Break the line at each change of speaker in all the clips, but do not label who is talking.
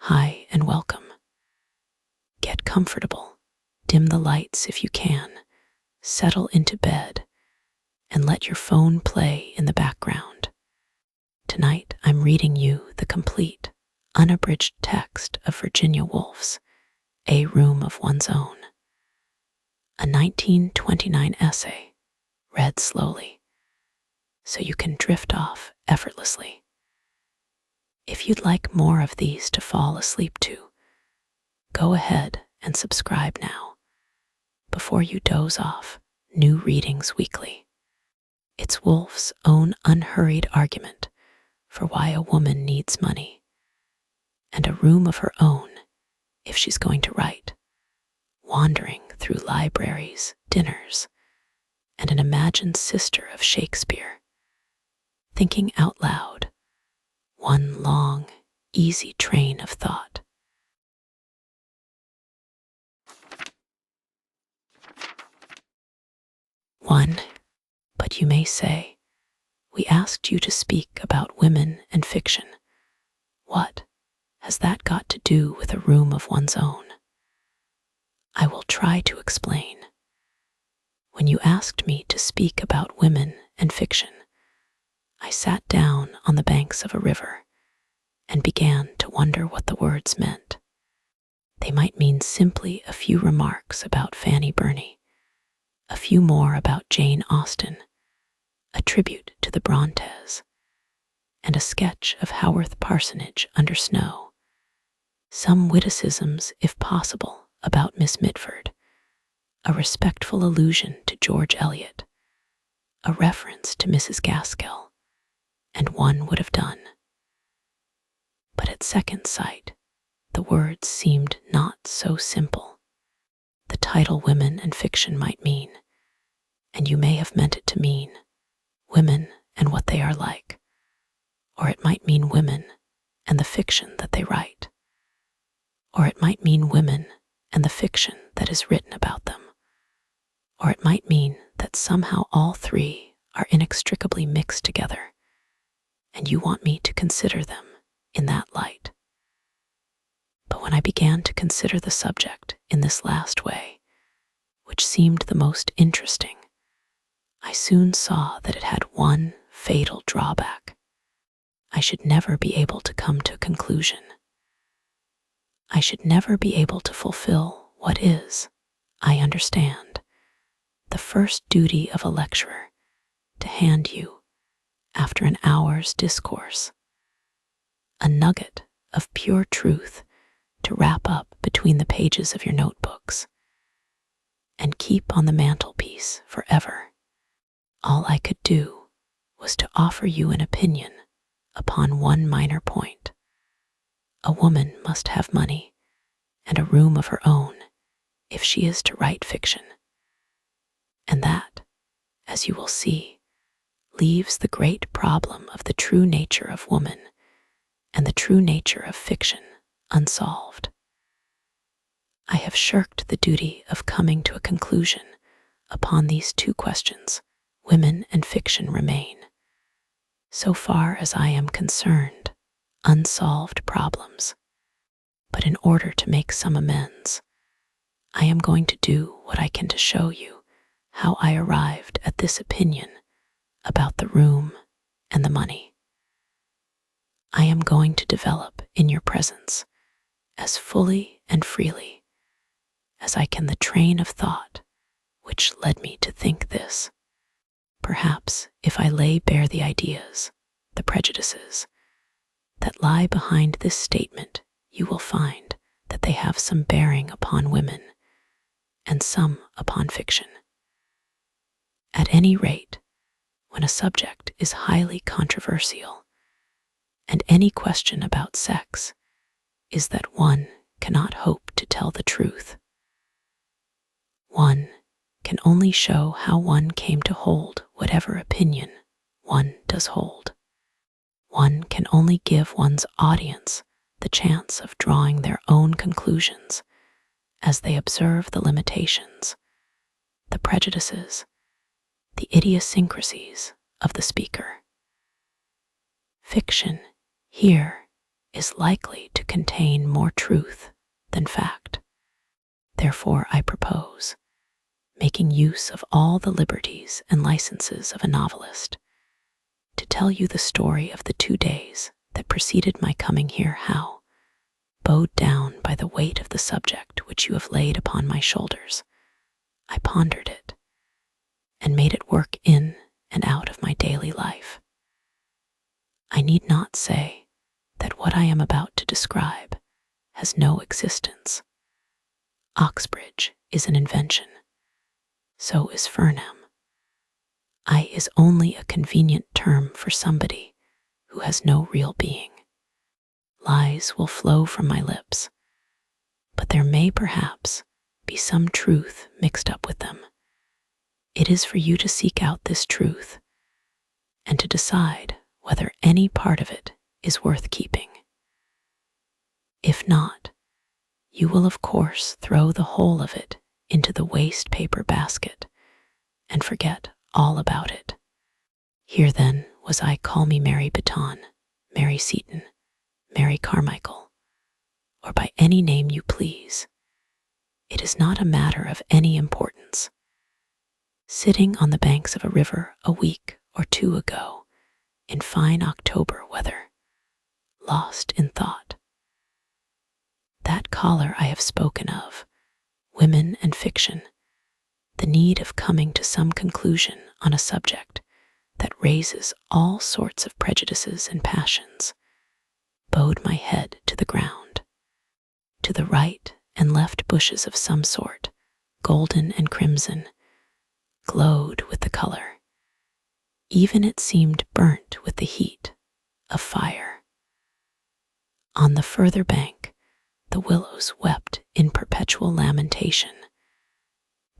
Hi and welcome. Get comfortable, dim the lights if you can, settle into bed, and let your phone play in the background. Tonight I'm reading you the complete, unabridged text of Virginia Woolf's A Room of One's Own, a 1929 essay, read slowly, so you can drift off effortlessly. If you'd like more of these to fall asleep to, go ahead and subscribe now, before you doze off. New readings weekly. It's Woolf's own unhurried argument for why a woman needs money, and a room of her own if she's going to write, wandering through libraries, dinners, and an imagined sister of Shakespeare, thinking out loud, one long, easy train of thought. One, but you may say, we asked you to speak about women and fiction. What has that got to do with a room of one's own? I will try to explain. When you asked me to speak about women and fiction, I sat down on the banks of a river and began to wonder what the words meant. They might mean simply a few remarks about Fanny Burney, a few more about Jane Austen, a tribute to the Brontes, and a sketch of Haworth Parsonage under snow. Some witticisms, if possible, about Miss Mitford, a respectful allusion to George Eliot, a reference to Mrs. Gaskell, and one would have done. But at second sight, the words seemed not so simple. The title Women and Fiction might mean, and you may have meant it to mean, women and what they are like, or it might mean women and the fiction that they write, or it might mean women and the fiction that is written about them, or it might mean that somehow all three are inextricably mixed together, and you want me to consider them in that light. But when I began to consider the subject in this last way, which seemed the most interesting, I soon saw that it had one fatal drawback. I should never be able to come to a conclusion. I should never be able to fulfill what is, I understand, the first duty of a lecturer, to hand you, after an hour's discourse, a nugget of pure truth to wrap up between the pages of your notebooks and keep on the mantelpiece forever. All I could do was to offer you an opinion upon one minor point. A woman must have money and a room of her own if she is to write fiction. And that, as you will see, leaves the great problem of the true nature of woman and the true nature of fiction unsolved. I have shirked the duty of coming to a conclusion upon these two questions. Women and fiction remain, so far as I am concerned, unsolved problems. But in order to make some amends, I am going to do what I can to show you how I arrived at this opinion about the room and the money. I am going to develop in your presence, as fully and freely as I can, the train of thought which led me to think this. Perhaps if I lay bare the ideas, the prejudices, that lie behind this statement, you will find that they have some bearing upon women and some upon fiction. At any rate, when a subject is highly controversial, and any question about sex is that one cannot hope to tell the truth, one can only show how one came to hold whatever opinion one does hold. One can only give one's audience the chance of drawing their own conclusions as they observe the limitations, the prejudices, the idiosyncrasies of the speaker. Fiction, here, is likely to contain more truth than fact. Therefore, I propose making use of all the liberties and licenses of a novelist to tell you the story of the 2 days that preceded my coming here, how, bowed down by the weight of the subject which you have laid upon my shoulders, I pondered it and made it work in and out of my daily life. I need not say that what I am about to describe has no existence. Oxbridge is an invention. So is Furnham. I is only a convenient term for somebody who has no real being. Lies will flow from my lips, but there may perhaps be some truth mixed up with them. It is for you to seek out this truth and to decide whether any part of it is worth keeping. If not, you will of course throw the whole of it into the waste paper basket and forget all about it. Here then was I, call me Mary Baton, Mary Seton, Mary Carmichael, or by any name you please. It is not a matter of any importance. Sitting on the banks of a river a week or 2 ago, in fine October weather, lost in thought. That collar I have spoken of, women and fiction, the need of coming to some conclusion on a subject that raises all sorts of prejudices and passions, bowed my head to the ground. To the right and left bushes of some sort, golden and crimson, glowed with the color. Even it seemed burnt with the heat of fire. On the further bank, the willows wept in perpetual lamentation,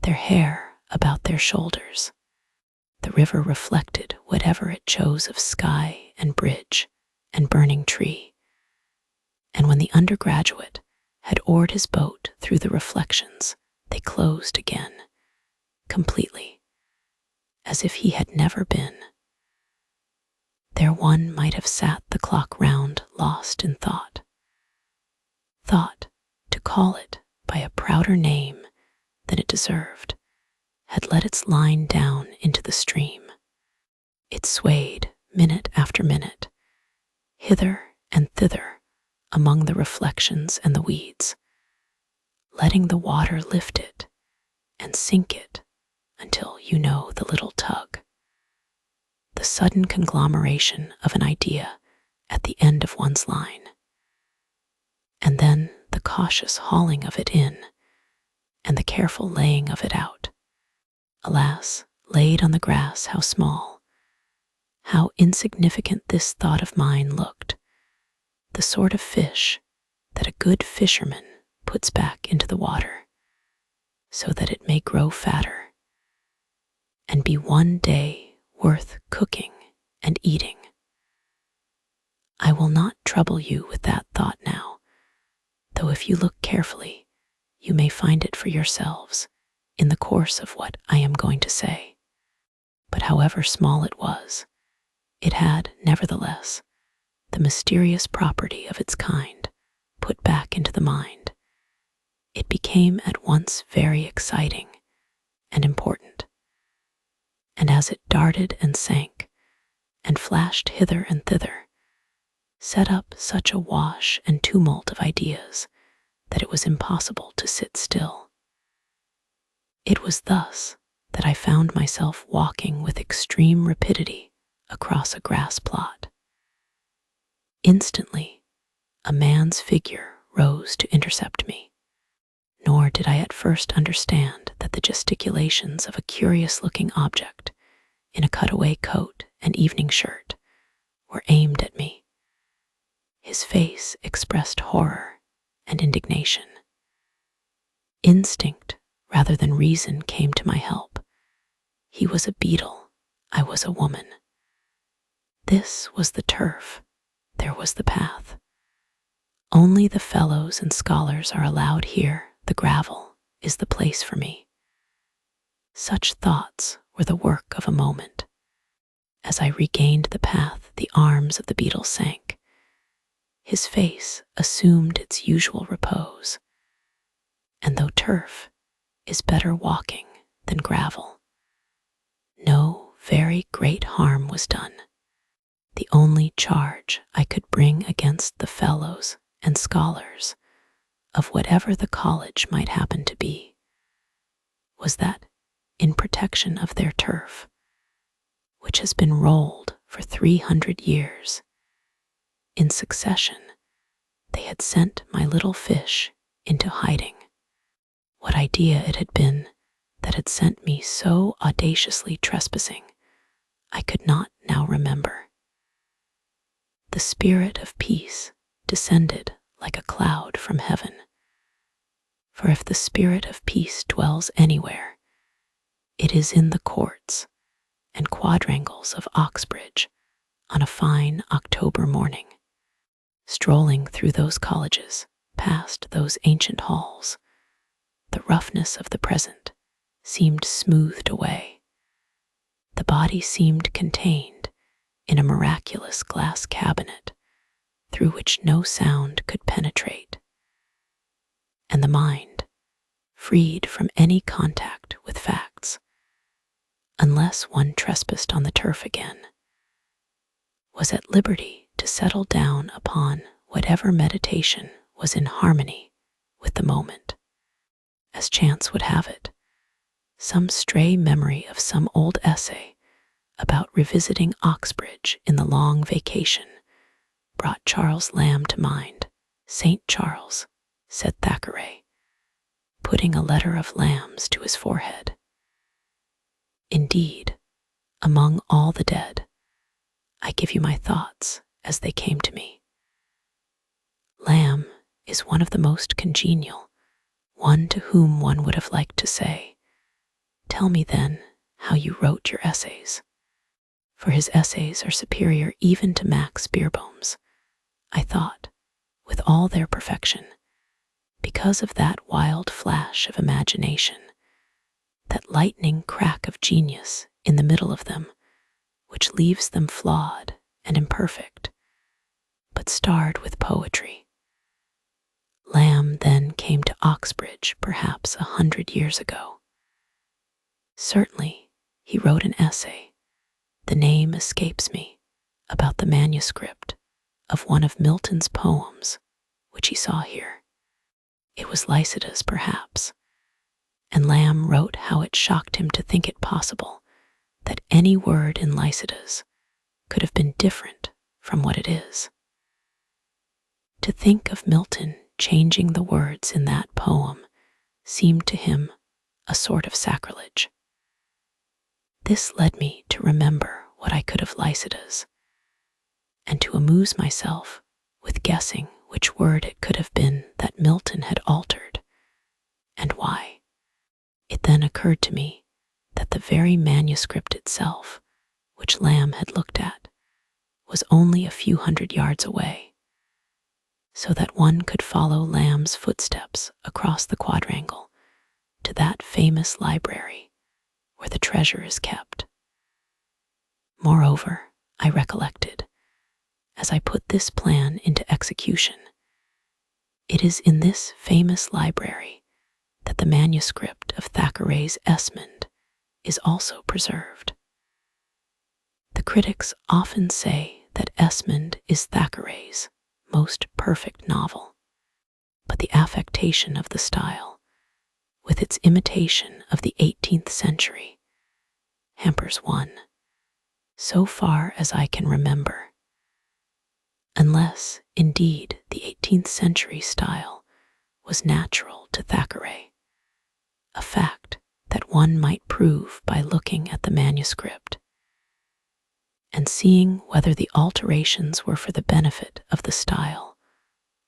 their hair about their shoulders. The river reflected whatever it chose of sky and bridge and burning tree. And when the undergraduate had oared his boat through the reflections, they closed again, completely, as if he had never been. There one might have sat the clock round, lost in thought. Thought, to call it by a prouder name than it deserved, had let its line down into the stream. It swayed minute after minute, hither and thither among the reflections and the weeds, letting the water lift it and sink it until you know the little tug, the sudden conglomeration of an idea at the end of one's line, and then the cautious hauling of it in and the careful laying of it out. Alas, laid on the grass, how small, how insignificant this thought of mine looked, the sort of fish that a good fisherman puts back into the water, so that it may grow fatter, and be one day worth cooking and eating. I will not trouble you with that thought now, though if you look carefully, you may find it for yourselves in the course of what I am going to say. But however small it was, it had, nevertheless, the mysterious property of its kind put back into the mind. It became at once very exciting and important, and as it darted and sank, and flashed hither and thither, set up such a wash and tumult of ideas that it was impossible to sit still. It was thus that I found myself walking with extreme rapidity across a grass plot. Instantly, a man's figure rose to intercept me, nor did I at first understand that the gesticulations of a curious-looking object in a cutaway coat and evening shirt were aimed at me. His face expressed horror and indignation. Instinct rather than reason came to my help. He was a beetle, I was a woman. This was the turf, there was the path. Only the fellows and scholars are allowed here, the gravel is the place for me. Such thoughts were the work of a moment. As I regained the path, the arms of the beetle sank, His face assumed its usual repose, and though turf is better walking than gravel, no very great harm was done. The only charge I could bring against the fellows and scholars of whatever the college might happen to be was that, in protection of their turf, which has been rolled for 300 years, in succession, they had sent my little fish into hiding. What idea it had been that had sent me so audaciously trespassing, I could not now remember. The spirit of peace descended like a cloud from heaven. For if the spirit of peace dwells anywhere, it is in the courts and quadrangles of Oxbridge on a fine October morning. Strolling through those colleges, past those ancient halls, the roughness of the present seemed smoothed away. The body seemed contained in a miraculous glass cabinet through which no sound could penetrate, and the mind, freed from any contact with facts, unless one trespassed on the turf again, was at liberty to settle down upon whatever meditation was in harmony with the moment. As chance would have it, some stray memory of some old essay about revisiting Oxbridge in the long vacation brought Charles Lamb to mind. "St. Charles," said Thackeray, putting a letter of Lamb's to his forehead. "Indeed, among all the dead, I give you my thoughts as they came to me. Lamb is one of the most congenial, one to whom one would have liked to say, 'Tell me then how you wrote your essays,' for his essays are superior even to Max Beerbohm's, I thought, with all their perfection, because of that wild flash of imagination, that lightning crack of genius in the middle of them, which leaves them flawed and imperfect, but starred with poetry. Lamb then came to Oxbridge perhaps 100 years ago. Certainly, he wrote an essay, the name escapes me, about the manuscript of one of Milton's poems, which he saw here. It was Lycidas, perhaps, and Lamb wrote how it shocked him to think it possible that any word in Lycidas could have been different from what it is. To think of Milton changing the words in that poem seemed to him a sort of sacrilege. This led me to remember what I could of Lycidas, and to amuse myself with guessing which word it could have been that Milton had altered, and why. It then occurred to me that the very manuscript itself, which Lamb had looked at, was only a few hundred yards away, so that one could follow Lamb's footsteps across the quadrangle to that famous library where the treasure is kept. Moreover, I recollected, as I put this plan into execution, it is in this famous library that the manuscript of Thackeray's Esmond is also preserved. The critics often say that Esmond is Thackeray's most perfect novel, but the affectation of the style, with its imitation of the 18th century, hampers one, so far as I can remember, unless, indeed, the 18th century style was natural to Thackeray, a fact that one might prove by looking at the manuscript and seeing whether the alterations were for the benefit of the style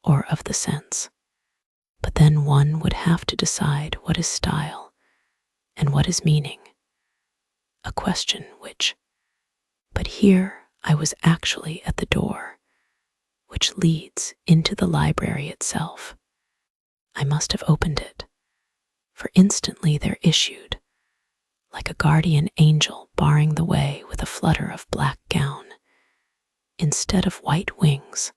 or of the sense. But then one would have to decide what is style and what is meaning, a question which, but here I was actually at the door, which leads into the library itself. I must have opened it, for instantly there issued, like a guardian angel barring the way with a flutter of black gown, instead of white wings,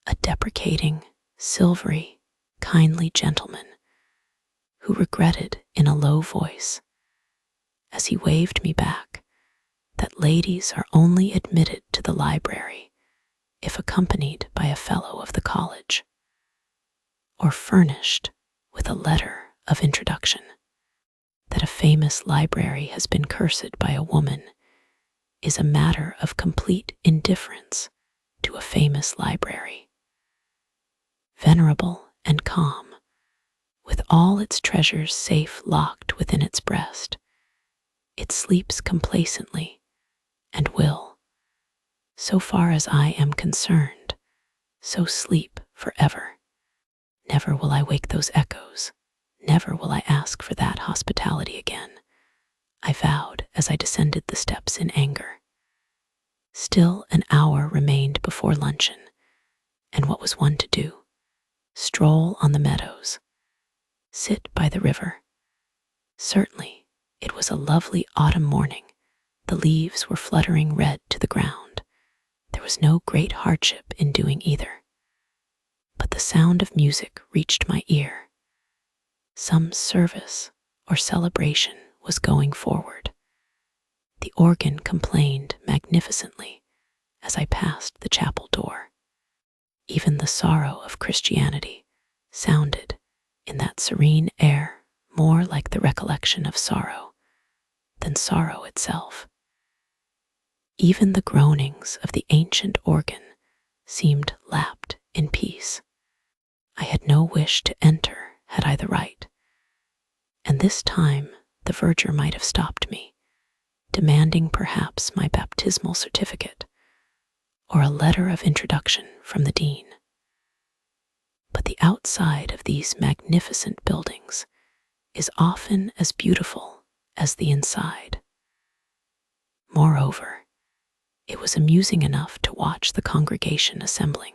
a deprecating, silvery, kindly gentleman who regretted in a low voice, as he waved me back, that ladies are only admitted to the library if accompanied by a fellow of the college, or furnished with a letter of introduction. That a famous library has been cursed by a woman is a matter of complete indifference to a famous library. Venerable and calm, with all its treasures safe locked within its breast, it sleeps complacently and will, so far as I am concerned, so sleep forever. Never will I wake those echoes, never will I ask for that hospitality again, I vowed as I descended the steps in anger. Still an hour remained before luncheon, and what was one to do? Stroll on the meadows, sit by the river. Certainly, it was a lovely autumn morning. The leaves were fluttering red to the ground. There was no great hardship in doing either. But the sound of music reached my ear. Some service or celebration was going forward. The organ complained magnificently as I passed the chapel door. Even the sorrow of Christianity sounded in that serene air more like the recollection of sorrow than sorrow itself. Even the groanings of the ancient organ seemed lapped in peace. I had no wish to enter had I the right, and this time the verger might have stopped me, demanding perhaps my baptismal certificate or a letter of introduction from the dean. But the outside of these magnificent buildings is often as beautiful as the inside. Moreover, it was amusing enough to watch the congregation assembling,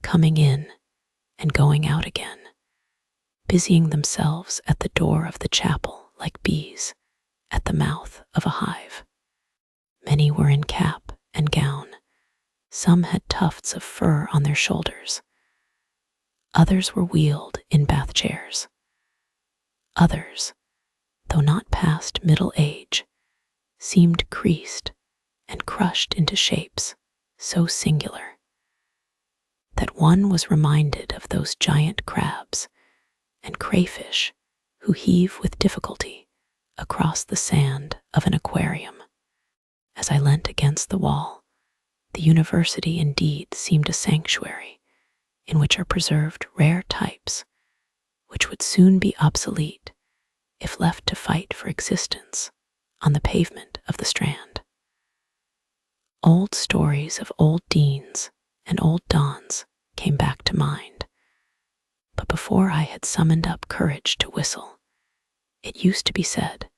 coming in and going out again, busying themselves at the door of the chapel like bees at the mouth of a hive. Many were in cap and gown. Some had tufts of fur on their shoulders. Others were wheeled in bath chairs. Others, though not past middle age, seemed creased and crushed into shapes so singular that one was reminded of those giant crabs and crayfish who heave with difficulty across the sand of an aquarium. As I leant against the wall, the university indeed seemed a sanctuary in which are preserved rare types which would soon be obsolete if left to fight for existence on the pavement of the Strand. Old stories of old deans and old dons came back to mind, but before I had summoned up courage to whistle, it used to be said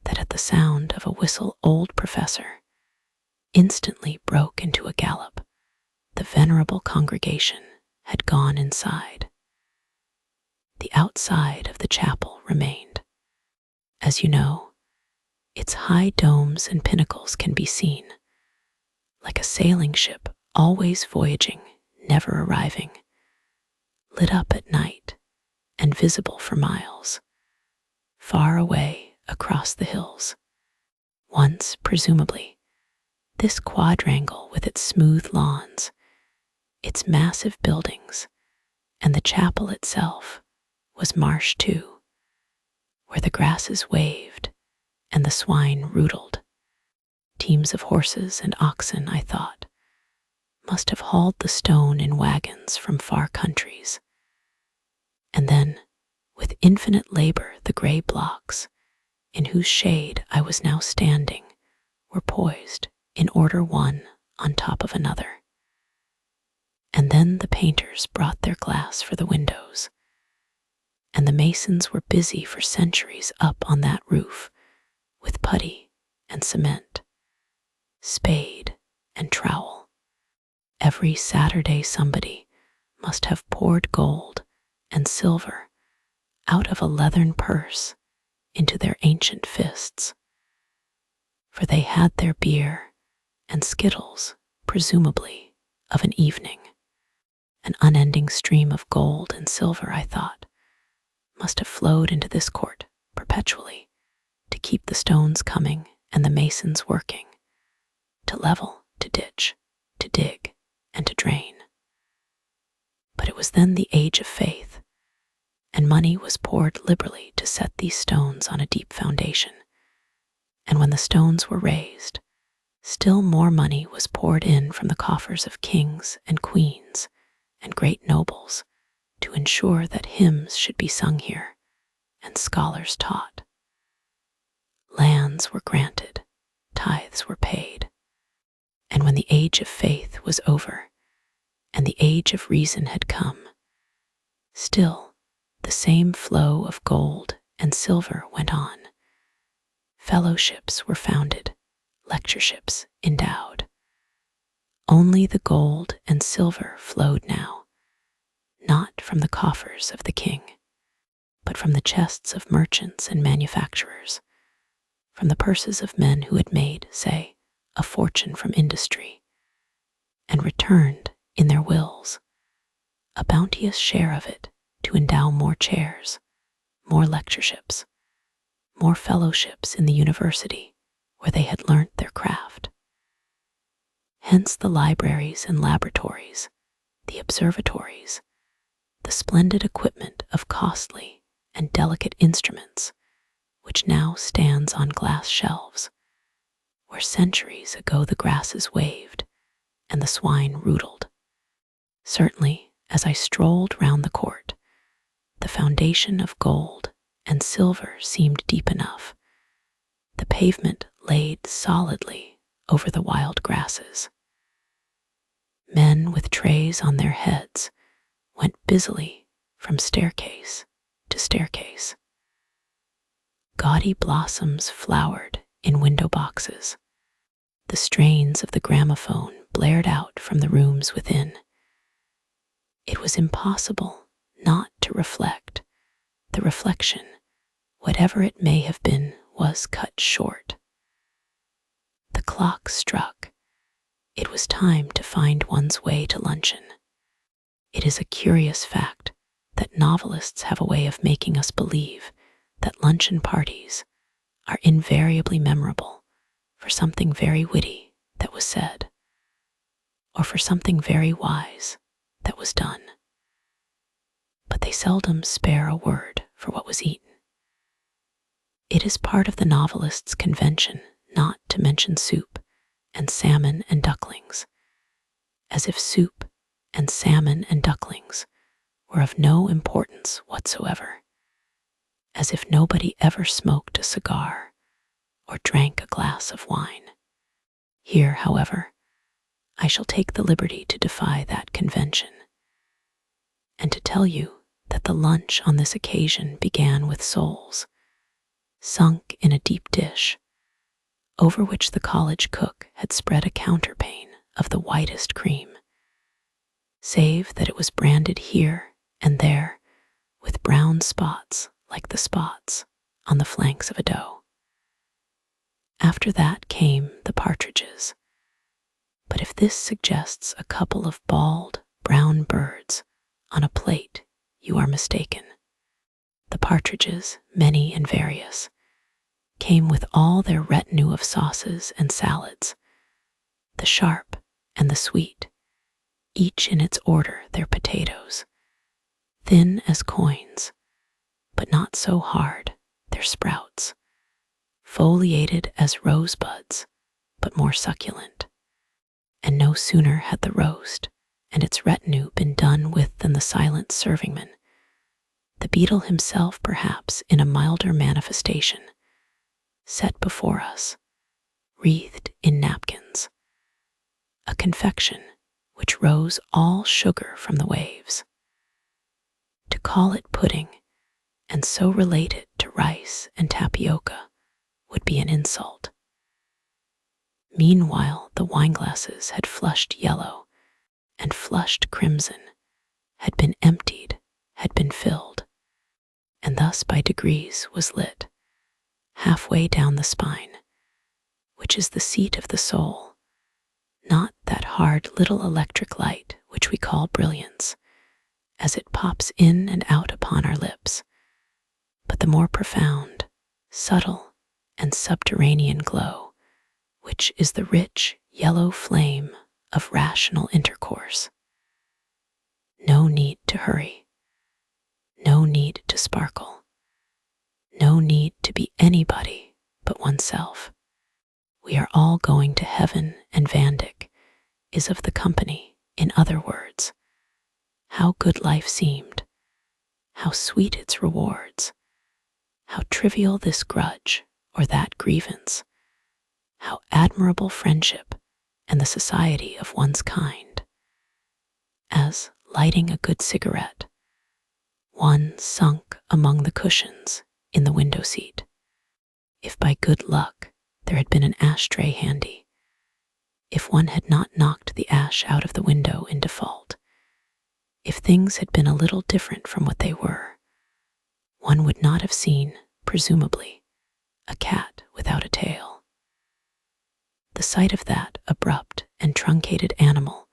that at the sound of a whistle old professor instantly broke into a gallop. The venerable congregation had gone inside. The outside of the chapel remained. As you know, its high domes and pinnacles can be seen, like a sailing ship always voyaging, never arriving, lit up at night and visible for miles, far away across the hills. Once, presumably, this quadrangle with its smooth lawns, its massive buildings, and the chapel itself was marsh too, where the grasses waved and the swine rootled. Teams of horses and oxen, I thought, must have hauled the stone in wagons from far countries. And then, with infinite labor, the gray blocks, in whose shade I was now standing, were poised in order one on top of another. And then the painters brought their glass for the windows, and the masons were busy for centuries up on that roof with putty and cement, spade and trowel. Every Saturday somebody must have poured gold and silver out of a leathern purse into their ancient fists, for they had their beer and skittles, presumably, of an evening. An unending stream of gold and silver, I thought, must have flowed into this court perpetually to keep the stones coming and the masons working, to level, to ditch, to dig, and to drain. But it was then the age of faith, and money was poured liberally to set these stones on a deep foundation. And when the stones were raised, still more money was poured in from the coffers of kings and queens and great nobles to ensure that hymns should be sung here and scholars taught. Lands were granted, tithes were paid, and when the age of faith was over and the age of reason had come, still the same flow of gold and silver went on. Fellowships were founded, lectureships endowed. Only the gold and silver flowed now, not from the coffers of the king, but from the chests of merchants and manufacturers, from the purses of men who had made, say, a fortune from industry, and returned, in their wills, a bounteous share of it to endow more chairs, more lectureships, more fellowships in the university where they had learnt their craft. Hence the libraries and laboratories, the observatories, the splendid equipment of costly and delicate instruments which now stands on glass shelves, where centuries ago the grasses waved and the swine rootled. Certainly, as I strolled round the court, the foundation of gold and silver seemed deep enough, the pavement laid solidly over the wild grasses. Men with trays on their heads went busily from staircase to staircase. Gaudy blossoms flowered in window boxes. The strains of the gramophone blared out from the rooms within. It was impossible not to reflect. The reflection, whatever it may have been, was cut short. The clock struck. It was time to find one's way to luncheon. It is a curious fact that novelists have a way of making us believe that luncheon parties are invariably memorable for something very witty that was said, or for something very wise that was done. But they seldom spare a word for what was eaten. It is part of the novelist's convention not to mention soup and salmon and ducklings, as if soup and salmon and ducklings were of no importance whatsoever, as if nobody ever smoked a cigar or drank a glass of wine. Here, however, I shall take the liberty to defy that convention, and to tell you that the lunch on this occasion began with soles, sunk in a deep dish, over which the college cook had spread a counterpane of the whitest cream, save that it was branded here and there with brown spots like the spots on the flanks of a doe. After that came the partridges, but if this suggests a couple of bald, brown birds on a plate, you are mistaken. The partridges, many and various, came with all their retinue of sauces and salads, the sharp and the sweet, each in its order their potatoes, thin as coins, but not so hard, their sprouts, foliated as rosebuds, but more succulent. And no sooner had the roast and its retinue been done with than the silent servingman, the beadle himself perhaps in a milder manifestation, set before us, wreathed in napkins, a confection which rose all sugar from the waves. To call it pudding, and so relate it to rice and tapioca, would be an insult. Meanwhile, the wineglasses had flushed yellow and flushed crimson, had been emptied, had been filled, and thus by degrees was lit, halfway down the spine, which is the seat of the soul, not that hard little electric light which we call brilliance, as it pops in and out upon our lips, but the more profound, subtle, and subterranean glow, which is the rich yellow flame of rational intercourse. No need to hurry, no need to sparkle, no need to be anybody but oneself. We are all going to heaven, and Vandyck is of the company. In other words, how good life seemed, how sweet its rewards, how trivial this grudge or that grievance, how admirable friendship and the society of one's kind. As, lighting a good cigarette, one sunk among the cushions in the window seat, if by good luck there had been an ashtray handy, if one had not knocked the ash out of the window in default, if things had been a little different from what they were, one would not have seen, presumably, a cat without a tail. The sight of that abrupt and truncated animal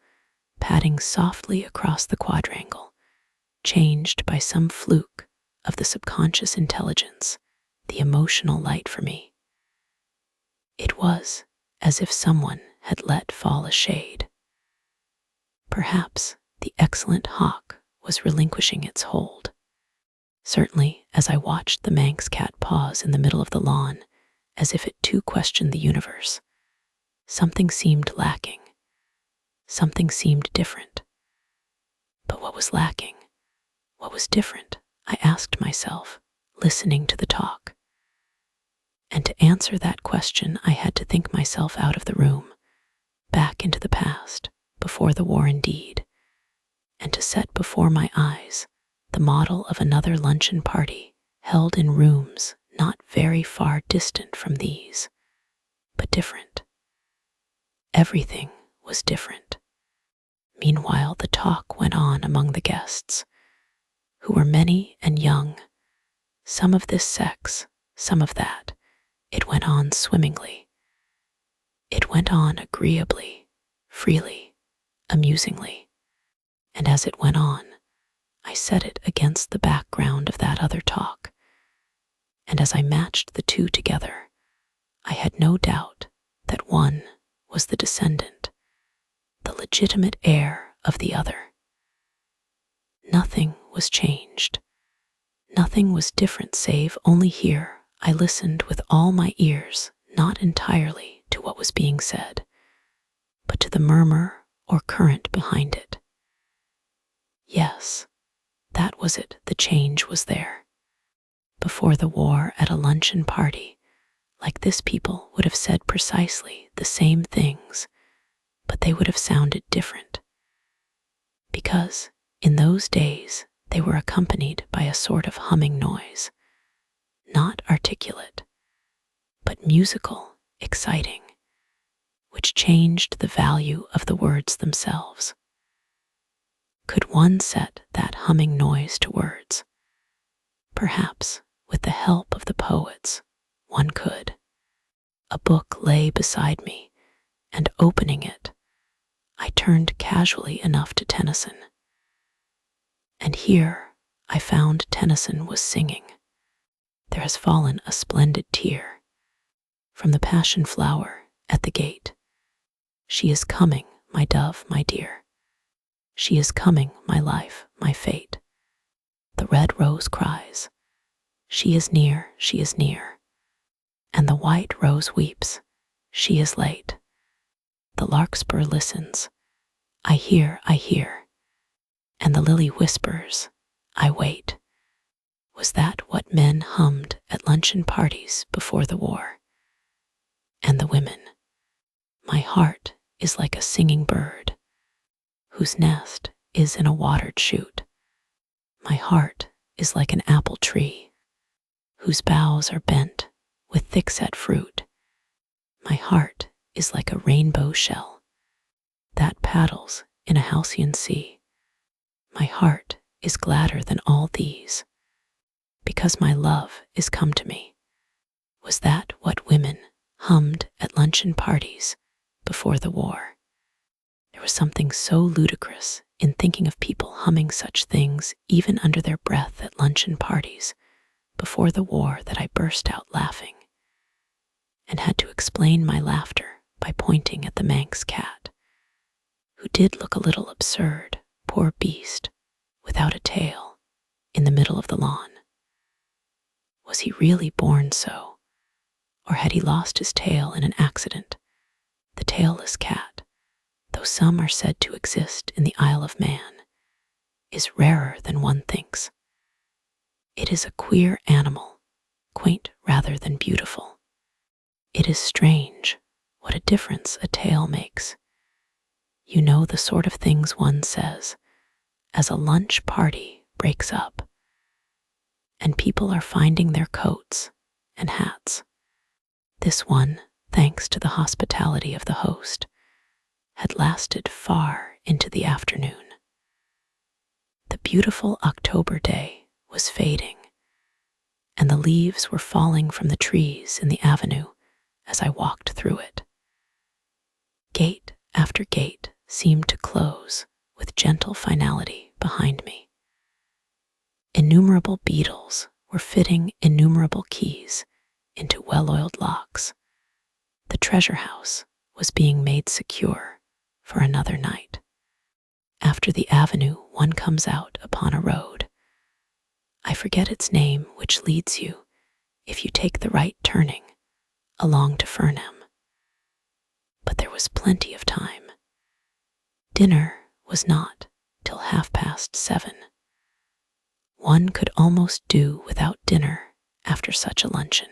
padding softly across the quadrangle, changed by some fluke of the subconscious intelligence the emotional light for me. It was as if someone had let fall a shade. Perhaps the excellent hawk was relinquishing its hold. Certainly, as I watched the Manx cat pause in the middle of the lawn, as if it too questioned the universe, something seemed lacking. Something seemed different. But what was lacking? What was different? I asked myself, listening to the talk. And to answer that question, I had to think myself out of the room, back into the past, before the war indeed, and to set before my eyes the model of another luncheon party held in rooms not very far distant from these, but different. Everything was different. Meanwhile, the talk went on among the guests, who were many and young, some of this sex, some of that. It went on swimmingly. It went on agreeably, freely, amusingly. And as it went on, I set it against the background of that other talk. And as I matched the two together, I had no doubt that one was the descendant, the legitimate heir of the other. Nothing was changed. Nothing was different, save only here I listened with all my ears, not entirely to what was being said, but to the murmur or current behind it. Yes, that was it, the change was there. Before the war, at a luncheon party like this, people would have said precisely the same things, but they would have sounded different. Because in those days they were accompanied by a sort of humming noise, not articulate, but musical, exciting, which changed the value of the words themselves. Could one set that humming noise to words? Perhaps, with the help of the poets, one could. A book lay beside me, and opening it, I turned casually enough to Tennyson. And here I found Tennyson was singing. There has fallen a splendid tear from the passion flower at the gate. She is coming, my dove, my dear. She is coming, my life, my fate. The red rose cries, she is near, she is near. And the white rose weeps, she is late. The larkspur listens, I hear, I hear. And the lily whispers, I wait. Was that what men hummed at luncheon parties before the war? And the women, my heart is like a singing bird, whose nest is in a watered shoot. My heart is like an apple tree, whose boughs are bent with thick-set fruit. My heart is like a rainbow shell that paddles in a halcyon sea. My heart is gladder than all these, because my love is come to me. Was that what women hummed at luncheon parties before the war? There was something so ludicrous in thinking of people humming such things even under their breath at luncheon parties before the war that I burst out laughing, and had to explain my laughter by pointing at the Manx cat, who did look a little absurd, poor beast, without a tail, in the middle of the lawn. Was he really born so, or had he lost his tail in an accident? The tailless cat, though some are said to exist in the Isle of Man, is rarer than one thinks. It is a queer animal, quaint rather than beautiful. It is strange what a difference a tail makes. You know, the sort of things one says as a lunch party breaks up, and people are finding their coats and hats. This one, thanks to the hospitality of the host, had lasted far into the afternoon. The beautiful October day was fading, and the leaves were falling from the trees in the avenue as I walked through it. Gate after gate seemed to close with gentle finality behind me. Innumerable beetles were fitting innumerable keys into well-oiled locks. The treasure house was being made secure for another night. After the avenue, one comes out upon a road. I forget its name, which leads you, if you take the right turning, along to Fernham. But there was plenty of time. Dinner was not till 7:30. One could almost do without dinner after such a luncheon.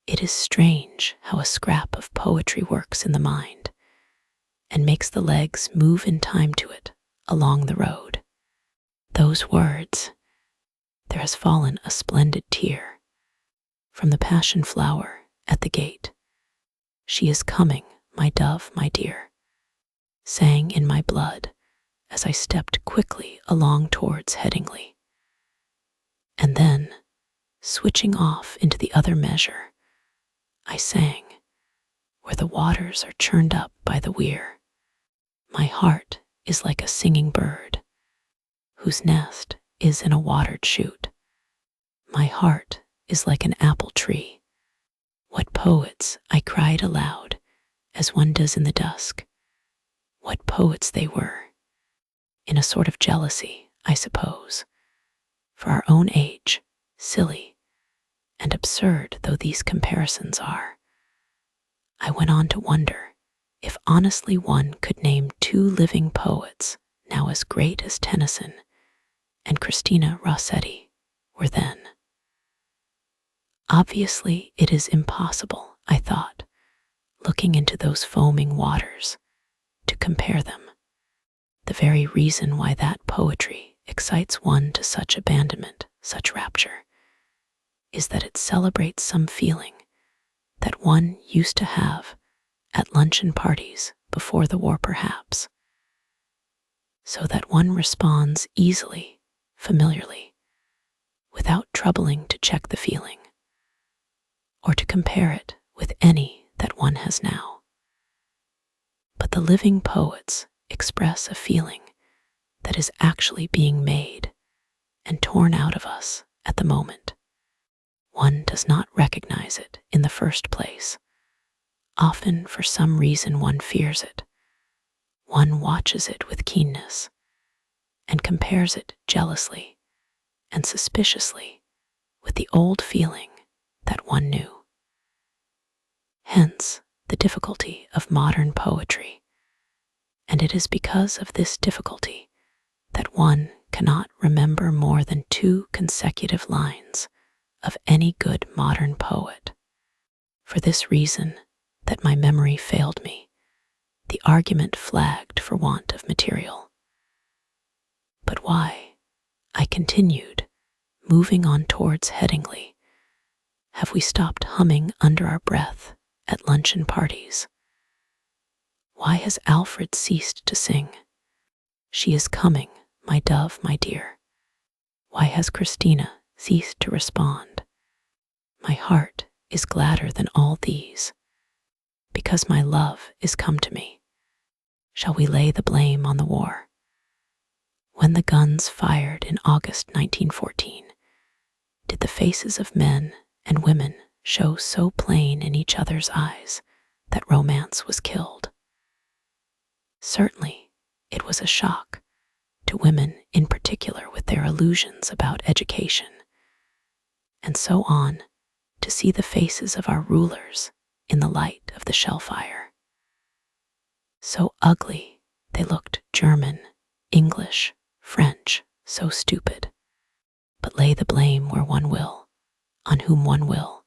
It is strange how a scrap of poetry works in the mind and makes the legs move in time to it along the road. Those words, "There has fallen a splendid tear from the passion flower at the gate. She is coming, my dove, my dear," sang in my blood as I stepped quickly along towards Headingley. And then, switching off into the other measure, I sang, "Where the waters are churned up by the weir, my heart is like a singing bird, whose nest is in a watered shoot. My heart is like an apple tree." What poets, I cried aloud, as one does in the dusk. What poets they were, in a sort of jealousy, I suppose, for our own age, silly and absurd though these comparisons are. I went on to wonder if honestly one could name two living poets now as great as Tennyson and Christina Rossetti were then. Obviously, it is impossible, I thought, looking into those foaming waters, to compare them. The very reason why that poetry excites one to such abandonment, such rapture, is that it celebrates some feeling that one used to have at luncheon parties before the war perhaps, so that one responds easily, familiarly, without troubling to check the feeling, or to compare it with any that one has now. But the living poets express a feeling that is actually being made and torn out of us at the moment. One does not recognize it in the first place. Often, for some reason, one fears it. One watches it with keenness and compares it jealously and suspiciously with the old feeling that one knew. Hence, the difficulty of modern poetry, and it is because of this difficulty that one cannot remember more than 2 consecutive lines of any good modern poet. For this reason, that my memory failed me, the argument flagged for want of material. But why, I continued, moving on towards Headingley, have we stopped humming under our breath at luncheon parties? Why has Alfred ceased to sing, "She is coming, my dove, my dear"? Why has Christina ceased to respond, "My heart is gladder than all these"? Because my love is come to me. Shall we lay the blame on the war? When the guns fired in August 1914, did the faces of men and women show so plain in each other's eyes that romance was killed? Certainly, it was a shock to women in particular with their illusions about education, and so on, to see the faces of our rulers in the light of the shell fire. So ugly they looked, German, English, French, so stupid. But lay the blame where one will, on whom one will.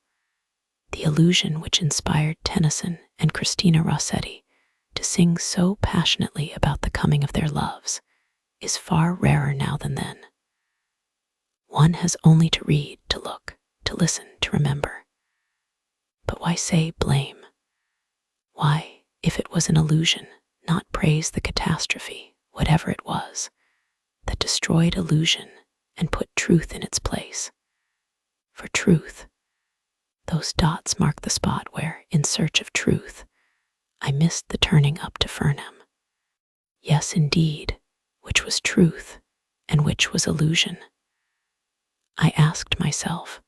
The illusion which inspired Tennyson and Christina Rossetti to sing so passionately about the coming of their loves is far rarer now than then. One has only to read, to look, to listen, to remember. But why say blame? Why, if it was an illusion, not praise the catastrophe, whatever it was, that destroyed illusion and put truth in its place? For truth, those dots mark the spot where, in search of truth, I missed the turning up to Furnham. Yes, indeed, which was truth and which was illusion? I asked myself,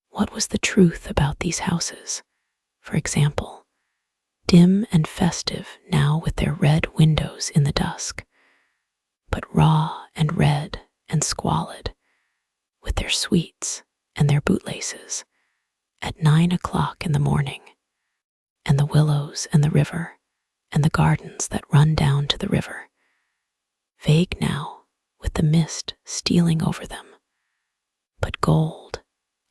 what was the truth about these houses, for example, dim and festive now with their red windows in the dusk, but raw and red and squalid, with their sweets and their bootlaces, at 9 o'clock in the morning, and the willows and the river, and the gardens that run down to the river, vague now with the mist stealing over them, but gold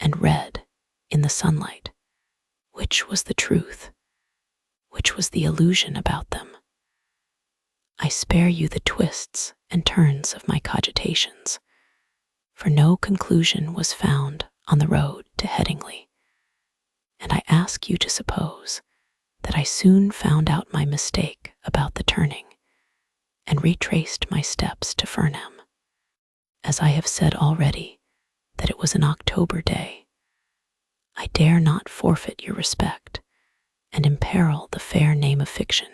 and red in the sunlight. Which was the truth? Which was the illusion about them? I spare you the twists and turns of my cogitations, for no conclusion was found on the road to Headingley, and I ask you to suppose that I soon found out my mistake about the turning and retraced my steps to Furnham. As I have said already, that it was an October day, I dare not forfeit your respect and imperil the fair name of fiction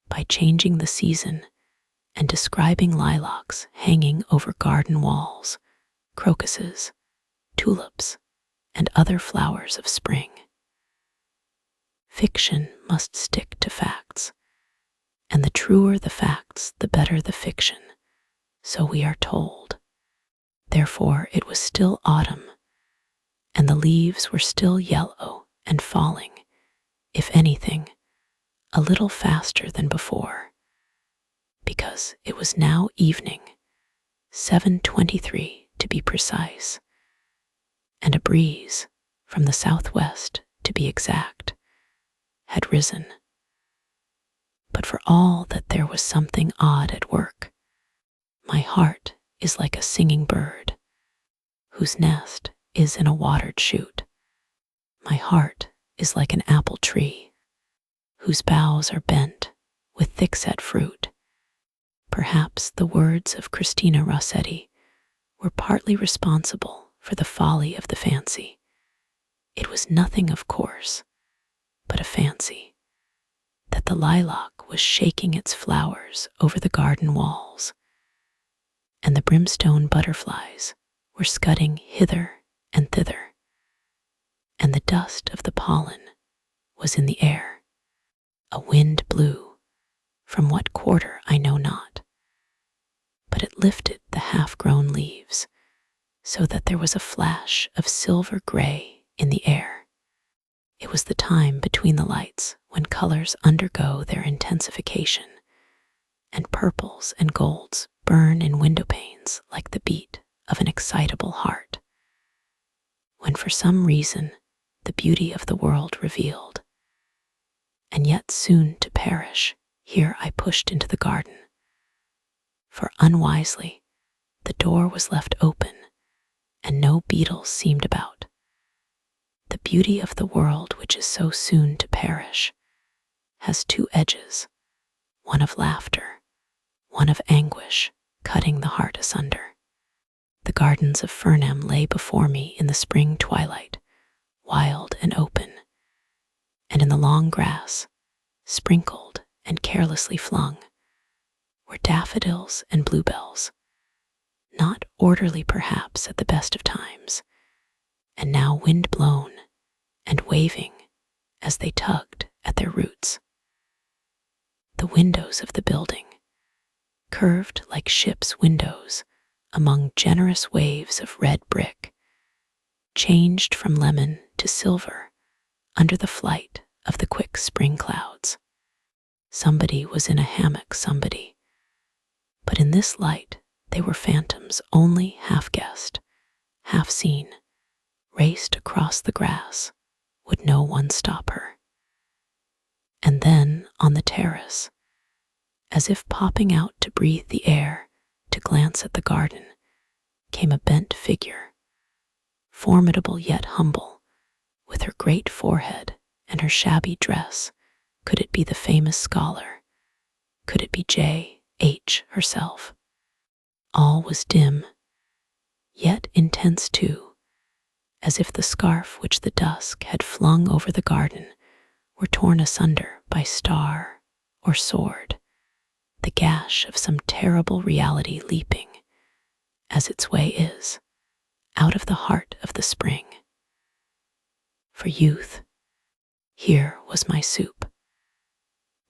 by changing the season and describing lilacs hanging over garden walls, crocuses, tulips, and other flowers of spring. Fiction must stick to facts, and the truer the facts, the better the fiction, so we are told. Therefore it was still autumn, and the leaves were still yellow and falling, if anything, a little faster than before, because it was now evening, 7:23 to be precise, and a breeze, from the southwest to be exact, had risen. But for all that there was something odd at work, my heart is like a singing bird, whose nest is in a watered shoot. My heart is like an apple tree, whose boughs are bent with thick-set fruit. Perhaps the words of Christina Rossetti were partly responsible for the folly of the fancy. It was nothing, of course, but a fancy, that the lilac was shaking its flowers over the garden walls, and the brimstone butterflies were scudding hither and thither, and the dust of the pollen was in the air. A wind blew, from what quarter I know not, but it lifted the half-grown leaves, so that there was a flash of silver gray in the air. It was the time between the lights when colors undergo their intensification, and purples and golds burn in window panes like the beat of an excitable heart, when for some reason the beauty of the world revealed, and yet soon to perish, here I pushed into the garden, for unwisely the door was left open and no beetles seemed about. The beauty of the world, which is so soon to perish, has two edges, one of laughter, one of anguish, cutting the heart asunder. The gardens of Furnham lay before me in the spring twilight, wild and open, and in the long grass, sprinkled and carelessly flung were daffodils and bluebells, not orderly perhaps at the best of times, and now wind-blown and waving as they tugged at their roots. The windows of the building, curved like ship's windows among generous waves of red brick, changed from lemon to silver under the flight of the quick spring clouds. Somebody was in a hammock, somebody, but in this light they were phantoms only half guessed, half seen, raced across the grass. Would no one stop her? And then on the terrace, as if popping out to breathe the air, to glance at the garden, came a bent figure, formidable yet humble, with her great forehead and her shabby dress. Could it be the famous scholar? Could it be J.H. herself? All was dim, yet intense too, as if the scarf which the dusk had flung over the garden were torn asunder by star or sword, the gash of some terrible reality leaping, as its way is, out of the heart of the spring. For youth, here was my soup.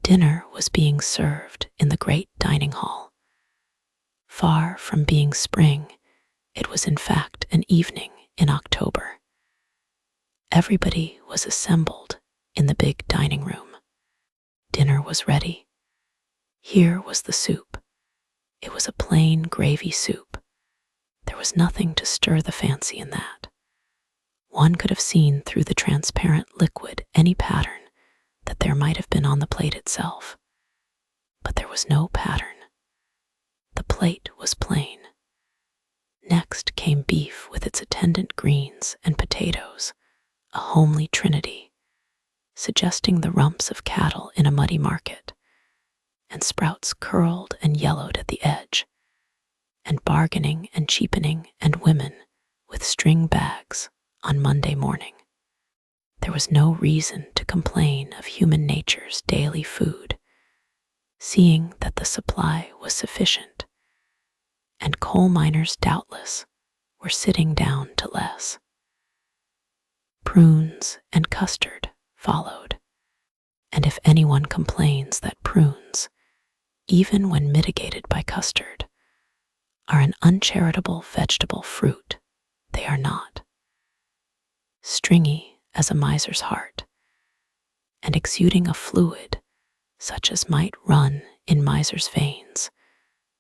Dinner was being served in the great dining hall. Far from being spring, it was in fact an evening in October. Everybody was assembled in the big dining room. Dinner was ready. Here was the soup. It was a plain gravy soup. There was nothing to stir the fancy in that. One could have seen through the transparent liquid any pattern that there might have been on the plate itself. But there was no pattern. The plate was plain. Next came beef with its attendant greens and potatoes, a homely trinity, suggesting the rumps of cattle in a muddy market, and sprouts curled and yellowed at the edge, and bargaining and cheapening and women with string bags on Monday morning. There was no reason to complain of human nature's daily food, seeing that the supply was sufficient, and coal miners doubtless were sitting down to less. Prunes and custard followed, and if anyone complains that prunes, even when mitigated by custard, are an uncharitable vegetable fruit, they are not. Stringy as a miser's heart, and exuding a fluid such as might run in misers' veins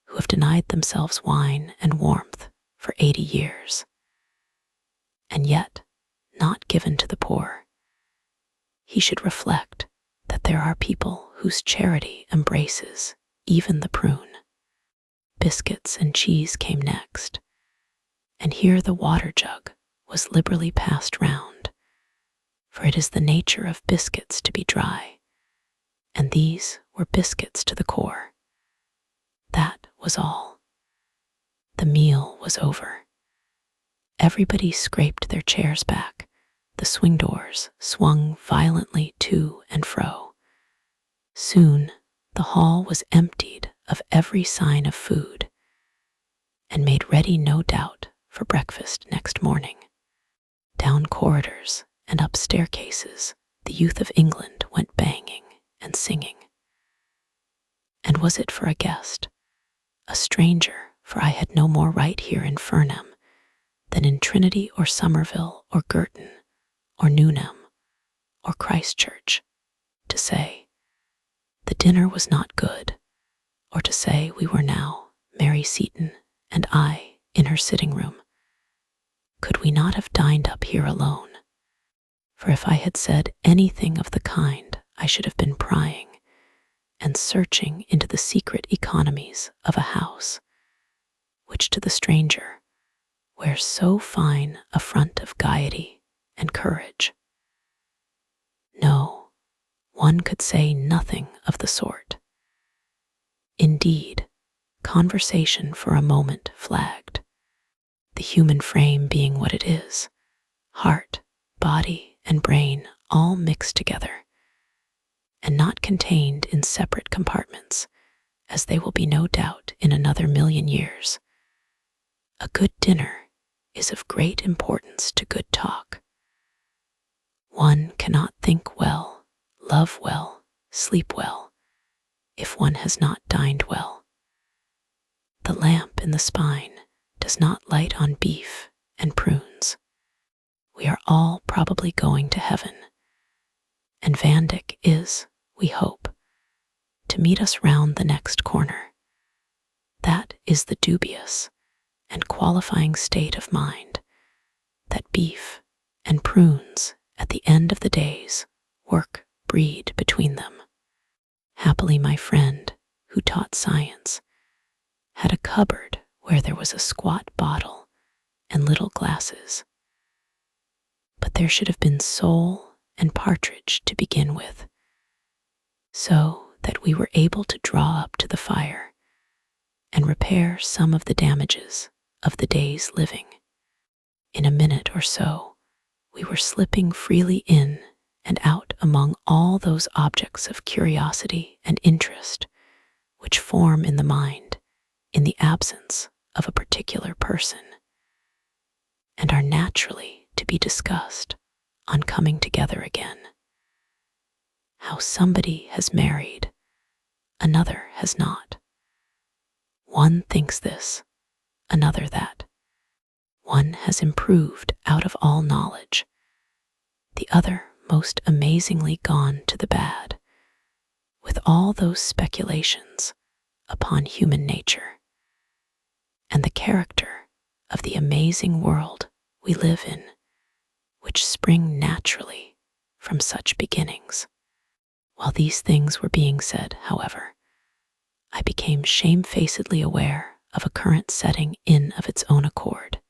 who have denied themselves wine and warmth for 80 years, and yet not given to the poor. He should reflect that there are people whose charity embraces even the prune. Biscuits and cheese came next, and here the water jug was liberally passed round, for it is the nature of biscuits to be dry, and these were biscuits to the core. That was all. The meal was over. Everybody scraped their chairs back. The swing doors swung violently to and fro. Soon the hall was emptied of every sign of food, and made ready no doubt for breakfast next morning. Down corridors and up staircases the youth of England went banging and singing. And was it for a guest, a stranger, for I had no more right here in Furnham than in Trinity or Somerville or Girton or Newnham or Christchurch, to say the dinner was not good, or to say we were now, Mary Seton and I, in her sitting room? Could we not have dined up here alone? For if I had said anything of the kind, I should have been prying and searching into the secret economies of a house, which to the stranger wears so fine a front of gaiety and courage. No, one could say nothing of the sort. Indeed, conversation for a moment flagged, the human frame being what it is, heart, body, and brain all mixed together, and not contained in separate compartments, as they will be no doubt in another 1,000,000 years. A good dinner is of great importance to good talk. One cannot think well, love well, sleep well, if one has not dined well. The lamp in the spine does not light on beef and prunes. We are all probably going to heaven, and Van Dyck is, we hope, to meet us round the next corner. That is the dubious and qualifying state of mind that beef and prunes at the end of the days work breed between them. Happily my friend, who taught science, had a cupboard where there was a squat bottle and little glasses. But there should have been sole and partridge to begin with, so that we were able to draw up to the fire and repair some of the damages of the day's living. In a minute or so, we were slipping freely in and out among all those objects of curiosity and interest which form in the mind in the absence of a particular person, and are naturally to be discussed on coming together again. How somebody has married, another has not. One thinks this, another that. One has improved out of all knowledge, the other most amazingly gone to the bad, with all those speculations upon human nature and the character of the amazing world we live in, which spring naturally from such beginnings. While these things were being said, however, I became shamefacedly aware of a current setting in of its own accord,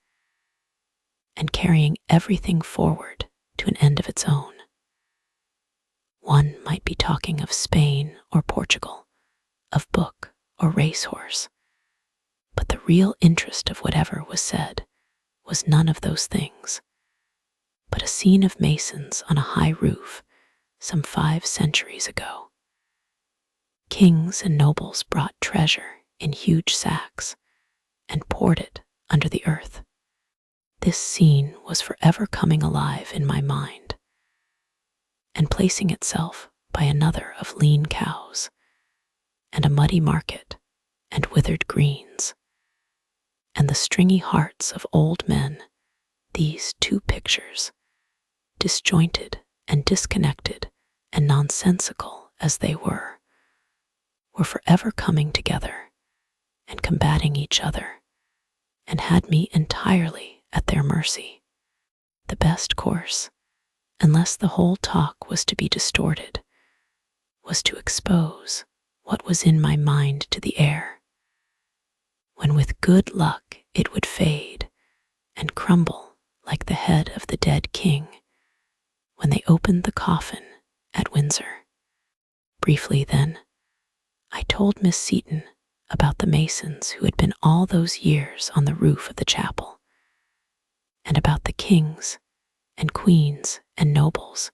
and carrying everything forward to an end of its own. One might be talking of Spain or Portugal, of book or racehorse, but the real interest of whatever was said was none of those things, but a scene of masons on a high roof some 5 centuries ago. Kings and nobles brought treasure in huge sacks and poured it under the earth. This scene was forever coming alive in my mind, and placing itself by another of lean cows, and a muddy market, and withered greens, and the stringy hearts of old men. These 2 pictures, disjointed and disconnected and nonsensical as they were forever coming together and combating each other, and had me entirely at their mercy. The best course, unless the whole talk was to be distorted, was to expose what was in my mind to the air, when with good luck it would fade and crumble like the head of the dead king when they opened the coffin at Windsor. Briefly then, I told Miss Seton about the masons who had been all those years on the roof of the chapel, and about the kings and queens and nobles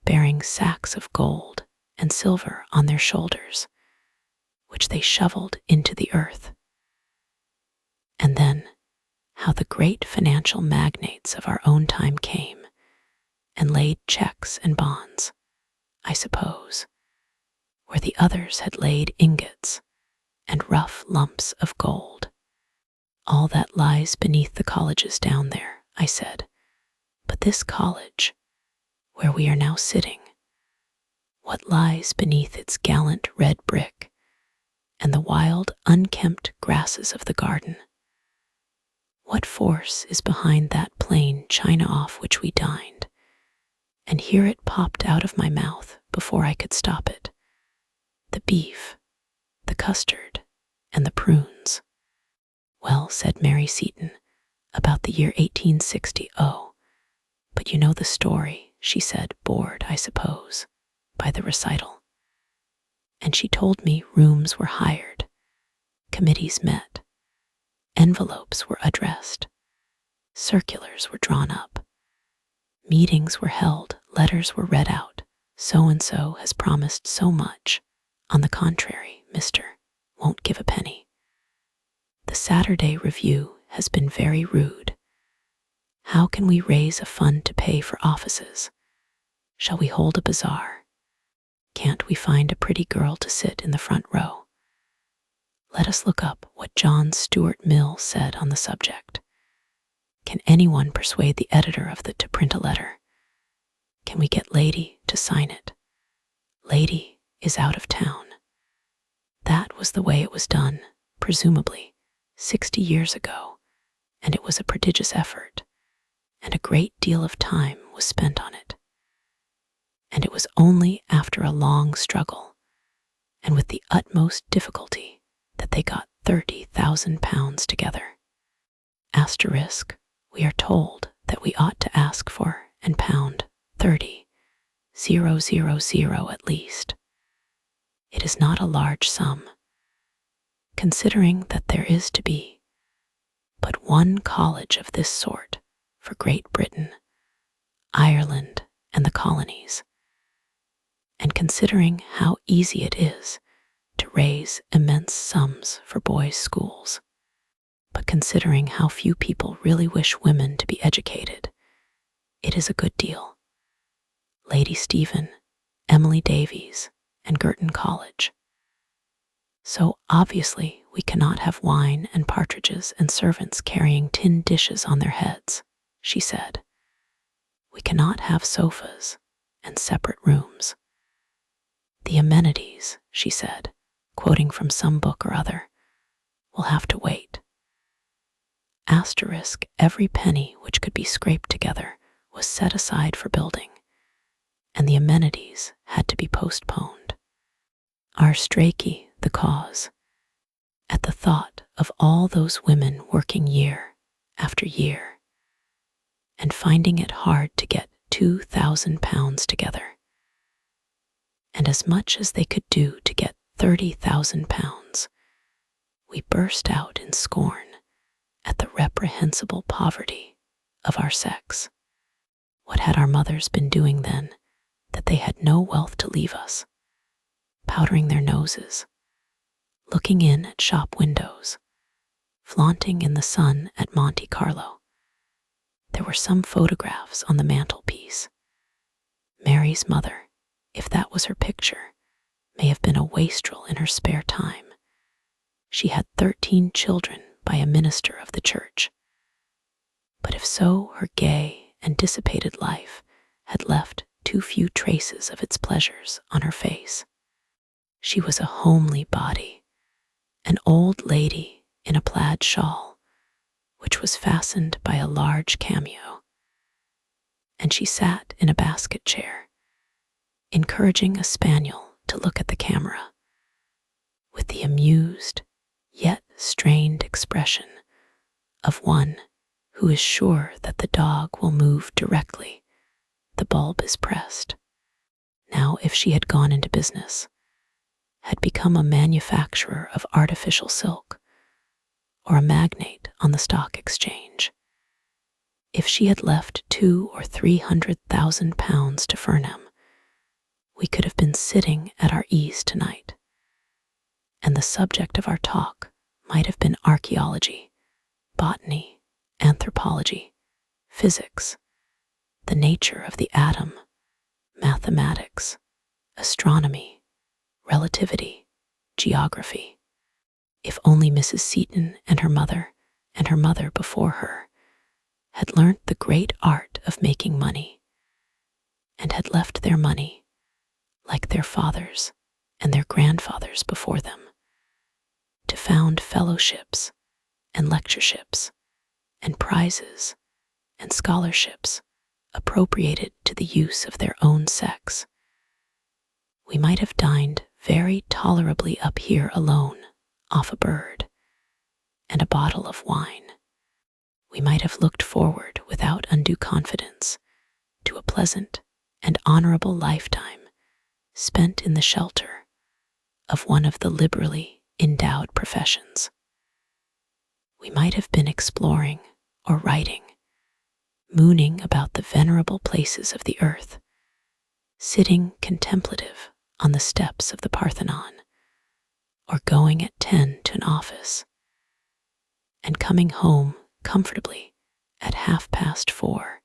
bearing sacks of gold and silver on their shoulders, which they shoveled into the earth. And then how the great financial magnates of our own time came and laid checks and bonds, I suppose, where the others had laid ingots and rough lumps of gold. All that lies beneath the colleges down there, I said, but this college, where we are now sitting, what lies beneath its gallant red brick and the wild, unkempt grasses of the garden? What force is behind that plain china off which we dined? And here it popped out of my mouth before I could stop it. The beef, the custard, and the prunes. Well, said Mary Seton, about the year 1860. Oh, but you know the story, she said, bored, I suppose, by the recital. And she told me rooms were hired, committees met, envelopes were addressed, circulars were drawn up, meetings were held, letters were read out, So-and-so has promised so much. On the contrary, Mr. won't give a penny. The Saturday Review has been very rude. How can we raise a fund to pay for offices? Shall we hold a bazaar? Can't we find a pretty girl to sit in the front row? Let us look up what John Stuart Mill said on the subject. Can anyone persuade the editor of the to print a letter? Can we get Lady to sign it? Lady is out of town. That was the way it was done, presumably, 60 years ago, and it was a prodigious effort, and a great deal of time was spent on it. And it was only after a long struggle, and with the utmost difficulty, that they got £30,000 together. Asterisk, we are told that we ought to ask for and pound 30,000 at least. It is not a large sum, considering that there is to be but one college of this sort for Great Britain, Ireland, and the colonies, and considering how easy it is to raise immense sums for boys' schools, but considering how few people really wish women to be educated, it is a good deal. Lady Stephen, Emily Davies, and Girton College. So obviously we cannot have wine and partridges and servants carrying tin dishes on their heads, she said. We cannot have sofas and separate rooms. The amenities, she said, quoting from some book or other, will have to wait. Asterisk, every penny which could be scraped together was set aside for building, and the amenities had to be postponed. Arstraki, the cause, at the thought of all those women working year after year, and finding it hard to get £2,000 together, and as much as they could do to get £30,000, we burst out in scorn at the reprehensible poverty of our sex. What had our mothers been doing then, that they had no wealth to leave us? Powdering their noses, looking in at shop windows, flaunting in the sun at Monte Carlo. There were some photographs on the mantelpiece. Mary's mother, if that was her picture, may have been a wastrel in her spare time. She had 13 children by a minister of the church. But if so, her gay and dissipated life had left too few traces of its pleasures on her face. She was a homely body, an old lady in a plaid shawl, which was fastened by a large cameo, and she sat in a basket chair, encouraging a spaniel to look at the camera, with the amused yet strained expression of one who is sure that the dog will move directly the bulb is pressed. Now, if she had gone into business, had become a manufacturer of artificial silk, or a magnate on the stock exchange, if she had left 200,000 or 300,000 pounds to Fernham, we could have been sitting at our ease tonight, and the subject of our talk might have been archaeology, botany, anthropology, physics, the nature of the atom, mathematics, astronomy, relativity, geography. If only Mrs. Seton and her mother before her, had learnt the great art of making money, and had left their money, like their fathers and their grandfathers before them, to found fellowships and lectureships and prizes and scholarships appropriated to the use of their own sex, we might have dined very tolerably up here alone off a bird and a bottle of wine. We might have looked forward without undue confidence to a pleasant and honorable lifetime spent in the shelter of one of the liberally endowed professions. We might have been exploring or writing, mooning about the venerable places of the earth, sitting contemplative on the steps of the Parthenon, or going at 10 to an office, and coming home comfortably at 4:30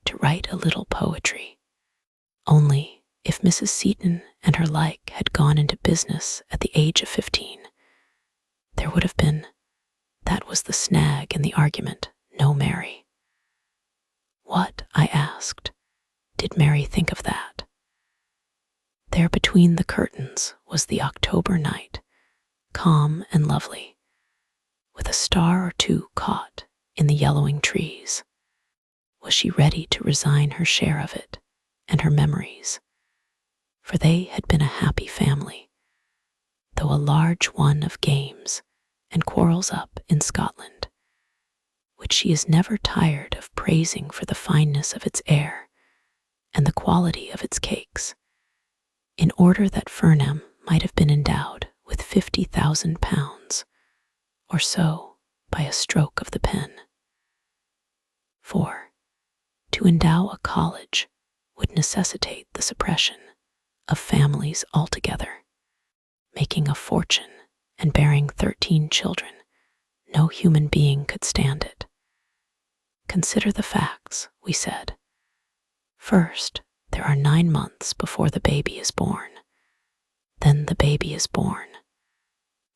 to write a little poetry. Only if Mrs. Seton and her like had gone into business at the age of 15, there would have been, that was the snag in the argument, no Mary. What, I asked, did Mary think of that? There between the curtains was the October night, calm and lovely, with a star or two caught in the yellowing trees. Was she ready to resign her share of it and her memories? For they had been a happy family, though a large one of games and quarrels up in Scotland, which she is never tired of praising for the fineness of its air and the quality of its cakes, in order that Fernham might have been endowed with £50,000 or so by a stroke of the pen. For to endow a college would necessitate the suppression of families altogether. Making a fortune and bearing 13 children, no human being could stand it. Consider the facts, we said. First, there are 9 months before the baby is born. Then the baby is born.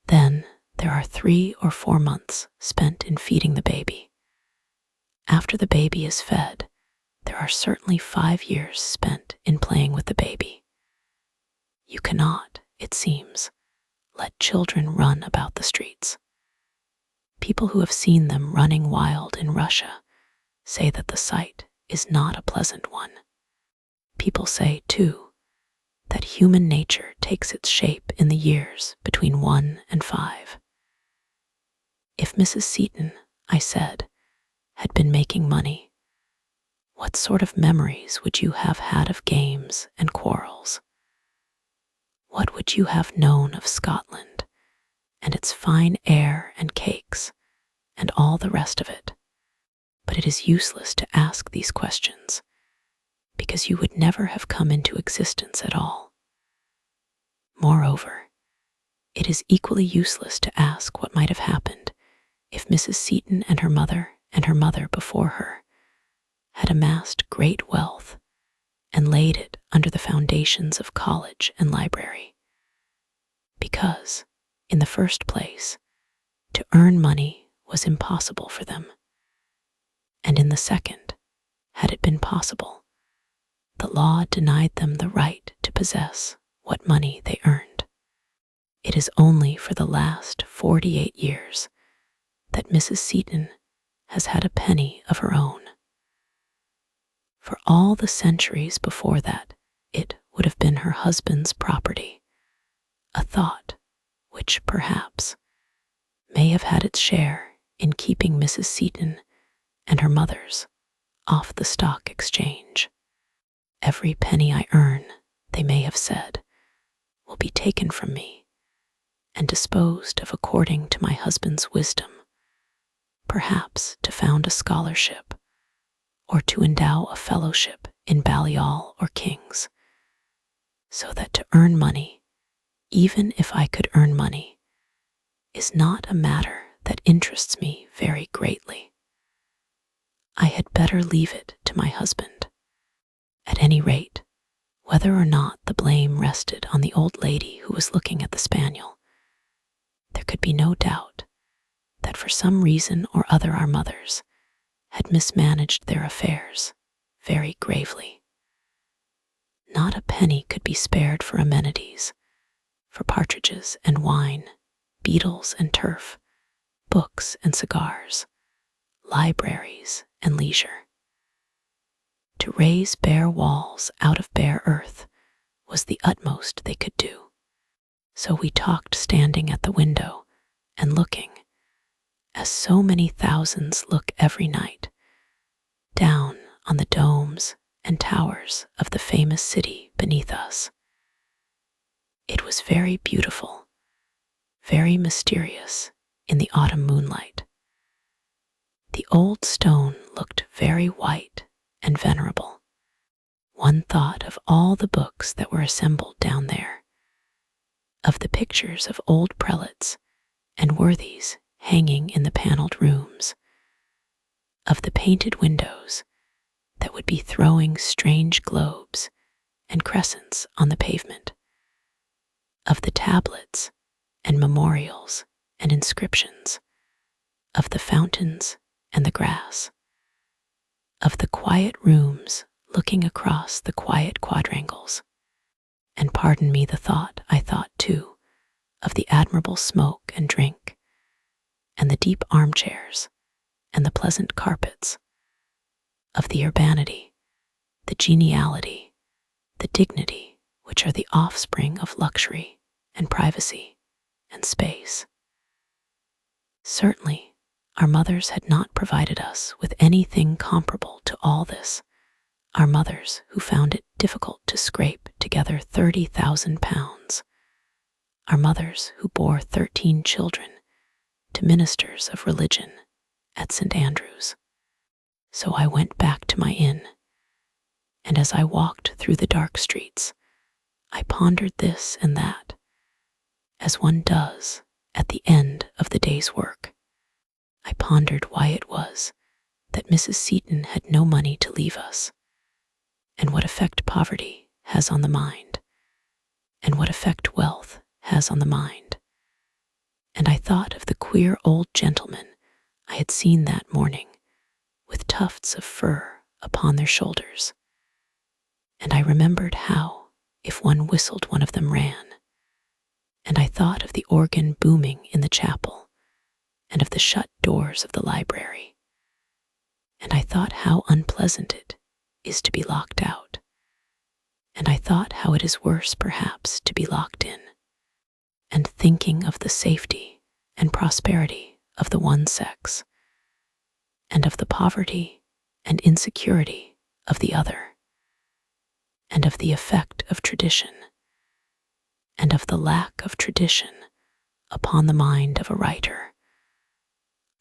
Then there are 3 or 4 months spent in feeding the baby. After the baby is fed, there are certainly 5 years spent in playing with the baby. You cannot, it seems, let children run about the streets. People who have seen them running wild in Russia say that the sight is not a pleasant one. People say, too, that human nature takes its shape in the years between 1 and 5. If Mrs. Seton, I said, had been making money, what sort of memories would you have had of games and quarrels? What would you have known of Scotland and its fine air and cakes and all the rest of it? But it is useless to ask these questions, because you would never have come into existence at all. Moreover, it is equally useless to ask what might have happened if Mrs. Seton and her mother before her had amassed great wealth and laid it under the foundations of college and library. Because, in the first place, to earn money was impossible for them, and in the second, had it been possible, the law denied them the right to possess what money they earned. It is only for the last 48 years that Mrs. Seton has had a penny of her own. For all the centuries before that, it would have been her husband's property, a thought which, perhaps, may have had its share in keeping Mrs. Seton and her mother's off the stock exchange. Every penny I earn, they may have said, will be taken from me and disposed of according to my husband's wisdom, perhaps to found a scholarship or to endow a fellowship in Balliol or King's, so that to earn money, even if I could earn money, is not a matter that interests me very greatly. I had better leave it to my husband. At any rate, whether or not the blame rested on the old lady who was looking at the spaniel, there could be no doubt that for some reason or other our mothers had mismanaged their affairs very gravely. Not a penny could be spared for amenities, for partridges and wine, beetles and turf, books and cigars, libraries and leisure. To raise bare walls out of bare earth was the utmost they could do. So we talked standing at the window and looking, as so many thousands look every night, down on the domes and towers of the famous city beneath us. It was very beautiful, very mysterious in the autumn moonlight. The old stone looked very white and venerable. One thought of all the books that were assembled down there, of the pictures of old prelates and worthies hanging in the paneled rooms, of the painted windows that would be throwing strange globes and crescents on the pavement, of the tablets and memorials and inscriptions, of the fountains and the grass, of the quiet rooms looking across the quiet quadrangles. And pardon me the thought, I thought too, of the admirable smoke and drink, and the deep armchairs, and the pleasant carpets, of the urbanity, the geniality, the dignity which are the offspring of luxury and privacy and space. Certainly, our mothers had not provided us with anything comparable to all this, our mothers who found it difficult to scrape together £30,000, our mothers who bore 13 children to ministers of religion at St. Andrew's. So I went back to my inn, and as I walked through the dark streets, I pondered this and that, as one does at the end of the day's work. I pondered why it was that Mrs. Seton had no money to leave us, and what effect poverty has on the mind, and what effect wealth has on the mind. And I thought of the queer old gentlemen I had seen that morning, with tufts of fur upon their shoulders, and I remembered how, if one whistled, one of them ran. And I thought of the organ booming in the chapel, and of the shut doors of the library. And I thought how unpleasant it is to be locked out. And I thought how it is worse, perhaps, to be locked in. And thinking of the safety and prosperity of the one sex, and of the poverty and insecurity of the other, and of the effect of tradition, and of the lack of tradition upon the mind of a writer,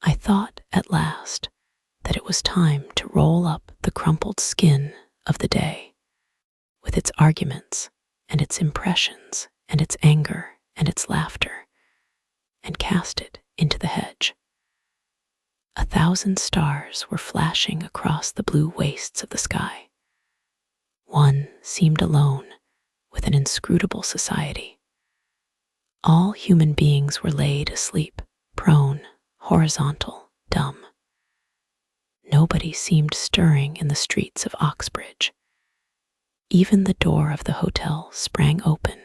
I thought at last that it was time to roll up the crumpled skin of the day, with its arguments and its impressions and its anger and its laughter, and cast it into the hedge. 1,000 stars were flashing across the blue wastes of the sky. One seemed alone with an inscrutable society. All human beings were laid asleep, prone, horizontal, dumb. Nobody seemed stirring in the streets of Oxbridge. Even the door of the hotel sprang open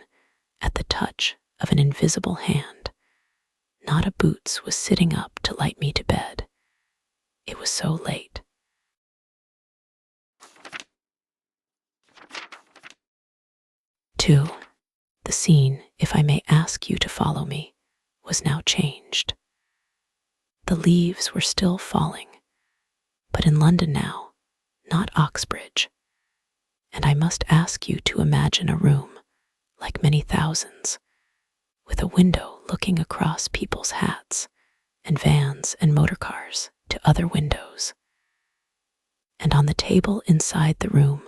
at the touch of an invisible hand. Not a boots was sitting up to light me to bed. It was so late. 2. The scene, if I may ask you to follow me, was now changed. The leaves were still falling, but in London now, not Oxbridge. And I must ask you to imagine a room, like many thousands, with a window looking across people's hats and vans and motor cars to other windows. And on the table inside the room,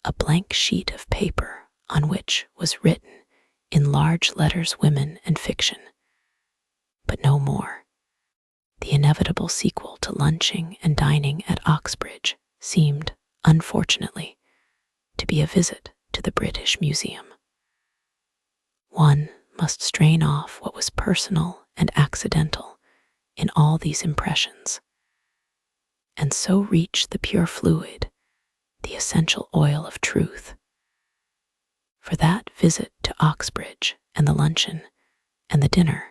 a blank sheet of paper on which was written in large letters women and fiction, but no more. The inevitable sequel to lunching and dining at Oxbridge seemed, unfortunately, to be a visit to the British Museum. One must strain off what was personal and accidental in all these impressions, and so reach the pure fluid, the essential oil of truth. For that visit to Oxbridge and the luncheon and the dinner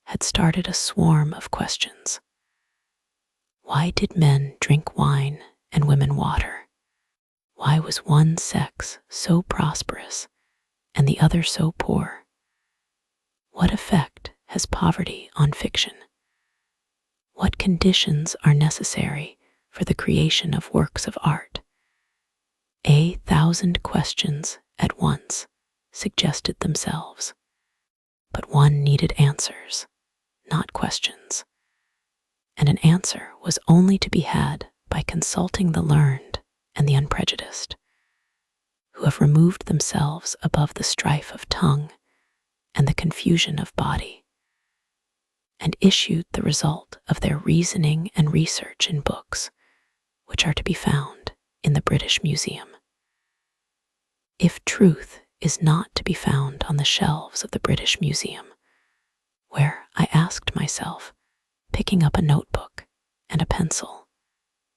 had started a swarm of questions. Why did men drink wine and women water? Why was one sex so prosperous and the other so poor? What effect has poverty on fiction? What conditions are necessary for the creation of works of art? 1,000 questions at once suggested themselves, but one needed answers, not questions, and an answer was only to be had by consulting the learned and the unprejudiced. who have removed themselves above the strife of tongue and the confusion of body, and issued the result of their reasoning and research in books, which are to be found in the British Museum. If truth is not to be found on the shelves of the British Museum, where, I asked myself, picking up a notebook and a pencil,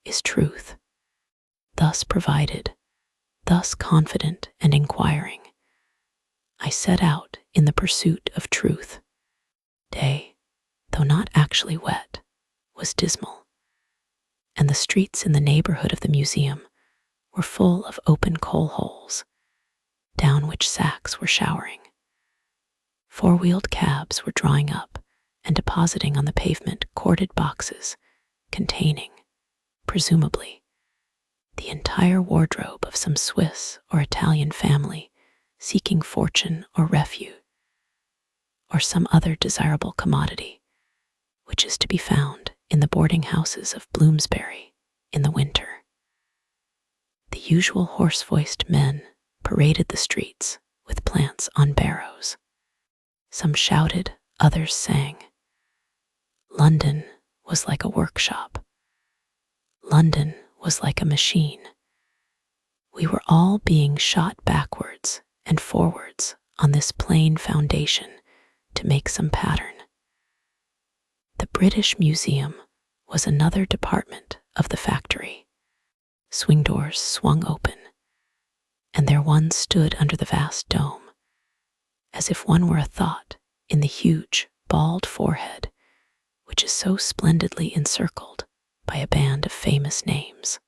is truth? Thus provided, thus confident and inquiring, I set out in the pursuit of truth. Day, though not actually wet, was dismal, and the streets in the neighborhood of the museum were full of open coal holes, down which sacks were showering. Four-wheeled cabs were drawing up and depositing on the pavement corded boxes containing, presumably, the entire wardrobe of some Swiss or Italian family seeking fortune or refuge, or some other desirable commodity, which is to be found in the boarding houses of Bloomsbury in the winter. The usual hoarse-voiced men paraded the streets with plants on barrows. Some shouted, others sang. London was like a workshop. London was like a machine. We were all being shot backwards and forwards on this plain foundation to make some pattern. The British Museum was another department of the factory. Swing doors swung open, and there one stood under the vast dome, as if one were a thought in the huge, bald forehead, which is so splendidly encircled by a band of famous names.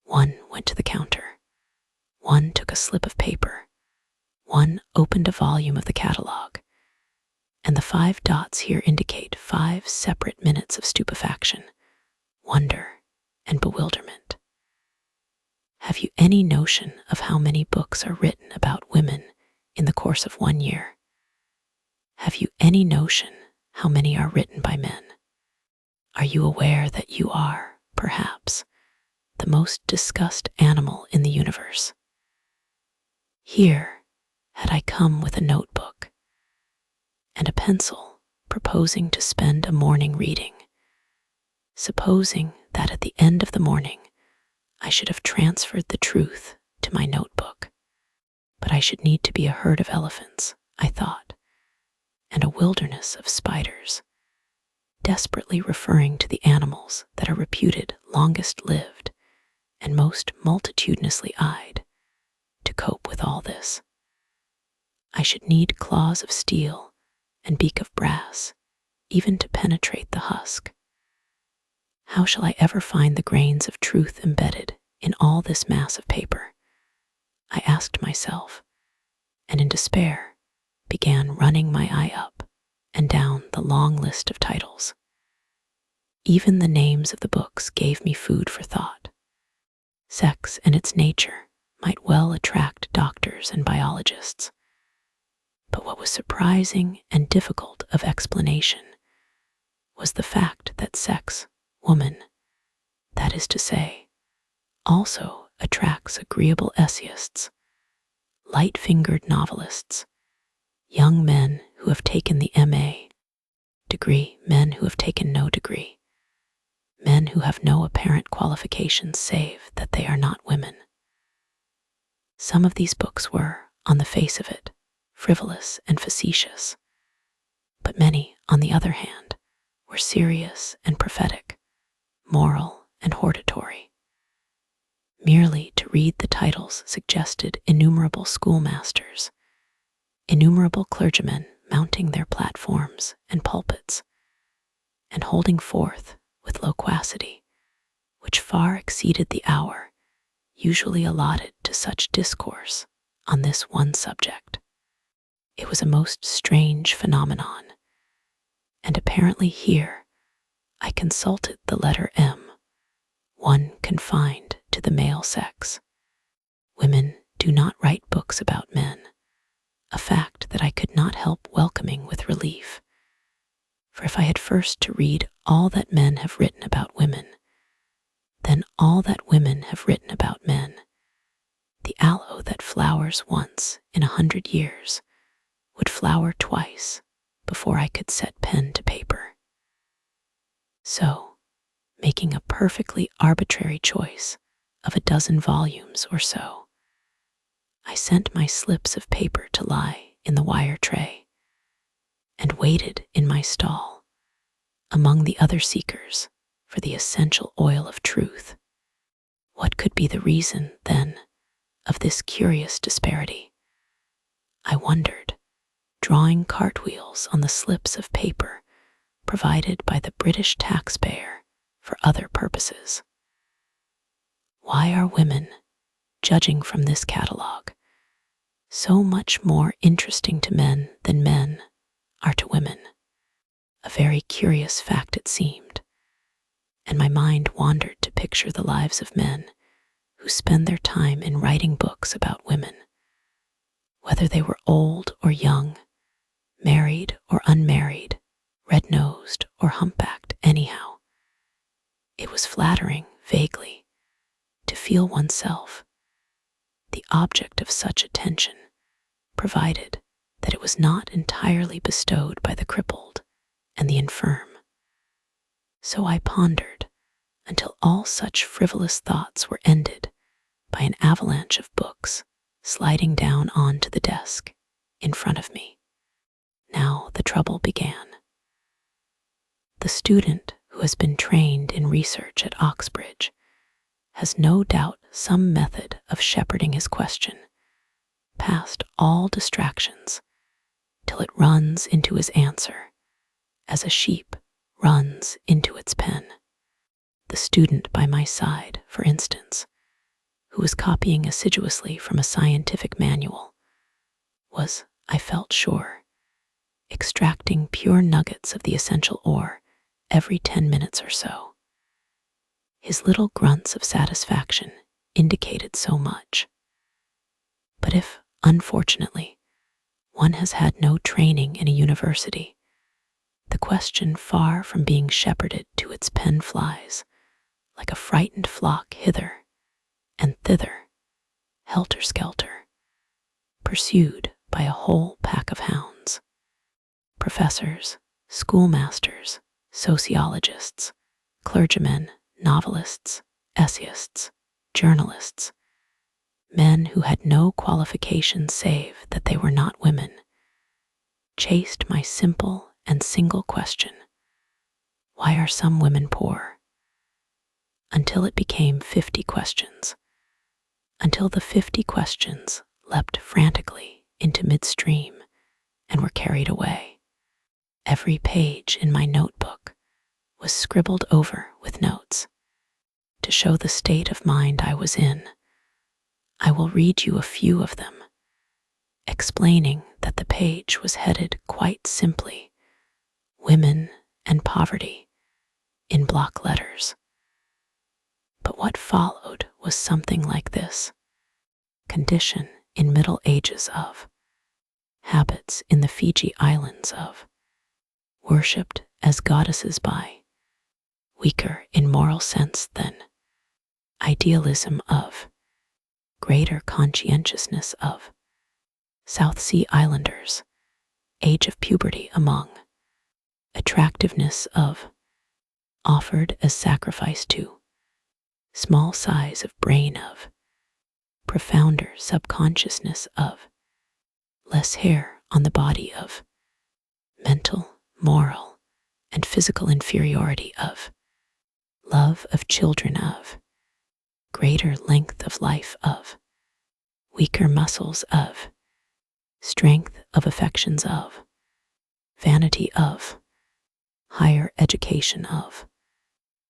One went to the counter. One took a slip of paper. One opened a volume of the catalogue. And the 5 dots here indicate 5 separate minutes of stupefaction, wonder, and bewilderment. Have you any notion of how many books are written about women in the course of 1 year? Have you any notion how many are written by men? Are you aware that you are, perhaps, the most discussed animal in the universe? Here had I come with a notebook and a pencil, proposing to spend a morning reading, supposing that at the end of the morning I should have transferred the truth to my notebook. But I should need to be a herd of elephants, I thought, and a wilderness of spiders, desperately referring to the animals that are reputed longest lived and most multitudinously eyed, to cope with all this. I should need claws of steel and beak of brass, even to penetrate the husk. How shall I ever find the grains of truth embedded in all this mass of paper? I asked myself, and in despair began running my eye up and down the long list of titles. Even the names of the books gave me food for thought. Sex and its nature might well attract doctors and biologists. But what was surprising and difficult of explanation was the fact that sex, woman, that is to say, also attracts agreeable essayists, light-fingered novelists, young men who have taken the M.A. degree, men who have taken no degree, men who have no apparent qualifications save that they are not women. Some of these books were, on the face of it, frivolous and facetious, but many, on the other hand, were serious and prophetic, moral and hortatory. Merely to read the titles suggested innumerable schoolmasters, innumerable clergymen mounting their platforms and pulpits, and holding forth with loquacity, which far exceeded the hour usually allotted to such discourse on this one subject. It was a most strange phenomenon, and apparently here I consulted the letter M, one confined to the male sex. Women do not write books about men, a fact that I could not help welcoming with relief. For if I had first to read all that men have written about women, then all that women have written about men, the aloe that flowers once in 100 years would flower twice before I could set pen to paper. So, making a perfectly arbitrary choice of a dozen volumes or so, I sent my slips of paper to lie in the wire tray and waited in my stall among the other seekers for the essential oil of truth. What could be the reason, then, of this curious disparity? I wondered, drawing cartwheels on the slips of paper provided by the British taxpayer for other purposes. Why are women, judging from this catalogue, so much more interesting to men than men are to women? A very curious fact it seemed, and my mind wandered to picture the lives of men who spend their time in writing books about women, whether they were old or young, married or unmarried, red-nosed or humpbacked. Anyhow, it was flattering, vaguely, to feel oneself the object of such attention, provided that it was not entirely bestowed by the crippled and the infirm. So I pondered until all such frivolous thoughts were ended by an avalanche of books sliding down onto the desk in front of me. Now the trouble began. The student who has been trained in research at Oxbridge has no doubt some method of shepherding his question past all distractions till it runs into his answer, as a sheep runs into its pen. The student by my side, for instance, who was copying assiduously from a scientific manual, was, I felt sure, extracting pure nuggets of the essential ore every 10 minutes or so. His little grunts of satisfaction indicated so much. But if, unfortunately, one has had no training in a university, the question, far from being shepherded to its pen, flies like a frightened flock hither and thither, helter-skelter, pursued by a whole pack of hounds. Professors, schoolmasters, sociologists, clergymen, novelists, essayists, journalists, men who had no qualifications save that they were not women, chased my simple and single question, why are some women poor? Until it became 50 questions, until the 50 questions leapt frantically into midstream and were carried away. Every page in my notebook was scribbled over with notes. To show the state of mind I was in, I will read you a few of them, explaining that the page was headed quite simply, Women and Poverty, in block letters. But what followed was something like this: Condition in Middle Ages of, Habits in the Fiji Islands of, Worshipped as Goddesses by, Weaker in Moral Sense than, Idealism of, Greater Conscientiousness of, South Sea Islanders, Age of Puberty among, Attractiveness of, Offered as Sacrifice to, Small Size of Brain of, Profounder Subconsciousness of, Less Hair on the Body of, Mental, Moral, and Physical Inferiority of, Love of Children of, Greater Length of Life of, Weaker Muscles of, Strength of Affections of, Vanity of, Higher Education of,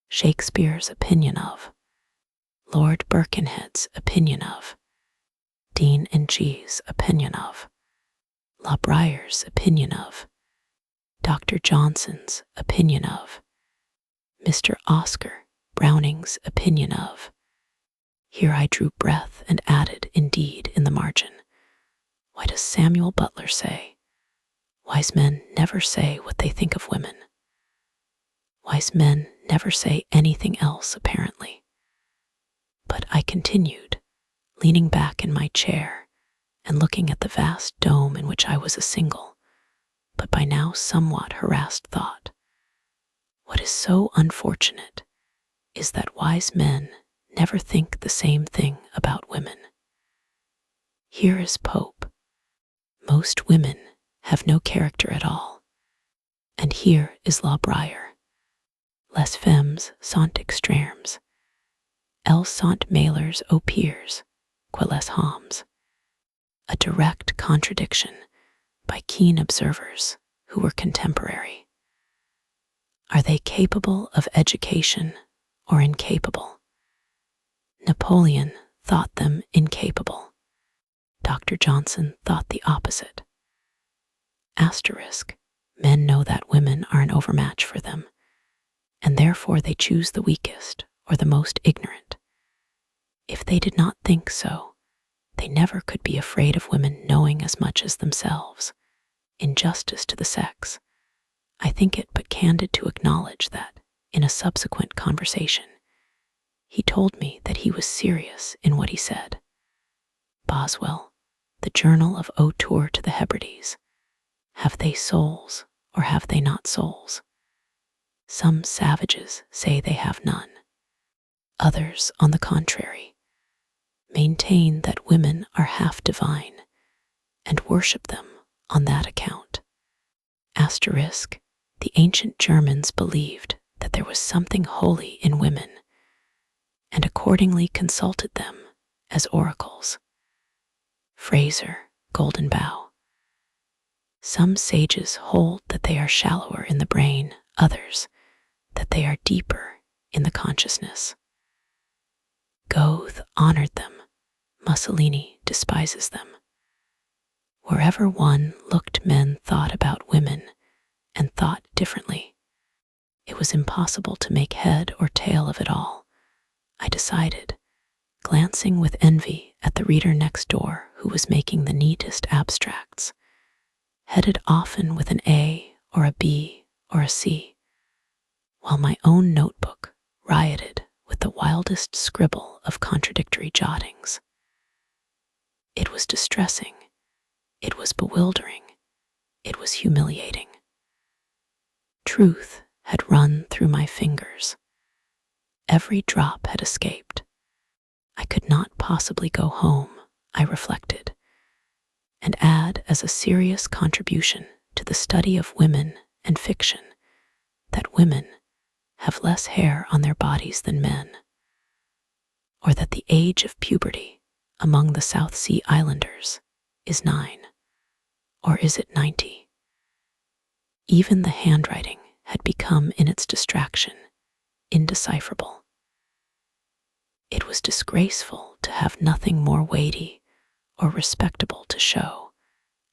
Shakespeare's Opinion of, Lord Birkenhead's Opinion of, Dean and G's Opinion of, La Bruyer's Opinion of, Dr. Johnson's Opinion of, Mr. Oscar Browning's Opinion of. Here I drew breath and added, indeed, in the margin, why does Samuel Butler say, wise men never say what they think of women? Wise men never say anything else, apparently. But I continued, leaning back in my chair and looking at the vast dome in which I was a single, but by now somewhat harassed thought. What is so unfortunate is that wise men never think the same thing about women. Here is Pope. Most women have no character at all. And here is La Brière. Les femmes sont extrêmes. Elles sont meilleures aux pires que les hommes. A direct contradiction by keen observers who were contemporary. Are they capable of education or incapable? Napoleon thought them incapable. Dr. Johnson thought the opposite. Asterisk, men know that women are an overmatch for them, and therefore they choose the weakest or the most ignorant. If they did not think so, they never could be afraid of women knowing as much as themselves. In justice to the sex, I think it but candid to acknowledge that, in a subsequent conversation, he told me that he was serious in what he said. Boswell, the Journal of Autour to the Hebrides. Have they souls, or have they not souls? Some savages say they have none. Others, on the contrary, maintain that women are half divine, and worship them on that account. Asterisk, the ancient Germans believed that there was something holy in women, and accordingly consulted them as oracles. Fraser, Golden Bough. Some sages hold that they are shallower in the brain, others that they are deeper in the consciousness. Goethe honored them, Mussolini despises them. Wherever one looked, men thought about women and thought differently. It was impossible to make head or tail of it all, I decided, glancing with envy at the reader next door who was making the neatest abstracts, headed often with an A or a B or a C, while my own notebook rioted with the wildest scribble of contradictory jottings. It was distressing, it was bewildering, it was humiliating. Truth had run through my fingers. Every drop had escaped. I could not possibly go home, I reflected, and add as a serious contribution to the study of women and fiction that women have less hair on their bodies than men, or that the age of puberty among the South Sea Islanders is 9, or is it 90? Even the handwriting had become in its distraction indecipherable. It was disgraceful to have nothing more weighty or respectable to show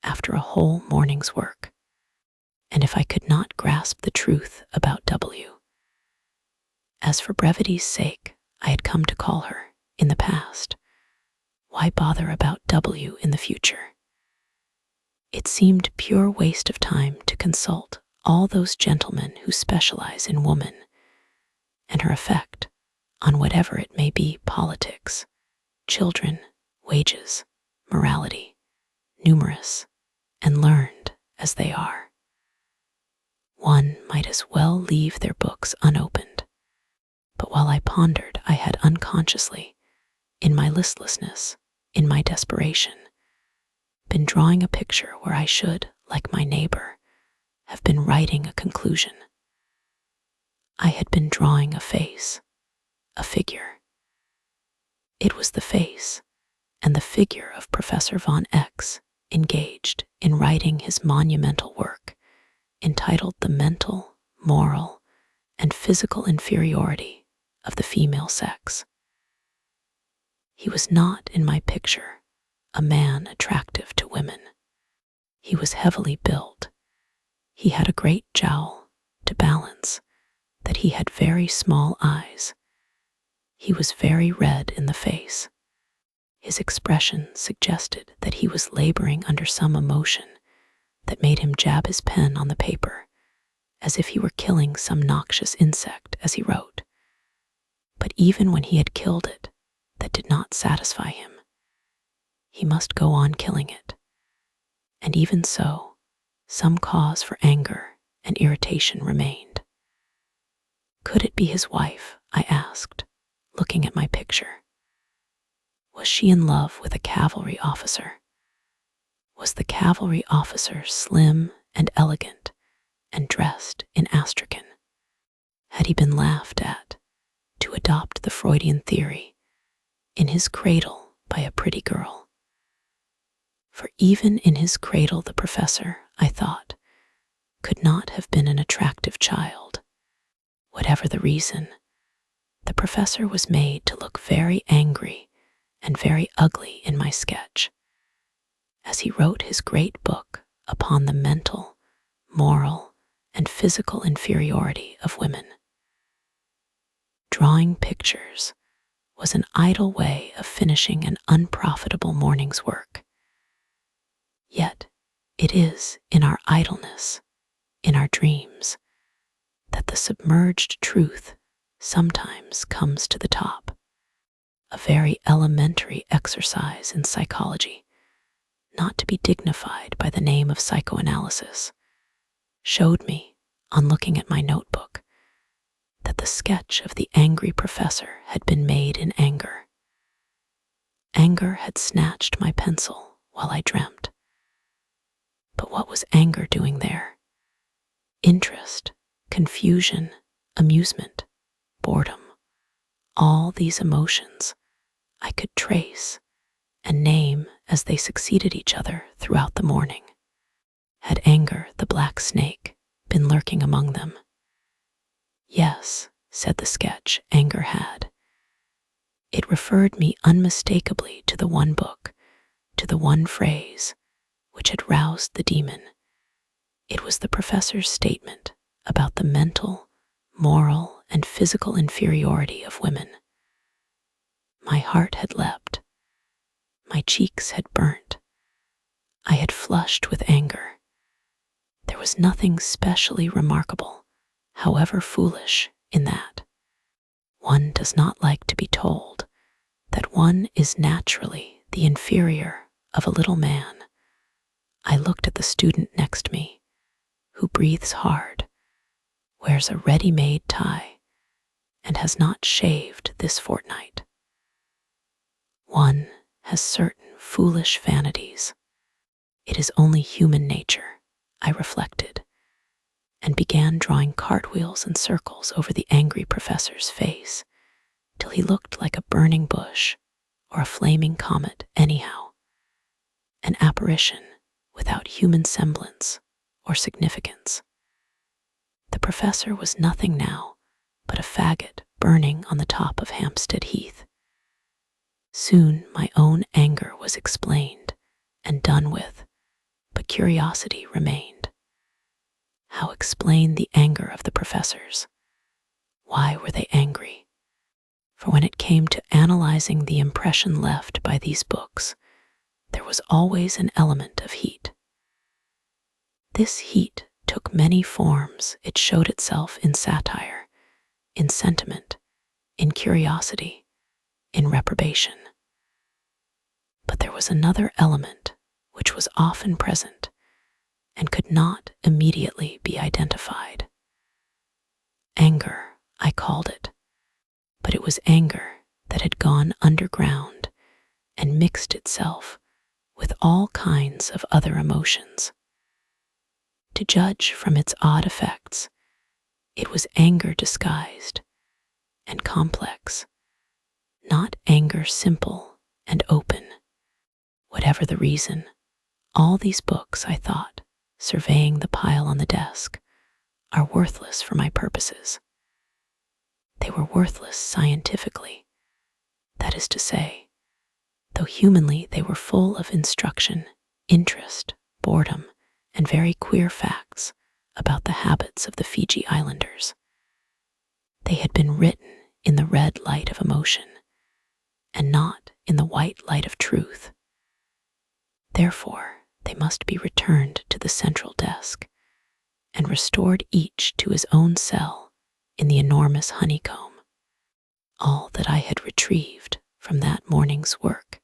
after a whole morning's work, and if I could not grasp the truth about W. As for brevity's sake, I had come to call her, in the past, why bother about W in the future? It seemed pure waste of time to consult all those gentlemen who specialize in woman and her effect on whatever it may be, politics, children, wages, morality, numerous and learned as they are. One might as well leave their books unopened. But while I pondered, I had unconsciously, in my listlessness, in my desperation, been drawing a picture where I should, like my neighbor, have been writing a conclusion. I had been drawing a face, a figure. It was the face and the figure of Professor von X engaged in writing his monumental work entitled The Mental, Moral, and Physical Inferiority of the Female Sex. He was not, in my picture, a man attractive to women. He was heavily built. He had a great jowl to balance, that he had very small eyes. He was very red in the face. His expression suggested that he was laboring under some emotion that made him jab his pen on the paper, as if he were killing some noxious insect as he wrote. But even when he had killed it, that did not satisfy him. he must go on killing it. And even so, some cause for anger and irritation remained. Could it be his wife? I asked, looking at my picture. Was she in love with a cavalry officer? Was the cavalry officer slim and elegant and dressed in astrakhan? Had he been laughed at, to adopt the Freudian theory, in his cradle by a pretty girl? For even in his cradle the professor, I thought, could not have been an attractive child. Whatever the reason, the professor was made to look very angry and very ugly in my sketch, as he wrote his great book upon the mental, moral, and physical inferiority of women. Drawing pictures was an idle way of finishing an unprofitable morning's work. Yet it is in our idleness, in our dreams, that the submerged truth sometimes comes to the top. A very elementary exercise in psychology, not to be dignified by the name of psychoanalysis, showed me, on looking at my notebook, that the sketch of the angry professor had been made in anger. Anger had snatched my pencil while I dreamt. But what was anger doing there? Interest, confusion, amusement, boredom, all these emotions I could trace and name as they succeeded each other throughout the morning. Had anger, the black snake, been lurking among them? Yes, said the sketch, anger had. It referred me unmistakably to the one book, to the one phrase, which had roused the demon. It was the professor's statement about the mental, moral, and physical inferiority of women. My heart had leapt. My cheeks had burnt. I had flushed with anger. There was nothing specially remarkable, however foolish, in that. One does not like to be told that one is naturally the inferior of a little man. I looked at the student next me, who breathes hard, wears a ready-made tie, and has not shaved this fortnight. One has certain foolish vanities. It is only human nature, I reflected, and began drawing cartwheels and circles over the angry professor's face, till he looked like a burning bush or a flaming comet anyhow, an apparition without human semblance or significance. The professor was nothing now but a faggot burning on the top of Hampstead Heath. Soon my own anger was explained and done with, but curiosity remained. How explain the anger of the professors? Why were they angry? For when it came to analyzing the impression left by these books, there was always an element of heat. This heat took many forms. It showed itself in satire, in sentiment, in curiosity, in reprobation. But there was another element which was often present and could not immediately be identified. Anger, I called it, but it was anger that had gone underground and mixed itself with all kinds of other emotions. To judge from its odd effects, it was anger disguised and complex, not anger simple and open. Whatever the reason, all these books, I thought, surveying the pile on the desk, are worthless for my purposes. They were worthless scientifically. That is to say, though humanly they were full of instruction, interest, boredom, and very queer facts about the habits of the Fiji Islanders. They had been written in the red light of emotion, and not in the white light of truth. Therefore, they must be returned to the central desk, and restored each to his own cell in the enormous honeycomb. All that I had retrieved from that morning's work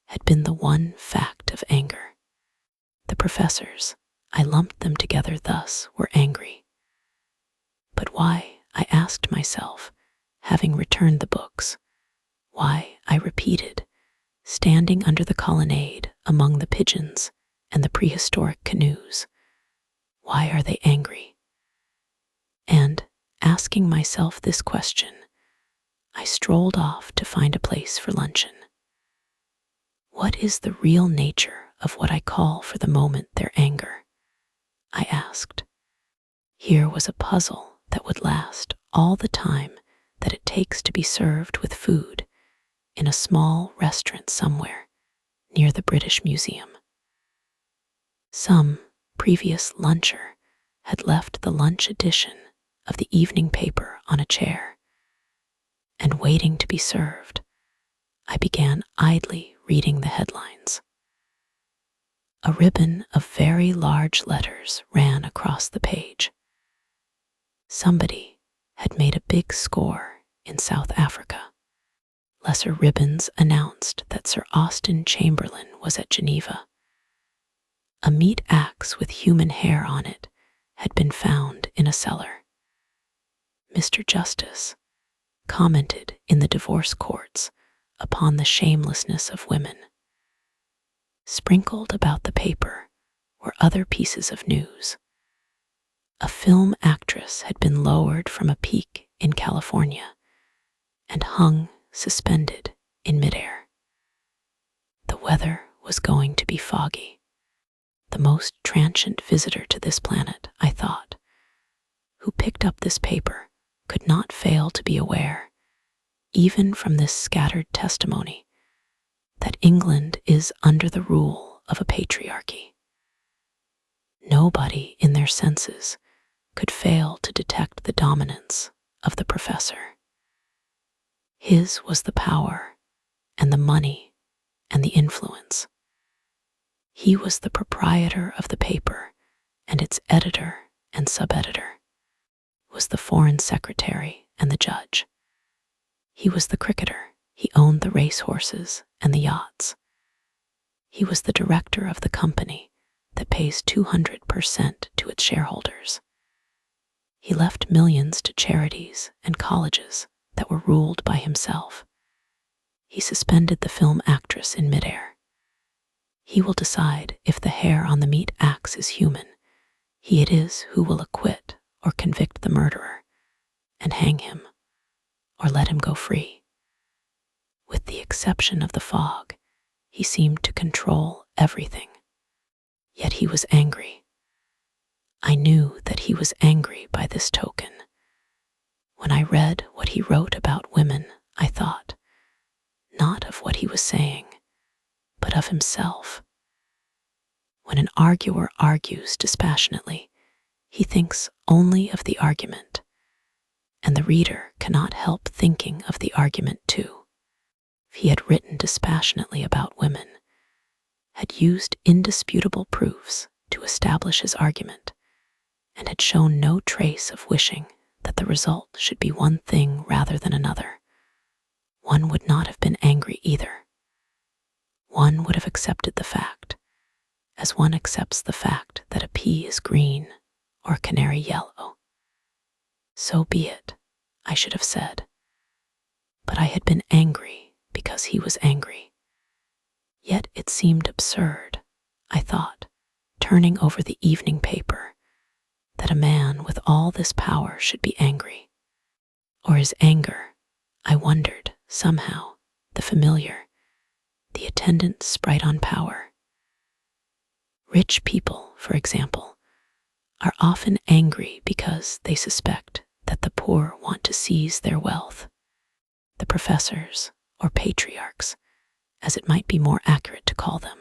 had been the one fact of anger. The professors, I lumped them together thus, were angry. But why, I asked myself, having returned the books, why, I repeated, standing under the colonnade among the pigeons and the prehistoric canoes, why are they angry? And, asking myself this question, I strolled off to find a place for luncheon. What is the real nature of what I call for the moment their anger? I asked. Here was a puzzle that would last all the time that it takes to be served with food in a small restaurant somewhere near the British Museum. Some previous luncher had left the lunch edition of the evening paper on a chair, and waiting to be served, I began idly reading the headlines. A ribbon of very large letters ran across the page. Somebody had made a big score in South Africa. Lesser ribbons announced that Sir Austen Chamberlain was at Geneva. A meat axe with human hair on it had been found in a cellar. Mr. Justice commented in the divorce courts upon the shamelessness of women. Sprinkled about the paper were other pieces of news. A film actress had been lowered from a peak in California and hung suspended in midair. The weather was going to be foggy. The most transient visitor to this planet, I thought, who picked up this paper could not fail to be aware, even from this scattered testimony, that England is under the rule of a patriarchy. Nobody in their senses could fail to detect the dominance of the professor. His was the power and the money and the influence. He was the proprietor of the paper, and its editor and sub-editor, was the foreign secretary and the judge. He was the cricketer. He owned the racehorses and the yachts. He was the director of the company that pays 200% to its shareholders. He left millions to charities and colleges that were ruled by himself. He suspended the film actress in midair. He will decide if the hair on the meat axe is human. He it is who will acquit or convict the murderer and hang him or let him go free. With the exception of the fog, he seemed to control everything. Yet he was angry. I knew that he was angry by this token. When I read what he wrote about women, I thought, not of what he was saying, but of himself. When an arguer argues dispassionately, he thinks only of the argument, and the reader cannot help thinking of the argument too. If he had written dispassionately about women, had used indisputable proofs to establish his argument, and had shown no trace of wishing that the result should be one thing rather than another, one would not have been angry either. One would have accepted the fact, as one accepts the fact that a pea is green or a canary yellow. So be it, I should have said. But I had been angry because he was angry. Yet it seemed absurd, I thought, turning over the evening paper, that a man with all this power should be angry. Or is anger, I wondered, somehow, the familiar, the attendant sprite on power? Rich people, for example, are often angry because they suspect that the poor want to seize their wealth. The professors, or patriarchs, as it might be more accurate to call them,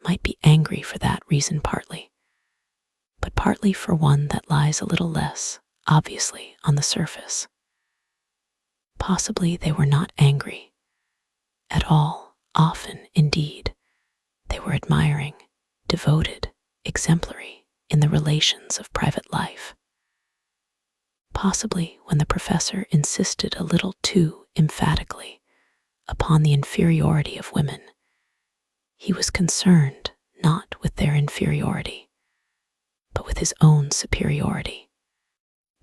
might be angry for that reason partly, but partly for one that lies a little less obviously on the surface. Possibly they were not angry at all. Often, indeed, they were admiring, devoted, exemplary in the relations of private life. Possibly when the professor insisted a little too emphatically upon the inferiority of women, He was concerned not with their inferiority, but with his own superiority.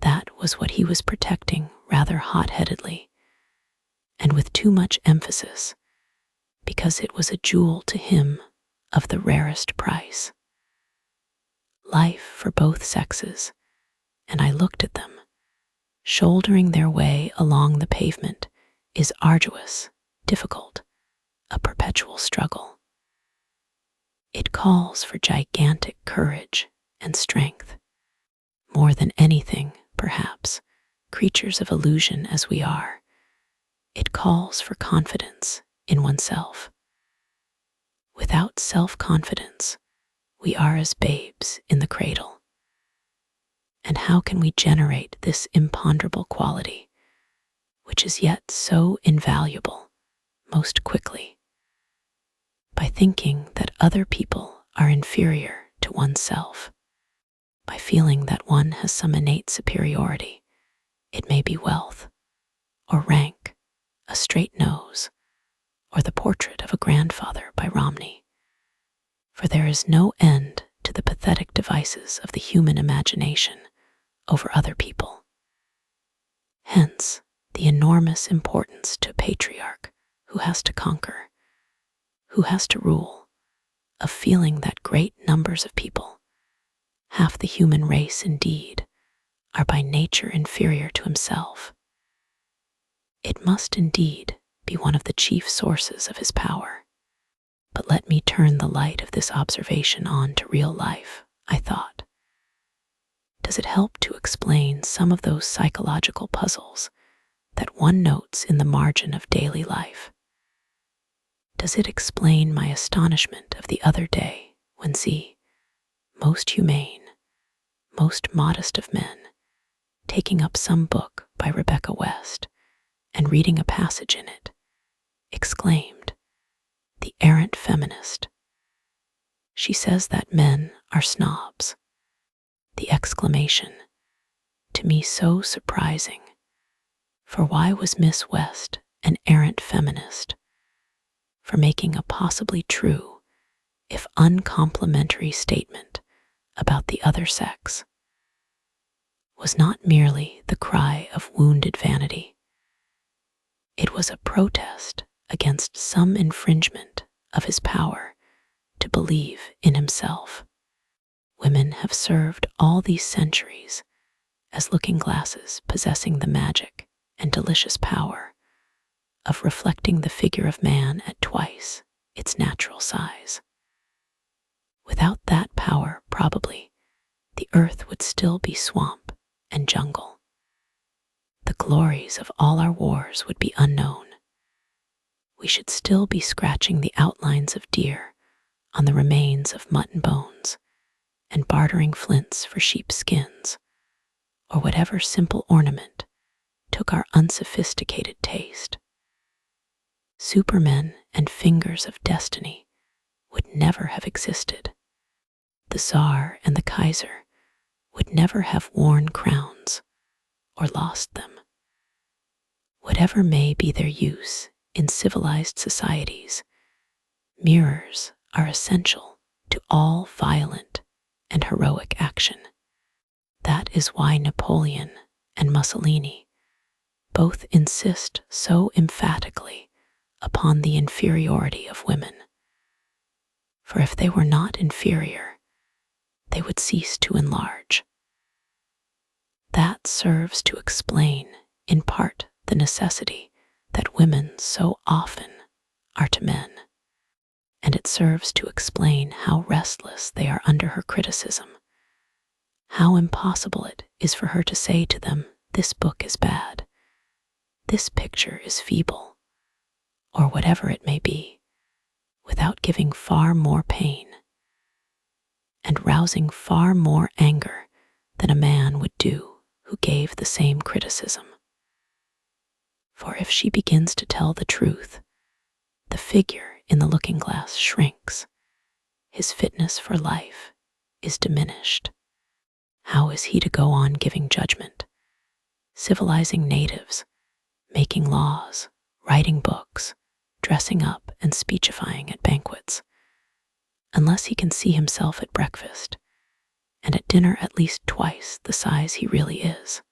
That was what he was protecting rather hot-headedly, and with too much emphasis, because it was a jewel to him of the rarest price. Life for both sexes, and I looked at them, shouldering their way along the pavement, is arduous, difficult, a perpetual struggle. It calls for gigantic courage and strength. More than anything, perhaps, creatures of illusion as we are, it calls for confidence in oneself. Without self-confidence, we are as babes in the cradle. And how can we generate this imponderable quality, which is yet so invaluable, most quickly? By thinking that other people are inferior to oneself, by feeling that one has some innate superiority. It may be wealth, or rank, a straight nose, or the portrait of a grandfather by Romney. For there is no end to the pathetic devices of the human imagination over other people. Hence, the enormous importance to a patriarch who has to conquer, who has to rule, of feeling that great numbers of people, half the human race indeed, are by nature inferior to himself. It must indeed be one of the chief sources of his power. But let me turn the light of this observation on to real life, I thought. Does it help to explain some of those psychological puzzles that one notes in the margin of daily life? Does it explain my astonishment of the other day when Z, most humane, most modest of men, taking up some book by Rebecca West and reading a passage in it, exclaimed, "The errant feminist. She says that men are snobs." The exclamation, to me so surprising, for why was Miss West an errant feminist? For making a possibly true, if uncomplimentary statement about the other sex was not merely the cry of wounded vanity. It was a protest against some infringement of his power to believe in himself. Women have served all these centuries as looking glasses possessing the magic and delicious power of reflecting the figure of man at twice its natural size. Without that power, probably, the earth would still be swamp and jungle. The glories of all our wars would be unknown. We should still be scratching the outlines of deer on the remains of mutton bones and bartering flints for sheep skins, or whatever simple ornament took our unsophisticated taste. Supermen and fingers of destiny would never have existed. The Tsar and the Kaiser would never have worn crowns or lost them. Whatever may be their use in civilized societies, mirrors are essential to all violent and heroic action. That is why Napoleon and Mussolini both insist so emphatically upon the inferiority of women. For if they were not inferior, they would cease to enlarge. That serves to explain, in part, the necessity that women so often are to men, and it serves to explain how restless they are under her criticism, how impossible it is for her to say to them, "This book is bad, this picture is feeble," or whatever it may be, without giving far more pain and rousing far more anger than a man would do who gave the same criticism. For if she begins to tell the truth, the figure in the looking-glass shrinks. His fitness for life is diminished. How is he to go on giving judgment, civilizing natives, making laws, writing books, dressing up and speechifying at banquets, unless he can see himself at breakfast, and at dinner at least twice the size he really is.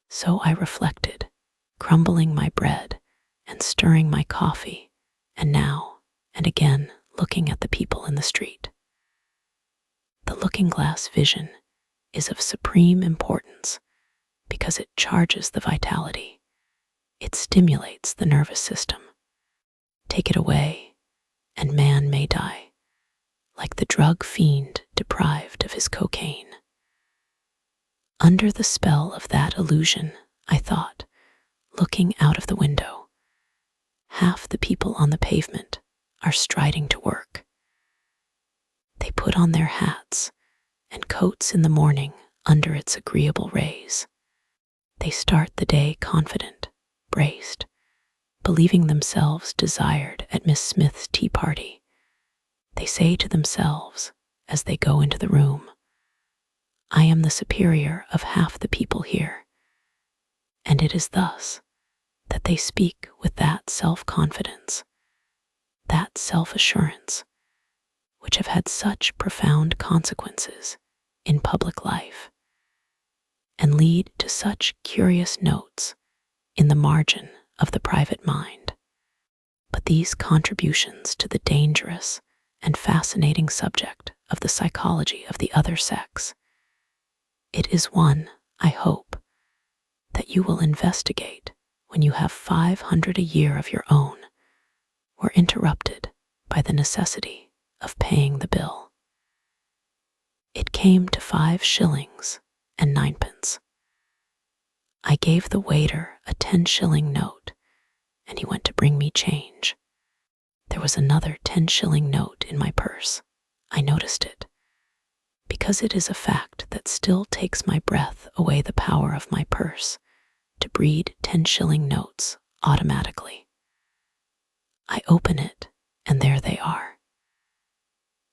So I reflected, crumbling my bread and stirring my coffee, and now and again looking at the people in the street. The looking-glass vision is of supreme importance because it charges the vitality. It stimulates the nervous system. Take it away, and man may die, like the drug fiend deprived of his cocaine. Under the spell of that illusion, I thought, looking out of the window, half the people on the pavement are striding to work. They put on their hats and coats in the morning under its agreeable rays. They start the day confident, braced, believing themselves desired at Miss Smith's tea party. They say to themselves as they go into the room, "I am the superior of half the people here." And it is thus that they speak with that self-confidence, that self-assurance, which have had such profound consequences in public life and lead to such curious notes in the margin of the private mind. But these contributions to the dangerous and fascinating subject of the psychology of the other sex, it is one, I hope, that you will investigate when you have 500 a year of your own, or interrupted by the necessity of paying the bill. It came to 5 shillings and 9 pence. I gave the waiter a 10-shilling note, and he went to bring me change. There was another 10-shilling note in my purse. I noticed it, because it is a fact that still takes my breath away the power of my purse to breed 10-shilling notes automatically. I open it, and there they are.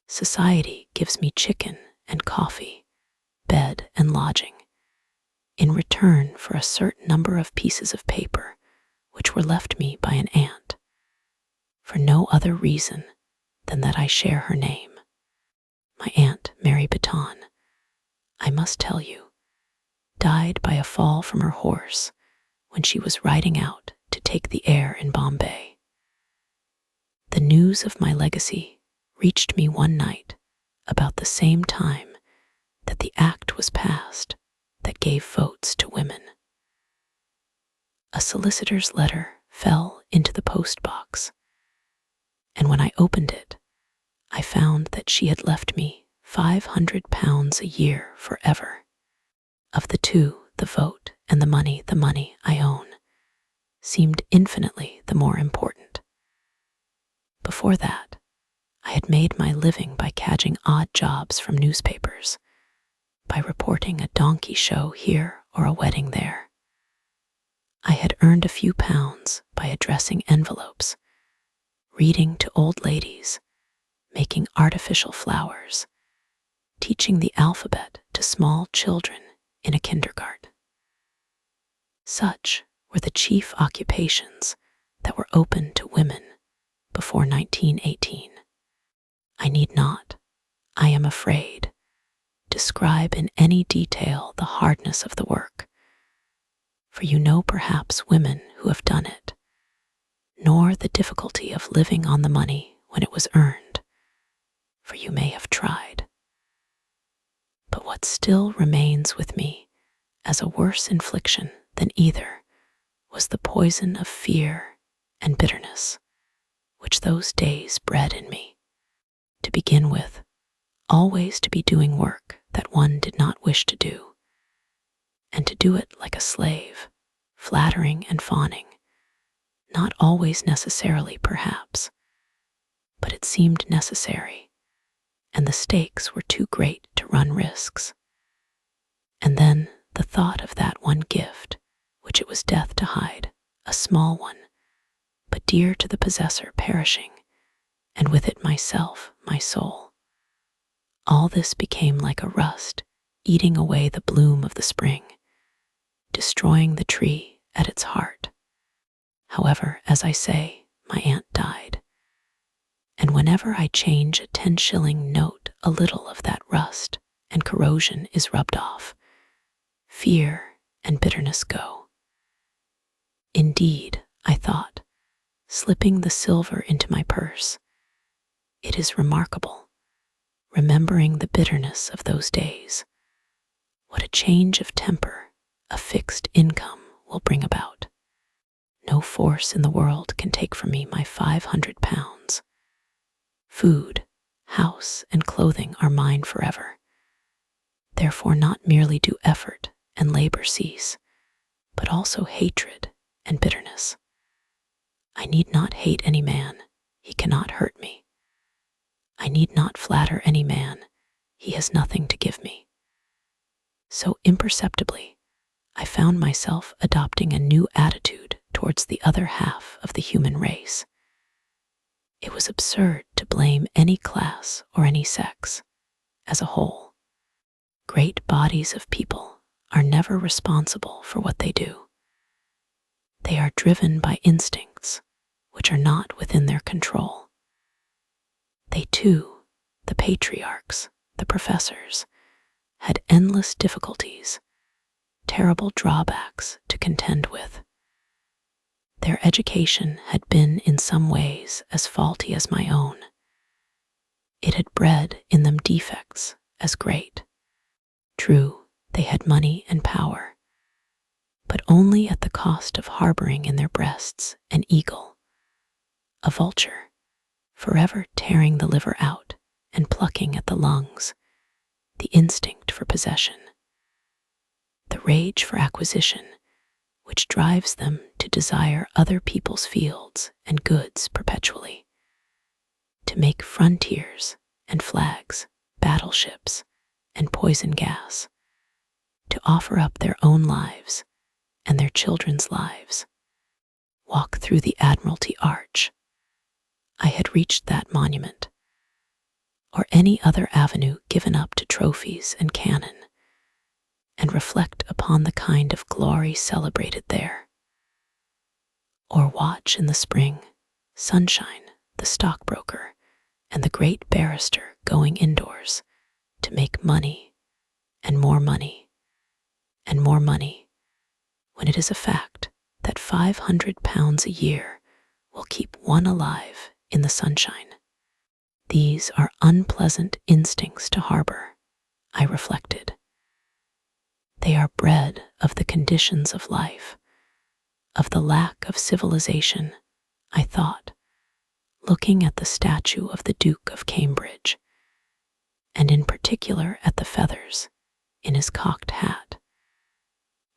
Society gives me chicken and coffee, bed and lodging, in return for a certain number of pieces of paper which were left me by an aunt, for no other reason than that I share her name. My Aunt Mary Baton, I must tell you, died by a fall from her horse when she was riding out to take the air in Bombay. The news of my legacy reached me one night about the same time that the act was passed that gave votes to women. A solicitor's letter fell into the post box, and when I opened it, I found that she had left me £500 a year forever. Of the two, the vote and the money I own seemed infinitely the more important. Before that, I had made my living by cadging odd jobs from newspapers, by reporting a donkey show here or a wedding there. I had earned a few pounds by addressing envelopes, reading to old ladies, making artificial flowers, teaching the alphabet to small children in a kindergarten. Such were the chief occupations that were open to women before 1918. I need not, I am afraid, describe in any detail the hardness of the work, for you know perhaps women who have done it, nor the difficulty of living on the money when it was earned, for you may have tried. But what still remains with me as a worse infliction than either was the poison of fear and bitterness which those days bred in me. To begin with, always to be doing work that one did not wish to do, and to do it like a slave, flattering and fawning, not always necessarily perhaps, but it seemed necessary, and the stakes were too great to run risks. And then the thought of that one gift, which it was death to hide, a small one, but dear to the possessor perishing, and with it myself, my soul. All this became like a rust, eating away the bloom of the spring, destroying the tree at its heart. However, as I say, my aunt died, And whenever I change a 10-shilling note, a little of that rust and corrosion is rubbed off. Fear and bitterness go. Indeed, I thought, slipping the silver into my purse, it is remarkable, remembering the bitterness of those days, what a change of temper a fixed income will bring about. No force in the world can take from me my 500 pounds. Food, house, and clothing are mine forever. Therefore not merely do effort and labor cease, but also hatred and bitterness. I need not hate any man, he cannot hurt me. I need not flatter any man, he has nothing to give me. So imperceptibly, I found myself adopting a new attitude towards the other half of the human race. It was absurd to blame any class or any sex as a whole. Great bodies of people are never responsible for what they do. They are driven by instincts which are not within their control. They too, the patriarchs, the professors, had endless difficulties, terrible drawbacks to contend with. Their education had been in some ways as faulty as my own. It had bred in them defects as great. True, they had money and power, but only at the cost of harboring in their breasts an eagle, a vulture, forever tearing the liver out and plucking at the lungs, the instinct for possession, the rage for acquisition, which drives them to desire other people's fields and goods perpetually, to make frontiers and flags, battleships, and poison gas, to offer up their own lives and their children's lives. Walk through the Admiralty Arch. I had reached that monument, or any other avenue given up to trophies and cannon, and reflect upon the kind of glory celebrated there. Or watch in the spring, sunshine, the stockbroker, and the great barrister going indoors to make money, and more money, and more money, when it is a fact that 500 pounds a year will keep one alive in the sunshine. These are unpleasant instincts to harbor, I reflected. They are bred of the conditions of life, of the lack of civilization, I thought, looking at the statue of the Duke of Cambridge, and in particular at the feathers in his cocked hat,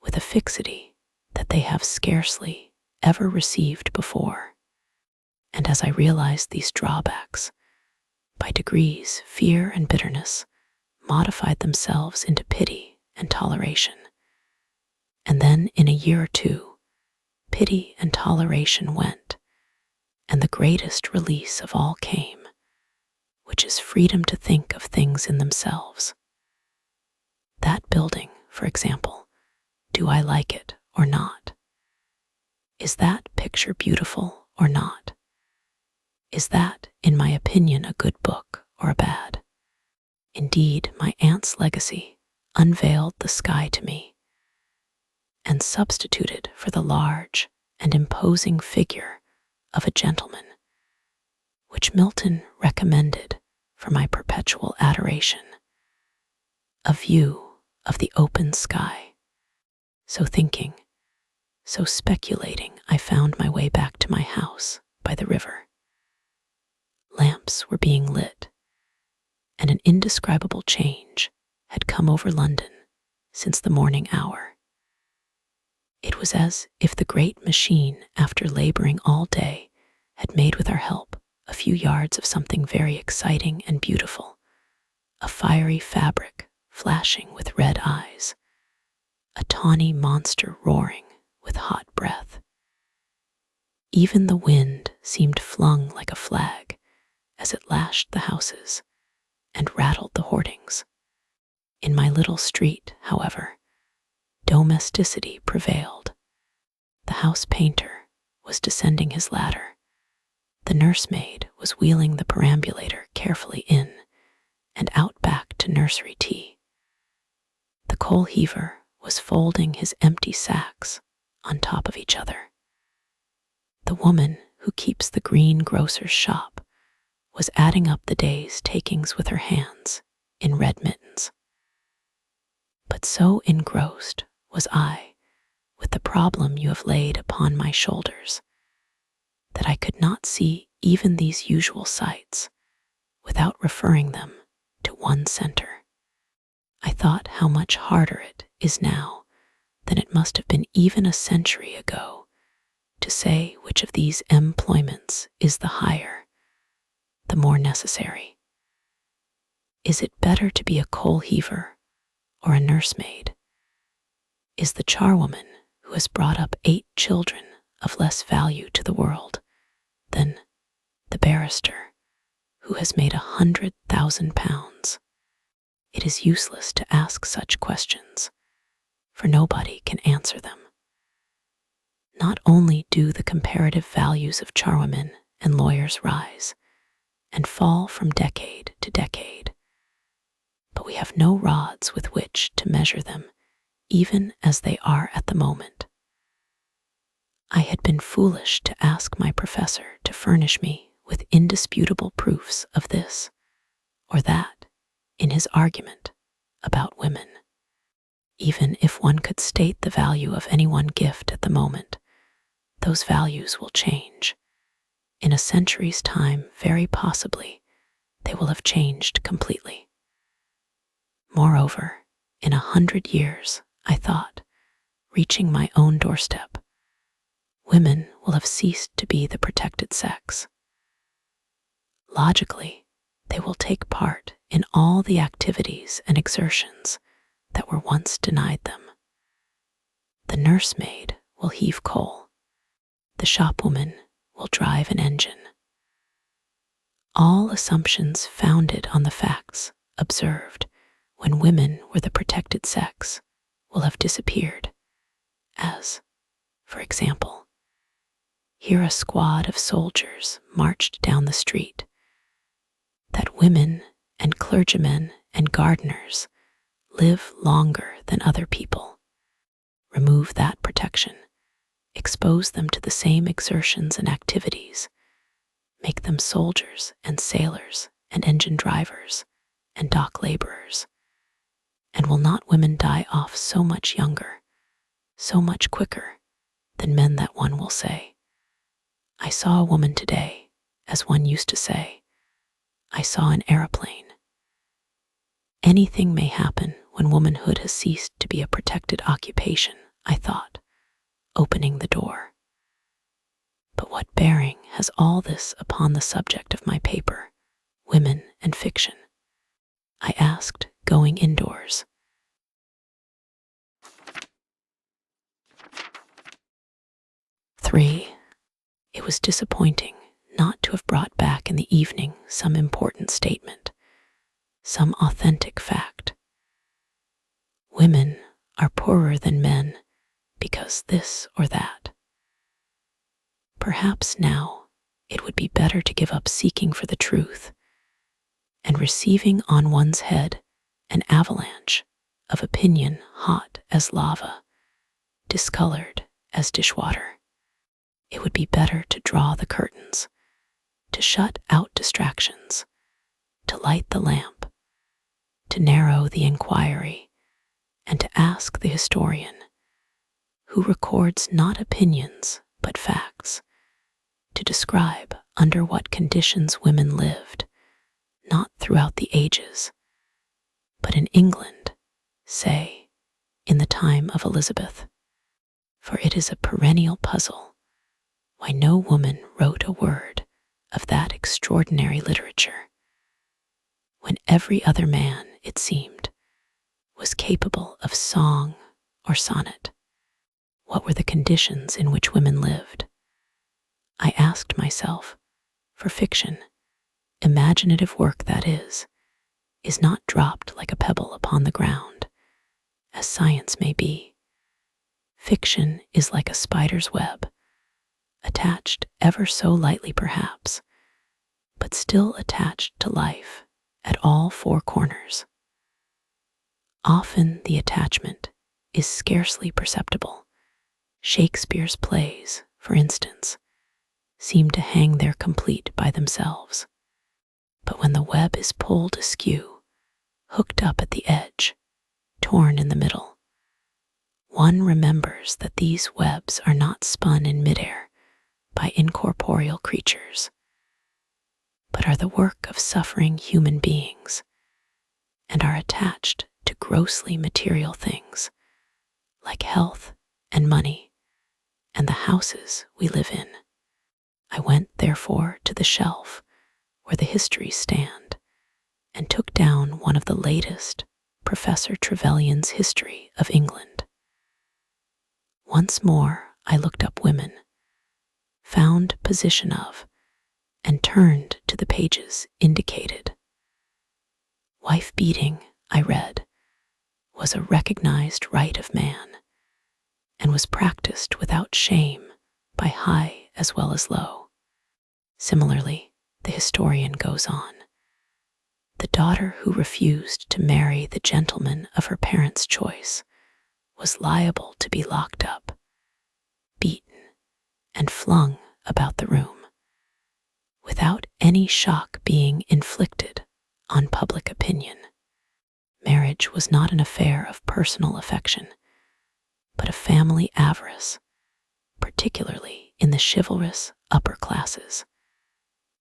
with a fixity that they have scarcely ever received before. And as I realized these drawbacks, by degrees fear and bitterness modified themselves into pity and toleration. And then in a year or two, pity and toleration went, and the greatest release of all came, which is freedom to think of things in themselves. That building, for example, do I like it or not? Is that picture beautiful or not? Is that, in my opinion, a good book or a bad? Indeed, my aunt's legacy unveiled the sky to me, and substituted for the large and imposing figure of a gentleman, which Milton recommended for my perpetual adoration, a view of the open sky. So thinking, so speculating, I found my way back to my house by the river. Lamps were being lit, and an indescribable change had come over London since the morning hour. It was as if the great machine, after laboring all day, had made with our help a few yards of something very exciting and beautiful, a fiery fabric flashing with red eyes, a tawny monster roaring with hot breath. Even the wind seemed flung like a flag as it lashed the houses and rattled the hoardings. In my little street, however, domesticity prevailed. The house painter was descending his ladder. The nursemaid was wheeling the perambulator carefully in and out back to nursery tea. The coal heaver was folding his empty sacks on top of each other. The woman who keeps the greengrocer's shop was adding up the day's takings with her hands in red mittens. But so engrossed was I with the problem you have laid upon my shoulders that I could not see even these usual sights without referring them to one center. I thought how much harder it is now than it must have been even a century ago to say which of these employments is the higher, the more necessary. Is it better to be a coal heaver or a nursemaid? Is the charwoman who has brought up 8 children of less value to the world than the barrister who has made £100,000? It is useless to ask such questions, for nobody can answer them. Not only do the comparative values of charwomen and lawyers rise and fall from decade to decade, but we have no rods with which to measure them, even as they are at the moment. I had been foolish to ask my professor to furnish me with indisputable proofs of this or that in his argument about women. Even if one could state the value of any one gift at the moment, those values will change. In a century's time, very possibly, they will have changed completely. Moreover, in 100 years, I thought, reaching my own doorstep, women will have ceased to be the protected sex. Logically, they will take part in all the activities and exertions that were once denied them. The nursemaid will heave coal. The shopwoman will drive an engine. All assumptions founded on the facts observed when women were the protected sex will have disappeared, as, for example, here a squad of soldiers marched down the street, that women and clergymen and gardeners live longer than other people. Remove that protection, expose them to the same exertions and activities, make them soldiers and sailors and engine drivers and dock laborers. And will not women die off so much younger, so much quicker than men that one will say, I saw a woman today, as one used to say, I saw an aeroplane. Anything may happen when womanhood has ceased to be a protected occupation, I thought, opening the door. But what bearing has all this upon the subject of my paper, Women and Fiction? I asked, going indoors. Three, it was disappointing not to have brought back in the evening some important statement, some authentic fact. Women are poorer than men because this or that. Perhaps now it would be better to give up seeking for the truth and receiving on one's head an avalanche of opinion hot as lava, discolored as dishwater. It would be better to draw the curtains, to shut out distractions, to light the lamp, to narrow the inquiry, and to ask the historian, who records not opinions but facts, to describe under what conditions women lived, not throughout the ages, but in England, say, in the time of Elizabeth. For it is a perennial puzzle why no woman wrote a word of that extraordinary literature, when every other man, it seemed, was capable of song or sonnet. What were the conditions in which women lived? I asked myself, for fiction, imaginative work that is not dropped like a pebble upon the ground, as science may be. Fiction is like a spider's web, attached ever so lightly perhaps, but still attached to life at all four corners. Often the attachment is scarcely perceptible. Shakespeare's plays, for instance, seem to hang there complete by themselves. But when the web is pulled askew, hooked up at the edge, torn in the middle, one remembers that these webs are not spun in midair by incorporeal creatures, but are the work of suffering human beings and are attached to grossly material things like health and money and the houses we live in. I went, therefore, to the shelf where the histories stand and took down one of the latest, Professor Trevelyan's History of England. Once more I looked up women, found position of, and turned to the pages indicated. Wife beating, I read, was a recognized right of man, and was practiced without shame by high as well as low. Similarly, the historian goes on. The daughter who refused to marry the gentleman of her parents' choice was liable to be locked up, beaten, and flung about the room, without any shock being inflicted on public opinion. Marriage was not an affair of personal affection, but of family avarice, particularly in the chivalrous upper classes.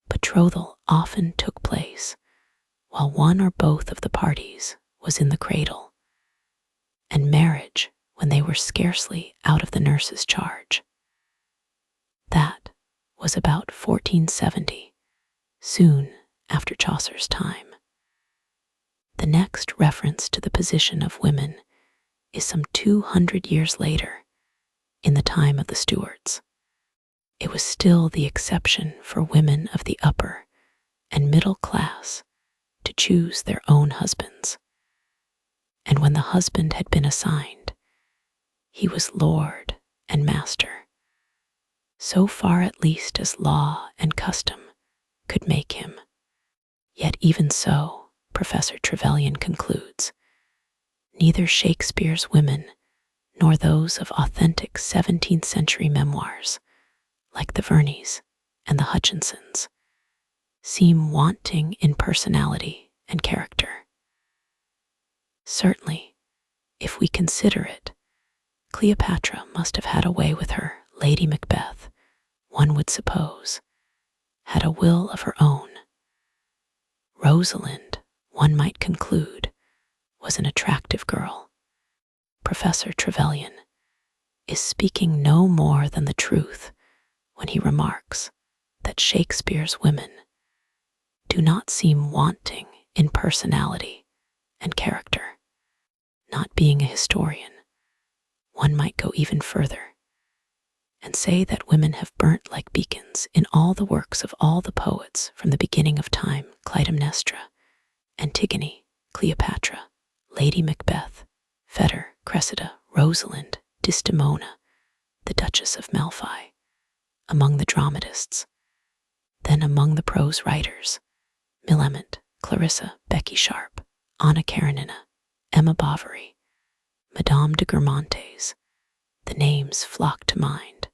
Betrothal often took place while one or both of the parties was in the cradle, and marriage when they were scarcely out of the nurse's charge. That was about 1470, soon after Chaucer's time. The next reference to the position of women is some 200 years later, in the time of the Stuarts. It was still the exception for women of the upper and middle class to choose their own husbands. And when the husband had been assigned, he was lord and master, so far at least as law and custom could make him. Yet even so, Professor Trevelyan concludes, neither Shakespeare's women nor those of authentic 17th century memoirs, like the Verneys and the Hutchinsons, seem wanting in personality and character. Certainly, if we consider it, Cleopatra must have had a way with her. Lady Macbeth, one would suppose, had a will of her own. Rosalind, one might conclude, was an attractive girl. Professor Trevelyan is speaking no more than the truth when he remarks that Shakespeare's women do not seem wanting in personality and character. Not being a historian, one might go even further and say that women have burnt like beacons in all the works of all the poets from the beginning of time: Clytemnestra, Antigone, Cleopatra, Lady Macbeth, Fetter, Cressida, Rosalind, Desdemona, the Duchess of Malfi, among the dramatists. Then among the prose writers, Millamant, Clarissa, Becky Sharp, Anna Karenina, Emma Bovary, Madame de Guermantes, the names flock to mind,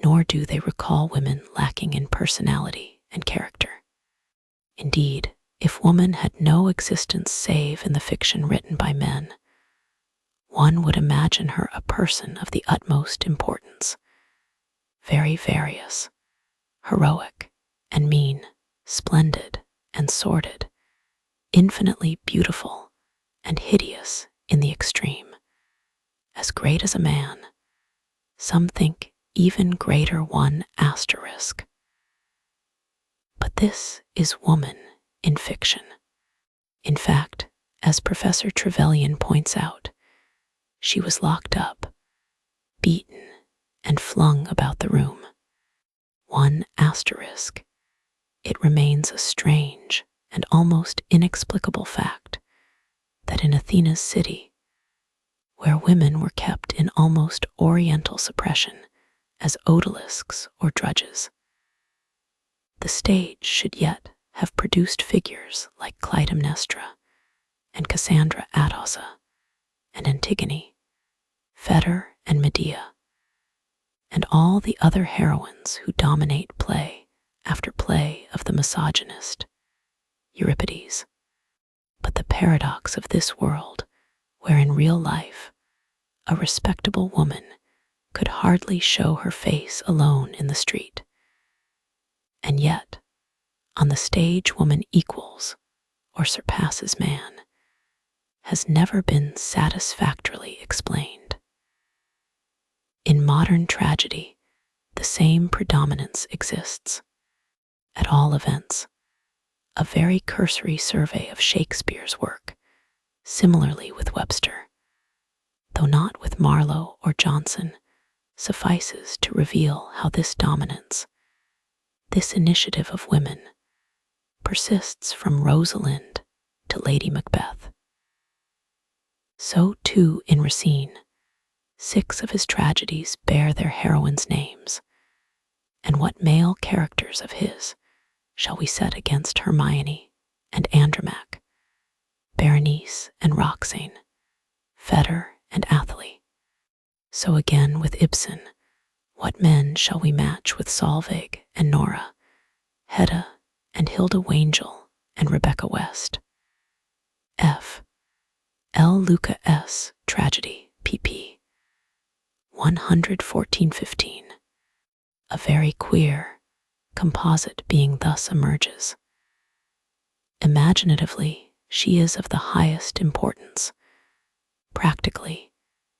nor do they recall women lacking in personality and character. Indeed, if woman had no existence save in the fiction written by men, one would imagine her a person of the utmost importance, very various, heroic and mean, splendid and sordid, infinitely beautiful and hideous in the extreme, as great as a man, some think even greater one asterisk. But this is woman in fiction. In fact, as Professor Trevelyan points out, she was locked up, beaten, and flung about the room. One asterisk. It remains a strange and almost inexplicable fact that in Athena's city, where women were kept in almost oriental suppression as odalisques or drudges, The stage should yet have produced figures like Clytemnestra and Cassandra Atossa and Antigone, Phaedra and Medea, and all the other heroines who dominate play after play of the misogynist Euripides. But the paradox of this world, where in real life a respectable woman could hardly show her face alone in the street, and yet on the stage woman equals or surpasses man, has never been satisfactorily explained. In modern tragedy, the same predominance exists. At all events, a very cursory survey of Shakespeare's work, similarly with Webster, though not with Marlowe or Johnson, suffices to reveal how this dominance, this initiative of women, persists from Rosalind to Lady Macbeth. So too in Racine, 6 of his tragedies bear their heroines' names, and what male characters of his shall we set against Hermione and Andromache, Berenice and Roxane, Phaedra and Athalie? So again with Ibsen, what men shall we match with Solveig and Nora, Hedda and Hilda Wangel and Rebecca West? F. L. Luca S. Tragedy, pp. 114-15. A very queer composite being thus emerges. Imaginatively, she is of the highest importance. Practically,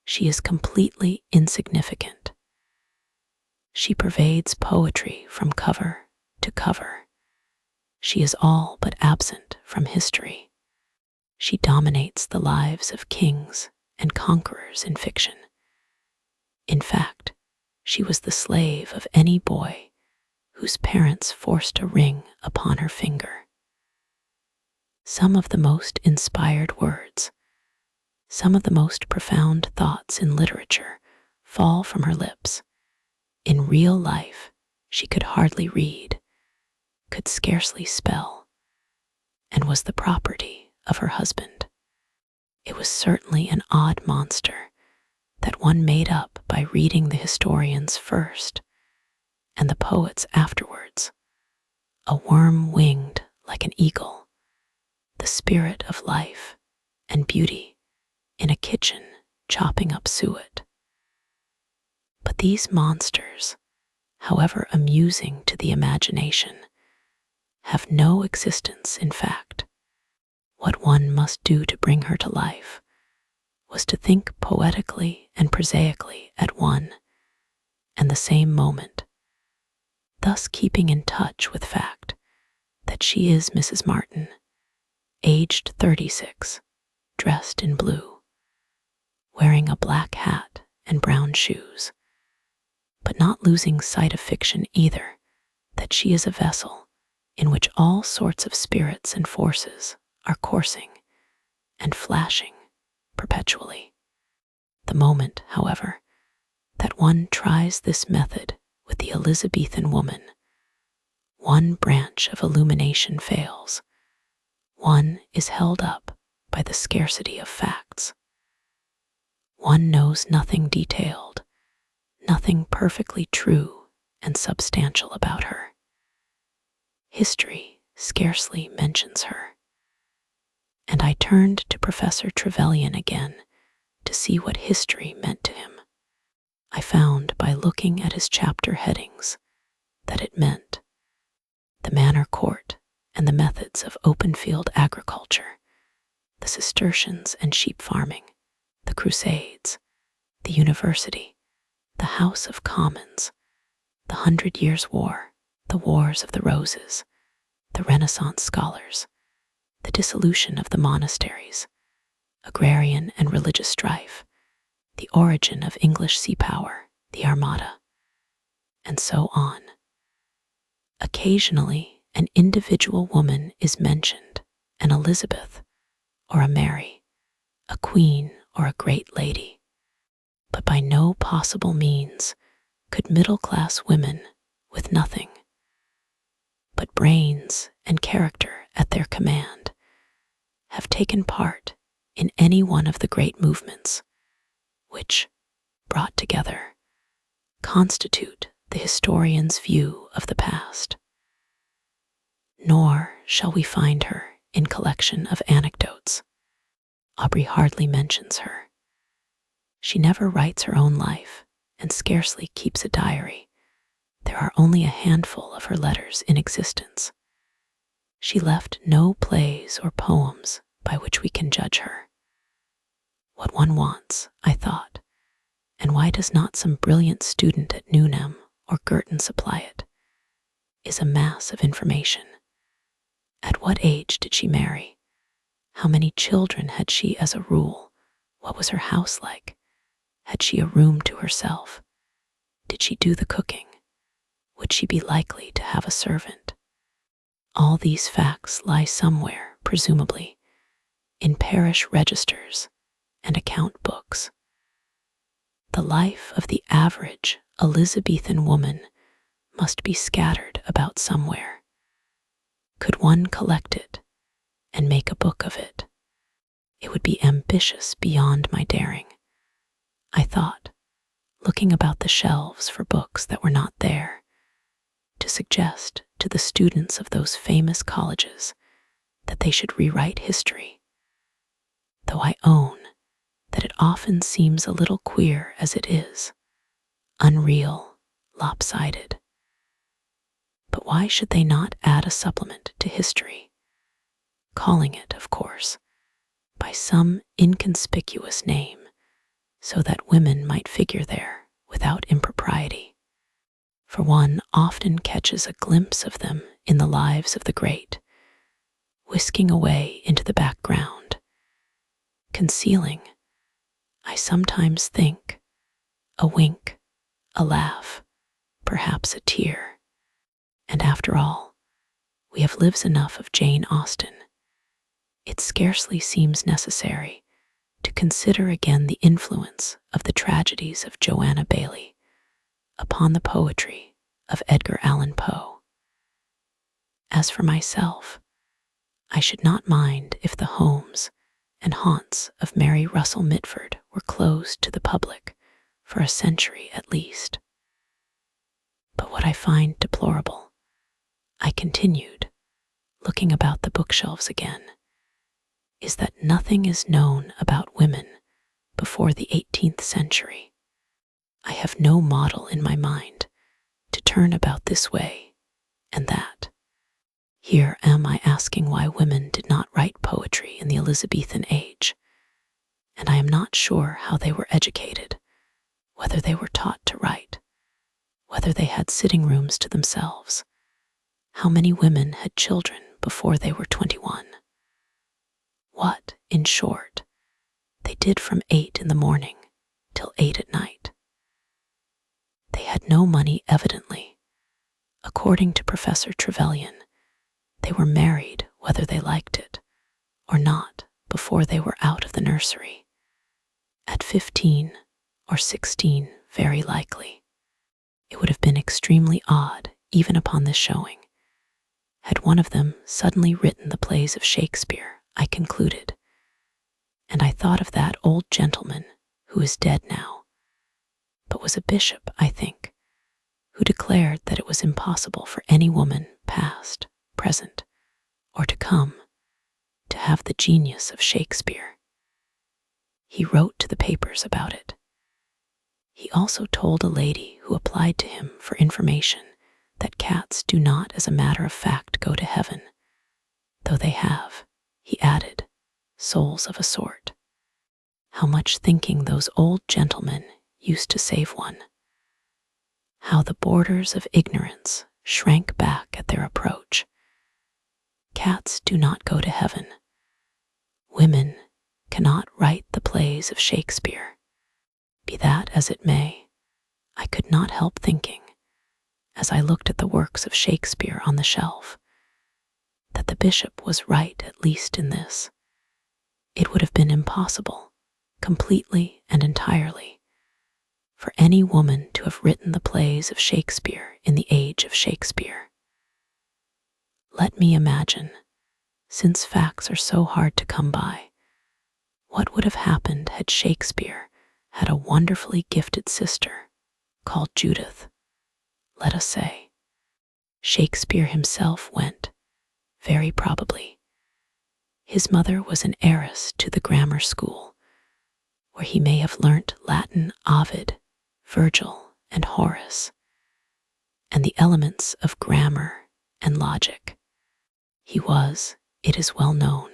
she is completely insignificant. She pervades poetry from cover to cover. She is all but absent from history. She dominates the lives of kings and conquerors in fiction. In fact, she was the slave of any boy whose parents forced a ring upon her finger. Some of the most inspired words, some of the most profound thoughts in literature fall from her lips. In real life, she could hardly read, could scarcely spell, and was the property of her husband. It was certainly an odd monster that one made up by reading the historians first and the poets afterwards, a worm winged like an eagle, the spirit of life and beauty in a kitchen chopping up suet. But these monsters, however amusing to the imagination, have no existence in fact. What one must do to bring her to life was to think poetically and prosaically at one and the same moment, thus keeping in touch with fact that she is Mrs. Martin, aged 36, dressed in blue, wearing a black hat and brown shoes, but not losing sight of fiction either, that she is a vessel in which all sorts of spirits and forces are coursing and flashing perpetually. The moment, however, that one tries this method with the Elizabethan woman, one branch of illumination fails. One is held up by the scarcity of facts. One knows nothing detailed, nothing perfectly true and substantial about her. History scarcely mentions her. And I turned to Professor Trevelyan again to see what history meant to him. I found by looking at his chapter headings that it meant the manor court and the methods of open field agriculture, the Cistercians and sheep farming, the Crusades, the university, the House of Commons, the 100 Years' War, the Wars of the Roses, the Renaissance scholars, the dissolution of the monasteries, agrarian and religious strife, the origin of English sea power, the Armada, and so on. Occasionally, an individual woman is mentioned, an Elizabeth or a Mary, a queen or a great lady, but by no possible means could middle-class women with nothing and character at their command, have taken part in any one of the great movements which, brought together, constitute the historian's view of the past. Nor shall we find her in collection of anecdotes. Aubrey hardly mentions her. She never writes her own life and scarcely keeps a diary. There are only a handful of her letters in existence. She left no plays or poems by which we can judge her. What one wants, I thought, and why does not some brilliant student at Newnham or Girton supply it, is a mass of information. At what age did she marry? How many children had she as a rule? What was her house like? Had she a room to herself? Did she do the cooking? Would she be likely to have a servant? All these facts lie somewhere, presumably, in parish registers and account books. The life of the average Elizabethan woman must be scattered about somewhere. Could one collect it and make a book of it? It would be ambitious beyond my daring, I thought, looking about the shelves for books that were not there, to suggest to the students of those famous colleges that they should rewrite history, though I own that it often seems a little queer as it is, unreal, lopsided. But why should they not add a supplement to history, calling it, of course, by some inconspicuous name, so that women might figure there without impropriety? For one often catches a glimpse of them in the lives of the great, whisking away into the background, concealing, I sometimes think, a wink, a laugh, perhaps a tear. And after all, we have lives enough of Jane Austen. It scarcely seems necessary to consider again the influence of the tragedies of Joanna Baillie upon the poetry of Edgar Allan Poe. As for myself, I should not mind if the homes and haunts of Mary Russell Mitford were closed to the public for a century at least. But what I find deplorable, I continued, looking about the bookshelves again, is that nothing is known about women before the 18th century. I have no model in my mind to turn about this way and that. Here am I asking why women did not write poetry in the Elizabethan age, and I am not sure how they were educated, whether they were taught to write, whether they had sitting rooms to themselves, how many women had children before they were 21. What, in short, they did from 8 in the morning till 8 at night. They had no money, evidently. According to Professor Trevelyan, they were married whether they liked it or not before they were out of the nursery. At 15 or 16, very likely. It would have been extremely odd, even upon this showing, had one of them suddenly written the plays of Shakespeare, I concluded, and I thought of that old gentleman who is dead now, but was a bishop, I think, who declared that it was impossible for any woman, past, present, or to come, to have the genius of Shakespeare. He wrote to the papers about it. He also told a lady who applied to him for information that cats do not, as a matter of fact, go to heaven, though they have, he added, souls of a sort. How much thinking those old gentlemen used to save one. How the borders of ignorance shrank back at their approach. Cats do not go to heaven. Women cannot write the plays of Shakespeare. Be that as it may, I could not help thinking, as I looked at the works of Shakespeare on the shelf, that the bishop was right at least in this. It would have been impossible, completely and entirely, for any woman to have written the plays of Shakespeare in the age of Shakespeare. Let me imagine, since facts are so hard to come by, what would have happened had Shakespeare had a wonderfully gifted sister called Judith. Let us say Shakespeare himself went, very probably. His mother was an heiress to the grammar school, where he may have learnt Latin, Ovid, Virgil, and Horace, and the elements of grammar and logic. He was, it is well known,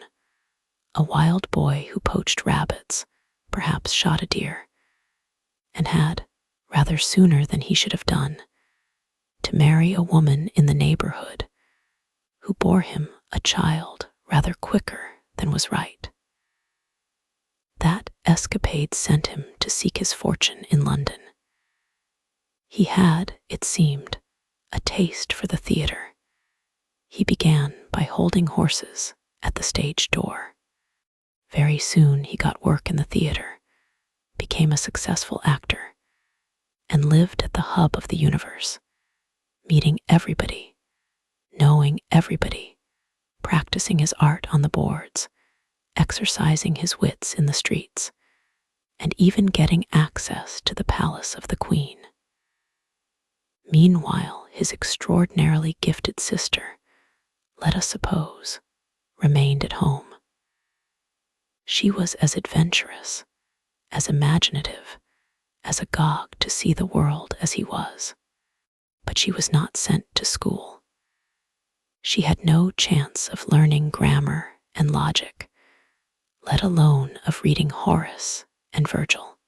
a wild boy who poached rabbits, perhaps shot a deer, and had, rather sooner than he should have done, to marry a woman in the neighborhood who bore him a child rather quicker than was right. That escapade sent him to seek his fortune in London. He had, it seemed, a taste for the theater. He began by holding horses at the stage door. Very soon he got work in the theater, became a successful actor, and lived at the hub of the universe, meeting everybody, knowing everybody, practicing his art on the boards, exercising his wits in the streets, and even getting access to the palace of the Queen. Meanwhile, his extraordinarily gifted sister, let us suppose, remained at home. She was as adventurous, as imaginative, as agog to see the world as he was, but she was not sent to school. She had no chance of learning grammar and logic, let alone of reading Horace and Virgil.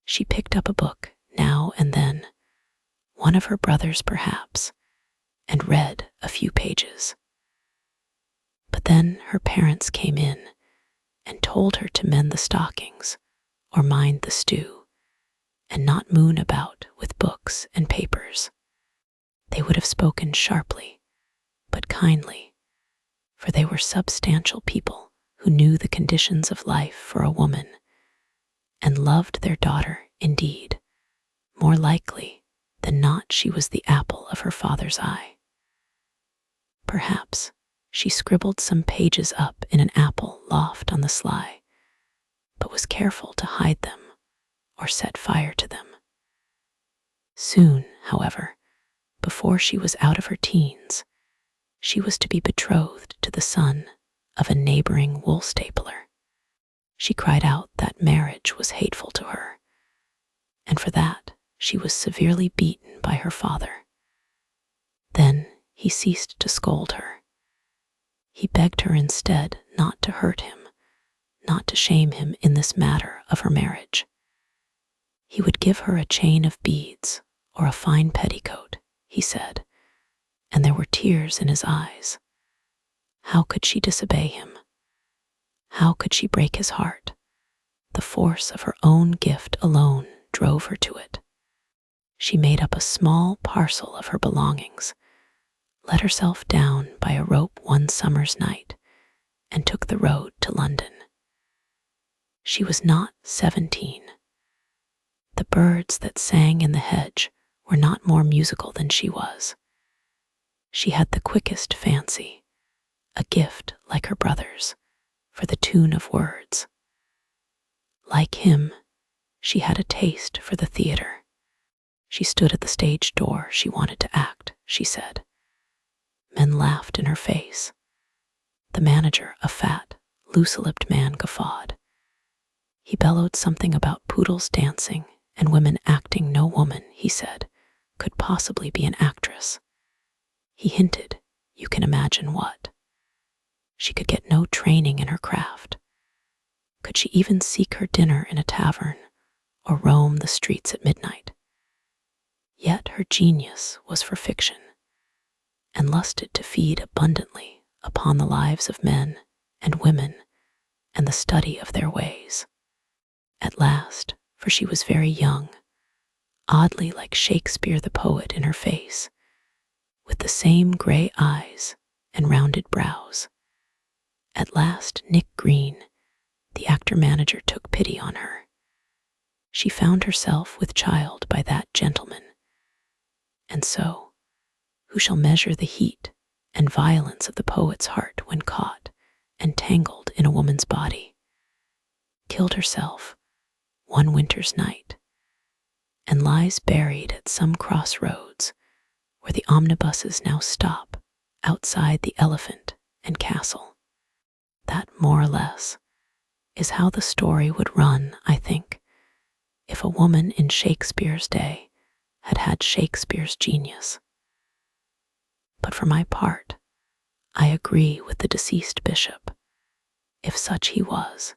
She picked up a book now and then, one of her brothers perhaps, and read a few pages. But then her parents came in and told her to mend the stockings or mind the stew, and not moon about with books and papers. They would have spoken sharply, but kindly, for they were substantial people who knew the conditions of life for a woman, and loved their daughter indeed. More likely than not she was the apple of her father's eye. Perhaps she scribbled some pages up in an apple loft on the sly, but was careful to hide them or set fire to them. Soon, however, before she was out of her teens, she was to be betrothed to the son of a neighboring wool stapler. She cried out that marriage was hateful to her, and for that she was severely beaten by her father. Then he ceased to scold her. He begged her instead not to hurt him, not to shame him in this matter of her marriage. He would give her a chain of beads or a fine petticoat, he said, and there were tears in his eyes. How could she disobey him? How could she break his heart? The force of her own gift alone drove her to it. She made up a small parcel of her belongings, let herself down by a rope one summer's night, and took the road to London. She was not 17. The birds that sang in the hedge were not more musical than she was. She had the quickest fancy, a gift like her brother's, for the tune of words. Like him, she had a taste for the theater. She stood at the stage door. She wanted to act, she said. Men laughed in her face. The manager, a fat, loose-lipped man, guffawed. He bellowed something about poodles dancing and women acting. No woman, he said, could possibly be an actress. He hinted, you can imagine what. She could get no training in her craft. Could she even seek her dinner in a tavern or roam the streets at midnight? Yet her genius was for fiction, and lusted to feed abundantly upon the lives of men and women and the study of their ways. At last, for she was very young, oddly like Shakespeare the poet in her face, with the same gray eyes and rounded brows. At last Nick Green, the actor-manager, took pity on her. She found herself with child by that gentleman. And so, who shall measure the heat and violence of the poet's heart when caught and tangled in a woman's body, killed herself one winter's night, and lies buried at some crossroads where the omnibuses now stop outside the Elephant and Castle. That, more or less, is how the story would run, I think, if a woman in Shakespeare's day had had Shakespeare's genius. But for my part, I agree with the deceased bishop. If such he was,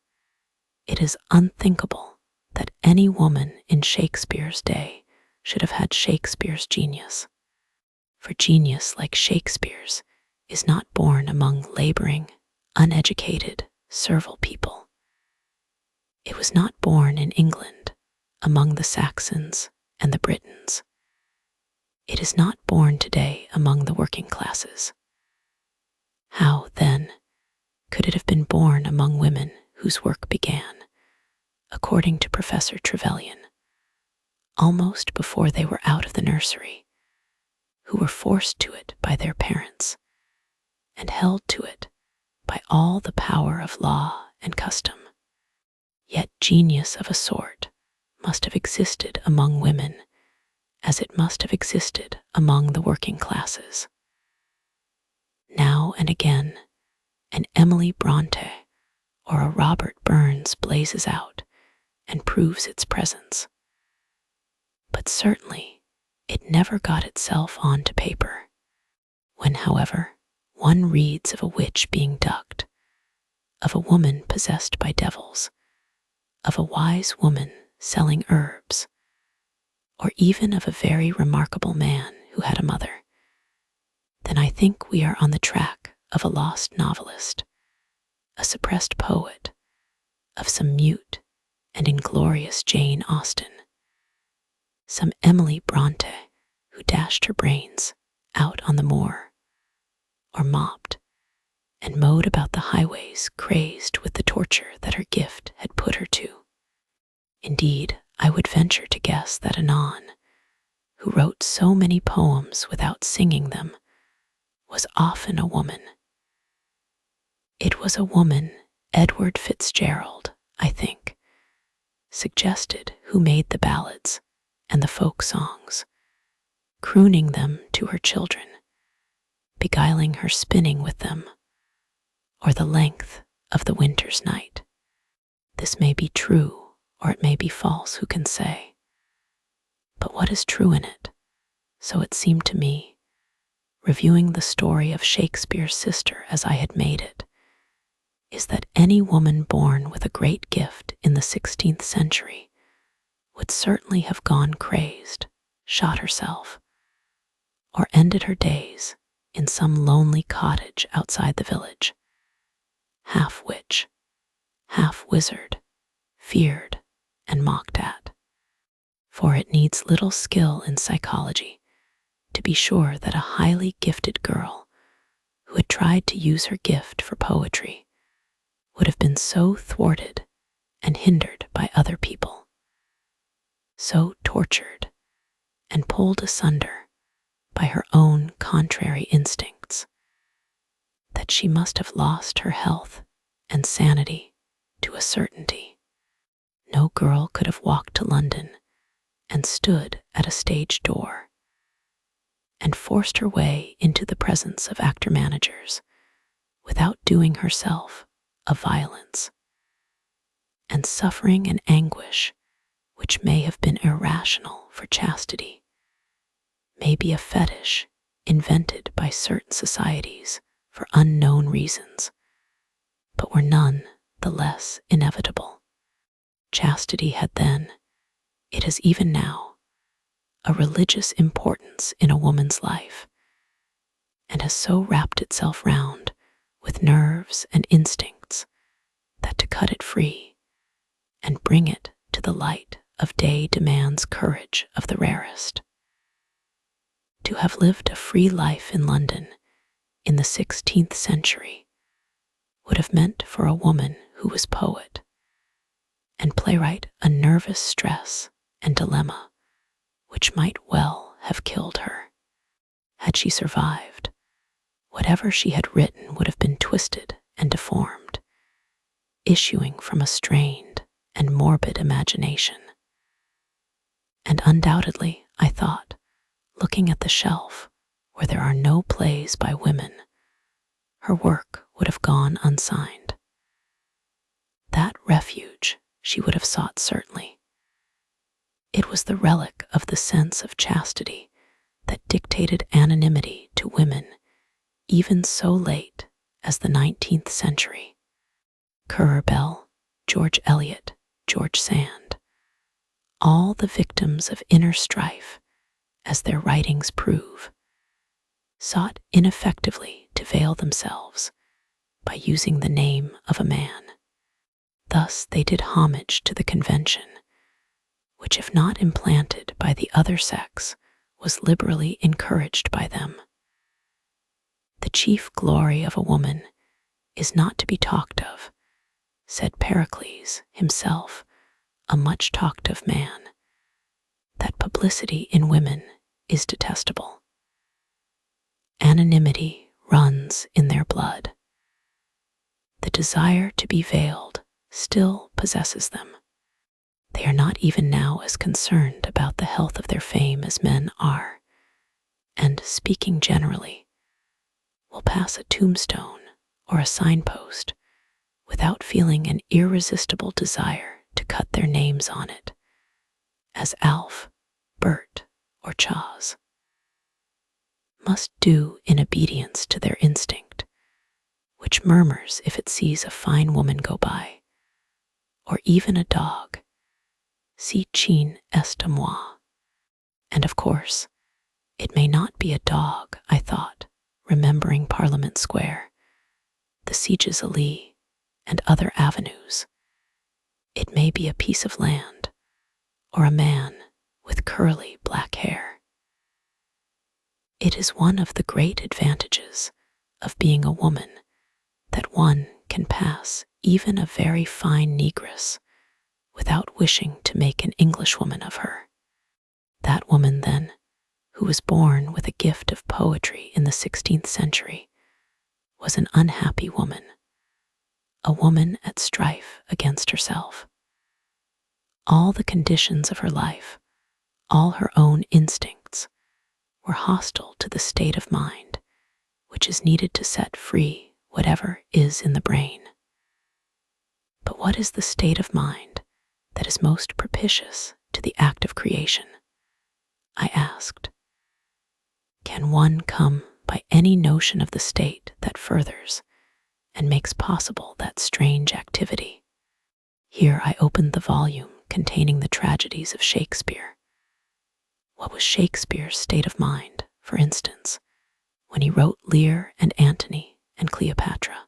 it is unthinkable that any woman in Shakespeare's day should have had Shakespeare's genius. For genius like Shakespeare's is not born among laboring, uneducated, servile people. It was not born in England among the Saxons and the Britons. It is not born today among the working classes. How, then, could it have been born among women whose work began, according to Professor Trevelyan, almost before they were out of the nursery, who were forced to it by their parents, and held to it by all the power of law and custom? Yet genius of a sort must have existed among women, as it must have existed among the working classes. Now and again, an Emily Bronte or a Robert Burns blazes out and proves its presence. But certainly it never got itself onto paper. When, however, one reads of a witch being ducked, of a woman possessed by devils, of a wise woman selling herbs, or even of a very remarkable man who had a mother, then I think we are on the track of a lost novelist, a suppressed poet, of some mute and inglorious Jane Austen, some Emily Bronte who dashed her brains out on the moor, or mopped and mowed about the highways crazed with the torture that her gift had put her to. Indeed, I would venture to guess that Anon, who wrote so many poems without singing them, was often a woman. It was a woman Edward Fitzgerald, I think, suggested, who made the ballads and the folk songs, crooning them to her children, beguiling her spinning with them, or the length of the winter's night. This may be true, or it may be false, who can say? But what is true in it, so it seemed to me, reviewing the story of Shakespeare's sister as I had made it, is that any woman born with a great gift in the 16th century would certainly have gone crazed, shot herself, or ended her days in some lonely cottage outside the village, half witch, half wizard, feared and mocked at. For it needs little skill in psychology to be sure that a highly gifted girl who had tried to use her gift for poetry would have been so thwarted and hindered by other people, so tortured and pulled asunder by her own contrary instincts, that she must have lost her health and sanity to a certainty. No girl could have walked to London and stood at a stage door and forced her way into the presence of actor-managers without doing herself a violence, and suffering an anguish which may have been irrational for chastity, may be a fetish invented by certain societies for unknown reasons, but were none the less inevitable. Chastity had then, it has even now, a religious importance in a woman's life, and has so wrapped itself round with nerves and instincts that to cut it free and bring it to the light of day demands courage of the rarest. To have lived a free life in London in the 16th century would have meant for a woman who was poet and playwright a nervous stress and dilemma which might well have killed her. Had she survived, Whatever she had written would have been twisted and deformed, issuing from a strained and morbid imagination. And undoubtedly, I thought, looking at the shelf where there are no plays by women, her work would have gone unsigned. That refuge she would have sought certainly. It was the relic of the sense of chastity that dictated anonymity to women even so late as the 19th century. Currer Bell, George Eliot, George Sand, all the victims of inner strife, as their writings prove, sought ineffectively to veil themselves by using the name of a man. Thus they did homage to the convention, which, if not implanted by the other sex, was liberally encouraged by them. The chief glory of a woman is not to be talked of, said Pericles himself, a much talked of man. That publicity in women is detestable. Anonymity runs in their blood. The desire to be veiled still possesses them. They are not even now as concerned about the health of their fame as men are, and, speaking generally, will pass a tombstone or a signpost without feeling an irresistible desire to cut their names on it, as Alf, Bert, or Chaz must do in obedience to their instinct, which murmurs if it sees a fine woman go by, or even a dog, si chien est à moi. And of course, it may not be a dog, I thought, remembering Parliament Square, the Sieges Allée, and other avenues. It may be a piece of land, or a man with curly black hair. It is one of the great advantages of being a woman that one can pass even a very fine negress without wishing to make an Englishwoman of her. That woman, then, who was born with a gift of poetry in the 16th century, was an unhappy woman, a woman at strife against herself. All the conditions of her life, all her own instincts, were hostile to the state of mind which is needed to set free whatever is in the brain. But what is the state of mind that is most propitious to the act of creation? I asked. Can one come by any notion of the state that furthers and makes possible that strange activity? Here I opened the volume containing the tragedies of Shakespeare. What was Shakespeare's state of mind, for instance, when he wrote Lear and Antony and Cleopatra?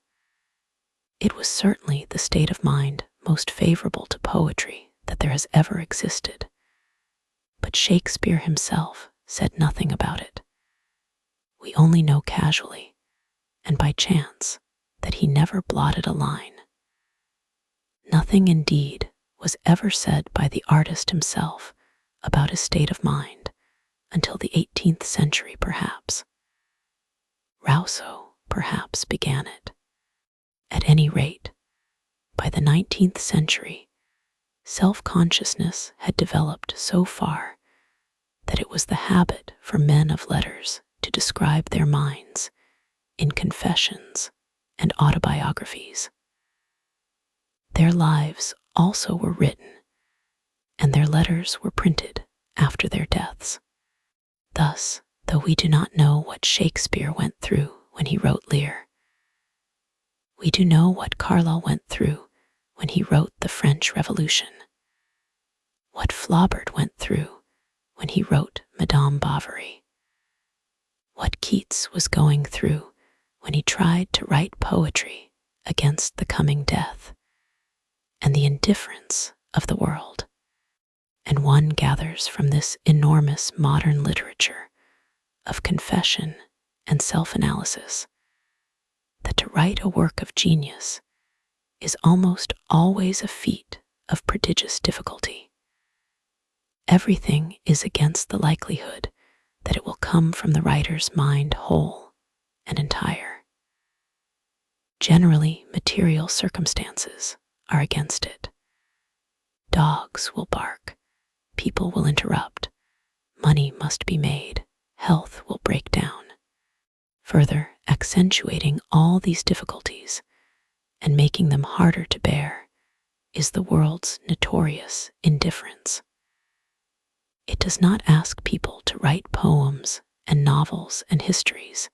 It was certainly the state of mind most favorable to poetry that there has ever existed. But Shakespeare himself said nothing about it. We only know casually, and by chance, that he never blotted a line. Nothing, indeed, was ever said by the artist himself about his state of mind until the 18th century, perhaps. Rousseau, perhaps, began it. At any rate, by the 19th century, self-consciousness had developed so far that it was the habit for men of letters to describe their minds in confessions and autobiographies. Their lives also were written, and their letters were printed after their deaths. Thus, though we do not know what Shakespeare went through when he wrote Lear, we do know what Carlyle went through when he wrote the French Revolution, what Flaubert went through when he wrote Madame Bovary, what Keats was going through when he tried to write poetry against the coming death and the indifference of the world. And one gathers from this enormous modern literature of confession and self-analysis that to write a work of genius is almost always a feat of prodigious difficulty. Everything is against the likelihood that it will come from the writer's mind whole and entire. Generally, material circumstances are against it. Dogs will bark, people will interrupt, money must be made, health will break down. Further accentuating all these difficulties and making them harder to bear is the world's notorious indifference. It does not ask people to write poems and novels and histories.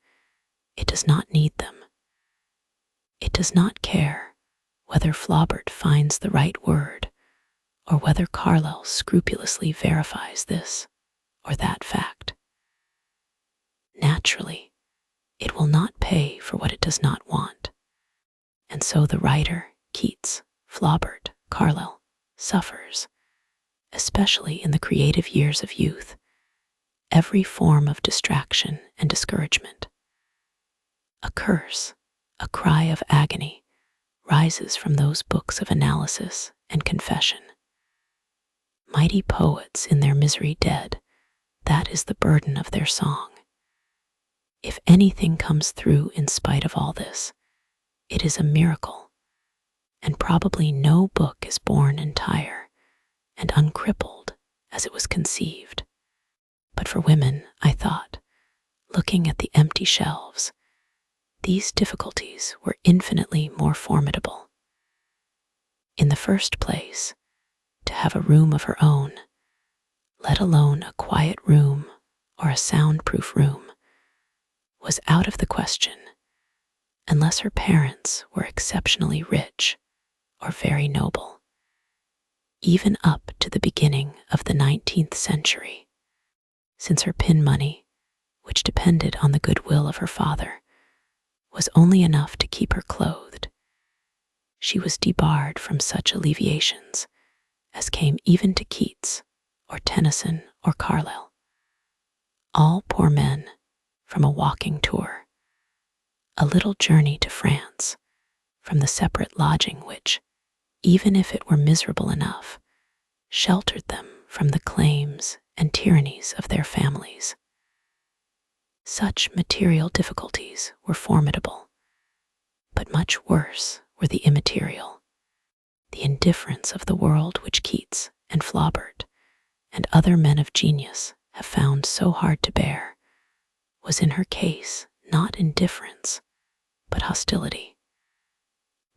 It does not need them. It does not care whether Flaubert finds the right word or whether Carlyle scrupulously verifies this or that fact. Naturally, it will not pay for what it does not want. And so the writer, Keats, Flaubert, Carlyle, suffers, especially in the creative years of youth, every form of distraction and discouragement. A curse, a cry of agony, rises from those books of analysis and confession. Mighty poets in their misery dead, that is the burden of their song. If anything comes through in spite of all this, it is a miracle, and probably no book is born entire and uncrippled as it was conceived. But for women, I thought, looking at the empty shelves, these difficulties were infinitely more formidable. In the first place, to have a room of her own, let alone a quiet room or a soundproof room, was out of the question unless her parents were exceptionally rich or very noble. Even up to the beginning of the 19th century, since her pin money, which depended on the goodwill of her father, was only enough to keep her clothed, she was debarred from such alleviations as came even to Keats or Tennyson or Carlyle. All poor men, from a walking tour, a little journey to France, from the separate lodging which, even if it were miserable enough, sheltered them from the claims and tyrannies of their families. Such material difficulties were formidable, but much worse were the immaterial. The indifference of the world which Keats and Flaubert and other men of genius have found so hard to bear was in her case not indifference, but hostility.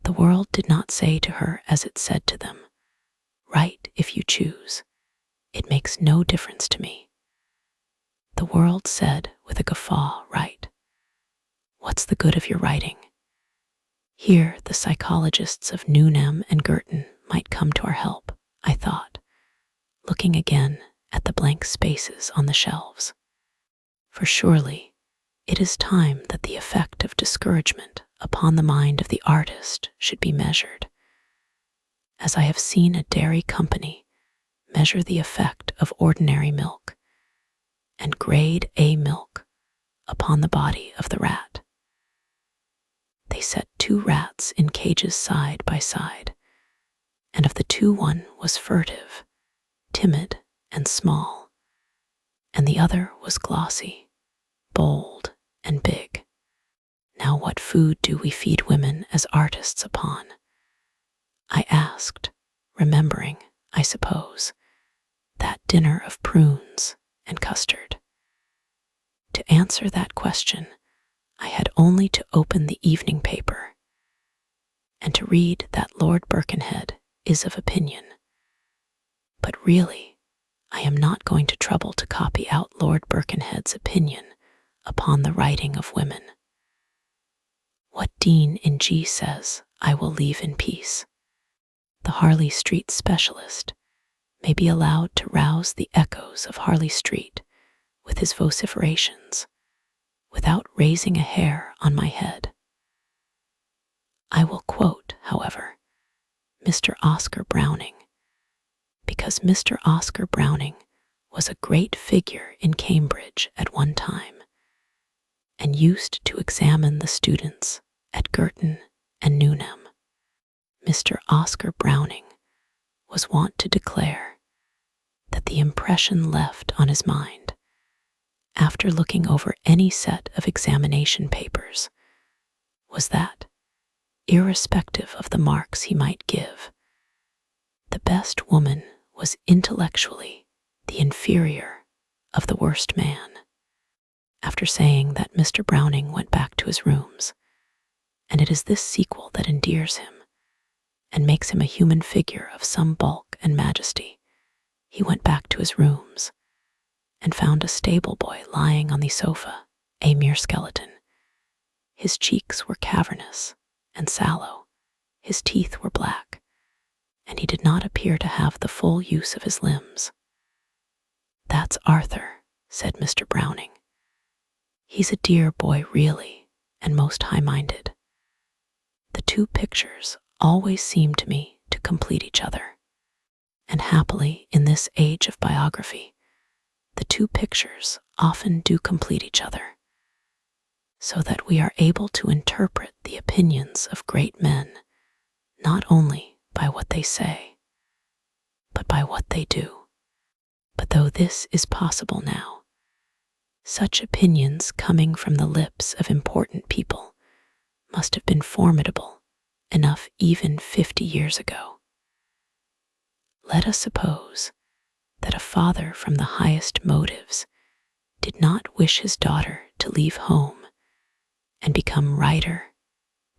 The world did not say to her as it said to them, "Write if you choose. It makes no difference to me." The world said with a guffaw, "Write. What's the good of your writing?" Here the psychologists of Newnham and Girton might come to our help, I thought, looking again at the blank spaces on the shelves. For surely it is time that the effect of discouragement upon the mind of the artist should be measured, as I have seen a dairy company measure the effect of ordinary milk and grade A milk upon the body of the rat. They set 2 rats in cages side by side, and of the 2 one was furtive, timid, and small, and the other was glossy, bold, and big. Now what food do we feed women as artists upon? I asked, remembering, I suppose, that dinner of prunes and custard. To answer that question, I had only to open the evening paper and to read that Lord Birkenhead is of opinion. But really, I am not going to trouble to copy out Lord Birkenhead's opinion upon the writing of women. What Dean in G says, I will leave in peace. The Harley Street specialist may be allowed to rouse the echoes of Harley Street with his vociferations, without raising a hair on my head. I will quote, however, Mr. Oscar Browning, because Mr. Oscar Browning was a great figure in Cambridge at one time, and used to examine the students at Girton and Newnham. Mr. Oscar Browning was wont to declare that the impression left on his mind after looking over any set of examination papers was that irrespective of the marks he might give. The best woman was intellectually the inferior of the worst man. After saying that, Mr. Browning went back to his rooms, and it is this sequel that endears him and makes him a human figure of some bulk and majesty. He went back to his rooms and found a stable boy lying on the sofa, a mere skeleton. His cheeks were cavernous and sallow, his teeth were black, and he did not appear to have the full use of his limbs. "That's Arthur," said Mr. Browning. "He's a dear boy really, and most high-minded." The two pictures always seem to me to complete each other. And happily, in this age of biography, the two pictures often do complete each other, so that we are able to interpret the opinions of great men not only by what they say, but by what they do. But though this is possible now, such opinions coming from the lips of important people must have been formidable enough even 50 years ago. Let us suppose that a father from the highest motives did not wish his daughter to leave home and become writer,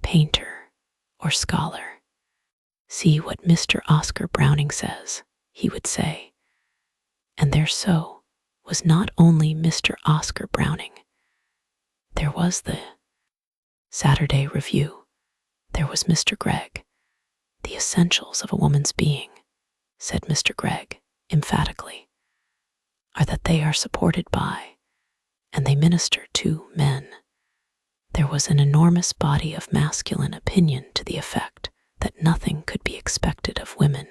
painter, or scholar. See what Mr. Oscar Browning says, he would say. And there so was not only Mr. Oscar Browning. There was the Saturday Review. There was Mr. Gregg. The essentials of a woman's being, said Mr. Gregg emphatically, are that they are supported by, and they minister to, men. There was an enormous body of masculine opinion to the effect that nothing could be expected of women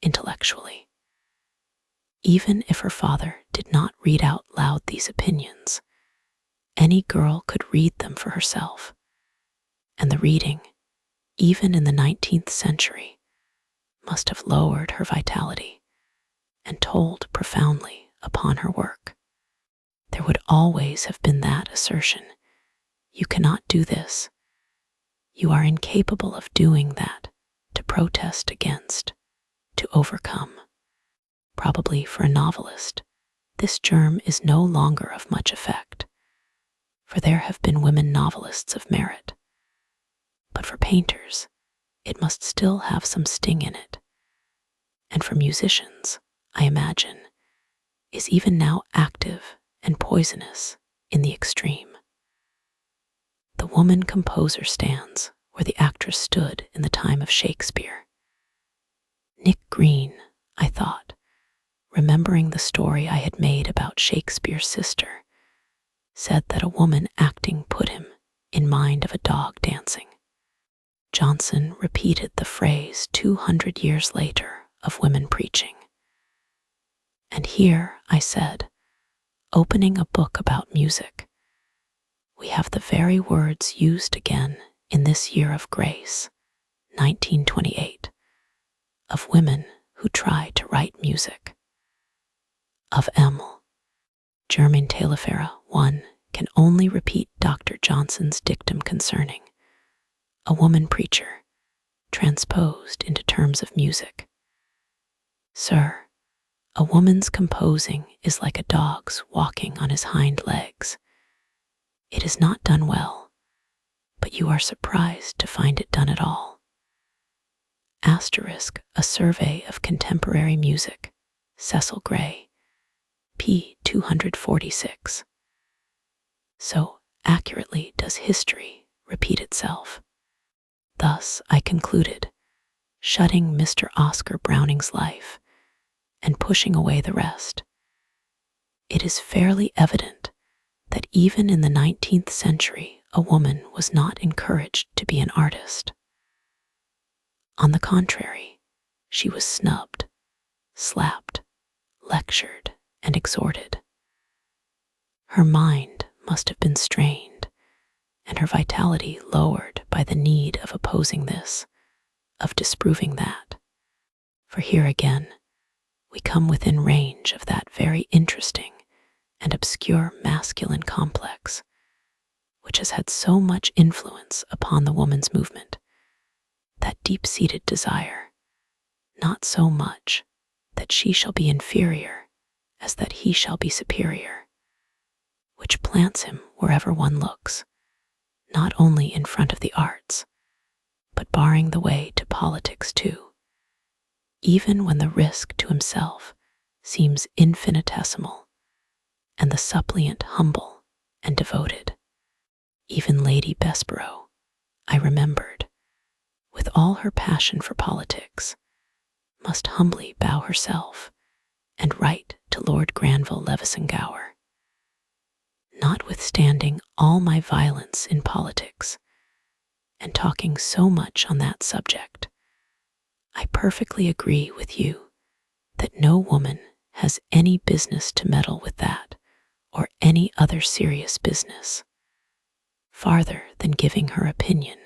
intellectually. Even if her father did not read out loud these opinions, any girl could read them for herself, and the reading, even in the 19th century, must have lowered her vitality and told profoundly upon her work. There would always have been that assertion, "You cannot do this. You are incapable of doing that," to protest against, to overcome. Probably for a novelist, this germ is no longer of much effect, for there have been women novelists of merit. But for painters, it must still have some sting in it, and for musicians, I imagine, is even now active and poisonous in the extreme. The woman composer stands where the actress stood in the time of Shakespeare. Nick Green, I thought, remembering the story I had made about Shakespeare's sister, said that a woman acting put him in mind of a dog dancing. Johnson repeated the phrase 200 years later of women preaching. And here, I said, opening a book about music, we have the very words used again in this year of grace, 1928, of women who try to write music. Of Emil, Germain Taillefer, one can only repeat Dr. Johnson's dictum concerning a woman preacher transposed into terms of music. Sir, a woman's composing is like a dog's walking on his hind legs. It is not done well, but you are surprised to find it done at all. Asterisk, a survey of contemporary music, Cecil Gray, p. 246. So accurately does history repeat itself. Thus I concluded, shutting Mr. Oscar Browning's life and pushing away the rest. It is fairly evident that even in the 19th century a woman was not encouraged to be an artist. On the contrary, she was snubbed, slapped, lectured, and exhorted. Her mind must have been strained, and her vitality lowered by the need of opposing this, of disproving that. For here again, we come within range of that very interesting and obscure masculine complex, which has had so much influence upon the woman's movement, that deep-seated desire, not so much that she shall be inferior as that he shall be superior, which plants him wherever one looks, not only in front of the arts, but barring the way to politics too, even when the risk to himself seems infinitesimal and the suppliant humble and devoted. Even Lady Bessborough, I remembered, with all her passion for politics, must humbly bow herself and write to Lord Granville Leveson-Gower. Notwithstanding all my violence in politics and talking so much on that subject, I perfectly agree with you that no woman has any business to meddle with that or any other serious business, farther than giving her opinion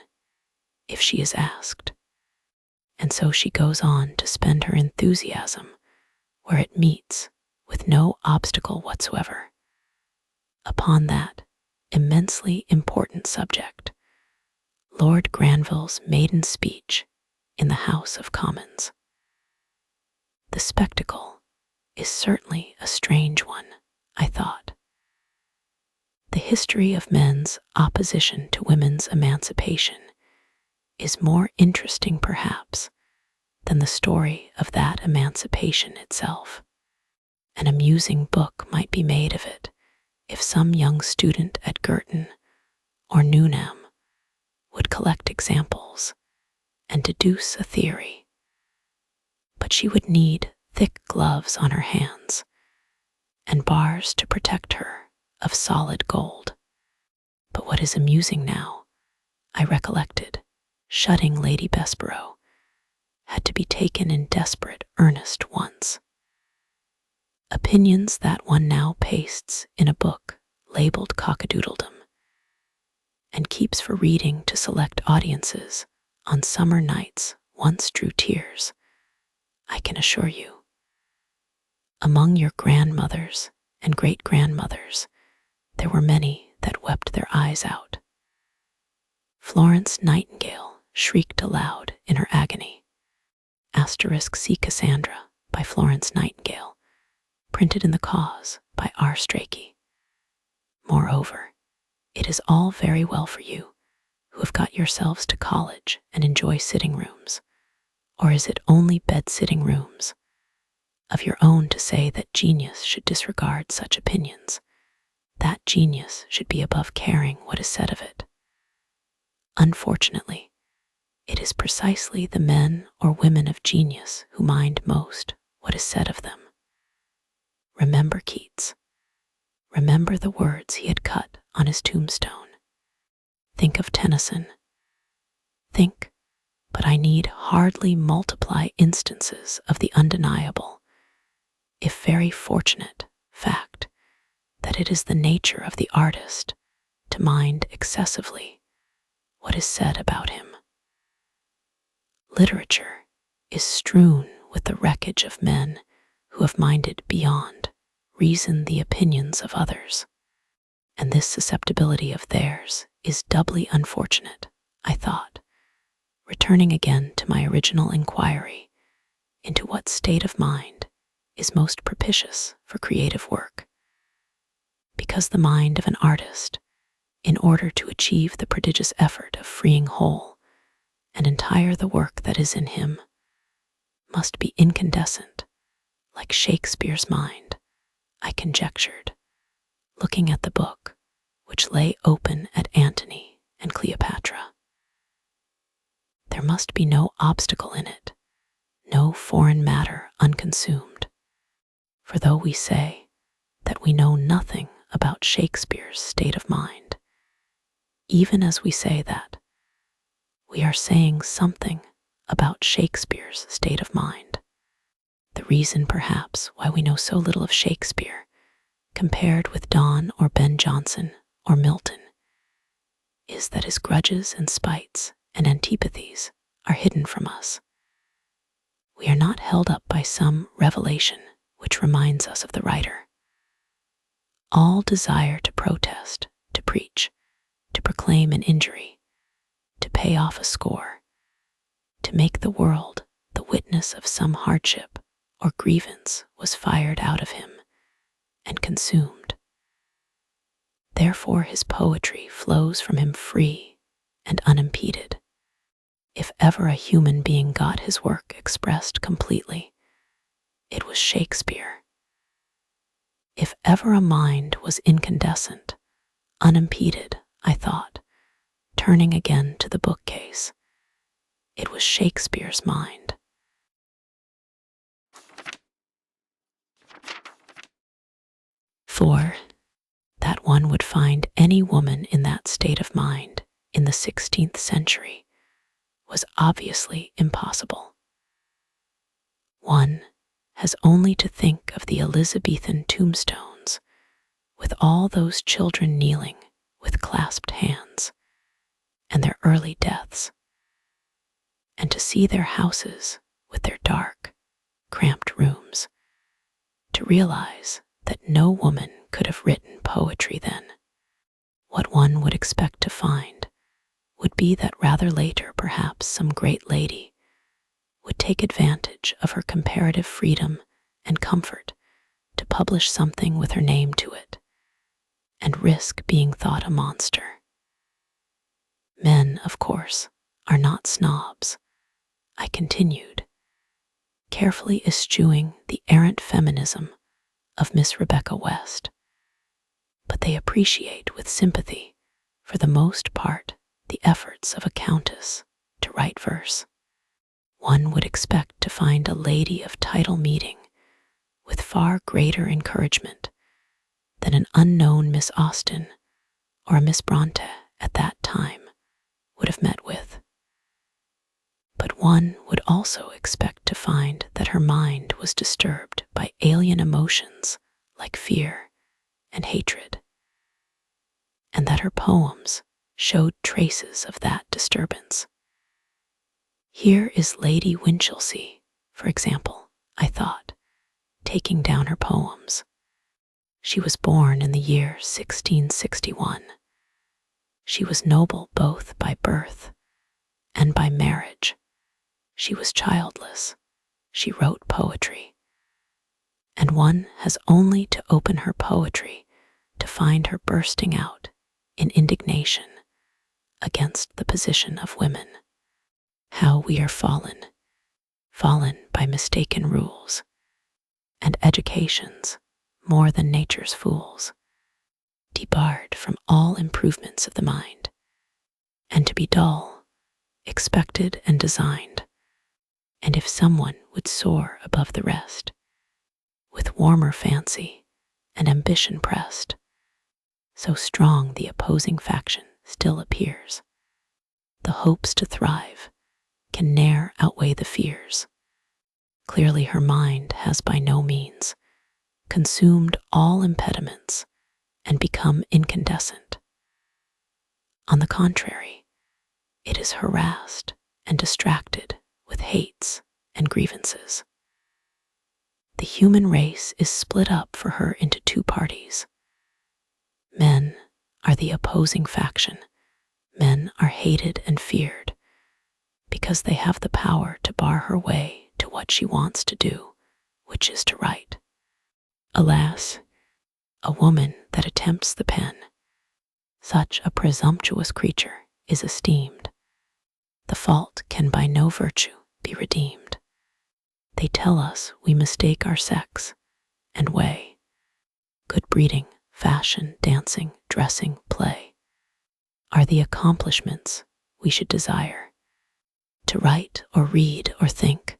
if she is asked. And so she goes on to spend her enthusiasm where it meets with no obstacle whatsoever upon that immensely important subject, Lord Granville's maiden speech in the House of Commons. The spectacle is certainly a strange one, I thought. The history of men's opposition to women's emancipation is more interesting, perhaps, than the story of that emancipation itself. An amusing book might be made of it if some young student at Girton or Newnham would collect examples and deduce a theory. But she would need thick gloves on her hands and bars to protect her of solid gold. But what is amusing now, I recollected, shutting Lady Bessborough, had to be taken in desperate earnest once. Opinions that one now pastes in a book labeled Cockadoodledom and keeps for reading to select audiences on summer nights once drew tears, I can assure you. Among your grandmothers and great-grandmothers, there were many that wept their eyes out. Florence Nightingale shrieked aloud in her agony. See Cassandra by Florence Nightingale, printed in The Cause by R. Strachey. Moreover, it is all very well for you who have got yourselves to college and enjoy sitting rooms, or is it only bed-sitting rooms, of your own to say that genius should disregard such opinions, that genius should be above caring what is said of it. Unfortunately, it is precisely the men or women of genius who mind most what is said of them. Remember Keats. Remember the words he had cut on his tombstone. Think of Tennyson. Think, but I need hardly multiply instances of the undeniable, if very fortunate, fact that it is the nature of the artist to mind excessively what is said about him. Literature is strewn with the wreckage of men who have minded beyond reason the opinions of others, and this susceptibility of theirs is doubly unfortunate, I thought, returning again to my original inquiry into what state of mind is most propitious for creative work, because the mind of an artist, in order to achieve the prodigious effort of freeing whole and entire the work that is in him, must be incandescent, like Shakespeare's mind, I conjectured, looking at the book which lay open at Antony and Cleopatra. There must be no obstacle in it, no foreign matter unconsumed, for though we say that we know nothing about Shakespeare's state of mind, even as we say that, we are saying something about Shakespeare's state of mind. The reason, perhaps, why we know so little of Shakespeare, compared with Donne or Ben Jonson or Milton, is that his grudges and spites and antipathies are hidden from us. We are not held up by some revelation which reminds us of the writer. All desire to protest, to preach, to proclaim an injury, to pay off a score, to make the world the witness of some hardship or grievance was fired out of him and consumed. Therefore his poetry flows from him free and unimpeded. If ever a human being got his work expressed completely, it was Shakespeare. If ever a mind was incandescent, unimpeded, I thought, turning again to the bookcase, it was Shakespeare's mind. For that one would find any woman in that state of mind in the 16th century was obviously impossible. One has only to think of the Elizabethan tombstones, with all those children kneeling with clasped hands, and their early deaths, and to see their houses with their dark, cramped rooms, to realize that no woman could have written poetry then. What one would expect to find would be that rather later perhaps some great lady would take advantage of her comparative freedom and comfort to publish something with her name to it, and risk being thought a monster. Men, of course, are not snobs, I continued, carefully eschewing the errant feminism of Miss Rebecca West, but they appreciate with sympathy, for the most part, the efforts of a countess to write verse. One would expect to find a lady of title meeting with far greater encouragement than an unknown Miss Austen or a Miss Bronte at that time would have met with. But one would also expect to find that her mind was disturbed by alien emotions like fear and hatred, and that her poems showed traces of that disturbance. Here is Lady Winchelsea, for example, I thought, taking down her poems. She was born in the year 1661. She was noble both by birth and by marriage. She was childless. She wrote poetry. And one has only to open her poetry to find her bursting out in indignation against the position of women. How we are fallen by mistaken rules, and educations more than nature's fools, debarred from all improvements of the mind, and to be dull, expected and designed, and if someone would soar above the rest, with warmer fancy and ambition pressed, so strong the opposing faction still appears, the hopes to thrive can ne'er outweigh the fears. Clearly her mind has by no means consumed all impediments and become incandescent. On the contrary, it is harassed and distracted with hates and grievances. The human race is split up for her into two parties. Men are the opposing faction. Men are hated and feared because they have the power to bar her way to what she wants to do, which is to write. Alas, a woman that attempts the pen, such a presumptuous creature is esteemed. The fault can by no virtue be redeemed. They tell us we mistake our sex and way. Good breeding, fashion, dancing, dressing, play are the accomplishments we should desire. To write or read or think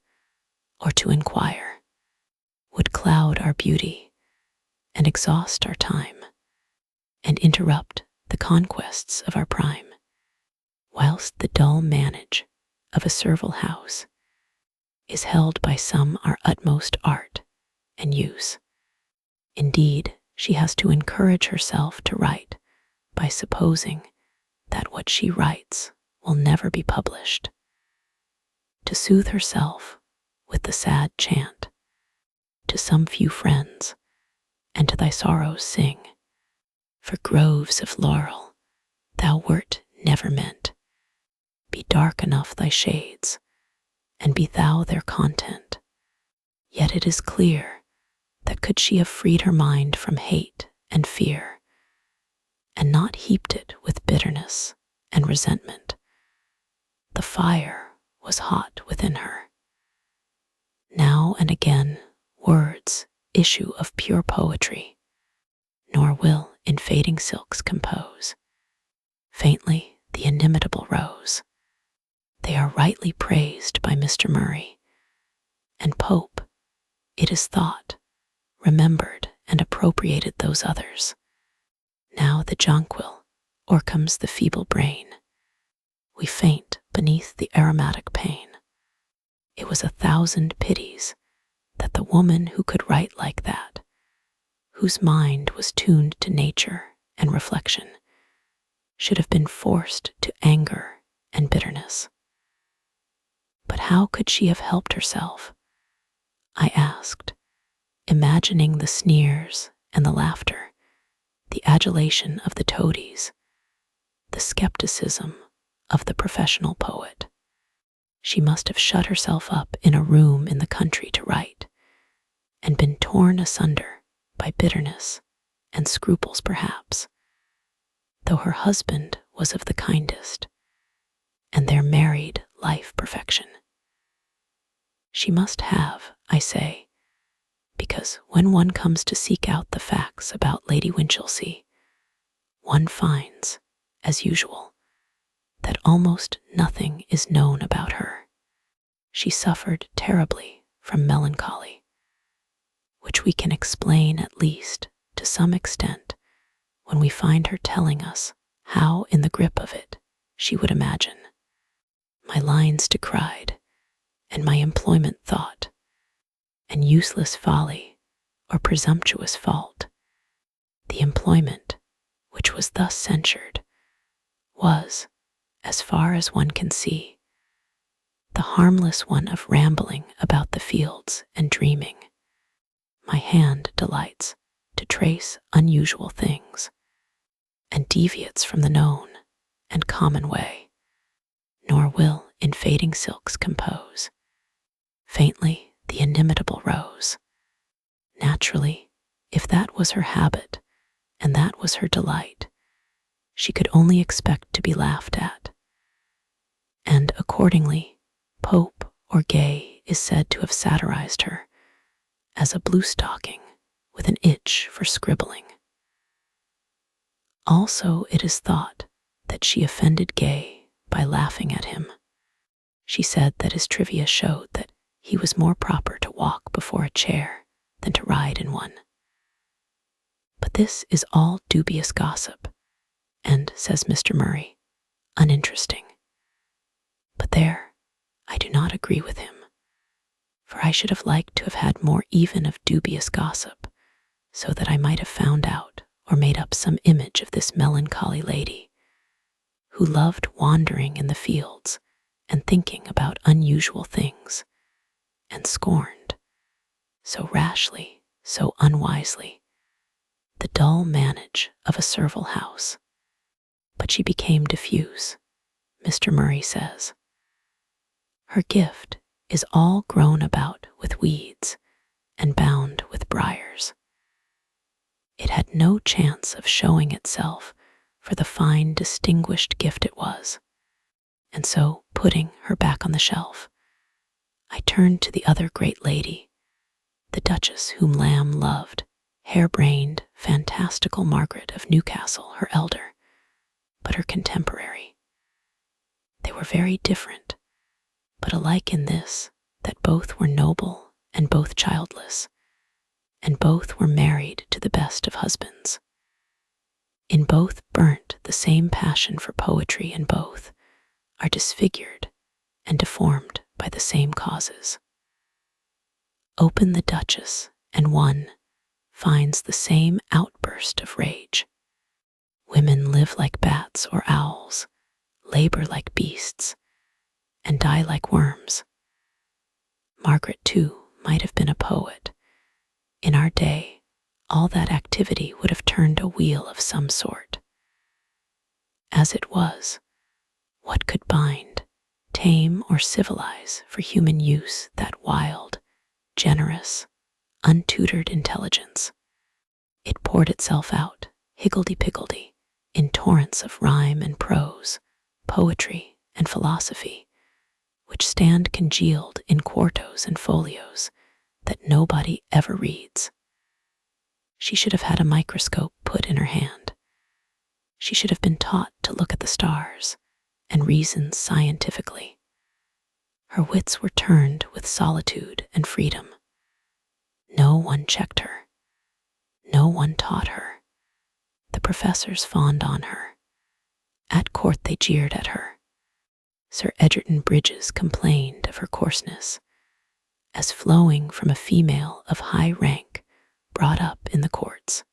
or to inquire would cloud our beauty and exhaust our time and interrupt the conquests of our prime, whilst the dull manage of a servile house is held by some our utmost art and use. Indeed, she has to encourage herself to write by supposing that what she writes will never be published. To soothe herself with the sad chant, to some few friends, and to thy sorrows sing, for groves of laurel thou wert never meant, be dark enough thy shades, and be thou their content. Yet it is clear that could she have freed her mind from hate and fear, and not heaped it with bitterness and resentment, the fire was hot within her. Now and again words issue of pure poetry, nor will in fading silks compose faintly the inimitable rose. They are rightly praised by Mr. Murray, and Pope, it is thought, remembered and appropriated those others. Now the jonquil o'ercomes the feeble brain. We faint beneath the aromatic pain. It was 1,000 pities that the woman who could write like that, whose mind was tuned to nature and reflection, should have been forced to anger and bitterness. But how could she have helped herself? I asked, imagining the sneers and the laughter, the adulation of the toadies, the skepticism of the professional poet. She must have shut herself up in a room in the country to write, and been torn asunder by bitterness and scruples perhaps, though her husband was of the kindest, and their married life perfection. She must have, I say, because when one comes to seek out the facts about Lady Winchelsea, one finds, as usual, that almost nothing is known about her. She suffered terribly from melancholy, which we can explain at least to some extent when we find her telling us how in the grip of it she would imagine my lines decried, and my employment thought, and useless folly or presumptuous fault. The employment, which was thus censured, was, as far as one can see, the harmless one of rambling about the fields and dreaming. My hand delights to trace unusual things, and deviates from the known and common way, nor will in fading silks compose faintly the inimitable rose. Naturally, if that was her habit, and that was her delight, she could only expect to be laughed at. And accordingly, Pope or Gay is said to have satirized her as a bluestocking with an itch for scribbling. Also, it is thought that she offended Gay by laughing at him. She said that his trivia showed that he was more proper to walk before a chair than to ride in one. But this is all dubious gossip, and, says Mr. Murray, uninteresting. But there, I do not agree with him, for I should have liked to have had more even of dubious gossip, so that I might have found out or made up some image of this melancholy lady, who loved wandering in the fields and thinking about unusual things, and scorned, so rashly, so unwisely, the dull manage of a servile house. But she became diffuse, Mr. Murray says. Her gift is all grown about with weeds and bound with briars. It had no chance of showing itself for the fine, distinguished gift it was, and so, putting her back on the shelf, I turned to the other great lady, the Duchess whom Lamb loved, harebrained, fantastical Margaret of Newcastle, her elder, but her contemporary. They were very different, but alike in this, that both were noble and both childless, and both were married to the best of husbands. In both burnt the same passion for poetry, and both are disfigured and deformed by the same causes. Open the Duchess, and one finds the same outburst of rage. Women live like bats or owls, labor like beasts, and die like worms. Margaret, too, might have been a poet. In our day, all that activity would have turned a wheel of some sort. As it was, what could bind, tame or civilize for human use that wild, generous, untutored intelligence. It poured itself out, higgledy-piggledy, in torrents of rhyme and prose, poetry and philosophy, which stand congealed in quartos and folios that nobody ever reads. She should have had a microscope put in her hand. She should have been taught to look at the stars and reason scientifically. Her wits were turned with solitude and freedom. No one checked her. No one taught her. The professors fawned on her. At court they jeered at her. Sir Egerton Brydges complained of her coarseness, as flowing from a female of high rank brought up in the courts.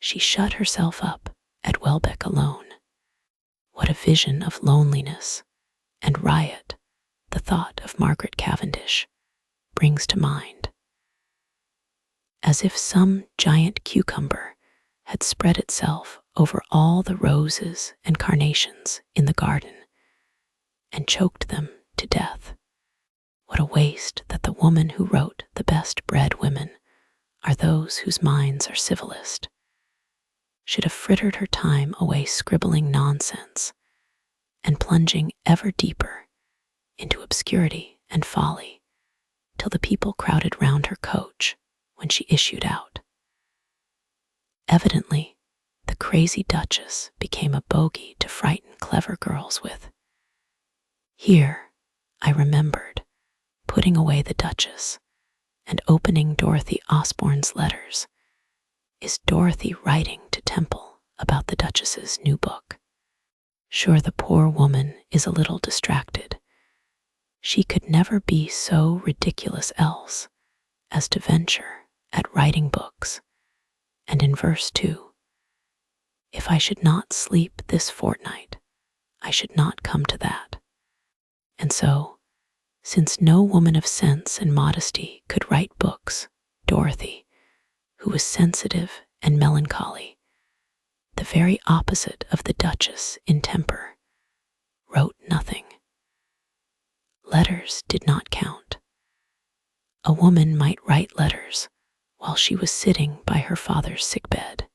She shut herself up at Welbeck alone. What a vision of loneliness and riot the thought of Margaret Cavendish brings to mind. As if some giant cucumber had spread itself over all the roses and carnations in the garden and choked them to death. What a waste that the women who wrote the best bred women are those whose minds are civilest. Should have frittered her time away scribbling nonsense and plunging ever deeper into obscurity and folly till the people crowded round her coach when she issued out. Evidently, the crazy Duchess became a bogey to frighten clever girls with. Here, I remembered, putting away the Duchess and opening Dorothy Osborne's letters. Is Dorothy writing to Temple about the Duchess's new book? Sure, the poor woman is a little distracted. She could never be so ridiculous else as to venture at writing books. And in verse 2, if I should not sleep this fortnight, I should not come to that. And so, since no woman of sense and modesty could write books, Dorothy, who was sensitive and melancholy, the very opposite of the Duchess in temper, wrote nothing. Letters did not count. A woman might write letters while she was sitting by her father's sickbed.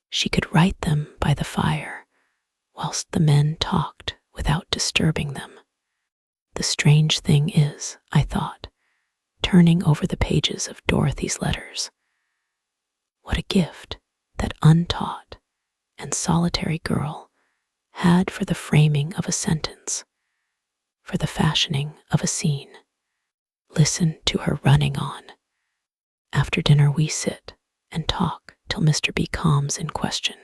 She could write them by the fire whilst the men talked without disturbing them. The strange thing is, I thought, turning over the pages of Dorothy's letters, what a gift that untaught and solitary girl had for the framing of a sentence, for the fashioning of a scene. Listen to her running on. After dinner we sit and talk till Mr. B calms in question,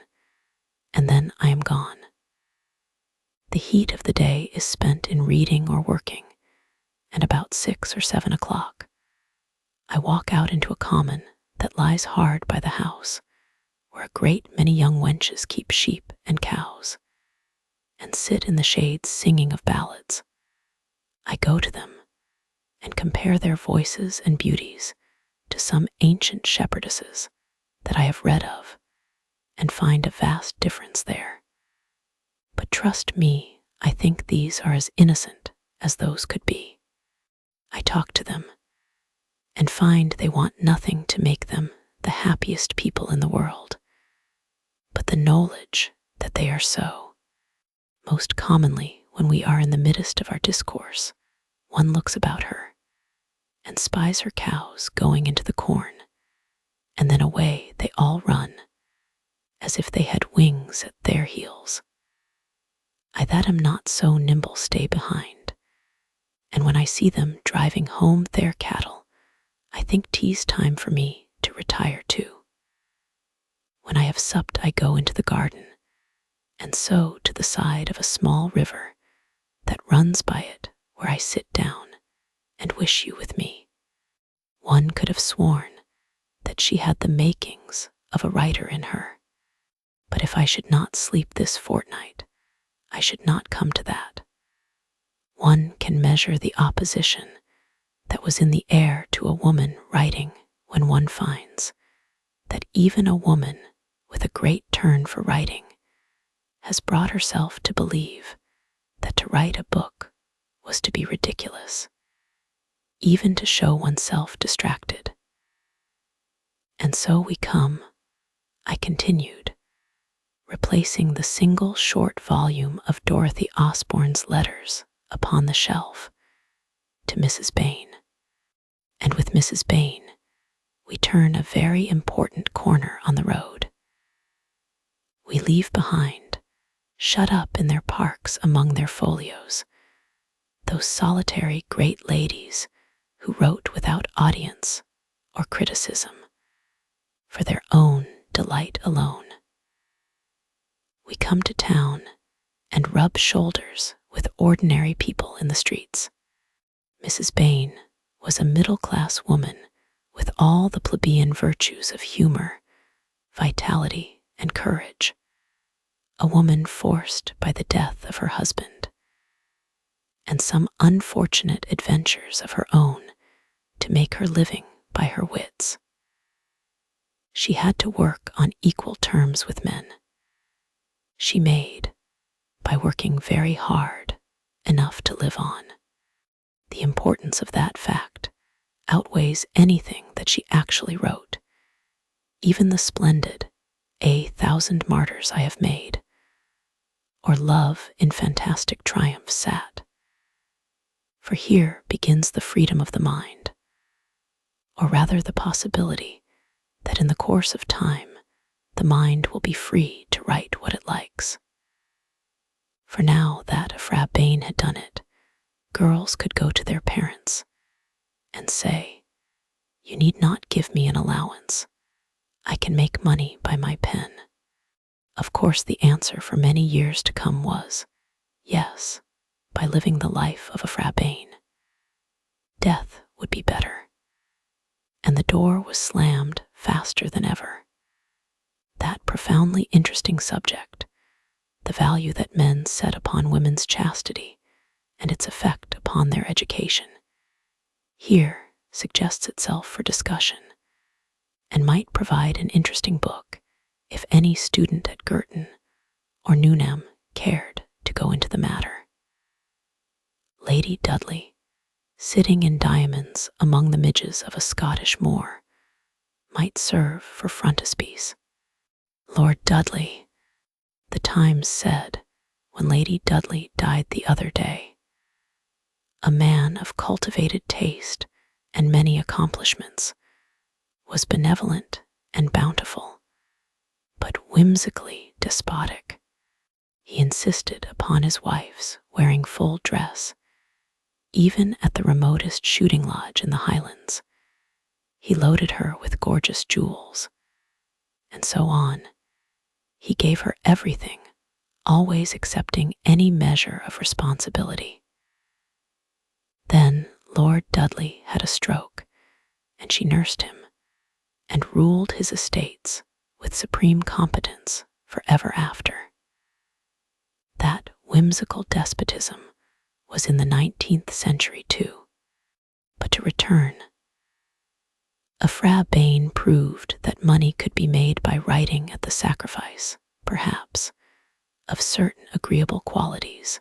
and then I am gone. The heat of the day is spent in reading or working, and about 6 or 7 o'clock, I walk out into a common that lies hard by the house, where a great many young wenches keep sheep and cows, and sit in the shades singing of ballads. I go to them, and compare their voices and beauties to some ancient shepherdesses that I have read of, and find a vast difference there. But trust me, I think these are as innocent as those could be. I talk to them, and find they want nothing to make them the happiest people in the world, but the knowledge that they are so. Most commonly, when we are in the midst of our discourse, one looks about her, and spies her cows going into the corn, and then away they all run, as if they had wings at their heels. I that am not so nimble stay behind, and when I see them driving home their cattle, I think 'tis time for me to retire too. When I have supped, I go into the garden, and so to the side of a small river that runs by it, where I sit down and wish you with me. One could have sworn that she had the makings of a writer in her. But if I should not sleep this fortnight, I should not come to that. One can measure the opposition that was in the air to a woman writing when one finds that even a woman with a great turn for writing has brought herself to believe that to to write a book was to be ridiculous, even to show oneself distracted. And so we come, I continued, replacing the single short volume of Dorothy Osborne's letters upon the shelf, to Mrs. Bain. And with Mrs. Bain, we turn a very important corner on the road. We leave behind, shut up in their parks among their folios, those solitary great ladies who wrote without audience or criticism, for their own delight alone. We come to town and rub shoulders with ordinary people in the streets. Mrs. Bain was a middle-class woman with all the plebeian virtues of humor, vitality, and courage, a woman forced by the death of her husband, and some unfortunate adventures of her own to make her living by her wits. She had to work on equal terms with men. She made, by working very hard, enough to live on. The importance of that fact outweighs anything that she actually wrote, even the splendid "A Thousand Martyrs I Have Made," or "Love in Fantastic Triumph Sat." For here begins the freedom of the mind, or rather the possibility that in the course of time the mind will be free to write what it likes. For now that Fra Bain had done it, girls could go to their parents and say, "You need not give me an allowance. I can make money by my pen." Of course, the answer for many years to come was, yes, by living the life of a Fra Bain. Death would be better. And the door was slammed faster than ever. That profoundly interesting subject, the value that men set upon women's chastity and its effect upon their education, here suggests itself for discussion, and might provide an interesting book if any student at Girton or Newnham cared to go into the matter. Lady Dudley, sitting in diamonds among the midges of a Scottish moor, might serve for frontispiece. Lord Dudley, the Times said when Lady Dudley died the other day, a man of cultivated taste and many accomplishments, was benevolent and bountiful, but whimsically despotic. He insisted upon his wife's wearing full dress, even at the remotest shooting lodge in the Highlands. He loaded her with gorgeous jewels, and so on. He gave her everything, always accepting any measure of responsibility. Then Lord Dudley had a stroke, and she nursed him, and ruled his estates with supreme competence forever after. That whimsical despotism was in the 19th century too. But to return, a Fra Bain proved that money could be made by writing at the sacrifice, perhaps, of certain agreeable qualities.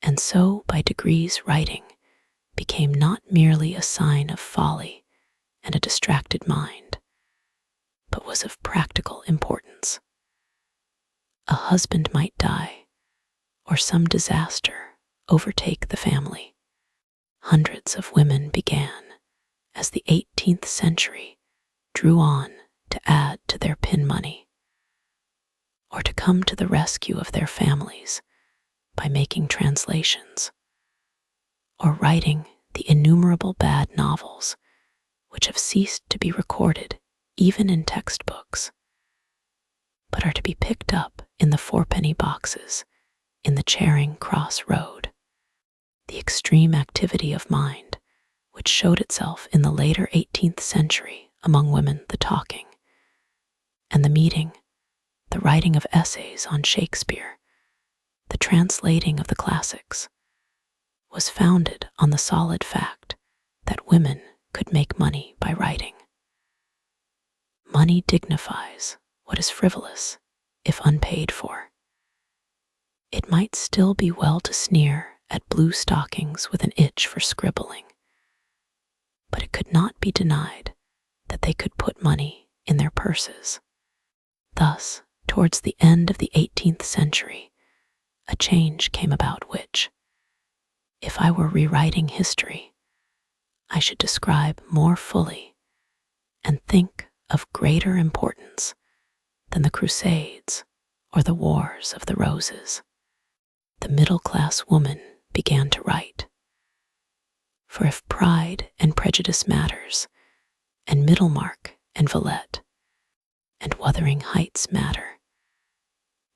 And so by degrees writing became not merely a sign of folly and a distracted mind, but was of practical importance. A husband might die, or some disaster overtake the family. Hundreds of women began, as the 18th century drew on, to add to their pin money, or to come to the rescue of their families by making translations, or writing the innumerable bad novels which have ceased to be recorded even in textbooks, but are to be picked up in the fourpenny boxes in the Charing Cross Road. The extreme activity of mind, which showed itself in the later 18th century among women, the talking, and the meeting, the writing of essays on Shakespeare, the translating of the classics, was founded on the solid fact that women could make money by writing. Money dignifies what is frivolous if unpaid for. It might still be well to sneer at blue stockings with an itch for scribbling, but it could not be denied that they could put money in their purses. Thus, towards the end of the 18th century, a change came about which, if I were rewriting history, I should describe more fully and think of greater importance than the Crusades or the Wars of the Roses. The middle-class woman began to write. For if pride and prejudice matters, and Middlemark and Villette and Wuthering Heights matter,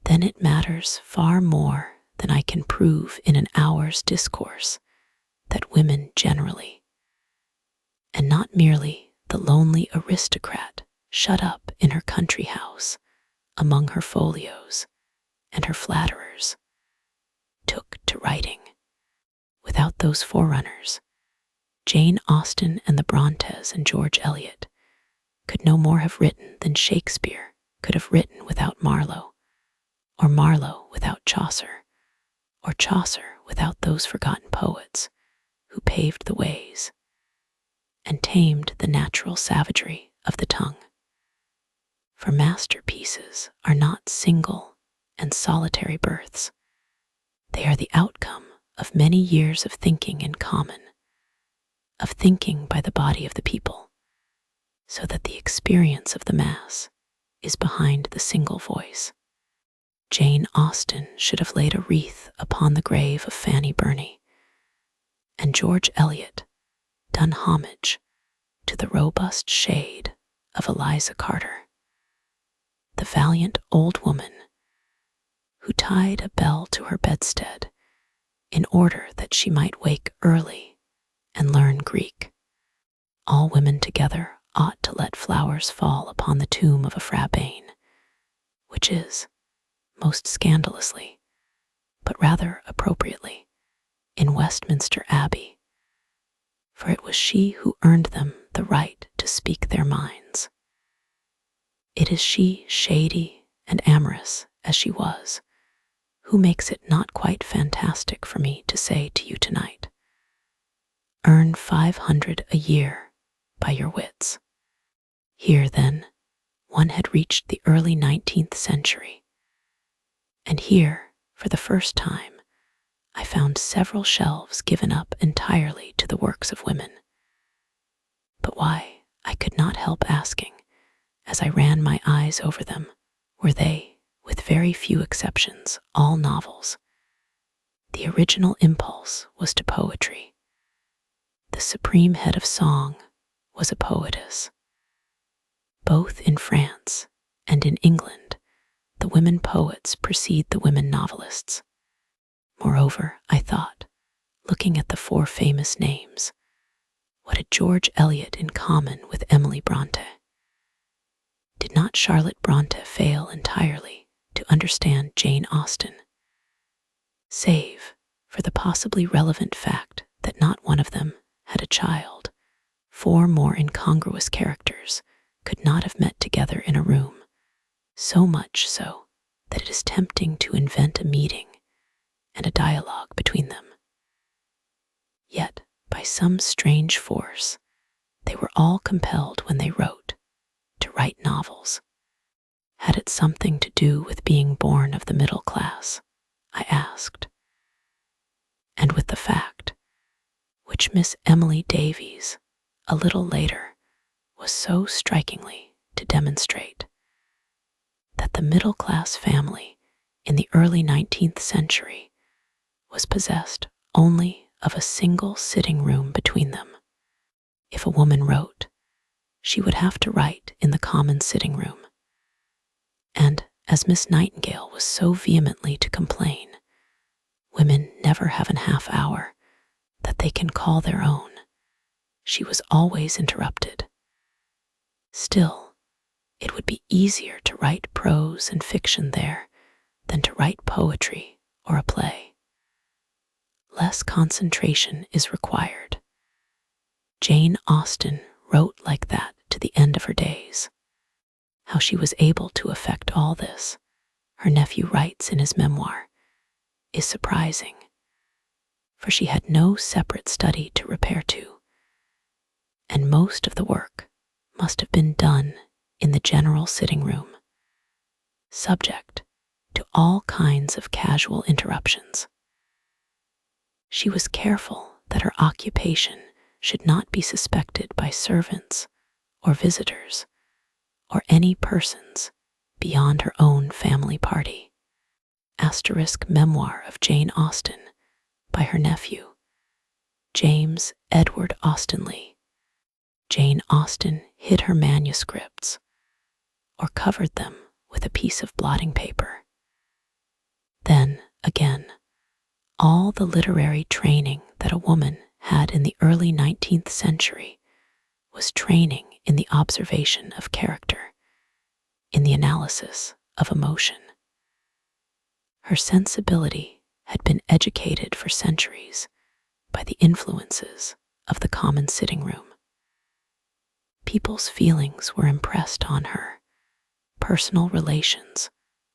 then it matters far more than I can prove in an hour's discourse that women generally, and not merely the lonely aristocrat shut up in her country house among her folios and her flatterers, took to writing. Without those forerunners, Jane Austen and the Brontes and George Eliot could no more have written than Shakespeare could have written without Marlowe, or Marlowe without Chaucer, or Chaucer without those forgotten poets who paved the ways and tamed the natural savagery of the tongue. For masterpieces are not single and solitary births. They are the outcome of many years of thinking in common, of thinking by the body of the people, so that the experience of the mass is behind the single voice. Jane Austen should have laid a wreath upon the grave of Fanny Burney, and George Eliot done homage to the robust shade of Eliza Carter, the valiant old woman who tied a bell to her bedstead in order that she might wake early and learn Greek. All women together ought to let flowers fall upon the tomb of a Frabain, which is, most scandalously, but rather appropriately, in Westminster Abbey, for it was she who earned them the right to speak their minds. It is she, shady and amorous as she was, who makes it not quite fantastic for me to say to you tonight, earn 500 a year by your wits. Here, then, one had reached the early 19th century, and here, for the first time, I found several shelves given up entirely to the works of women. But why, I could not help asking, as I ran my eyes over them, were they, with very few exceptions, all novels. The original impulse was to poetry. The supreme head of song was a poetess. Both in France and in England, the women poets precede the women novelists. Moreover, I thought, looking at the four famous names, what had George Eliot in common with Emily Bronte? Did not Charlotte Bronte fail entirely to understand Jane Austen? Save for the possibly relevant fact that not one of them had a child, four more incongruous characters could not have met together in a room, so much so that it is tempting to invent a meeting and a dialogue between them. Yet, by some strange force, they were all compelled when they wrote to write novels. Had it something to do with being born of the middle class, I asked, and with the fact, which Miss Emily Davies, a little later, was so strikingly to demonstrate, that the middle-class family in the early 19th century was possessed only of a single sitting room between them. If a woman wrote, she would have to write in the common sitting room. And, as Miss Nightingale was so vehemently to complain, women never have an half hour that they can call their own. She was always interrupted. Still, it would be easier to write prose and fiction there than to write poetry or a play. Less concentration is required. Jane Austen wrote like that to the end of her days. How she was able to effect all this, her nephew writes in his memoir, is surprising, for she had no separate study to repair to, and most of the work must have been done in the general sitting room, subject to all kinds of casual interruptions. She was careful that her occupation should not be suspected by servants or visitors or any persons beyond her own family party. Asterisk Memoir of Jane Austen by her nephew, James Edward Austenley. Jane Austen hid her manuscripts or covered them with a piece of blotting paper. Then, again, all the literary training that a woman had in the early 19th century was training in the observation of character, in the analysis of emotion. Her sensibility had been educated for centuries by the influences of the common sitting room. People's feelings were impressed on her. Personal relations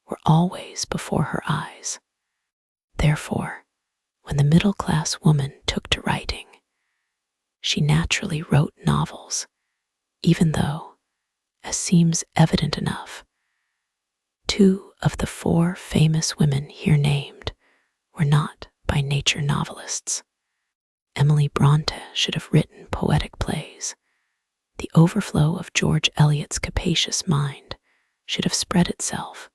were always before her eyes. Therefore, when the middle-class woman took to writing, she naturally wrote novels, even though, as seems evident enough, 2 of the 4 famous women here named were not by nature novelists. Emily Bronte should have written poetic plays. The overflow of George Eliot's capacious mind should have spread itself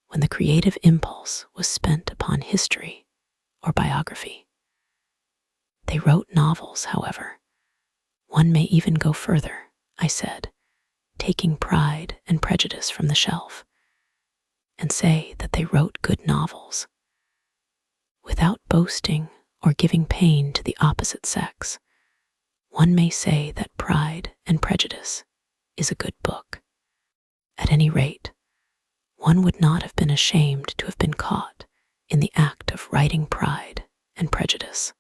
when the creative impulse was spent upon history or biography. They wrote novels, however. One may even go further, I said, taking Pride and Prejudice from the shelf, and say that they wrote good novels. Without boasting or giving pain to the opposite sex, one may say that Pride and Prejudice is a good book. At any rate, one would not have been ashamed to have been caught in the act of writing Pride and Prejudice.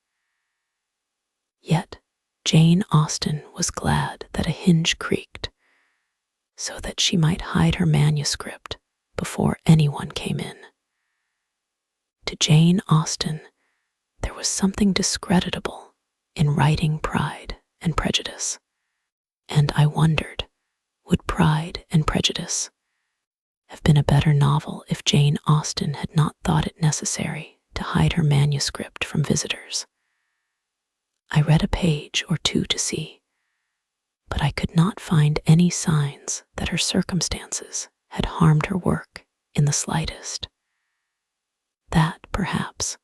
Yet Jane Austen was glad that a hinge creaked, so that she might hide her manuscript before anyone came in. To Jane Austen, there was something discreditable in writing Pride and Prejudice, and I wondered, would Pride and Prejudice have been a better novel if Jane Austen had not thought it necessary to hide her manuscript from visitors? I read a page or 2 to see, but I could not find any signs that her circumstances had harmed her work in the slightest. That, perhaps,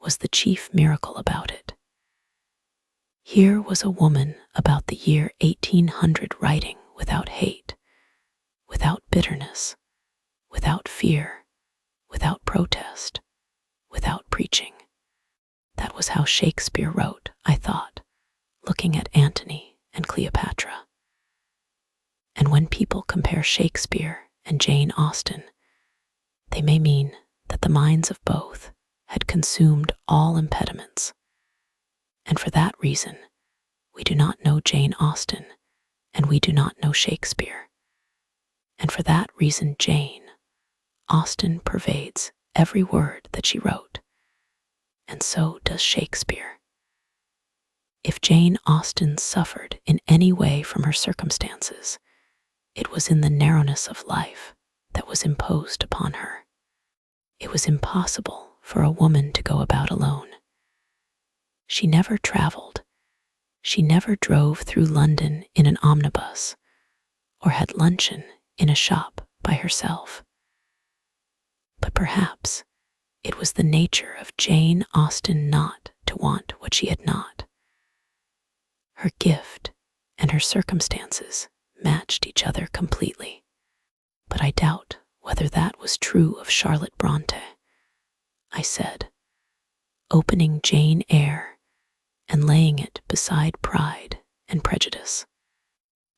was the chief miracle about it. Here was a woman about the year 1800 writing without hate, without bitterness, without fear, without protest, without preaching. That was how Shakespeare wrote, I thought, looking at Antony and Cleopatra. And when people compare Shakespeare and Jane Austen, they may mean that the minds of both had consumed all impediments, and for that reason we do not know Jane Austen and we do not know Shakespeare, and for that reason Jane Austen pervades every word that she wrote, and so does Shakespeare. If Jane Austen suffered in any way from her circumstances, it was in the narrowness of life that was imposed upon her. It was impossible for a woman to go about alone. She never traveled. She never drove through London in an omnibus or had luncheon in a shop by herself. But perhaps it was the nature of Jane Austen not to want what she had not. Her gift and her circumstances matched each other completely, but I doubt whether that was true of Charlotte Bronte. I said, opening Jane Eyre and laying it beside Pride and Prejudice.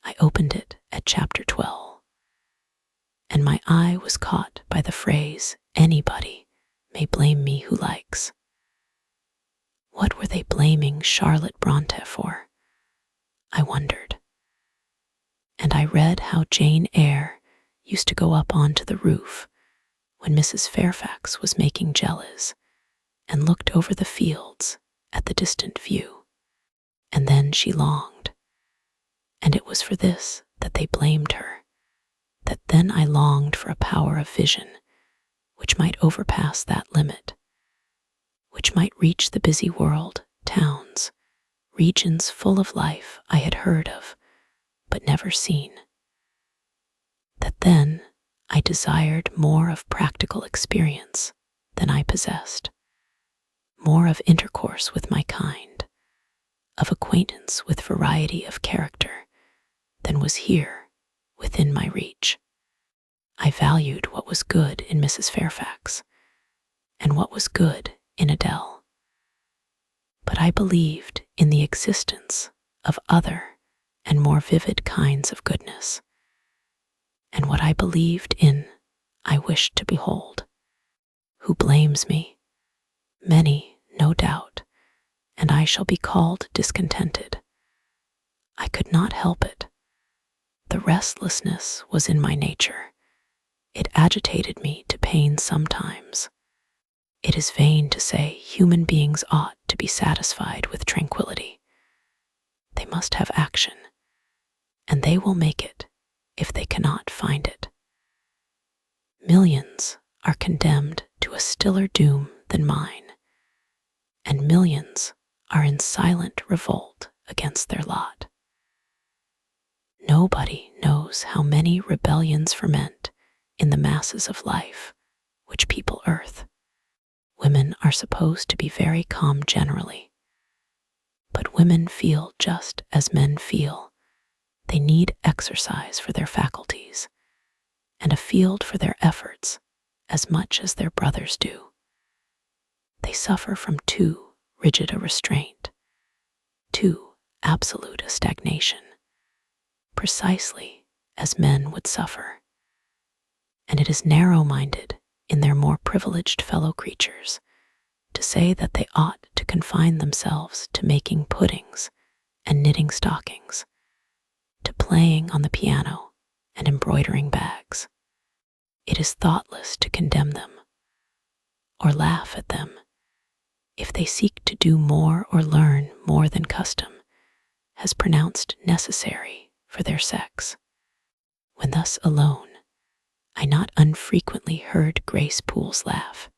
I opened it at chapter 12, and my eye was caught by the phrase, anybody may blame me who likes. What were they blaming Charlotte Bronte for? I wondered. And I read how Jane Eyre used to go up onto the roof when Mrs. Fairfax was making jellies and looked over the fields at the distant view. And then she longed, and it was for this that they blamed her, that then I longed for a power of vision which might overpass that limit, which might reach the busy world, towns, regions full of life I had heard of but never seen. That then I desired more of practical experience than I possessed, more of intercourse with my kind, of acquaintance with variety of character than was here within my reach. I valued what was good in Mrs. Fairfax and what was good in Adele, but I believed in the existence of other and more vivid kinds of goodness, and what I believed in I wished to behold. Who blames me? Many, no doubt, and I shall be called discontented. I could not help it. The restlessness was in my nature. It agitated me to pain sometimes. It is vain to say human beings ought to be satisfied with tranquility. They must have action, and they will make it if they cannot find it. Millions are condemned to a stiller doom than mine, and millions are in silent revolt against their lot. Nobody knows how many rebellions ferment in the masses of life which people earth. Women are supposed to be very calm generally, but women feel just as men feel. They need exercise for their faculties and a field for their efforts as much as their brothers do. They suffer from too rigid a restraint, too absolute a stagnation, precisely as men would suffer. And it is narrow-minded in their more privileged fellow creatures to say that they ought to confine themselves to making puddings and knitting stockings, to playing on the piano and embroidering bags. It is thoughtless to condemn them or laugh at them if they seek to do more or learn more than custom has pronounced necessary for their sex. When thus alone, I not unfrequently heard Grace Poole's laugh.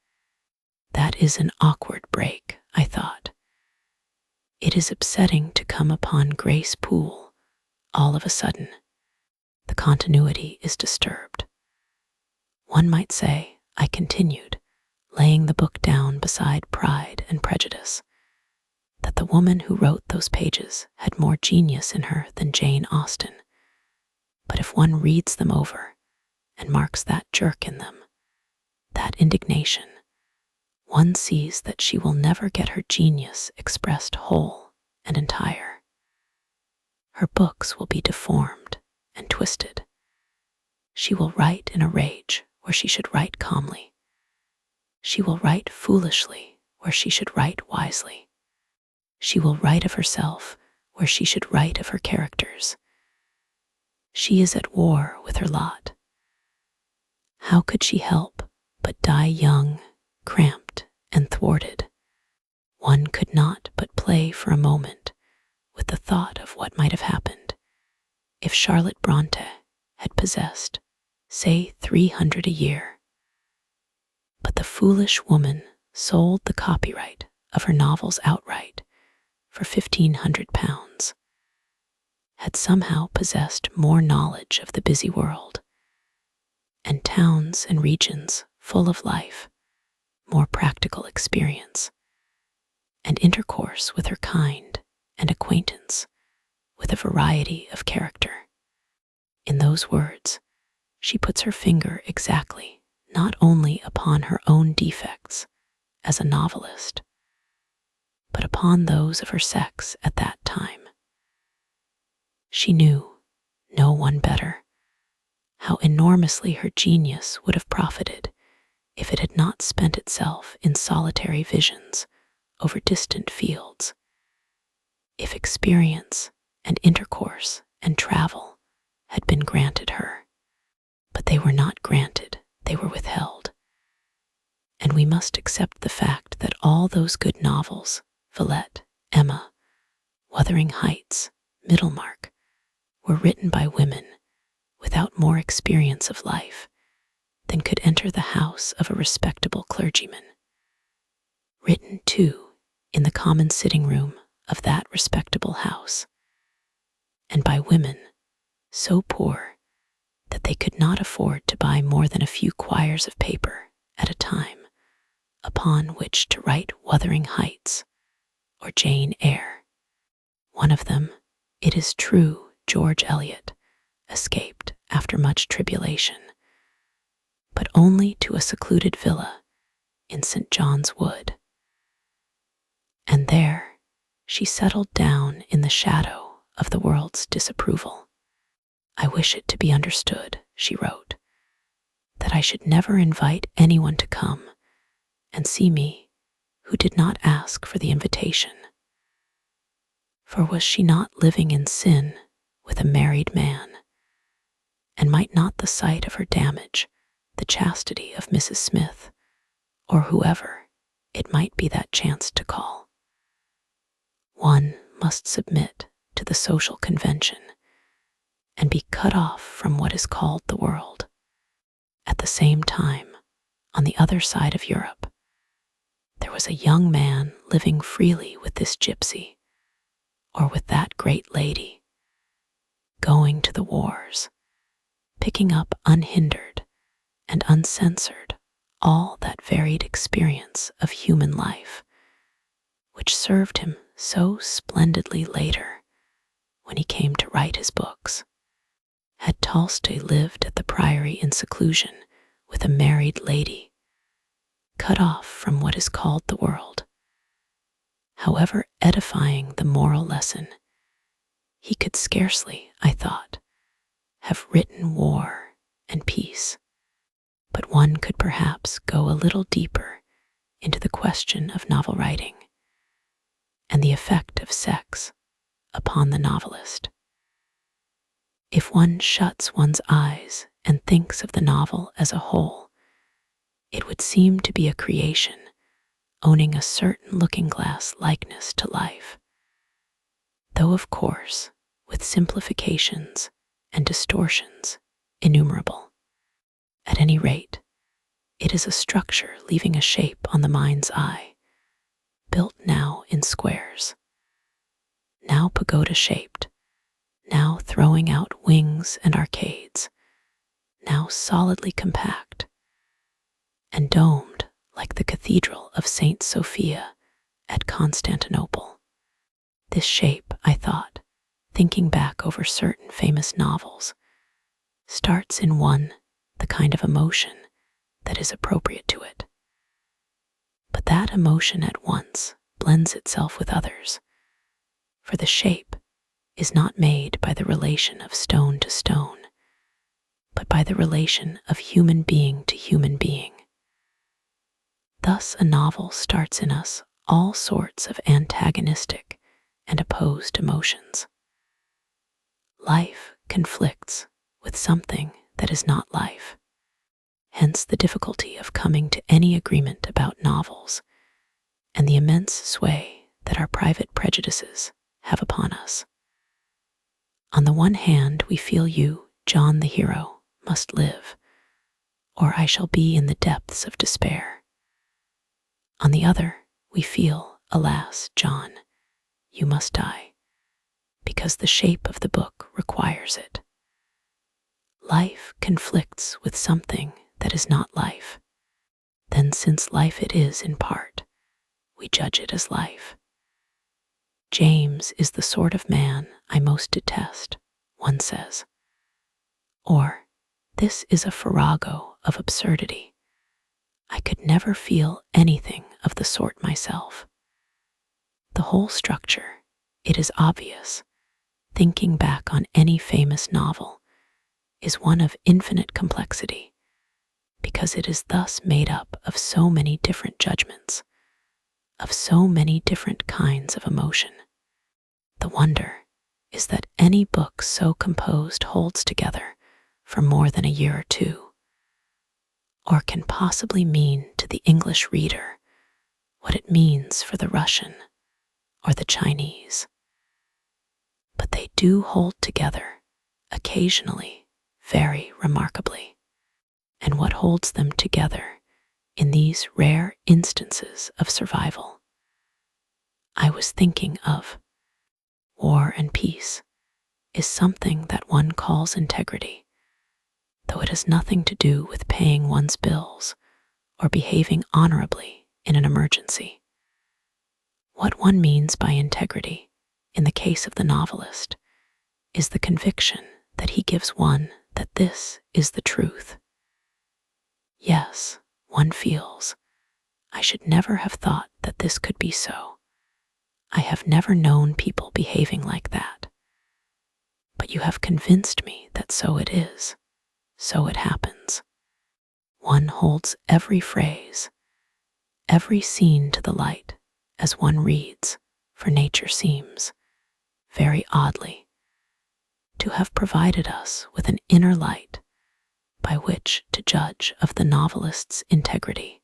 That is an awkward break, I thought. It is upsetting to come upon Grace Poole all of a sudden. The continuity is disturbed. One might say, I continued, laying the book down beside Pride and Prejudice, that the woman who wrote those pages had more genius in her than Jane Austen. But if one reads them over and marks that jerk in them, that indignation, one sees that she will never get her genius expressed whole and entire. Her books will be deformed and twisted. She will write in a rage where she should write calmly. She will write foolishly where she should write wisely. She will write of herself where she should write of her characters. She is at war with her lot. How could she help but die young, cramped, and thwarted? One could not but play for a moment with the thought of what might have happened if Charlotte Bronte had possessed, say, 300 a year. But the foolish woman sold the copyright of her novels outright for £1,500, had somehow possessed more knowledge of the busy world, and towns and regions full of life, more practical experience, and intercourse with her kind and acquaintance with a variety of character. In those words, she puts her finger exactly not only upon her own defects as a novelist, but upon those of her sex at that time. She knew, no one better, how enormously her genius would have profited if it had not spent itself in solitary visions over distant fields, if experience and intercourse and travel had been granted her. But they were not granted, they were withheld. And we must accept the fact that all those good novels, Villette, Emma, Wuthering Heights, Middlemarch, were written by women without more experience of life than could enter the house of a respectable clergyman. Written, too, in the common sitting room of that respectable house, and by women so poor that they could not afford to buy more than a few quires of paper at a time upon which to write Wuthering Heights or Jane Eyre. One of them, it is true, George Eliot, escaped after much tribulation, but only to a secluded villa in St. John's Wood. And there she settled down in the shadow of the world's disapproval. I wish it to be understood, she wrote, that I should never invite anyone to come and see me who did not ask for the invitation. For was she not living in sin with a married man? And might not the sight of her damage the chastity of Mrs. Smith, or whoever it might be that chanced to call? One must submit to the social convention and be cut off from what is called the world. At the same time, on the other side of Europe, there was a young man living freely with this gypsy, or with that great lady, going to the wars, picking up unhindered and uncensored all that varied experience of human life, which served him so splendidly later when he came to write his books. Had Tolstoy lived at the Priory in seclusion with a married lady, cut off from what is called the world, however edifying the moral lesson, he could scarcely, I thought, have written War and Peace. But one could perhaps go a little deeper into the question of novel writing and the effect of sex upon the novelist. If one shuts one's eyes and thinks of the novel as a whole, it would seem to be a creation owning a certain looking-glass likeness to life, though of course with simplifications and distortions innumerable. At any rate, it is a structure leaving a shape on the mind's eye, built now in squares, now pagoda-shaped, now throwing out wings and arcades, now solidly compact, and domed like the Cathedral of St. Sophia at Constantinople. This shape, I thought, thinking back over certain famous novels, starts in one the kind of emotion that is appropriate to it. But that emotion at once blends itself with others, for the shape is not made by the relation of stone to stone, but by the relation of human being to human being. Thus a novel starts in us all sorts of antagonistic and opposed emotions. Life conflicts with something that is not life. Hence the difficulty of coming to any agreement about novels and the immense sway that our private prejudices have upon us. On the one hand, we feel you, John the hero, must live, or I shall be in the depths of despair. On the other, we feel, alas, John, you must die, because the shape of the book requires it. Life conflicts with something that is not life. Then, since life it is in part, we judge it as life. James is the sort of man I most detest, one says. Or, this is a farrago of absurdity. I could never feel anything of the sort myself. The whole structure, it is obvious, thinking back on any famous novel, is one of infinite complexity, because it is thus made up of so many different judgments, of so many different kinds of emotion. The wonder is that any book so composed holds together for more than a year or two. or can possibly mean to the English reader what it means for the Russian or the Chinese. But they do hold together, occasionally, very remarkably. And what holds them together in these rare instances of survival? I was thinking of War and Peace is something that one calls integrity, though it has nothing to do with paying one's bills or behaving honorably in an emergency. What one means by integrity, in the case of the novelist, is the conviction that he gives one that this is the truth. Yes, one feels, I should never have thought that this could be so. I have never known people behaving like that. But you have convinced me that so it is, so it happens. One holds every phrase, every scene to the light as one reads, for nature seems, very oddly, to have provided us with an inner light by which to judge of the novelist's integrity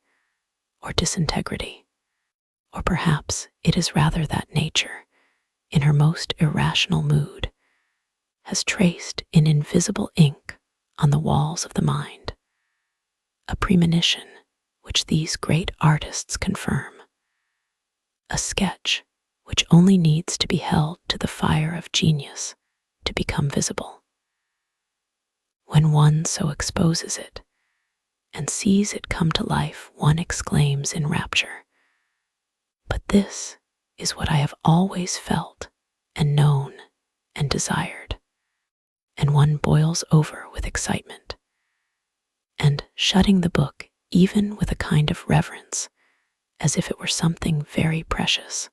or disintegrity. Or perhaps it is rather that nature, in her most irrational mood, has traced in invisible ink on the walls of the mind a premonition which these great artists confirm, a sketch which only needs to be held to the fire of genius to become visible. When one so exposes it and sees it come to life, one exclaims in rapture, "But this is what I have always felt and known and desired," and one boils over with excitement. And shutting the book even with a kind of reverence, as if it were something very precious,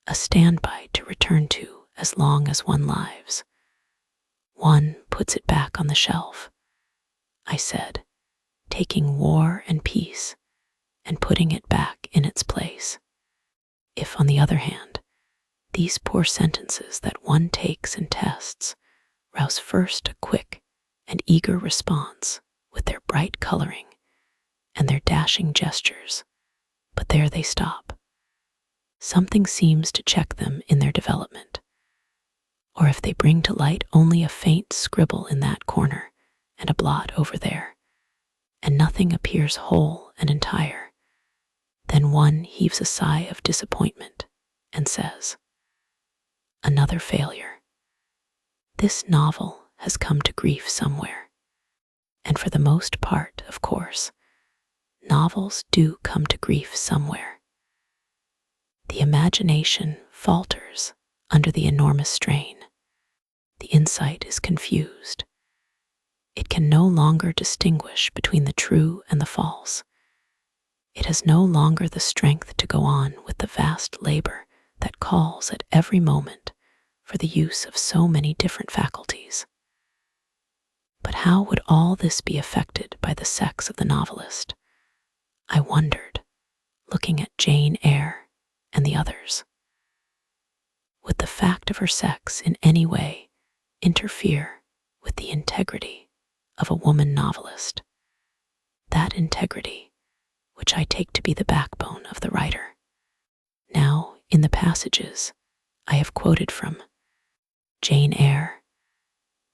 a standby to return to as long as one lives, one puts it back on the shelf, I said, taking War and Peace and putting it back in its place. If, on the other hand, these poor sentences that one takes and tests rouse first a quick and eager response with their bright coloring and their dashing gestures, but there they stop. Something seems to check them in their development. Or if they bring to light only a faint scribble in that corner and a blot over there, and nothing appears whole and entire, then one heaves a sigh of disappointment and says, "Another failure. This novel has come to grief somewhere." And for the most part, of course, novels do come to grief somewhere. The imagination falters under the enormous strain. The insight is confused. It can no longer distinguish between the true and the false. It has no longer the strength to go on with the vast labor that calls at every moment for the use of so many different faculties. But how would all this be affected by the sex of the novelist? I wondered, looking at Jane Eyre and the others. Would the fact of her sex in any way interfere with the integrity of a woman novelist? That integrity which I take to be the backbone of the writer. Now, in the passages I have quoted from Jane Eyre,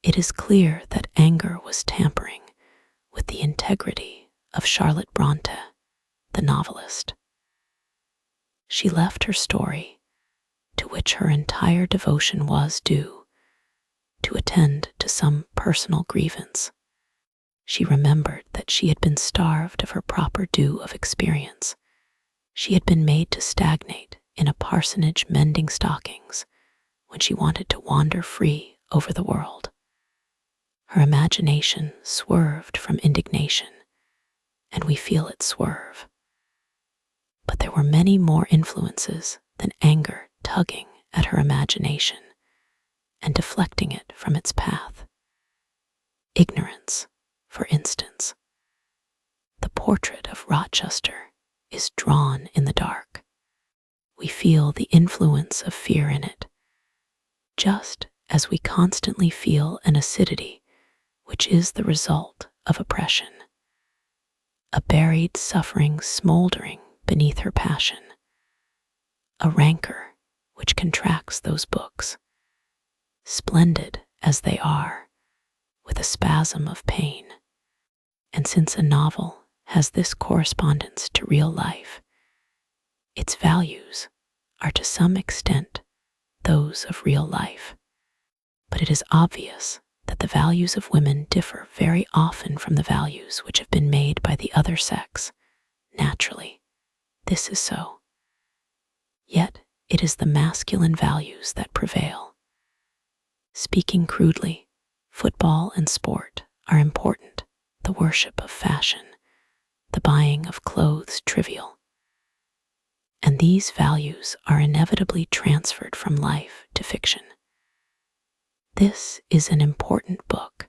it is clear that anger was tampering with the integrity of Charlotte Bronte, the novelist. She left her story, to which her entire devotion was due, to attend to some personal grievance. She remembered that she had been starved of her proper due of experience. She had been made to stagnate in a parsonage mending stockings when she wanted to wander free over the world. Her imagination swerved from indignation, and we feel it swerve. But there were many more influences than anger tugging at her imagination and deflecting it from its path. Ignorance, for instance. The portrait of Rochester is drawn in the dark. We feel the influence of fear in it, just as we constantly feel an acidity which is the result of oppression. a buried suffering smoldering beneath her passion, a rancor which contracts those books, splendid as they are, with a spasm of pain. And since a novel has this correspondence to real life, its values are to some extent those of real life. But it is obvious that the values of women differ very often from the values which have been made by the other sex. Naturally, this is so. Yet it is the masculine values that prevail. Speaking crudely, football and sport are important, the worship of fashion, the buying of clothes trivial. And these values are inevitably transferred from life to fiction. This is an important book,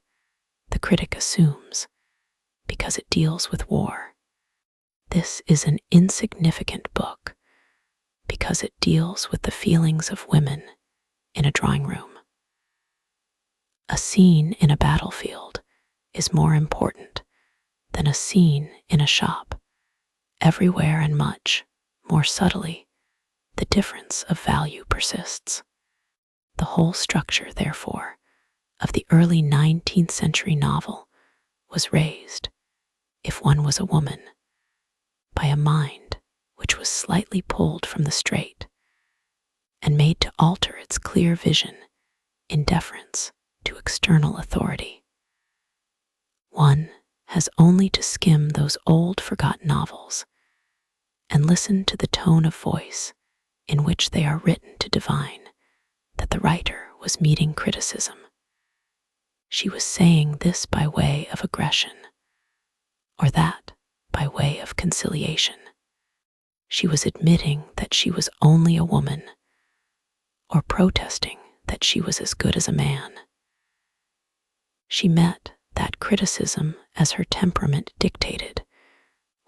the critic assumes, because it deals with war. This is an insignificant book, because it deals with the feelings of women in a drawing room. A scene in a battlefield is more important than a scene in a shop. Everywhere and much more subtly, the difference of value persists. The whole structure, therefore, of the early 19th century novel was raised, if one was a woman, by a mind which was slightly pulled from the straight and made to alter its clear vision in deference to external authority. One has only to skim those old forgotten novels and listen to the tone of voice in which they are written to divine that the writer was meeting criticism. She was saying this by way of aggression, or that by way of conciliation. She was admitting that she was only a woman, or protesting that she was as good as a man. She met that criticism as her temperament dictated,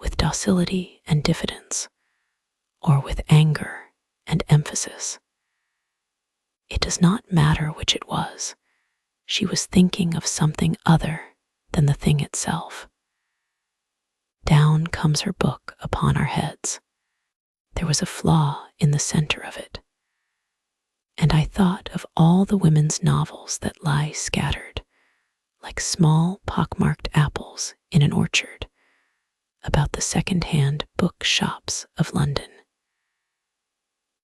with docility and diffidence, or with anger and emphasis. It does not matter which it was. She was thinking of something other than the thing itself. Down comes her book upon our heads. There was a flaw in the center of it. And I thought of all the women's novels that lie scattered, like small pockmarked apples in an orchard, about the second-hand book shops of London.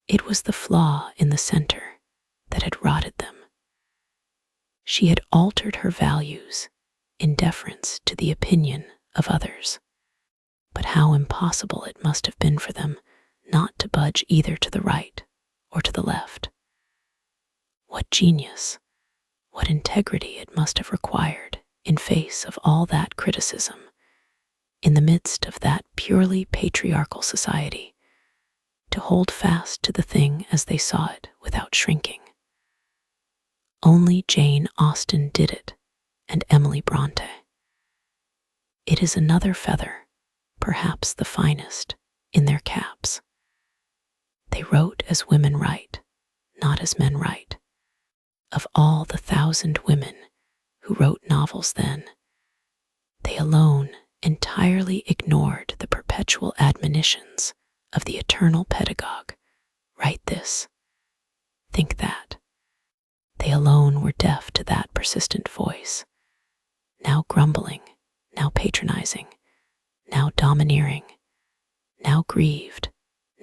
It was the flaw in the center that had rotted them. She had altered her values in deference to the opinion of others. But how impossible it must have been for them not to budge either to the right or to the left. What genius, what integrity it must have required in face of all that criticism, in the midst of that purely patriarchal society, to hold fast to the thing as they saw it without shrinking. Only Jane Austen did it, and Emily Bronte. It is another feather, perhaps the finest, in their caps. They wrote as women write, not as men write. Of all the 1,000 women who wrote novels then, they alone entirely ignored the perpetual admonitions of the eternal pedagogue. Write this, think that. They alone were deaf to that persistent voice, now grumbling, now patronizing, now domineering, now grieved,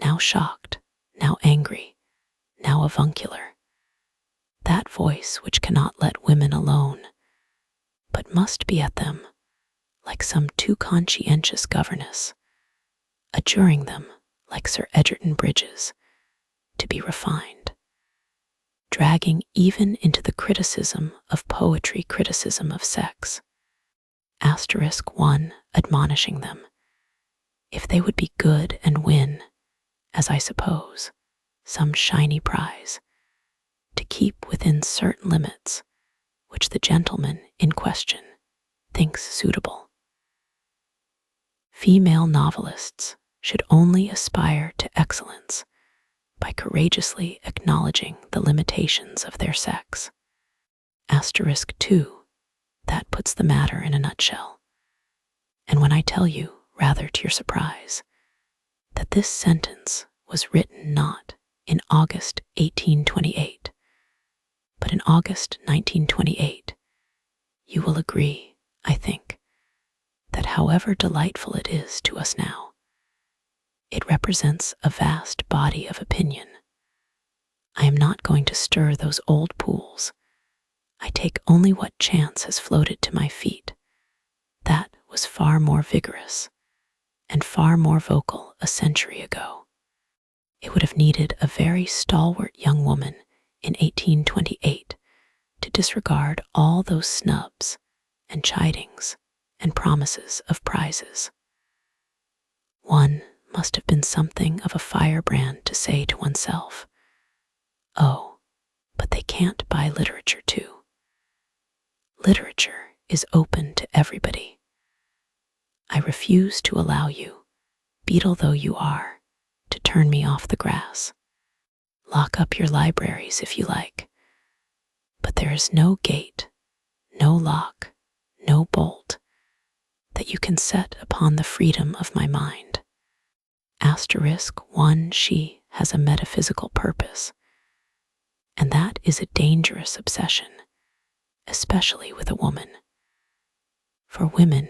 now shocked, now angry, now avuncular. That voice which cannot let women alone, but must be at them, like some too conscientious governess, adjuring them, like Sir Egerton Brydges, to be refined, dragging even into the criticism of poetry criticism of sex. *1 admonishing them, if they would be good and win, as I suppose, some shiny prize, to keep within certain limits which the gentleman in question thinks suitable. Female novelists should only aspire to excellence by courageously acknowledging the limitations of their sex. *2, that puts the matter in a nutshell. And when I tell you, rather to your surprise, that this sentence was written not in August 1828, but in August 1928, you will agree, I think, that however delightful it is to us now, it represents a vast body of opinion. I am not going to stir those old pools. I take only what chance has floated to my feet. That was far more vigorous and far more vocal a century ago. It would have needed a very stalwart young woman in 1828 to disregard all those snubs and chidings and promises of prizes. One must have been something of a firebrand to say to oneself, "Oh, but they can't buy literature too." Literature is open to everybody. I refuse to allow you, beetle though you are, to turn me off the grass. Lock up your libraries if you like, but there is no gate, no lock, no bolt that you can set upon the freedom of my mind. *1 She has a metaphysical purpose, and that is a dangerous obsession, especially with a woman. For women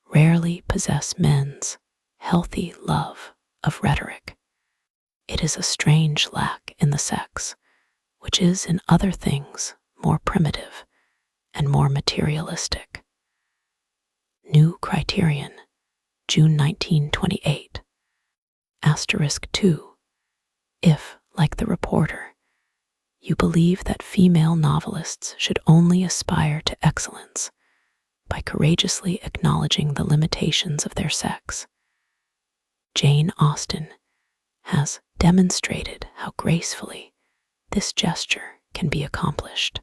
rarely possess men's healthy love of rhetoric. It is a strange lack in the sex, which is in other things more primitive and more materialistic. New Criterion, June 1928. *2. If, like the reporter, you believe that female novelists should only aspire to excellence by courageously acknowledging the limitations of their sex, Jane Austen has demonstrated how gracefully this gesture can be accomplished.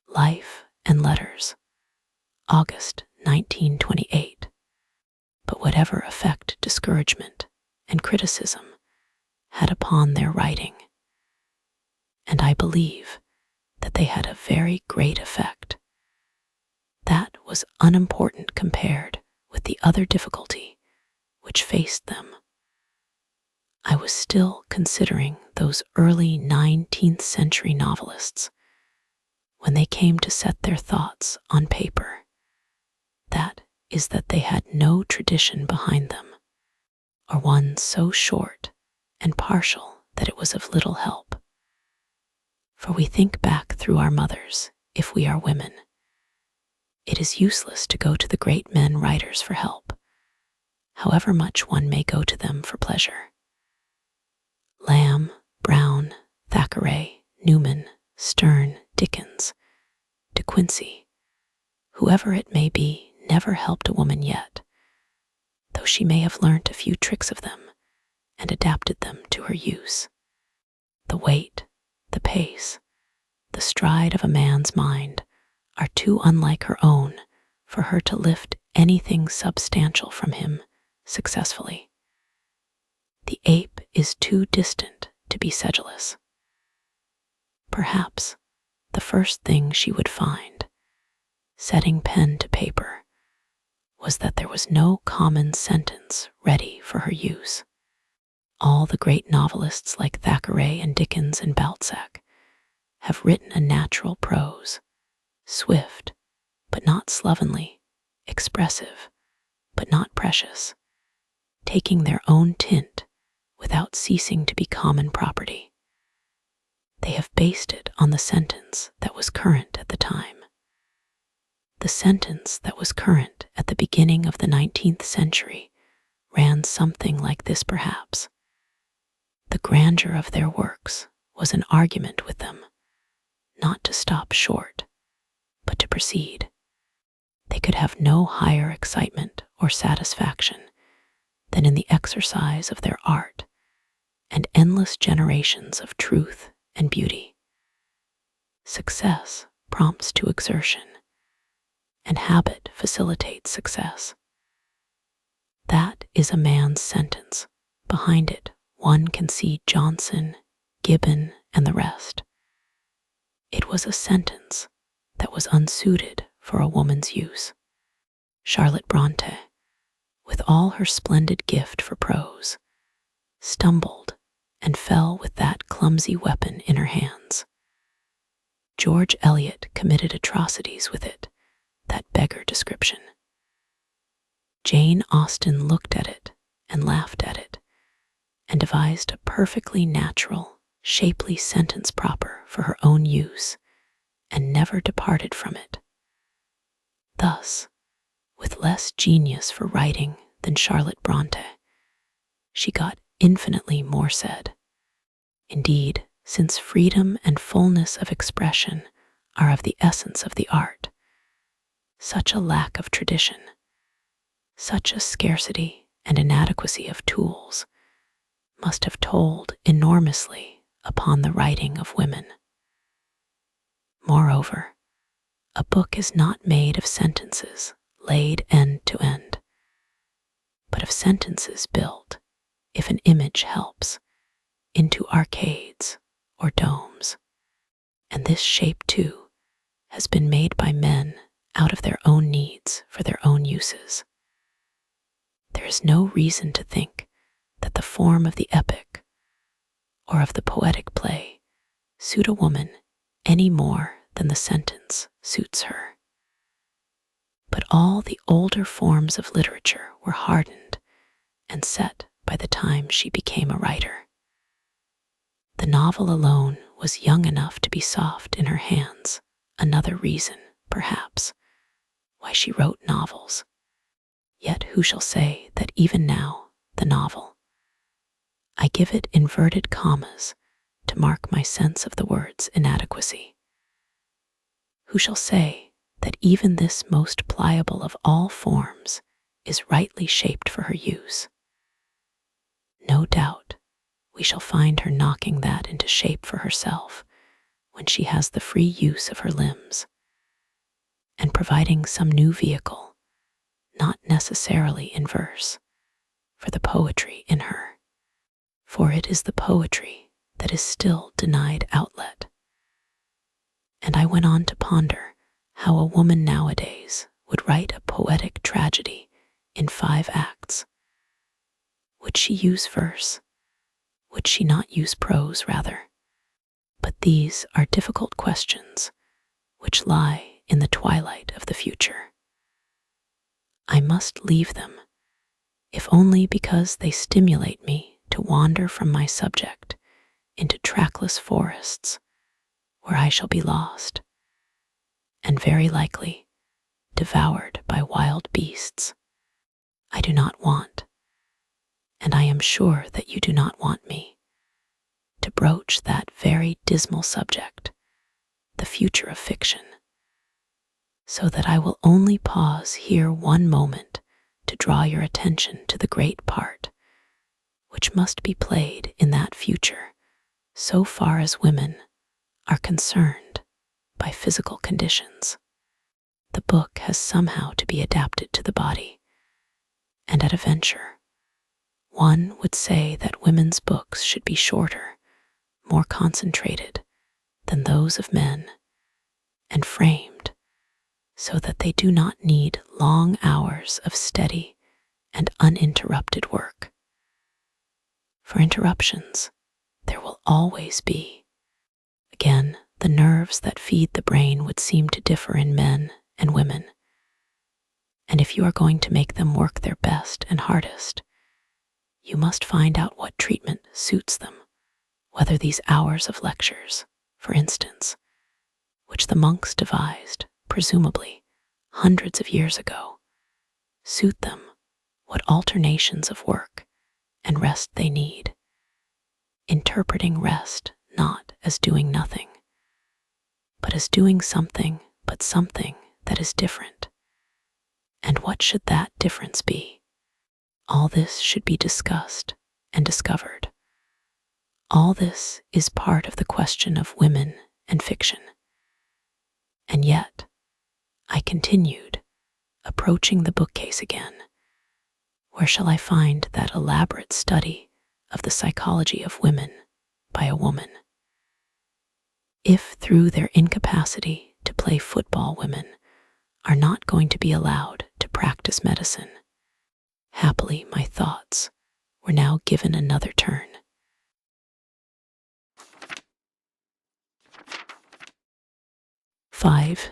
Life and Letters, August 1928. But whatever effect discouragement and criticism had upon their writing, and I believe that they had a very great effect, that was unimportant compared with the other difficulty which faced them. I was still considering those early 19th century novelists when they came to set their thoughts on paper. That is that they had no tradition behind them, or one so short and partial that it was of little help. For we think back through our mothers, if we are women. It is useless to go to the great men writers for help, however much one may go to them for pleasure. Lamb, Brown, Thackeray, Newman, Sterne, Dickens, De Quincey, whoever it may be, never helped a woman yet, though she may have learnt a few tricks of them and adapted them to her use. The weight, the pace, the stride of a man's mind are too unlike her own for her to lift anything substantial from him successfully. The ape is too distant to be sedulous. Perhaps the first thing she would find, setting pen to paper, was that there was no common sentence ready for her use. All the great novelists like Thackeray and Dickens and Balzac have written a natural prose, swift, but not slovenly, expressive, but not precious, taking their own tint without ceasing to be common property. They have based it on the sentence that was current at the time. The sentence that was current at the beginning of the 19th century ran something like this perhaps. The grandeur of their works was an argument with them, not to stop short, but to proceed. They could have no higher excitement or satisfaction than in the exercise of their art and endless generations of truth and beauty. Success prompts to exertion, and habit facilitates success. That is a man's sentence. Behind it, one can see Johnson, Gibbon, and the rest. It was a sentence that was unsuited for a woman's use. Charlotte Bronte, with all her splendid gift for prose, stumbled and fell with that clumsy weapon in her hands. George Eliot committed atrocities with it that beggar description. Jane Austen looked at it and laughed at it, and devised a perfectly natural, shapely sentence proper for her own use, and never departed from it. Thus, with less genius for writing than Charlotte Bronte, she got infinitely more said. Indeed, since freedom and fullness of expression are of the essence of the art, such a lack of tradition, such a scarcity and inadequacy of tools must have told enormously upon the writing of women. Moreover, a book is not made of sentences laid end to end, but of sentences built, if an image helps, into arcades or domes. And this shape, too, has been made by men out of their own needs for their own uses. There is no reason to think that the form of the epic or of the poetic play suit a woman any more than the sentence suits her. But all the older forms of literature were hardened and set by the time she became a writer. The novel alone was young enough to be soft in her hands, another reason, perhaps, why she wrote novels. Yet who shall say that even now, the novel, I give it inverted commas to mark my sense of the word's inadequacy. Who shall say that even this most pliable of all forms is rightly shaped for her use? No doubt we shall find her knocking that into shape for herself when she has the free use of her limbs, and providing some new vehicle, not necessarily in verse, for the poetry in her. For it is the poetry that is still denied outlet. And I went on to ponder how a woman nowadays would write a poetic tragedy in 5 acts. Would she use verse? Would she not use prose, rather? But these are difficult questions which lie in the twilight of the future. I must leave them, if only because they stimulate me to wander from my subject into trackless forests where I shall be lost, and very likely devoured by wild beasts. I do not want, and I am sure that you do not want me, to broach that very dismal subject, the future of fiction, so that I will only pause here one moment to draw your attention to the great part which must be played in that future so far as women are concerned by physical conditions. The book has somehow to be adapted to the body, and at a venture, one would say that women's books should be shorter, more concentrated than those of men, and framed so that they do not need long hours of steady and uninterrupted work. For interruptions, there will always be. Again, the nerves that feed the brain would seem to differ in men and women, and if you are going to make them work their best and hardest, you must find out what treatment suits them, whether these hours of lectures, for instance, which the monks devised, presumably, hundreds of years ago, suit them, what alternations of work and rest they need, interpreting rest not as doing nothing, but as doing something, but something that is different. And what should that difference be? All this should be discussed and discovered. All this is part of the question of women and fiction. And yet, I continued, approaching the bookcase again. Where shall I find that elaborate study of the psychology of women by a woman? If through their incapacity to play football women are not going to be allowed to practice medicine, Happily, my thoughts were now given another turn. 5.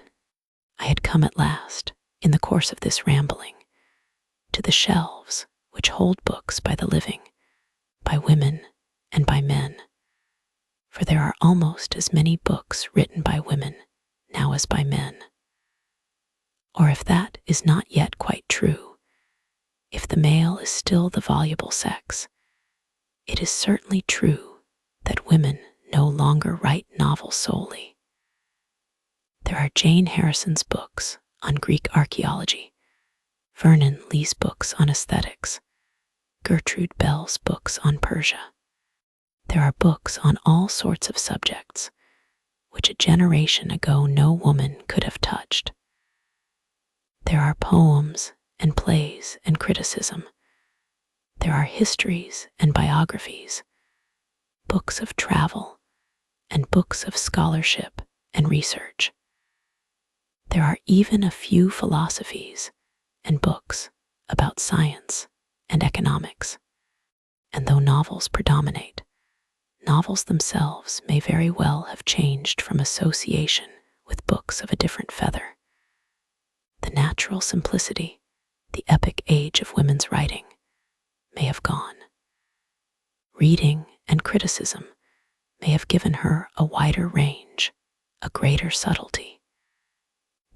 I had come at last, in the course of this rambling, to the shelves which hold books by the living, by women, and by men. For there are almost as many books written by women now as by men. Or if that is not yet quite true, if the male is still the voluble sex, it is certainly true that women no longer write novels solely. There are Jane Harrison's books on Greek archaeology, Vernon Lee's books on aesthetics, Gertrude Bell's books on Persia. There are books on all sorts of subjects, which a generation ago no woman could have touched. There are poems and plays and criticism. There are histories and biographies, books of travel, and books of scholarship and research. There are even a few philosophies and books about science and economics. And though novels predominate, novels themselves may very well have changed from association with books of a different feather. The natural simplicity, the epic age of women's writing, may have gone. Reading and criticism may have given her a wider range, a greater subtlety.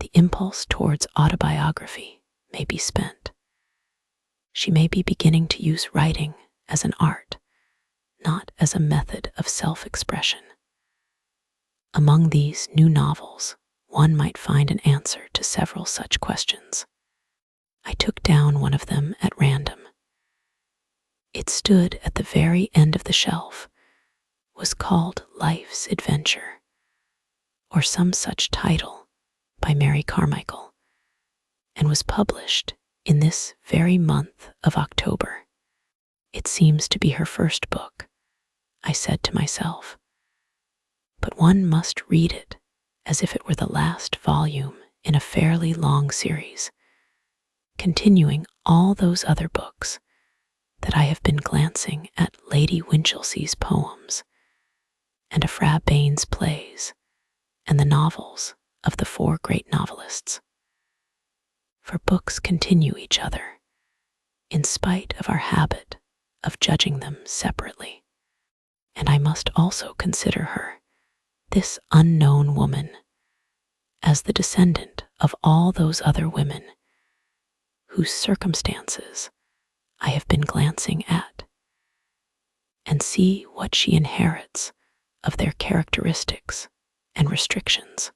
The impulse towards autobiography may be spent. She may be beginning to use writing as an art, not as a method of self-expression. Among these new novels, one might find an answer to several such questions. I took down one of them at random. It stood at the very end of the shelf, was called Life's Adventure, or some such title, by Mary Carmichael, and was published in this very month of October. It seems to be her first book, I said to myself, but one must read it as if it were the last volume in a fairly long series, continuing all those other books that I have been glancing at Lady Winchelsea's poems, and Ephra Bain's plays, and the novels of the 4 great novelists. For books continue each other, in spite of our habit of judging them separately. And I must also consider her, this unknown woman, as the descendant of all those other women whose circumstances I have been glancing at, and see what she inherits of their characteristics and restrictions.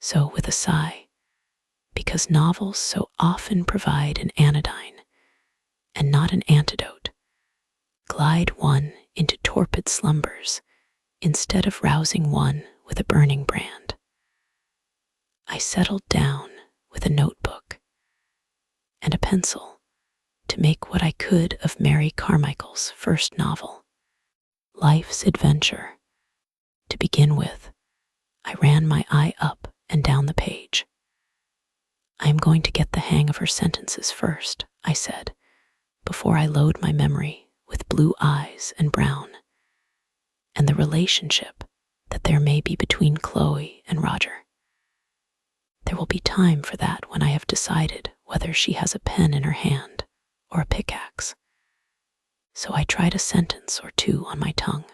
So with a sigh, because novels so often provide an anodyne and not an antidote, glide one into torpid slumbers instead of rousing one with a burning brand. I settled down with a notebook and a pencil to make what I could of Mary Carmichael's first novel, Life's Adventure. To begin with, I ran my eye up and down the page. I am going to get the hang of her sentences first, I said, before I load my memory with blue eyes and brown, and the relationship that there may be between Chloe and Roger. There will be time for that when I have decided whether she has a pen in her hand or a pickaxe. So I tried a sentence or two on my tongue.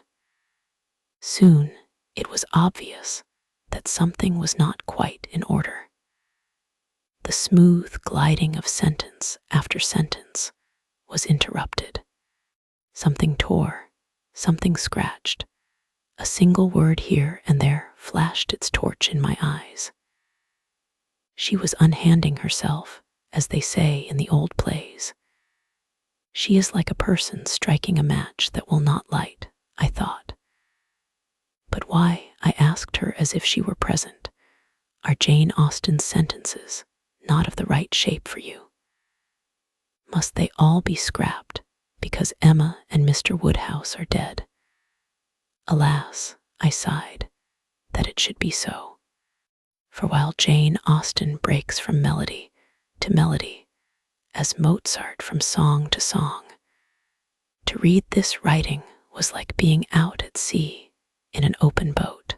Soon it was obvious that something was not quite in order. The smooth gliding of sentence after sentence was interrupted. Something tore, something scratched. A single word here and there flashed its torch in my eyes. She was unhanding herself, as they say in the old plays. She is like a person striking a match that will not light, I thought. But why, I asked her as if she were present, are Jane Austen's sentences not of the right shape for you? Must they all be scrapped because Emma and Mr. Woodhouse are dead? Alas, I sighed, that it should be so. For while Jane Austen breaks from melody to melody, as Mozart from song to song. To read this writing was like being out at sea in an open boat.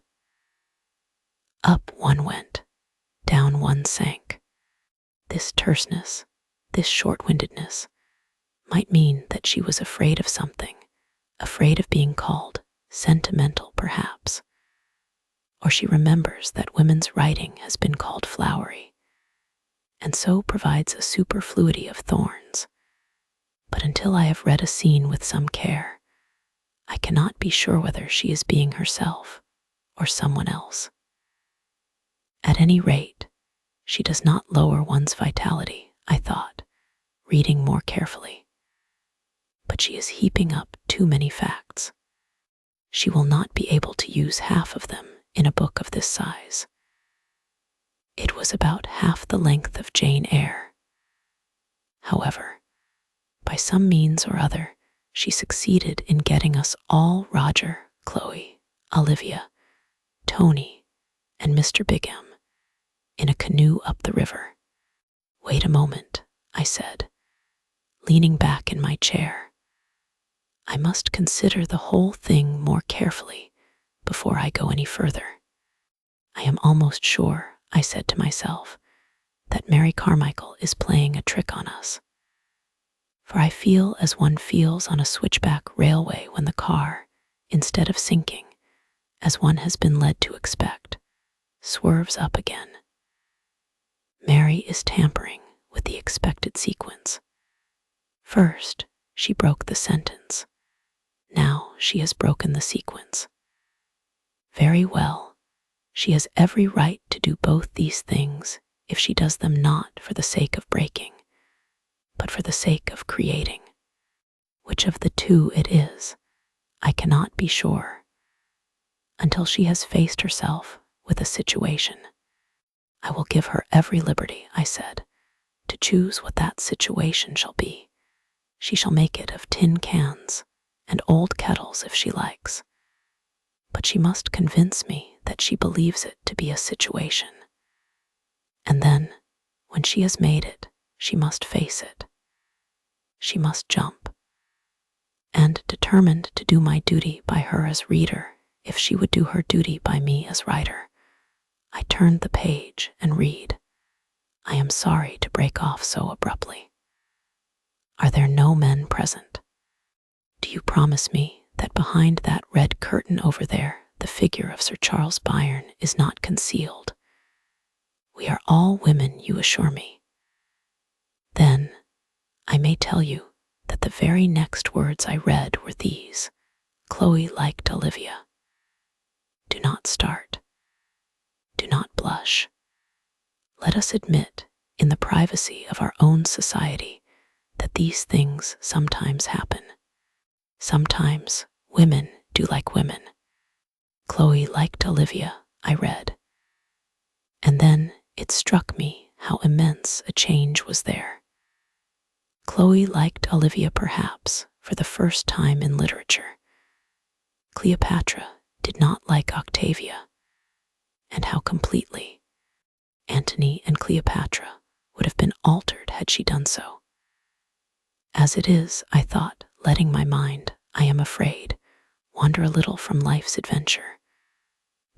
Up one went, down one sank. This terseness, this short-windedness, might mean that she was afraid of something, afraid of being called sentimental perhaps. Or she remembers that women's writing has been called flowery, and so provides a superfluity of thorns. But until I have read a scene with some care, I cannot be sure whether she is being herself or someone else. At any rate, she does not lower one's vitality, I thought, reading more carefully. But she is heaping up too many facts. She will not be able to use half of them in a book of this size. It was about half the length of Jane Eyre. However, by some means or other, she succeeded in getting us all Roger, Chloe, Olivia, Tony, and Mr. Bigham in a canoe up the river. Wait a moment, I said, leaning back in my chair. I must consider the whole thing more carefully before I go any further. I am almost sure, I said to myself, that Mary Carmichael is playing a trick on us. For I feel as one feels on a switchback railway when the car, instead of sinking, as one has been led to expect, swerves up again. Mary is tampering with the expected sequence. First, she broke the sentence. Now she has broken the sequence. Very well, she has every right to do both these things if she does them not for the sake of breaking, but for the sake of creating. Which of the two it is, I cannot be sure, until she has faced herself with a situation. I will give her every liberty, I said, to choose what that situation shall be. She shall make it of tin cans and old kettles if she likes. But she must convince me that she believes it to be a situation. And then, when she has made it, she must face it. She must jump. And determined to do my duty by her as reader, if she would do her duty by me as writer, I turned the page and read. I am sorry to break off so abruptly. Are there no men present? Do you promise me that behind that red curtain over there, the figure of Sir Charles Byron is not concealed? We are all women, you assure me. Then, I may tell you that the very next words I read were these: Chloe liked Olivia. Do not start. Do not blush. Let us admit, in the privacy of our own society, that these things sometimes happen. Sometimes women do like women. Chloe liked Olivia, I read. And then it struck me how immense a change was there. Chloe liked Olivia perhaps for the first time in literature. Cleopatra did not like Octavia. And how completely. Antony and Cleopatra would have been altered had she done so. As it is, I thought, letting my mind, I am afraid, wander a little from life's adventure.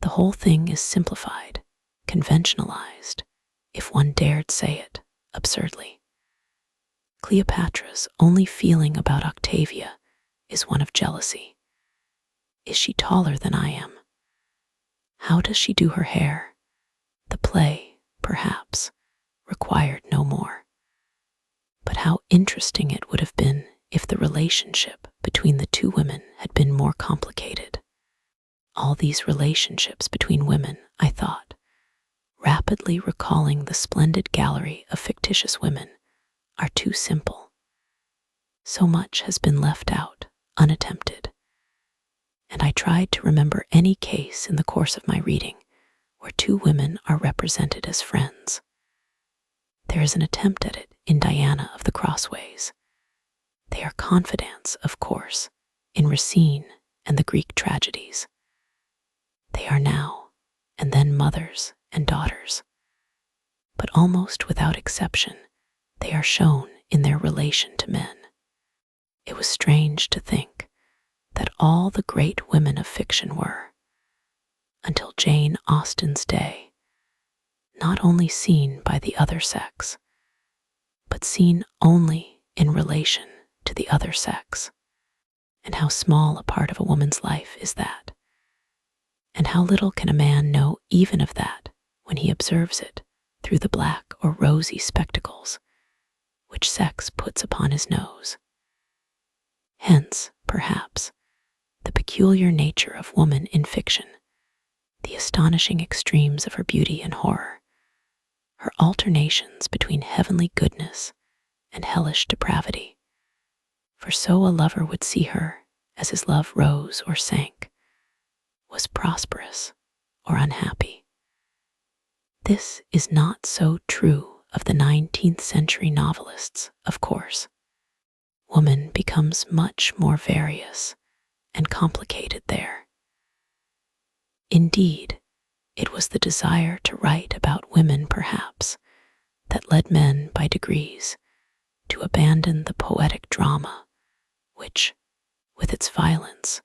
The whole thing is simplified, conventionalized, if one dared say it, absurdly. Cleopatra's only feeling about Octavia is one of jealousy. Is she taller than I am? How does she do her hair? The play, perhaps, required no more. But how interesting it would have been if the relationship between the two women had been more complicated. All these relationships between women, I thought, rapidly recalling the splendid gallery of fictitious women, are too simple. So much has been left out, unattempted. And I tried to remember any case in the course of my reading where two women are represented as friends. There is an attempt at it in Diana of the Crossways. They are confidantes, of course, in Racine and the Greek tragedies. They are now and then mothers and daughters. But almost without exception, they are shown in their relation to men. It was strange to think that all the great women of fiction were, until Jane Austen's day, not only seen by the other sex, but seen only in relation to the other sex. And how small a part of a woman's life is that? And how little can a man know even of that when he observes it through the black or rosy spectacles which sex puts upon his nose. Hence, perhaps, the peculiar nature of woman in fiction, the astonishing extremes of her beauty and horror, her alternations between heavenly goodness and hellish depravity. For so a lover would see her as his love rose or sank, was prosperous or unhappy. This is not so true of the 19th century novelists, of course. Woman becomes much more various and complicated there. Indeed, it was the desire to write about women, perhaps, that led men by degrees to abandon the poetic drama, which, with its violence,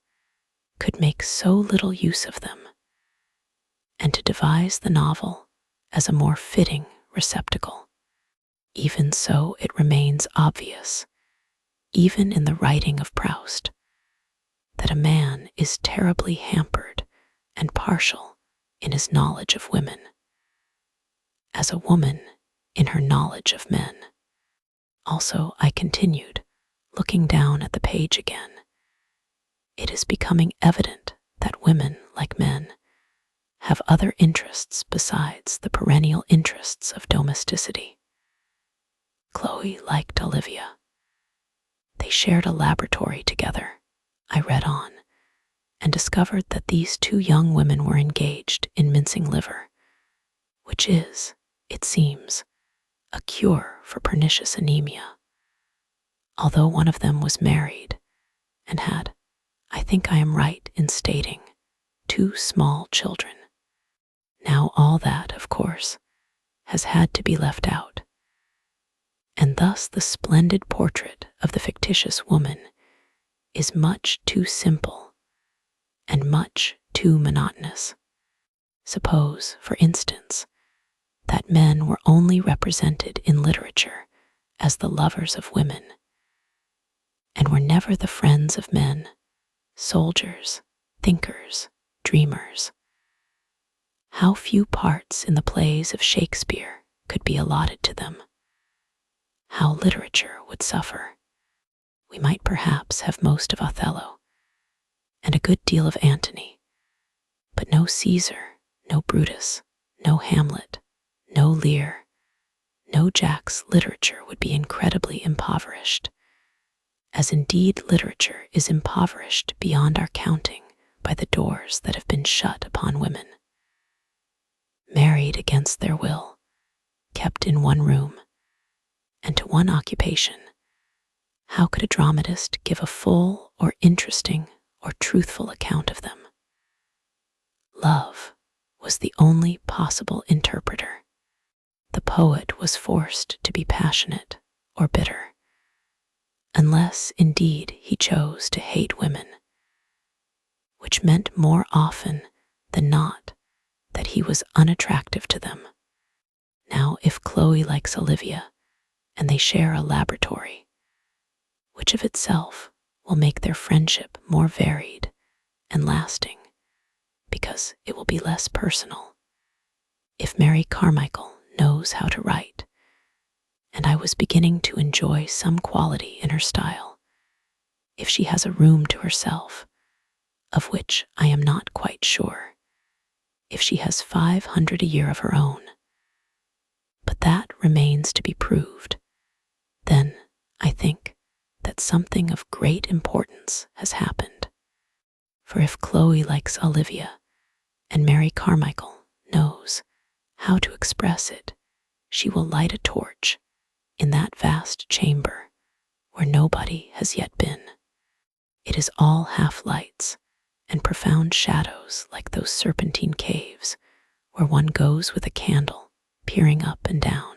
could make so little use of them, and to devise the novel as a more fitting receptacle. Even so, it remains obvious, even in the writing of Proust, that a man is terribly hampered and partial in his knowledge of women, as a woman in her knowledge of men. Also, I continued, looking down at the page again, it is becoming evident that women, like men, have other interests besides the perennial interests of domesticity. Chloe liked Olivia. They shared a laboratory together, I read on, and discovered that these two young women were engaged in mincing liver, which is, it seems, a cure for pernicious anemia. Although one of them was married and had, I think I am right in stating, 2 small children. Now all that, of course, has had to be left out. And thus the splendid portrait of the fictitious woman is much too simple and much too monotonous. Suppose, for instance, that men were only represented in literature as the lovers of women, and were never the friends of men, soldiers, thinkers, dreamers. How few parts in the plays of Shakespeare could be allotted to them. How literature would suffer. We might perhaps have most of Othello, and a good deal of Antony, but no Caesar, no Brutus, no Hamlet, no Lear, no Jack's. Literature would be incredibly impoverished, as indeed literature is impoverished beyond our counting by the doors that have been shut upon women. Married against their will, kept in one room, and to one occupation, how could a dramatist give a full or interesting or truthful account of them? Love was the only possible interpreter. The poet was forced to be passionate or bitter, unless indeed he chose to hate women, which meant more often than not that he was unattractive to them. Now, if Chloe likes Olivia, and they share a laboratory, which of itself will make their friendship more varied and lasting, because it will be less personal. If Mary Carmichael knows how to write, and I was beginning to enjoy some quality in her style, if she has a room to herself, of which I am not quite sure, if she has 500 a year of her own, but that remains to be proved, then I think that something of great importance has happened. For if Chloe likes Olivia, and Mary Carmichael knows how to express it, she will light a torch in that vast chamber where nobody has yet been. It is all half-lights and profound shadows like those serpentine caves where one goes with a candle peering up and down,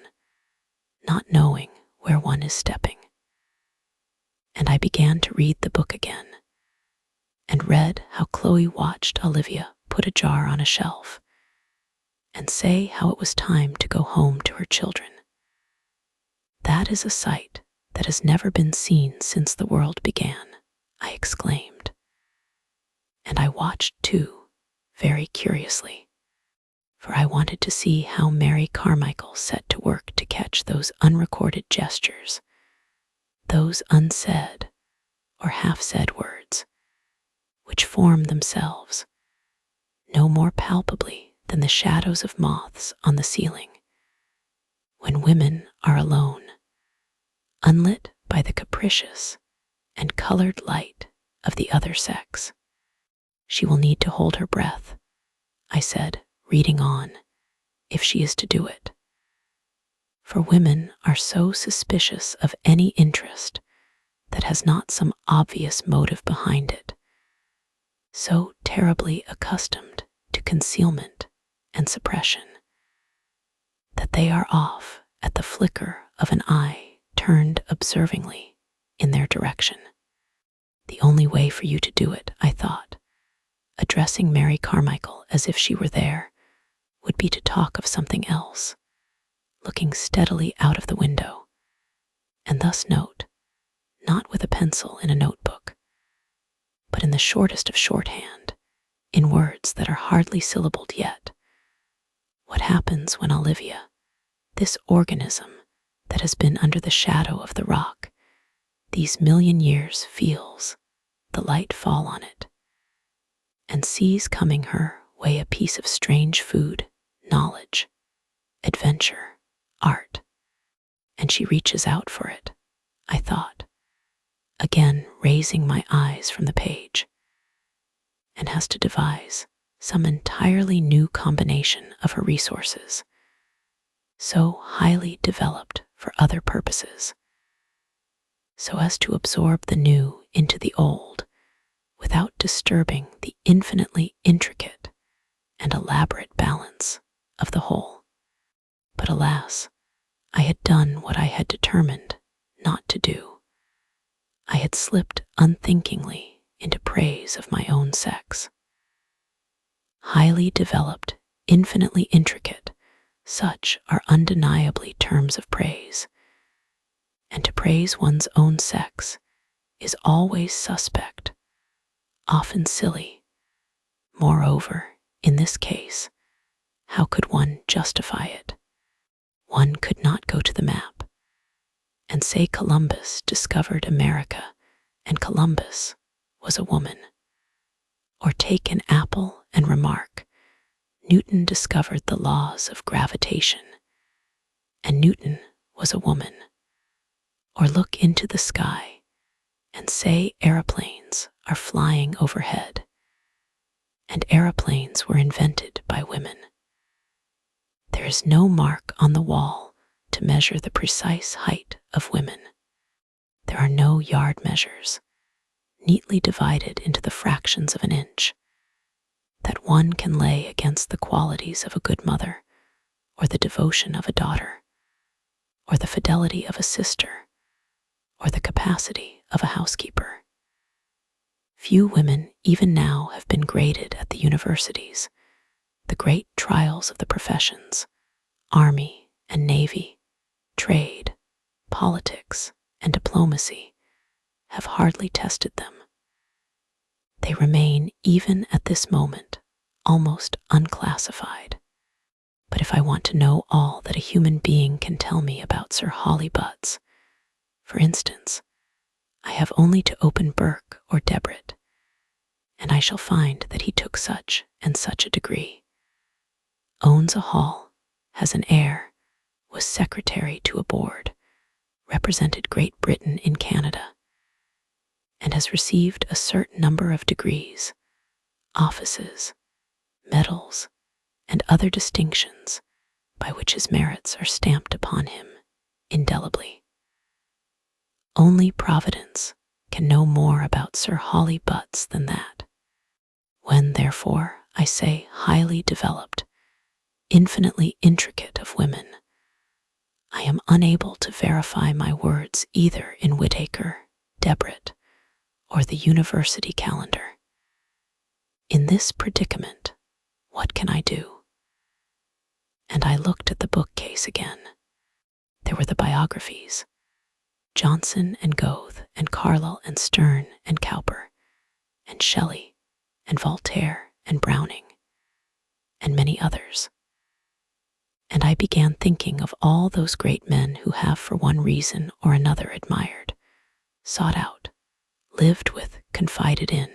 not knowing where one is stepping. And I began to read the book again, and read how Chloe watched Olivia put a jar on a shelf, and say how it was time to go home to her children. "That is a sight that has never been seen since the world began," I exclaimed. And I watched too, very curiously, for I wanted to see how Mary Carmichael set to work to catch those unrecorded gestures, those unsaid or half-said words, which form themselves no more palpably than the shadows of moths on the ceiling, when women are alone, unlit by the capricious and colored light of the other sex. "She will need to hold her breath," I said, reading on, "if she is to do it. For women are so suspicious of any interest that has not some obvious motive behind it, so terribly accustomed to concealment and suppression, that they are off at the flicker of an eye turned observingly in their direction. The only way for you to do it," I thought, addressing Mary Carmichael as if she were there, "would be to talk of something else, looking steadily out of the window, and thus note, not with a pencil in a notebook, but in the shortest of shorthand, in words that are hardly syllabled yet, what happens when Olivia, this organism that has been under the shadow of the rock these million years, feels the light fall on it, and sees coming her way a piece of strange food, knowledge, adventure, art, and she reaches out for it," I thought, again raising my eyes from the page, "and has to devise some entirely new combination of her resources, so highly developed for other purposes, so as to absorb the new into the old without disturbing the infinitely intricate and elaborate balance of the whole." But alas, I had done what I had determined not to do. I had slipped unthinkingly into praise of my own sex. Highly developed, infinitely intricate, such are undeniably terms of praise, and to praise one's own sex is always suspect, often silly. Moreover, in this case, how could one justify it? One could not go to the map and say Columbus discovered America and Columbus was a woman, or take an apple and remark Newton discovered the laws of gravitation and Newton was a woman, or look into the sky and say aeroplanes are flying overhead and aeroplanes were invented by women. There is no mark on the wall to measure the precise height of women. There are no yard measures, neatly divided into the fractions of an inch, that one can lay against the qualities of a good mother, or the devotion of a daughter, or the fidelity of a sister, or the capacity of a housekeeper. Few women even now have been graded at the universities, the great trials of the professions, army and navy, trade, politics, and diplomacy have hardly tested them. They remain, even at this moment, almost unclassified. But if I want to know all that a human being can tell me about Sir Holly Butts, for instance, I have only to open Burke or Debrett, and I shall find that he took such and such a degree, owns a hall, has an heir, was secretary to a board, represented Great Britain in Canada, and has received a certain number of degrees, offices, medals, and other distinctions by which his merits are stamped upon him indelibly. Only Providence can know more about Sir Holly Butts than that. When, therefore, I say highly developed, infinitely intricate of women, I am unable to verify my words either in Whitaker, Debrett, or the university calendar. In this predicament, what can I do? And I looked at the bookcase again. There were the biographies, Johnson and Goethe and Carlyle and Sterne and Cowper and Shelley and Voltaire and Browning and many others. And I began thinking of all those great men who have for one reason or another admired, sought out, lived with, confided in,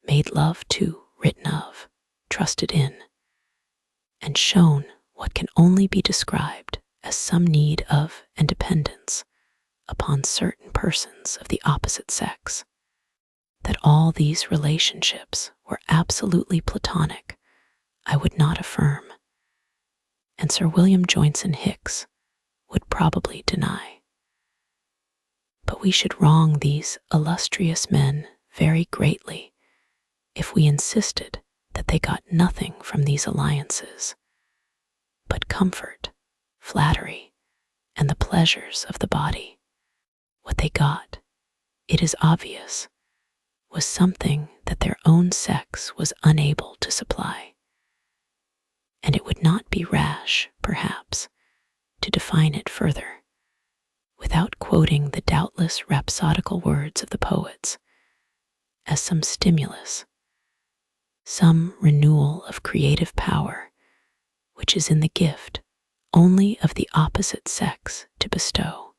made love to, written of, trusted in, and shown what can only be described as some need of and dependence upon certain persons of the opposite sex. That all these relationships were absolutely platonic, I would not affirm, and Sir William Joynson Hicks would probably deny. But we should wrong these illustrious men very greatly if we insisted that they got nothing from these alliances, but comfort, flattery, and the pleasures of the body. What they got, it is obvious, was something that their own sex was unable to supply. And it would not be rash, perhaps, to define it further, without quoting the doubtless rhapsodical words of the poets, as some stimulus, some renewal of creative power, which is in the gift only of the opposite sex to bestow.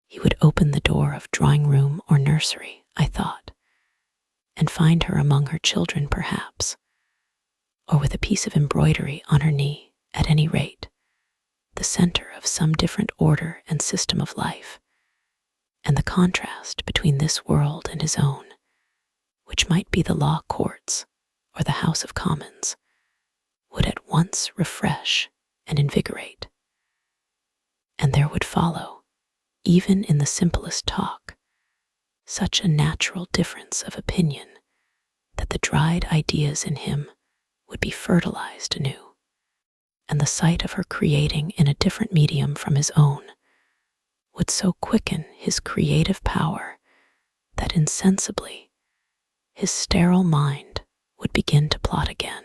He would open the door of drawing room or nursery, I thought, and find her among her children perhaps, or with a piece of embroidery on her knee, at any rate, the center of some different order and system of life, and the contrast between this world and his own, which might be the law courts or the House of Commons, would at once refresh and invigorate. And there would follow, even in the simplest talk, such a natural difference of opinion that the dried ideas in him would be fertilized anew, and the sight of her creating in a different medium from his own would so quicken his creative power that insensibly his sterile mind would begin to plot again,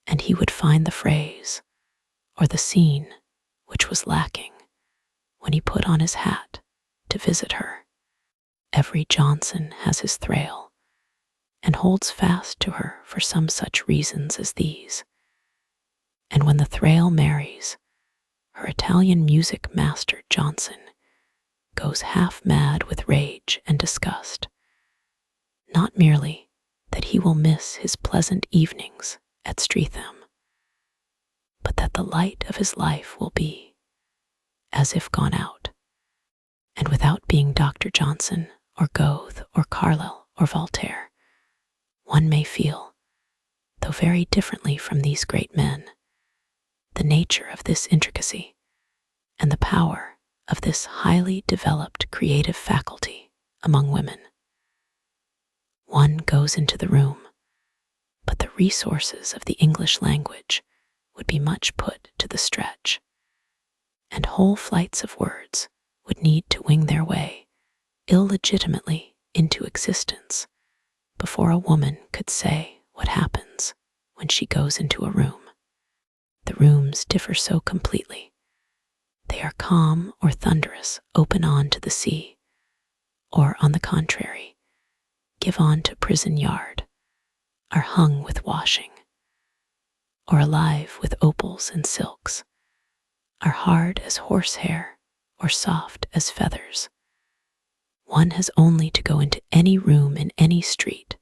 and he would find the phrase or the scene which was lacking when he put on his hat to visit her. Every Johnson has his Thrale, and holds fast to her for some such reasons as these. And when the Thrale marries, her Italian music master Johnson goes half mad with rage and disgust, not merely that he will miss his pleasant evenings at Streatham, but that the light of his life will be as if gone out, and without being Dr. Johnson or Goethe or Carlyle or Voltaire, one may feel, though very differently from these great men, the nature of this intricacy and the power of this highly developed creative faculty among women. One goes into the room, but the resources of the English language would be much put to the stretch, and whole flights of words would need to wing their way illegitimately into existence before a woman could say what happens when she goes into a room. The rooms differ so completely. They are calm or thunderous, open on to the sea, or, on the contrary, give on to prison yard, are hung with washing, or alive with opals and silks, are hard as horsehair or soft as feathers. One has only to go into any room in any street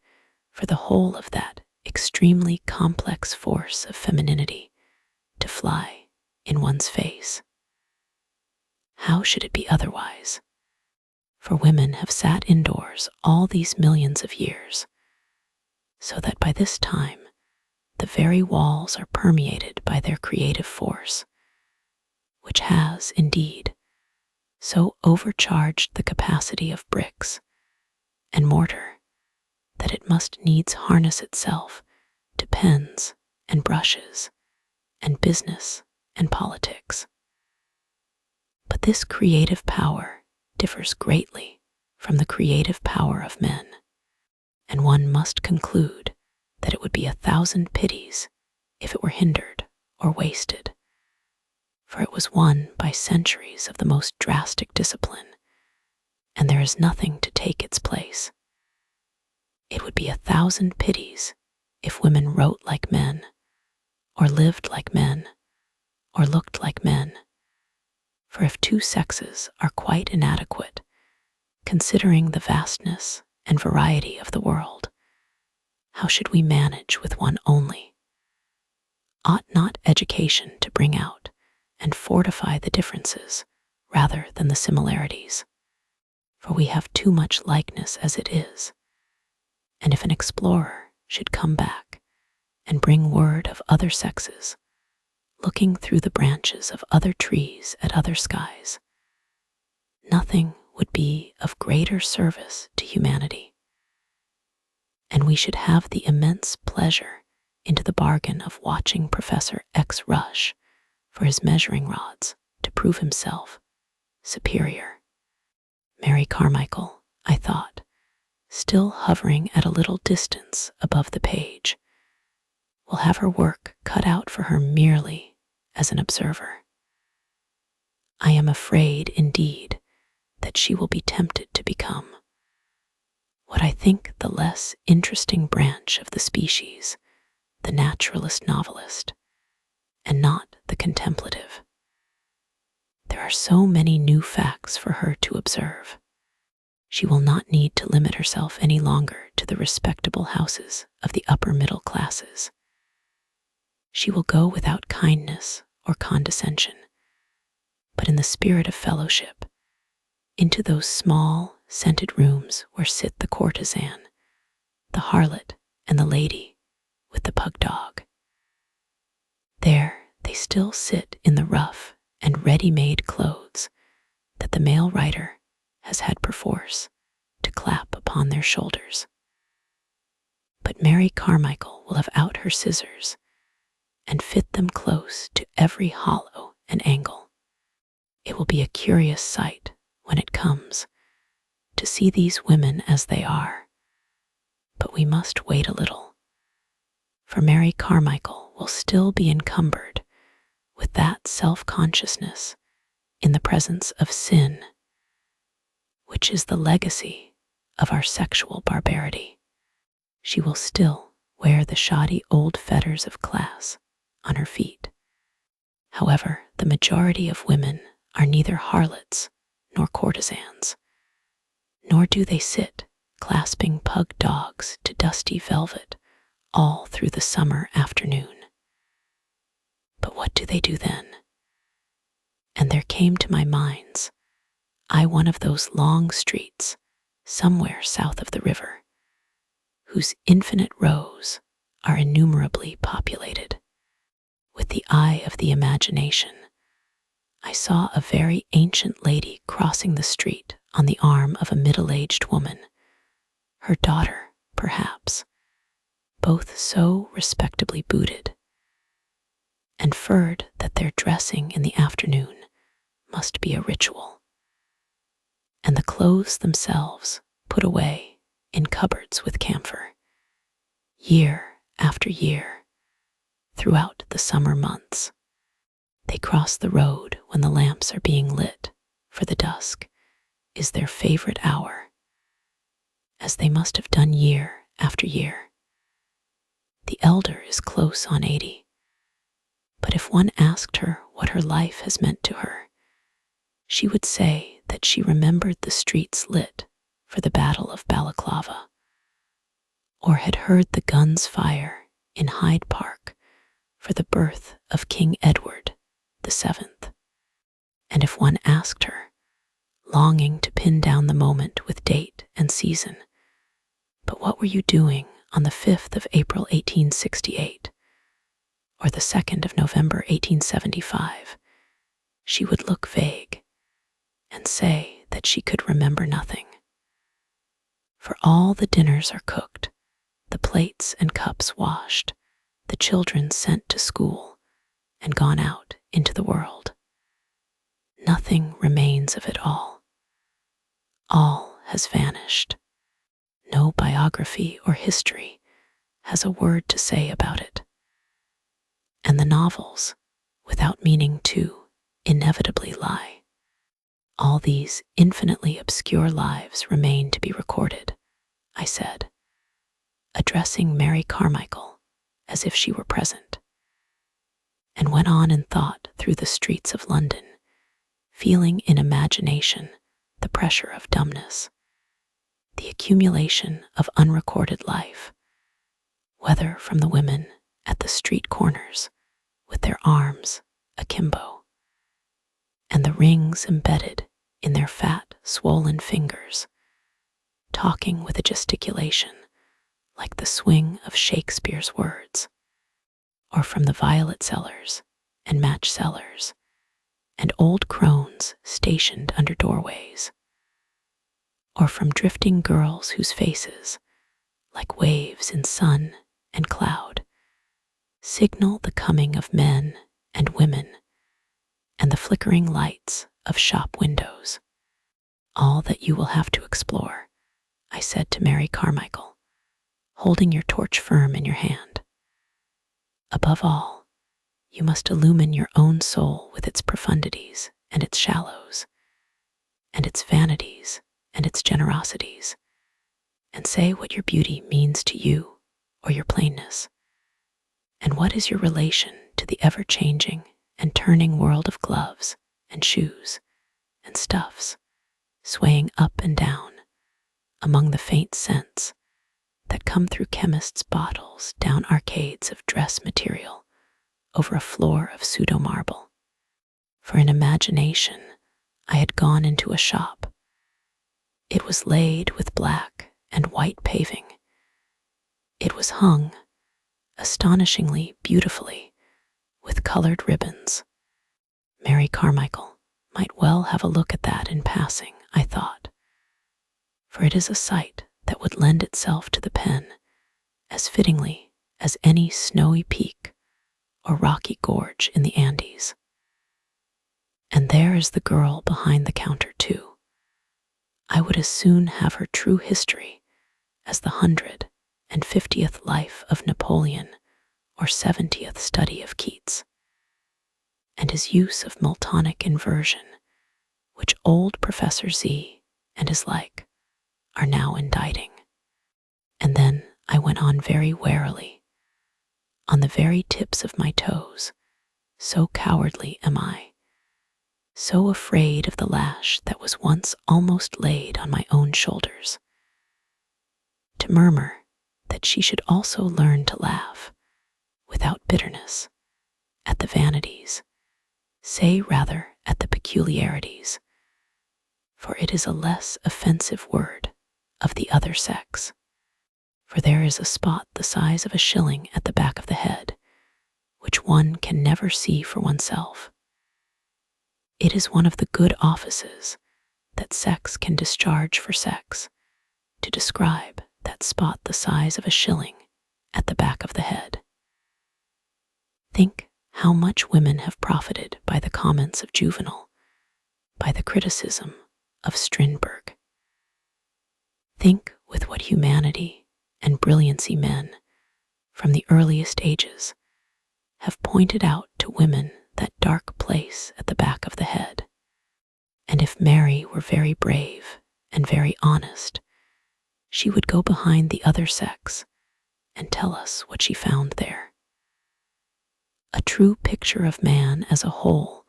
for the whole of that extremely complex force of femininity to fly in one's face. How should it be otherwise? For women have sat indoors all these millions of years, so that by this time the very walls are permeated by their creative force, which has, indeed, so overcharged the capacity of bricks and mortar that it must needs harness itself to pens and brushes and business and politics. But this creative power differs greatly from the creative power of men, and one must conclude that it would be 1,000 pities if it were hindered or wasted, for it was won by centuries of the most drastic discipline, and there is nothing to take its place. It would be 1,000 pities if women wrote like men, or lived like men, or looked like men, for if two sexes are quite inadequate, considering the vastness and variety of the world, how should we manage with one only? Ought not education to bring out and fortify the differences rather than the similarities? For we have too much likeness as it is, and if an explorer should come back and bring word of other sexes, looking through the branches of other trees at other skies, nothing would be of greater service to humanity, and we should have the immense pleasure into the bargain of watching Professor X rush for his measuring rods to prove himself superior. Mary Carmichael, I thought, still hovering at a little distance above the page, will have her work cut out for her merely as an observer. I am afraid, indeed, that she will be tempted to become what I think the less interesting branch of the species, the naturalist novelist, and not the contemplative. There are so many new facts for her to observe. She will not need to limit herself any longer to the respectable houses of the upper middle classes. She will go without kindness or condescension, but in the spirit of fellowship, into those small, scented rooms where sit the courtesan, the harlot, and the lady with the pug dog. There they still sit in the rough and ready-made clothes that the male writer has had perforce to clap upon their shoulders. But Mary Carmichael will have out her scissors and fit them close to every hollow and angle. It will be a curious sight when it comes to see these women as they are, but we must wait a little, for Mary Carmichael will still be encumbered with that self-consciousness in the presence of sin, which is the legacy of our sexual barbarity. She will still wear the shoddy old fetters of class on her feet. However, the majority of women are neither harlots nor courtesans, nor do they sit clasping pug dogs to dusty velvet all through the summer afternoon. But what do they do then? And there came to my mind's eye one of those long streets somewhere south of the river, whose infinite rows are innumerably populated. With the eye of the imagination, I saw a very ancient lady crossing the street on the arm of a middle-aged woman, her daughter, perhaps, both so respectably booted, and furred that their dressing in the afternoon must be a ritual, and the clothes themselves put away in cupboards with camphor, year after year, throughout the summer months. They cross the road when the lamps are being lit, for the dusk is their favorite hour, as they must have done year after year. The elder is close on 80, but if one asked her what her life has meant to her, she would say that she remembered the streets lit for the Battle of Balaclava, or had heard the guns fire in Hyde Park for the birth of King Edward VII. And if one asked her, longing to pin down the moment with date and season, but what were you doing on the 5th of April 1868, or the 2nd of November 1875, she would look vague and say that she could remember nothing. For all the dinners are cooked, the plates and cups washed, the children sent to school and gone out into the world. Nothing remains of it all. All has vanished. No biography or history has a word to say about it. And the novels, without meaning to, inevitably lie. All these infinitely obscure lives remain to be recorded, I said, addressing Mary Carmichael as if she were present, and went on in thought through the streets of London, feeling in imagination the pressure of dumbness, the accumulation of unrecorded life, whether from the women at the street corners with their arms akimbo, and the rings embedded in their fat, swollen fingers, talking with a gesticulation like the swing of Shakespeare's words, or from the violet sellers and match sellers and old crones stationed under doorways, or from drifting girls whose faces, like waves in sun and cloud, signal the coming of men and women and the flickering lights of shop windows. All that you will have to explore, I said to Mary Carmichael, holding your torch firm in your hand. Above all, you must illumine your own soul with its profundities and its shallows, and its vanities and its generosities, and say what your beauty means to you or your plainness, and what is your relation to the ever-changing and turning world of gloves and shoes and stuffs, swaying up and down among the faint scents that come through chemists' bottles down arcades of dress material over a floor of pseudo-marble. For in imagination I had gone into a shop. It was laid with black and white paving. It was hung, astonishingly beautifully, with colored ribbons. Mary Carmichael might well have a look at that in passing, I thought, for it is a sight that would lend itself to the pen as fittingly as any snowy peak or rocky gorge in the Andes. And there is the girl behind the counter, too. I would as soon have her true history as the 150th life of Napoleon or 70th study of Keats, and his use of Miltonic inversion, which old Professor Z and his like are now indicting. And then I went on very warily, on the very tips of my toes, so cowardly am I, so afraid of the lash that was once almost laid on my own shoulders, to murmur that she should also learn to laugh, without bitterness, at the vanities, say rather at the peculiarities, for it is a less offensive word of the other sex, for there is a spot the size of a shilling at the back of the head, which one can never see for oneself. It is one of the good offices that sex can discharge for sex, to describe that spot the size of a shilling at the back of the head. Think how much women have profited by the comments of Juvenal, by the criticism of Strindberg. Think with what humanity and brilliancy men, from the earliest ages, have pointed out to women that dark place at the back of the head. And if Mary were very brave and very honest, she would go behind the other sex and tell us what she found there. A true picture of man as a whole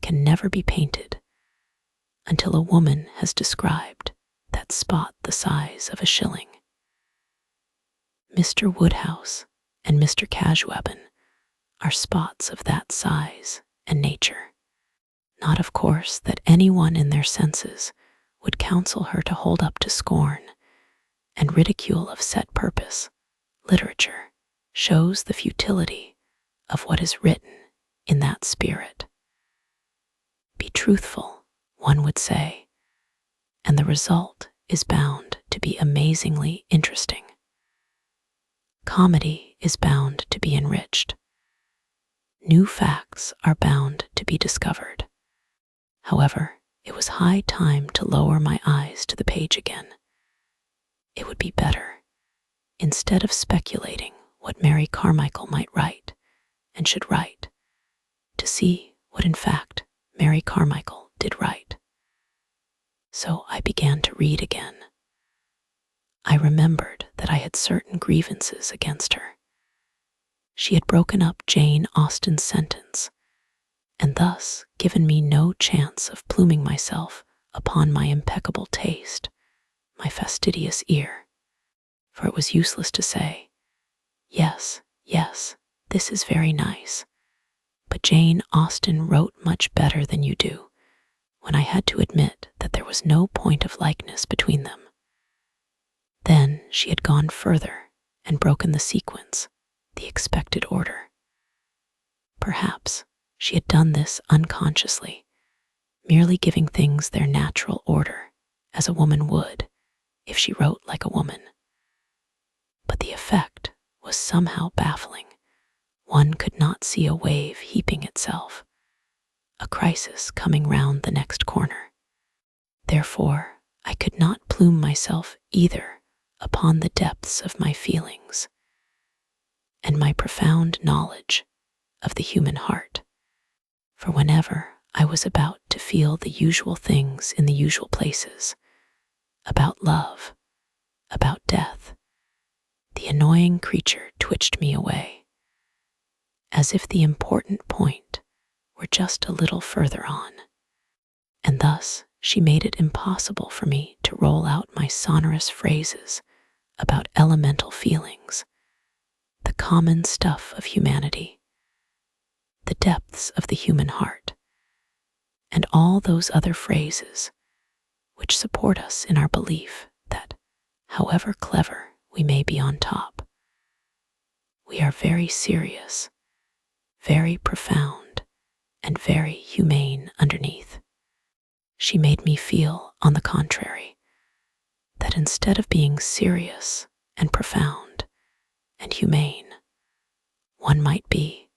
can never be painted until a woman has described that spot the size of a shilling. Mr. Woodhouse and Mr. Casuabin are spots of that size and nature. Not, of course, that anyone in their senses would counsel her to hold up to scorn and ridicule of set purpose. Literature shows the futility of what is written in that spirit. Be truthful, one would say, and the result is bound to be amazingly interesting. Comedy is bound to be enriched. New facts are bound to be discovered. However, it was high time to lower my eyes to the page again. It would be better, instead of speculating what Mary Carmichael might write and should write, to see what in fact Mary Carmichael did write. So I began to read again. I remembered that I had certain grievances against her. She had broken up Jane Austen's sentence, and thus given me no chance of pluming myself upon my impeccable taste, my fastidious ear, for it was useless to say, yes, this is very nice, but Jane Austen wrote much better than you do, when I had to admit that there was no point of likeness between them. Then she had gone further and broken the sequence, the expected order. Perhaps she had done this unconsciously, merely giving things their natural order, as a woman would if she wrote like a woman. But the effect was somehow baffling. One could not see a wave heaping itself, a crisis coming round the next corner. Therefore, I could not plume myself either upon the depths of my feelings and my profound knowledge of the human heart. For whenever I was about to feel the usual things in the usual places, about love, about death, the annoying creature twitched me away, as if the important point were just a little further on, and thus she made it impossible for me to roll out my sonorous phrases about elemental feelings, the common stuff of humanity, the depths of the human heart, and all those other phrases which support us in our belief that, however clever we may be on top, we are very serious, very profound, and very humane underneath. She made me feel, on the contrary, that instead of being serious and profound and humane, one might be,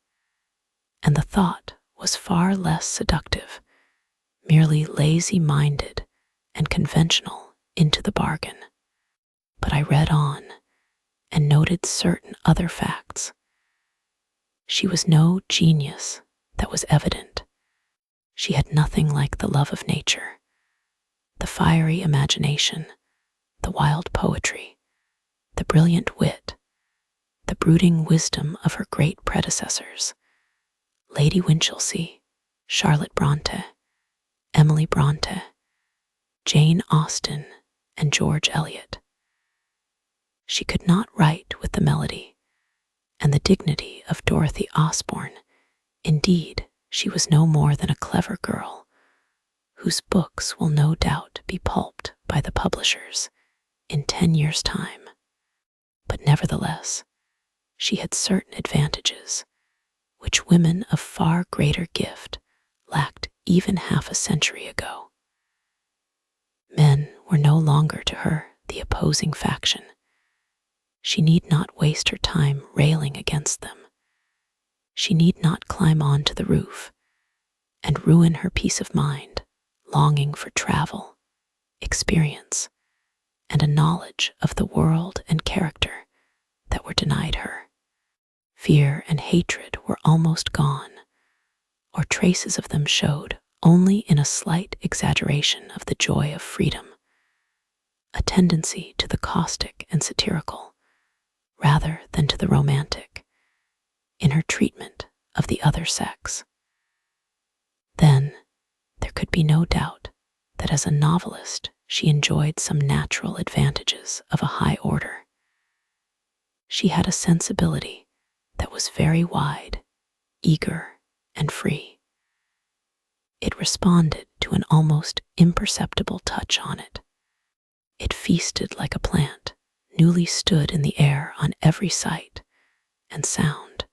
and the thought was far less seductive, merely lazy-minded and conventional into the bargain. But I read on and noted certain other facts. She was no genius, that was evident. She had nothing like the love of nature, the fiery imagination, the wild poetry, the brilliant wit, the brooding wisdom of her great predecessors, Lady Winchelsea, Charlotte Bronte, Emily Bronte, Jane Austen, and George Eliot. She could not write with the melody and the dignity of Dorothy Osborne. Indeed, she was no more than a clever girl, whose books will no doubt be pulped by the publishers in 10 years' time. But nevertheless, she had certain advantages which women of far greater gift lacked even half a century ago. Men were no longer to her the opposing faction. She need not waste her time railing against them. She need not climb on to the roof and ruin her peace of mind, longing for travel, experience, and a knowledge of the world and character that were denied her. Fear and hatred were almost gone, or traces of them showed only in a slight exaggeration of the joy of freedom, a tendency to the caustic and satirical, rather than to the romantic, in her treatment of the other sex. Then there could be no doubt that as a novelist she enjoyed some natural advantages of a high order. She had a sensibility that was very wide, eager, and free. It responded to an almost imperceptible touch on it. It feasted like a plant, newly stood in the air on every sight and sound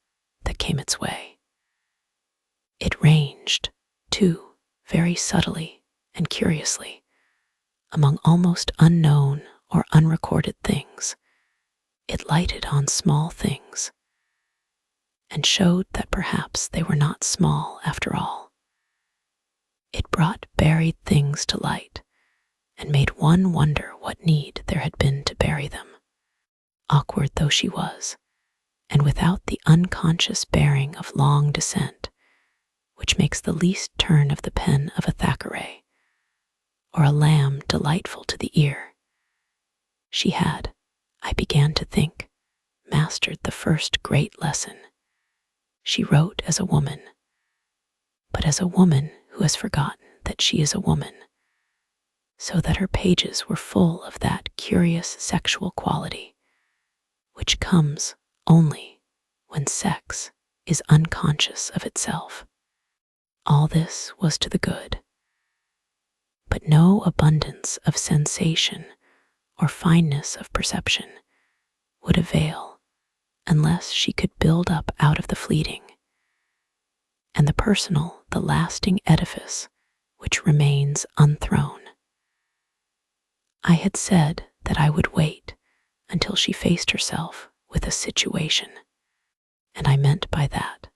that came its way. It ranged, too, very subtly and curiously, among almost unknown or unrecorded things. It lighted on small things, and showed that perhaps they were not small after all. It brought buried things to light and made one wonder what need there had been to bury them. Awkward though she was, and without the unconscious bearing of long descent, which makes the least turn of the pen of a Thackeray, or a lamb delightful to the ear, she had, I began to think, mastered the first great lesson. She wrote as a woman, but as a woman who has forgotten that she is a woman, so that her pages were full of that curious sexual quality which comes only when sex is unconscious of itself. All this was to the good, but no abundance of sensation or fineness of perception would avail unless she could build up out of the fleeting, and the personal the lasting edifice which remains unthrown. I had said that I would wait until she faced herself with a situation, and I meant by that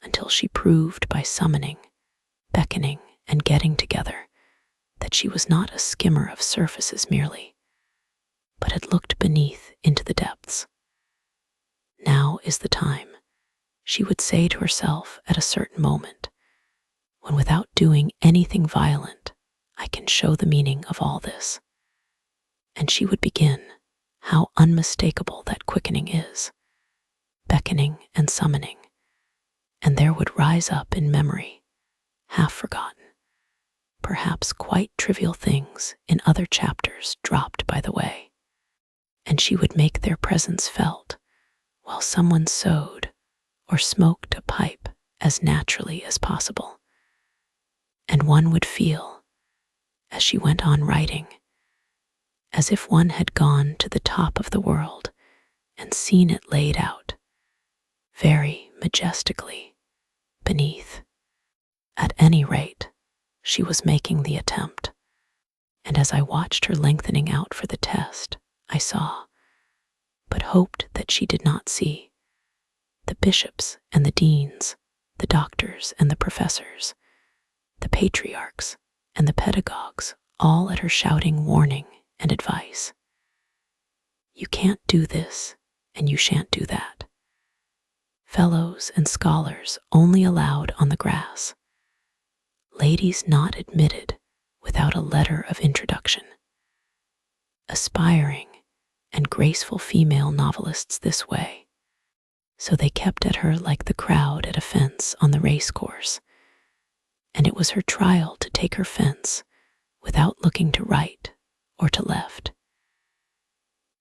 until she proved by summoning, beckoning, and getting together that she was not a skimmer of surfaces merely, but had looked beneath into the depths. Now is the time, she would say to herself at a certain moment, when without doing anything violent, I can show the meaning of all this. And she would begin, how unmistakable that quickening is, beckoning and summoning, and there would rise up in memory, half forgotten, perhaps quite trivial things in other chapters dropped by the way, and she would make their presence felt while someone sewed or smoked a pipe as naturally as possible. And one would feel, as she went on writing, as if one had gone to the top of the world and seen it laid out, very majestically, beneath. At any rate, she was making the attempt, and as I watched her lengthening out for the test, I saw, but hoped that she did not see, the bishops and the deans, the doctors and the professors, the patriarchs and the pedagogues, all at her shouting warning and advice. You can't do this, and you shan't do that. Fellows and scholars only allowed on the grass. Ladies not admitted without a letter of introduction. Aspiring and graceful female novelists this way. So they kept at her like the crowd at a fence on the race course, and it was her trial to take her fence without looking to right or to left.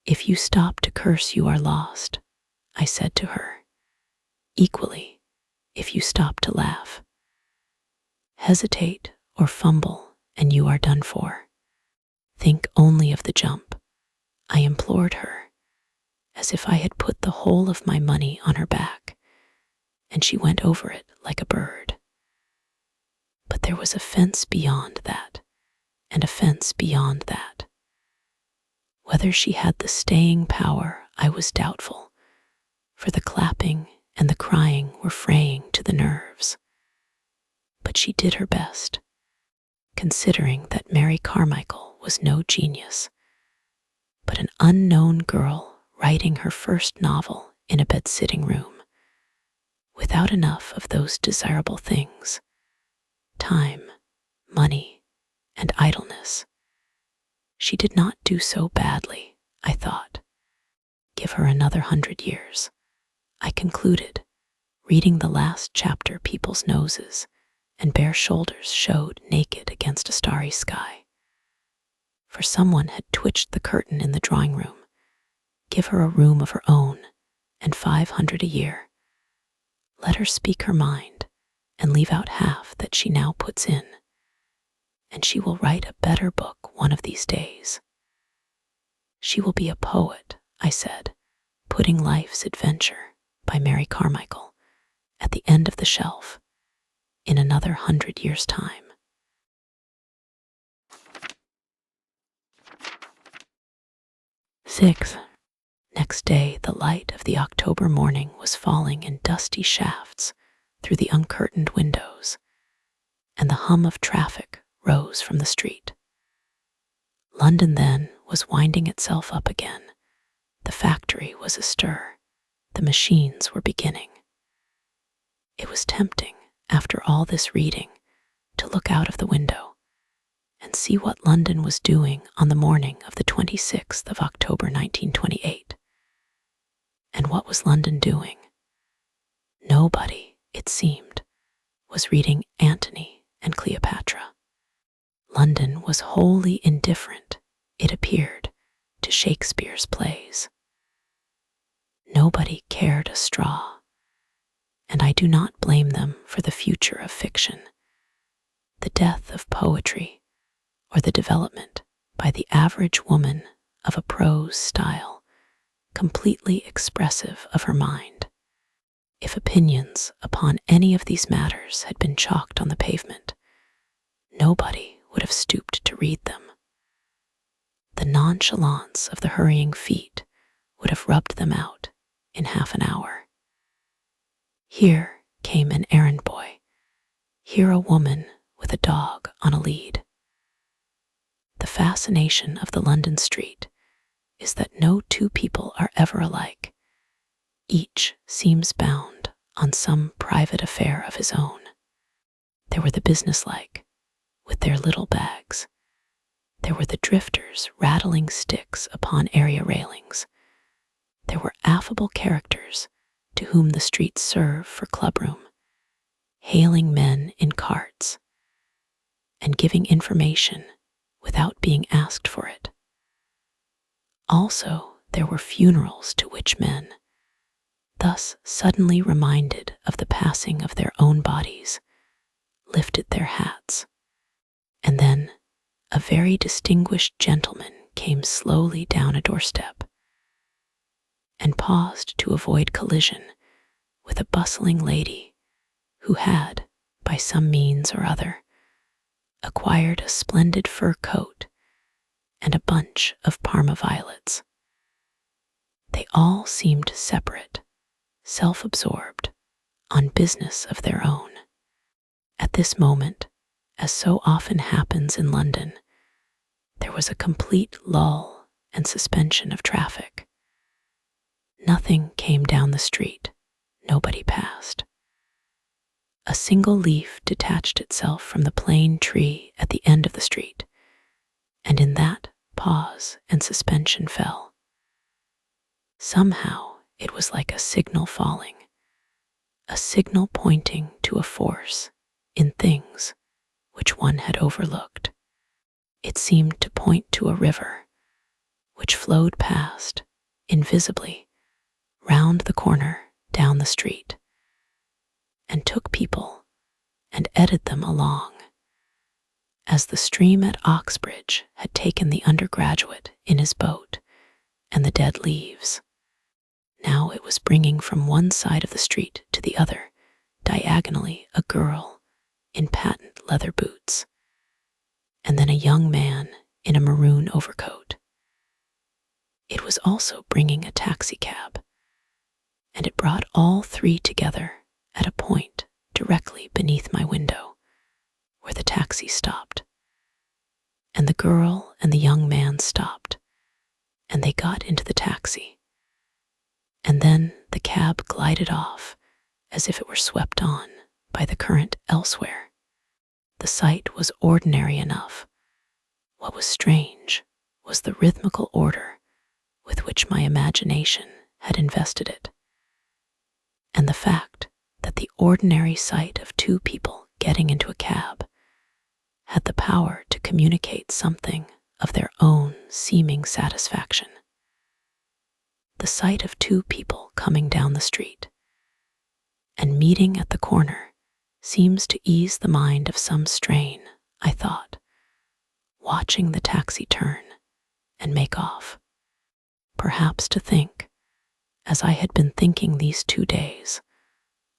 If you stop to curse, you are lost, I said to her. Equally, if you stop to laugh. Hesitate or fumble, and you are done for. Think only of the jump, I implored her, as if I had put the whole of my money on her back, and she went over it like a bird. But there was a fence beyond that, and a fence beyond that. Whether she had the staying power, I was doubtful, for the clapping and the crying were fraying to the nerves. But she did her best, considering that Mary Carmichael was no genius, but an unknown girl writing her first novel in a bed-sitting room, without enough of those desirable things, time, money, and idleness. She did not do so badly, I thought. Give her another 100 years, I concluded, reading the last chapter. People's noses and bare shoulders showed naked against a starry sky. For someone had twitched the curtain in the drawing room. Give her a room of her own, and 500 a year. Let her speak her mind, and leave out half that she now puts in, and she will write a better book one of these days. She will be a poet, I said, putting Life's Adventure by Mary Carmichael at the end of the shelf in another 100 years' time. Sixth. Next day, the light of the October morning was falling in dusty shafts through the uncurtained windows, and the hum of traffic rose from the street. London then was winding itself up again. The factory was astir. The machines were beginning. It was tempting, after all this reading, to look out of the window and see what London was doing on the morning of the 26th of October 1928. And what was London doing? Nobody, it seemed, was reading Antony and Cleopatra. London was wholly indifferent, it appeared, to Shakespeare's plays. Nobody cared a straw, and I do not blame them for the future of fiction, the death of poetry, or the development by the average woman of a prose style completely expressive of her mind. If opinions upon any of these matters had been chalked on the pavement, nobody would have stooped to read them. The nonchalance of the hurrying feet would have rubbed them out in half an hour. Here came an errand boy, here a woman with a dog on a lead. The fascination of the London street is that no two people are ever alike. Each seems bound on some private affair of his own. There were the businesslike, with their little bags. There were the drifters rattling sticks upon area railings. There were affable characters to whom the streets serve for clubroom, hailing men in carts, and giving information without being asked for it. Also, there were funerals to which men, thus suddenly reminded of the passing of their own bodies, lifted their hats, and then a very distinguished gentleman came slowly down a doorstep and paused to avoid collision with a bustling lady who had, by some means or other, acquired a splendid fur coat and a bunch of Parma violets. They all seemed separate, self-absorbed, on business of their own. At this moment, as so often happens in London, there was a complete lull and suspension of traffic. Nothing came down the street, nobody passed. A single leaf detached itself from the plane tree at the end of the street, and in that pause and suspension fell. Somehow it was like a signal falling, a signal pointing to a force in things which one had overlooked. It seemed to point to a river which flowed past, invisibly, round the corner down the street, and took people and eddied them along, as the stream at Oxbridge had taken the undergraduate in his boat and the dead leaves. Now it was bringing from one side of the street to the other, diagonally, a girl in patent leather boots, and then a young man in a maroon overcoat. It was also bringing a taxicab, and it brought all three together at a point directly beneath my window, where the taxi stopped. And the girl and the young man stopped, and they got into the taxi. And then the cab glided off as if it were swept on by the current elsewhere. The sight was ordinary enough. What was strange was the rhythmical order with which my imagination had invested it, and the fact that the ordinary sight of two people getting into a cab had the power to communicate something of their own seeming satisfaction. The sight of two people coming down the street and meeting at the corner seems to ease the mind of some strain, I thought, watching the taxi turn and make off. Perhaps to think, as I had been thinking these 2 days,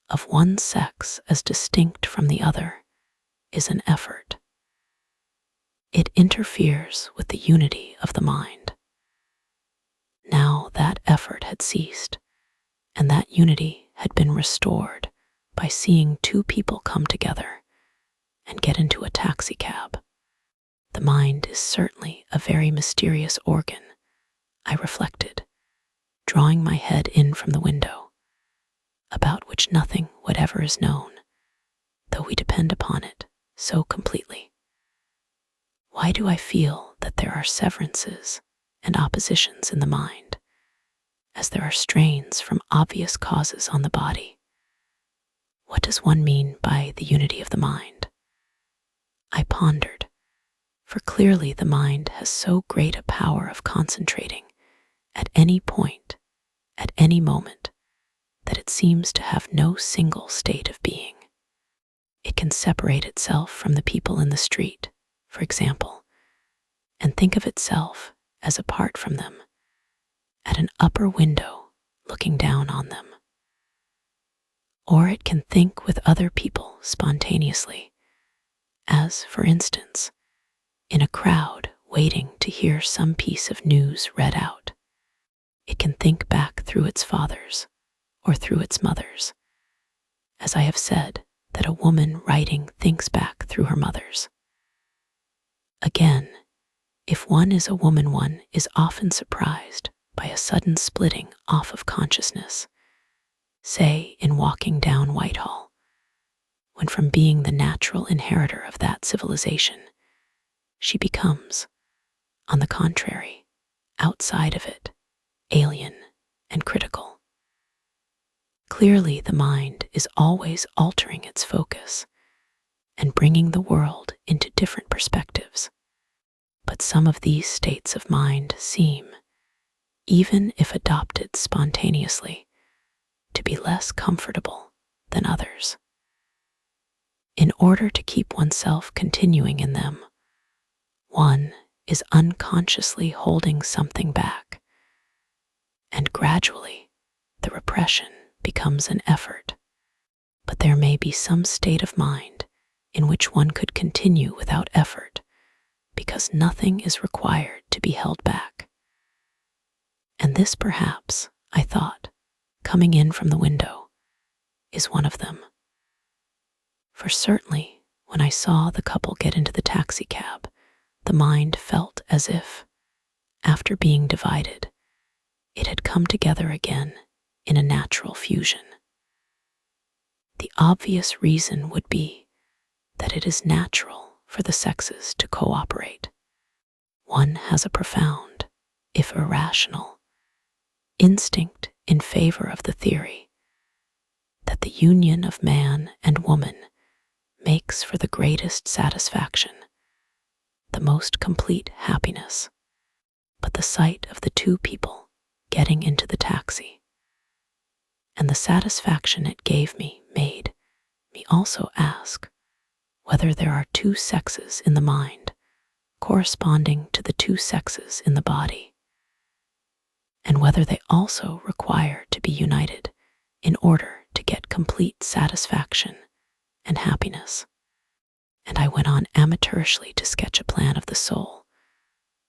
of one sex as distinct from the other is an effort. It interferes with the unity of the mind. Now that effort had ceased, and that unity had been restored by seeing two people come together, and get into a taxicab. The mind is certainly a very mysterious organ, I reflected, drawing my head in from the window, about which nothing whatever is known, though we depend upon it so completely. Why do I feel that there are severances and oppositions in the mind, as there are strains from obvious causes on the body? What does one mean by the unity of the mind? I pondered, for clearly the mind has so great a power of concentrating at any point, at any moment, that it seems to have no single state of being. It can separate itself from the people in the street, for example, and think of itself as apart from them, at an upper window looking down on them. Or it can think with other people spontaneously, as, for instance, in a crowd waiting to hear some piece of news read out. It can think back through its fathers or through its mothers, as I have said that a woman writing thinks back through her mothers. Again, if one is a woman, one is often surprised by a sudden splitting off of consciousness, say in walking down Whitehall, when from being the natural inheritor of that civilization, she becomes, on the contrary, outside of it, alien and critical. Clearly, the mind is always altering its focus and bringing the world into different perspectives. But some of these states of mind seem, even if adopted spontaneously, to be less comfortable than others. In order to keep oneself continuing in them, one is unconsciously holding something back, and gradually the repression becomes an effort. But there may be some state of mind in which one could continue without effort, because nothing is required to be held back. And this perhaps, I thought, coming in from the window, is one of them. For certainly, when I saw the couple get into the taxicab, the mind felt as if, after being divided, it had come together again in a natural fusion. The obvious reason would be that it is natural for the sexes to cooperate. One has a profound, if irrational, instinct in favor of the theory that the union of man and woman makes for the greatest satisfaction, the most complete happiness. But the sight of the two people getting into the taxi and the satisfaction it gave me made me also ask whether there are two sexes in the mind corresponding to the two sexes in the body, and whether they also require to be united in order to get complete satisfaction and happiness. And I went on amateurishly to sketch a plan of the soul,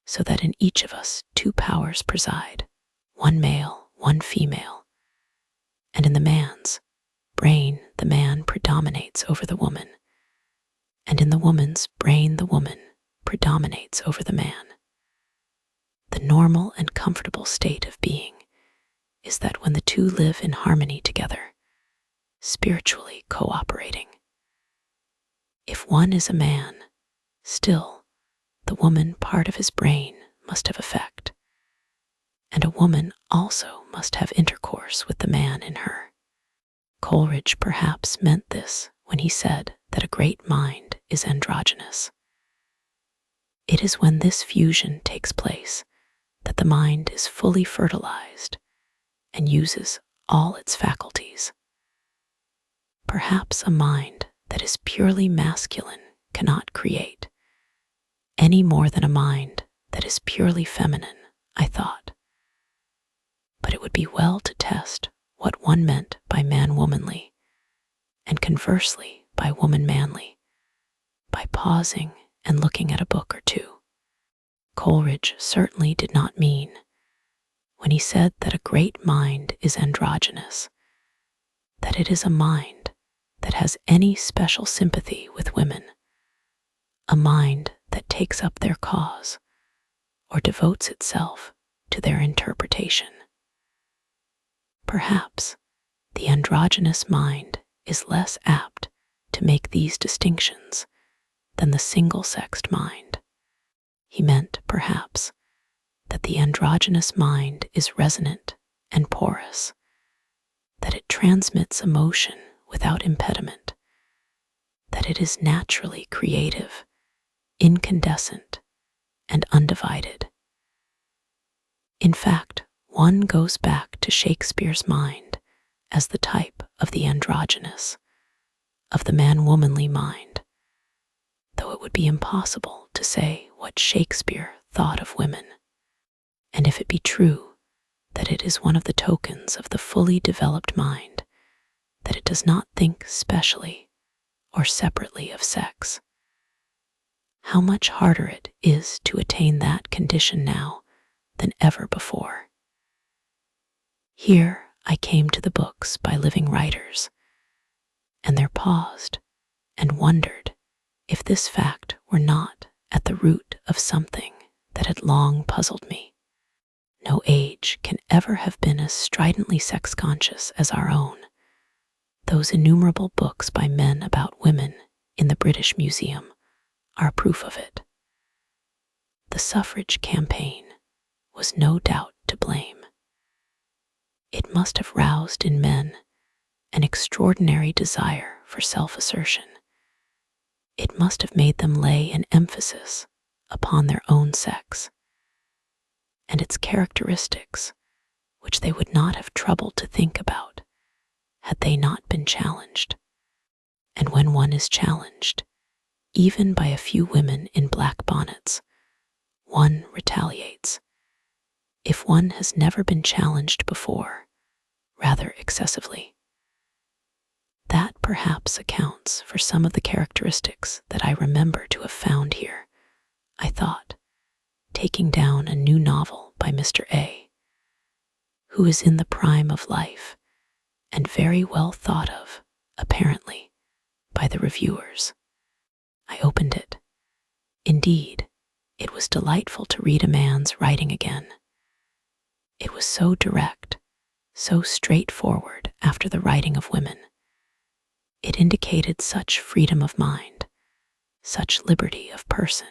so that in each of us two powers preside, one male, one female, and in the man's brain the man predominates over the woman, and in the woman's brain the woman predominates over the man. The normal and comfortable state of being is that when the two live in harmony together, spiritually cooperating. If one is a man, still, the woman part of his brain must have effect, and a woman also must have intercourse with the man in her. Coleridge perhaps meant this when he said that a great mind is androgynous. It is when this fusion takes place that the mind is fully fertilized and uses all its faculties. Perhaps a mind that is purely masculine cannot create, any more than a mind that is purely feminine, I thought. But it would be well to test what one meant by man-womanly, and conversely by woman-manly, by pausing and looking at a book or two. Coleridge certainly did not mean, when he said that a great mind is androgynous, that it is a mind that has any special sympathy with women, a mind that takes up their cause or devotes itself to their interpretation. Perhaps the androgynous mind is less apt to make these distinctions than the single-sexed mind. He meant, perhaps, that the androgynous mind is resonant and porous, that it transmits emotion without impediment, that it is naturally creative, incandescent, and undivided. In fact, one goes back to Shakespeare's mind as the type of the androgynous, of the man-womanly mind, though it would be impossible to say what Shakespeare thought of women. And if it be true that it is one of the tokens of the fully developed mind that it does not think specially or separately of sex, how much harder it is to attain that condition now than ever before. Here I came to the books by living writers, and there paused and wondered if this fact were not at the root of something that had long puzzled me. No age can ever have been as stridently sex-conscious as our own. Those innumerable books by men about women in the British Museum are proof of it. The suffrage campaign was no doubt to blame. It must have roused in men an extraordinary desire for self-assertion. It must have made them lay an emphasis upon their own sex and its characteristics, which they would not have troubled to think about had they not been challenged. And when one is challenged, even by a few women in black bonnets, one retaliates. If one has never been challenged before, rather excessively. That perhaps accounts for some of the characteristics that I remember to have found here, I thought, taking down a new novel by Mr. A, who is in the prime of life and very well thought of, apparently, by the reviewers. I opened it. Indeed, it was delightful to read a man's writing again. It was so direct, so straightforward after the writing of women. It indicated such freedom of mind, such liberty of person,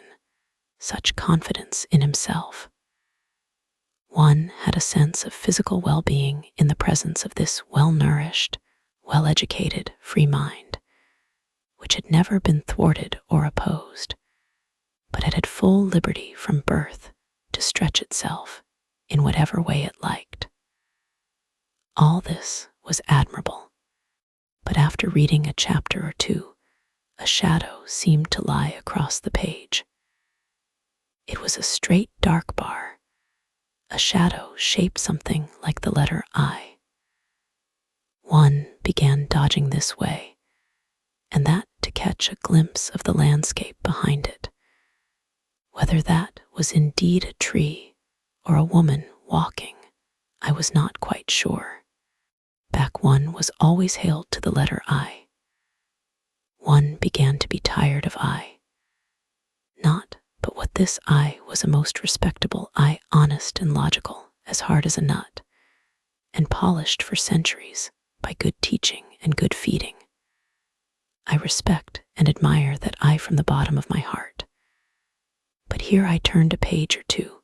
such confidence in himself. One had a sense of physical well-being in the presence of this well-nourished, well-educated, free mind, which had never been thwarted or opposed, but had full liberty from birth to stretch itself in whatever way it liked. All this was admirable, but after reading a chapter or two, a shadow seemed to lie across the page. It was a straight dark bar, a shadow shaped something like the letter I. One began dodging this way and that to catch a glimpse of the landscape behind it. Whether that was indeed a tree or a woman walking, I was not quite sure. Back one was always hailed to the letter I. One began to be tired of I. Not but what this I was a most respectable I, honest and logical, as hard as a nut, and polished for centuries by good teaching and good feeding. I respect and admire that I from the bottom of my heart. But here I turned a page or two,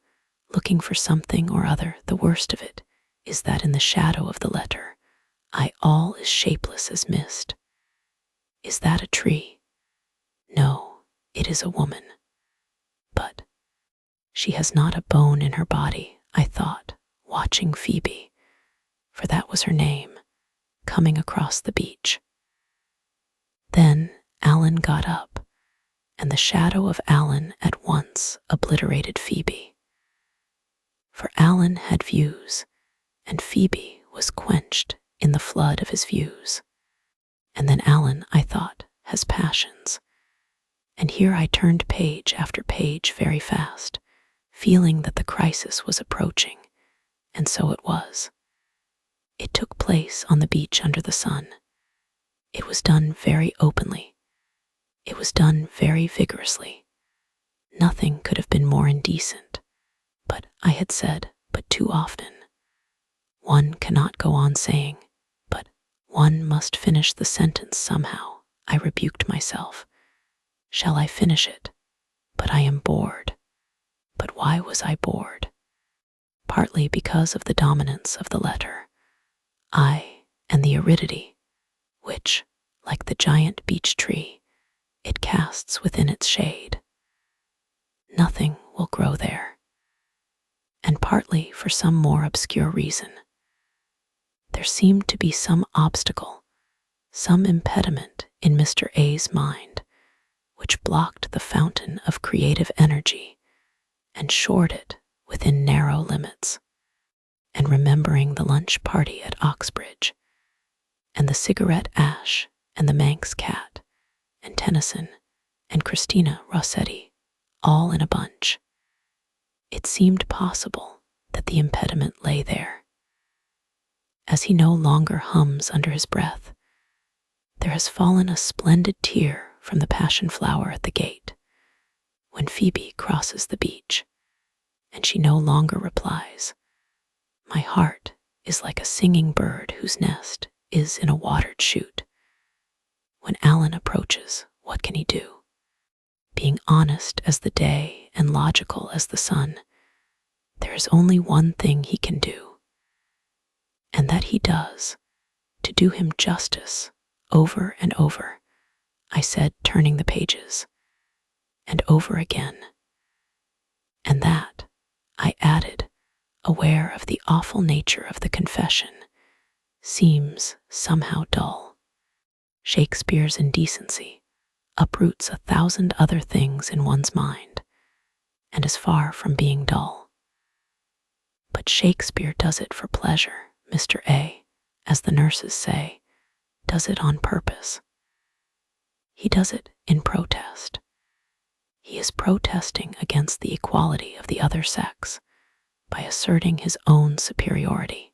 looking for something or other. The worst of it is that in the shadow of the letter, I all is shapeless as mist. Is that a tree? No, it is a woman. But she has not a bone in her body, I thought, watching Phoebe, for that was her name, coming across the beach. Then Alan got up, and the shadow of Alan at once obliterated Phoebe. For Alan had views, and Phoebe was quenched in the flood of his views. And then Alan, I thought, has passions. And here I turned page after page very fast, feeling that the crisis was approaching, and so it was. It took place on the beach under the sun. It was done very openly. It was done very vigorously. Nothing could have been more indecent, but I had said, but too often. One cannot go on saying, but one must finish the sentence somehow. I rebuked myself. Shall I finish it? But I am bored. But why was I bored? Partly because of the dominance of the letter I and the aridity, which, like the giant beech tree, it casts within its shade. Nothing will grow there. And partly for some more obscure reason. There seemed to be some obstacle, some impediment in Mr. A's mind, which blocked the fountain of creative energy and shored it within narrow limits. And remembering the lunch party at Oxbridge, and the cigarette ash, and the Manx cat, and Tennyson, and Christina Rossetti, all in a bunch, it seemed possible that the impediment lay there. As he no longer hums under his breath, there has fallen a splendid tear from the passion flower at the gate, when Phoebe crosses the beach, and she no longer replies, "My heart is like a singing bird whose nest is in a watered shoot." When Alan approaches, what can he do? Being honest as the day and logical as the sun, there is only one thing he can do, and that he does, to do him justice, over and over, I said, turning the pages, and over again. And that, I added, aware of the awful nature of the confession, seems somehow dull. Shakespeare's indecency uproots 1,000 other things in one's mind, and is far from being dull. But Shakespeare does it for pleasure. Mr. A, as the nurses say, does it on purpose. He does it in protest. He is protesting against the equality of the other sex by asserting his own superiority.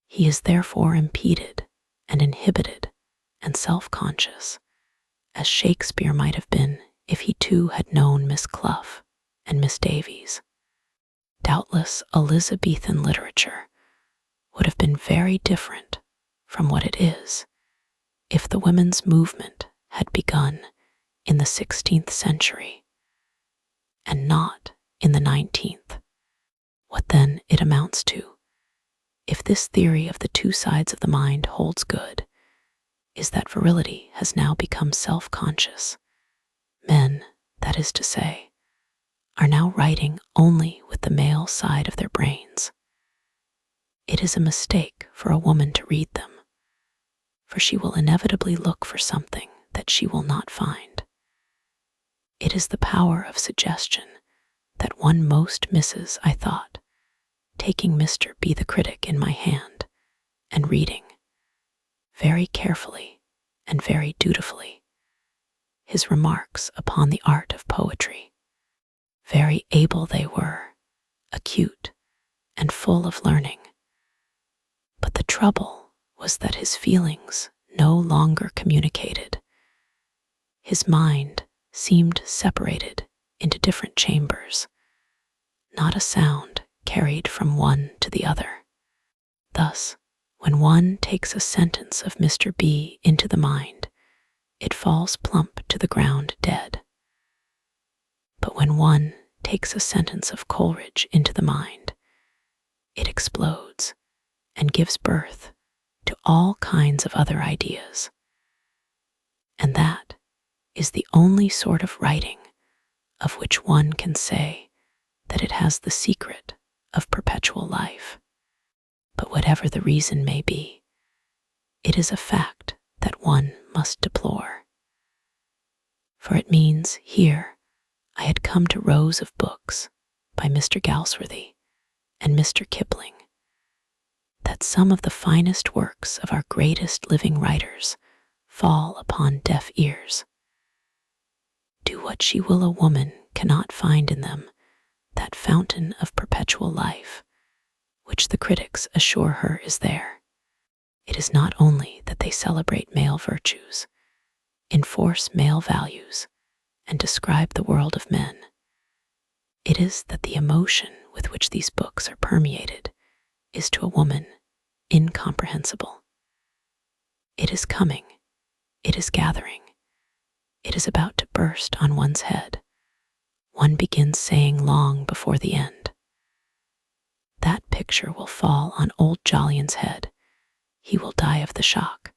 He is therefore impeded and inhibited and self-conscious, as Shakespeare might have been if he too had known Miss Clough and Miss Davies. Doubtless Elizabethan literature would have been very different from what it is if the women's movement had begun in the 16th century and not in the 19th. What then it amounts to, if this theory of the two sides of the mind holds good, is that virility has now become self-conscious. Men, that is to say, are now writing only with the male side of their brains. It is a mistake for a woman to read them, for she will inevitably look for something that she will not find. It is the power of suggestion that one most misses, I thought, taking Mr. B the critic in my hand and reading, very carefully and very dutifully, his remarks upon the art of poetry. Very able they were, acute, and full of learning. But the trouble was that his feelings no longer communicated. His mind seemed separated into different chambers, not a sound carried from one to the other. Thus, when one takes a sentence of Mr. B into the mind, it falls plump to the ground dead. But when one takes a sentence of Coleridge into the mind, it explodes and gives birth to all kinds of other ideas. And that is the only sort of writing of which one can say that it has the secret of perpetual life. But whatever the reason may be, it is a fact that one must deplore. For it means here I had come to rows of books by Mr. Galsworthy and Mr. Kipling, that some of the finest works of our greatest living writers fall upon deaf ears. Do what she will, a woman cannot find in them that fountain of perpetual life, which the critics assure her is there. It is not only that they celebrate male virtues, enforce male values, and describe the world of men. It is that the emotion with which these books are permeated is to a woman incomprehensible. It is coming, it is gathering, it is about to burst on one's head. One begins saying long before the end. That picture will fall on old Jolyon's head. He will die of the shock.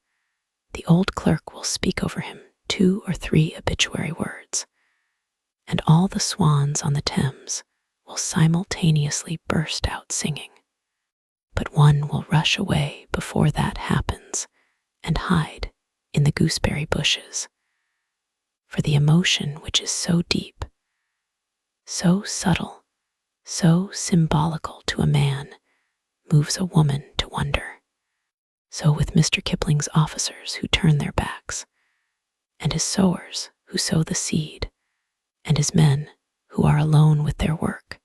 The old clerk will speak over him 2 or 3 obituary words, and all the swans on the Thames will simultaneously burst out singing. But one will rush away before that happens and hide in the gooseberry bushes. For the emotion which is so deep, so subtle, so symbolical to a man, moves a woman to wonder. So with Mr. Kipling's officers who turn their backs, and his sowers who sow the seed, and his men who are alone with their work.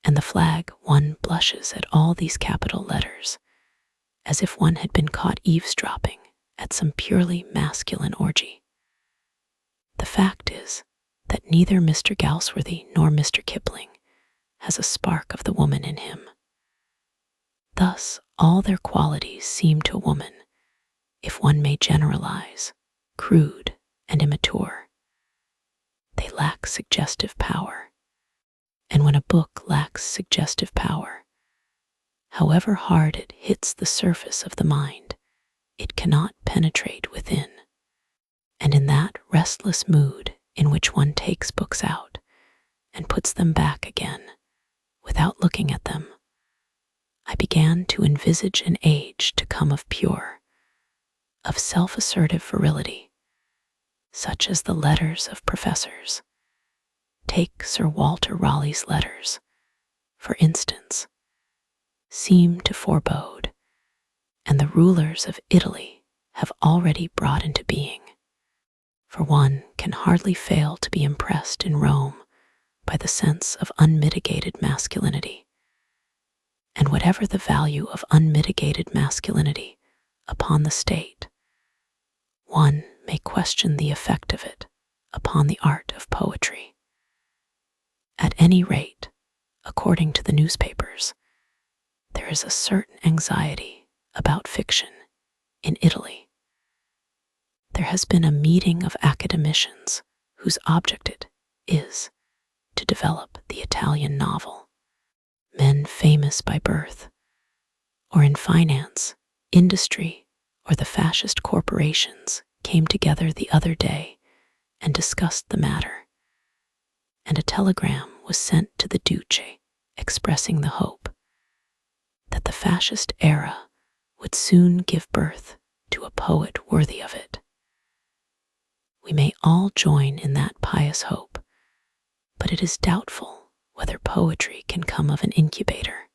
And the flag, one blushes at all these capital letters, as if one had been caught eavesdropping at some purely masculine orgy. The fact is that neither Mr. Galsworthy nor Mr. Kipling has a spark of the woman in him. Thus, all their qualities seem to a woman, if one may generalize, crude and immature. They lack suggestive power. And when a book lacks suggestive power, however hard it hits the surface of the mind, it cannot penetrate within. And in that restless mood in which one takes books out and puts them back again, without looking at them, I began to envisage an age to come of pure, of self-assertive virility, such as the letters of professors. Take Sir Walter Raleigh's letters, for instance, seem to forebode, and the rulers of Italy have already brought into being. For one can hardly fail to be impressed in Rome by the sense of unmitigated masculinity. And whatever the value of unmitigated masculinity upon the state, one may question the effect of it upon the art of poetry. At any rate, according to the newspapers, there is a certain anxiety about fiction in Italy. There has been a meeting of academicians whose object it is to develop the Italian novel. Men famous by birth, or in finance, industry, or the fascist corporations came together the other day and discussed the matter. And a telegram was sent to the Duce expressing the hope that the fascist era would soon give birth to a poet worthy of it. We may all join in that pious hope, but it is doubtful whether poetry can come of an incubator.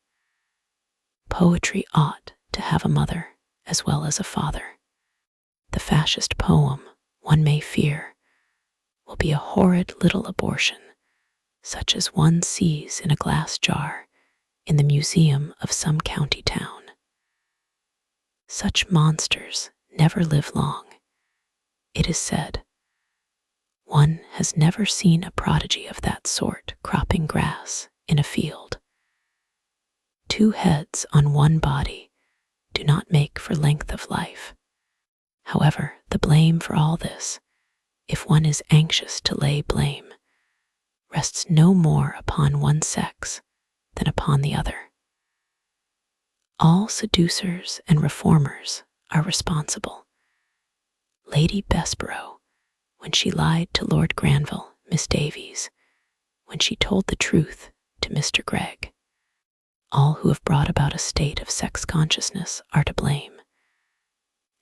Poetry ought to have a mother as well as a father. The fascist poem, one may fear, will be a horrid little abortion, such as one sees in a glass jar in the museum of some county town. Such monsters never live long, it is said. One has never seen a prodigy of that sort cropping grass in a field. 2 heads on one body do not make for length of life. However, the blame for all this, if one is anxious to lay blame, rests no more upon one sex than upon the other. All seducers and reformers are responsible. Lady Bessborough, when she lied to Lord Granville, Miss Davies, when she told the truth to Mr. Gregg. All who have brought about a state of sex consciousness are to blame,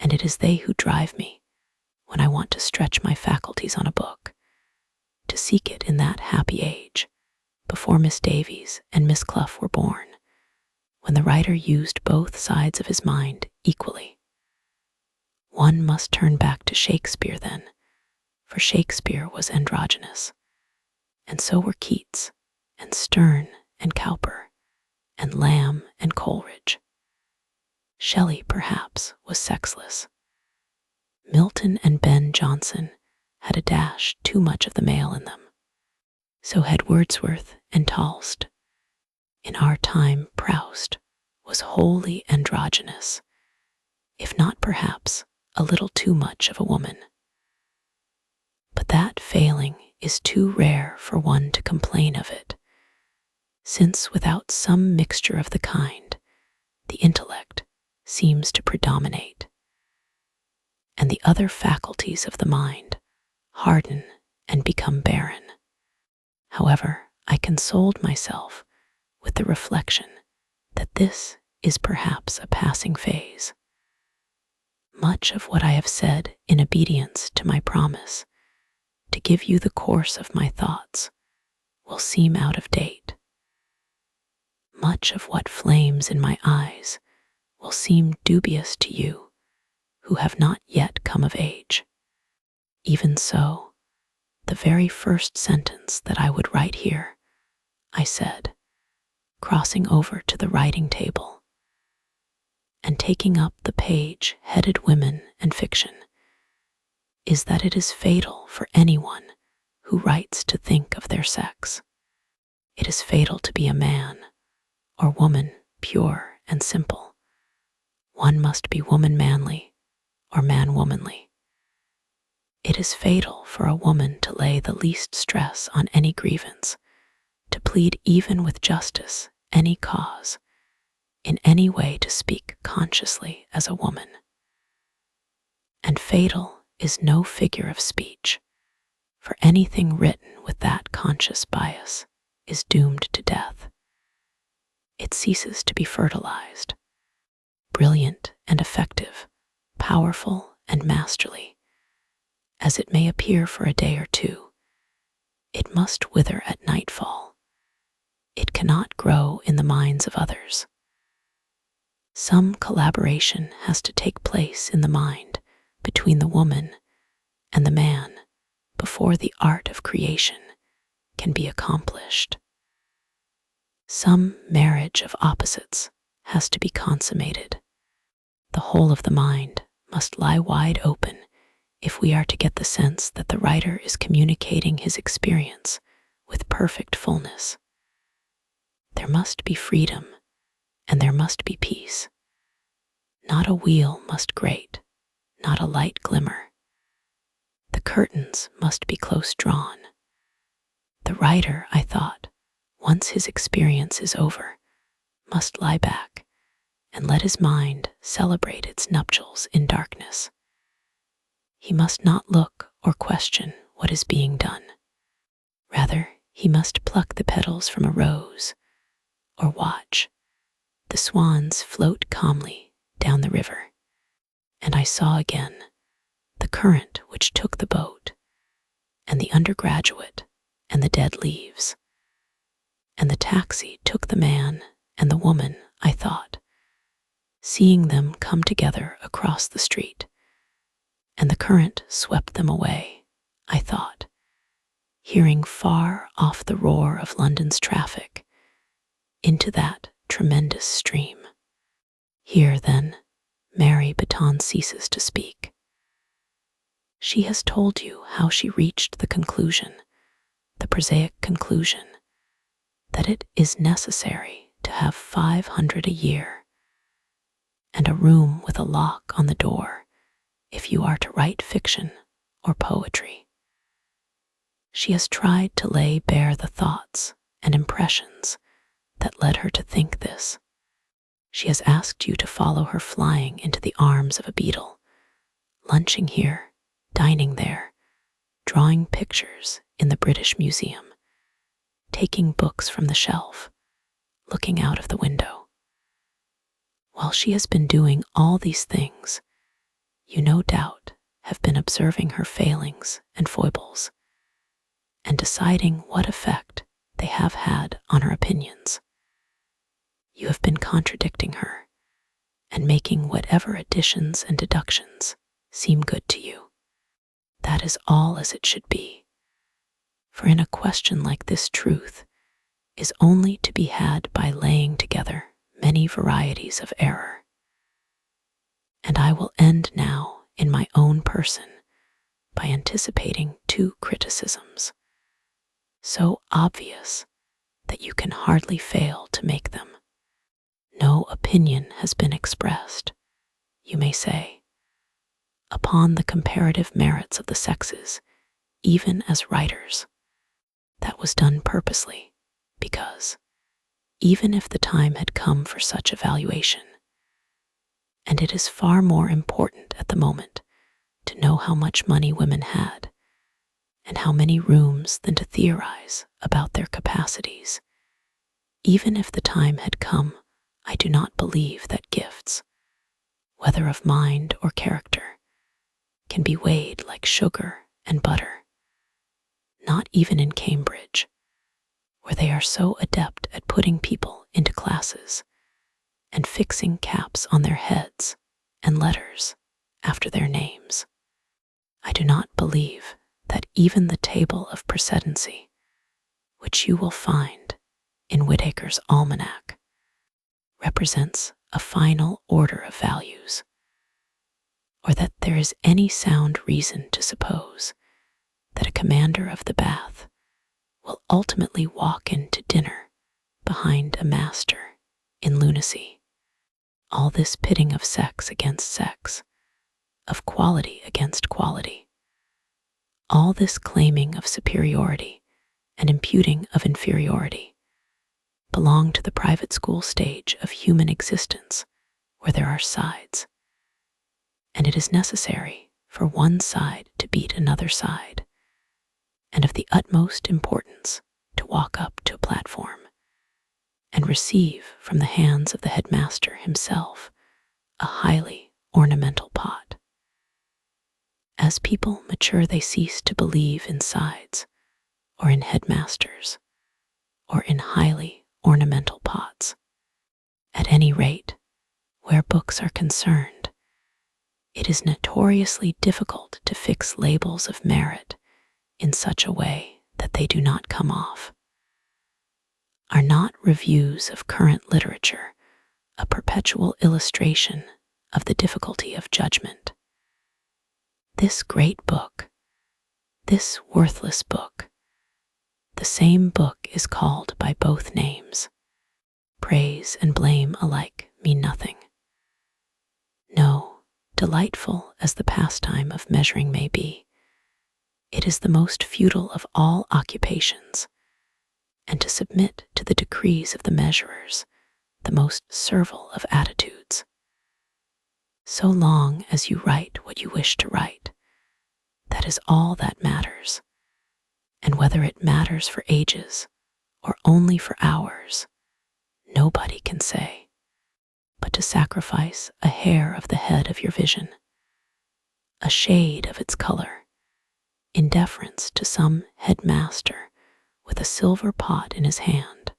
and it is they who drive me, when I want to stretch my faculties on a book, to seek it in that happy age, before Miss Davies and Miss Clough were born, when the writer used both sides of his mind equally. One must turn back to Shakespeare then, for Shakespeare was androgynous, and so were Keats, and Sterne, and Cowper, and Lamb, and Coleridge. Shelley, perhaps, was sexless. Milton and Ben Jonson had a dash too much of the male in them. So had Wordsworth and Tolst. In our time, Proust was wholly androgynous, if not perhaps a little too much of a woman. But that failing is too rare for one to complain of it, since without some mixture of the kind, the intellect seems to predominate, and the other faculties of the mind harden and become barren. However, I consoled myself with the reflection that this is perhaps a passing phase. Much of what I have said in obedience to my promise to give you the course of my thoughts will seem out of date. Much of what flames in my eyes will seem dubious to you who have not yet come of age. Even so, the very first sentence that I would write here, I said, crossing over to the writing table and taking up the page headed Women and Fiction, is that it is fatal for anyone who writes to think of their sex. It is fatal to be a man or woman pure and simple. One must be woman manly or man womanly. It is fatal for a woman to lay the least stress on any grievance, to plead even with justice any cause, in any way to speak consciously as a woman. And fatal is no figure of speech, for anything written with that conscious bias is doomed to death. It ceases to be fertilized. Brilliant and effective, powerful and masterly, as it may appear for a day or two, it must wither at nightfall. It cannot grow in the minds of others. Some collaboration has to take place in the mind between the woman and the man before the art of creation can be accomplished. Some marriage of opposites has to be consummated. The whole of the mind must lie wide open if we are to get the sense that the writer is communicating his experience with perfect fullness. There must be freedom, and there must be peace. Not a wheel must grate, not a light glimmer. The curtains must be close drawn. The writer, I thought, once his experience is over, must lie back and let his mind celebrate its nuptials in darkness. He must not look or question what is being done. Rather, he must pluck the petals from a rose, or watch the swans float calmly down the river. And I saw again the current which took the boat, and the undergraduate, and the dead leaves. And the taxi took the man and the woman, I thought, seeing them come together across the street, and the current swept them away, I thought, hearing far off the roar of London's traffic, into that tremendous stream. Here, then, Mary Baton ceases to speak. She has told you how she reached the conclusion, the prosaic conclusion, that it is necessary to have 500 a year, and a room with a lock on the door if you are to write fiction or poetry. She has tried to lay bare the thoughts and impressions that led her to think this. She has asked you to follow her flying into the arms of a beetle, lunching here, dining there, drawing pictures in the British Museum, taking books from the shelf, looking out of the window. While she has been doing all these things, you no doubt have been observing her failings and foibles, and deciding what effect they have had on her opinions. You have been contradicting her, and making whatever additions and deductions seem good to you. That is all as it should be. For in a question like this, truth is only to be had by laying together many varieties of error. And I will end now in my own person by anticipating two criticisms, so obvious that you can hardly fail to make them. No opinion has been expressed, you may say, upon the comparative merits of the sexes, even as writers. That was done purposely, because, even if the time had come for such evaluation, and it is far more important at the moment to know how much money women had and how many rooms than to theorize about their capacities. Even if the time had come, I do not believe that gifts, whether of mind or character, can be weighed like sugar and butter, not even in Cambridge, where they are so adept at putting people into classes and fixing caps on their heads and letters after their names. I do not believe that even the table of precedency, which you will find in Whitaker's Almanac, represents a final order of values, or that there is any sound reason to suppose that a commander of the Bath will ultimately walk into dinner behind a master in lunacy. All this pitting of sex against sex, of quality against quality, all this claiming of superiority and imputing of inferiority, belong to the private school stage of human existence where there are sides, and it is necessary for one side to beat another side, and of the utmost importance to walk up to a platform and receive from the hands of the headmaster himself a highly ornamental pot. As people mature, they cease to believe in sides or in headmasters or in highly ornamental pots. At any rate, where books are concerned, it is notoriously difficult to fix labels of merit in such a way that they do not come off. Are not reviews of current literature a perpetual illustration of the difficulty of judgment? This great book, this worthless book, the same book is called by both names. Praise and blame alike mean nothing. No, delightful as the pastime of measuring may be, it is the most futile of all occupations, and to submit to the decrees of the measurers, the most servile of attitudes. So long as you write what you wish to write, that is all that matters, and whether it matters for ages or only for hours, nobody can say. But to sacrifice a hair of the head of your vision, a shade of its color, in deference to some headmaster with a silver pot in his hand,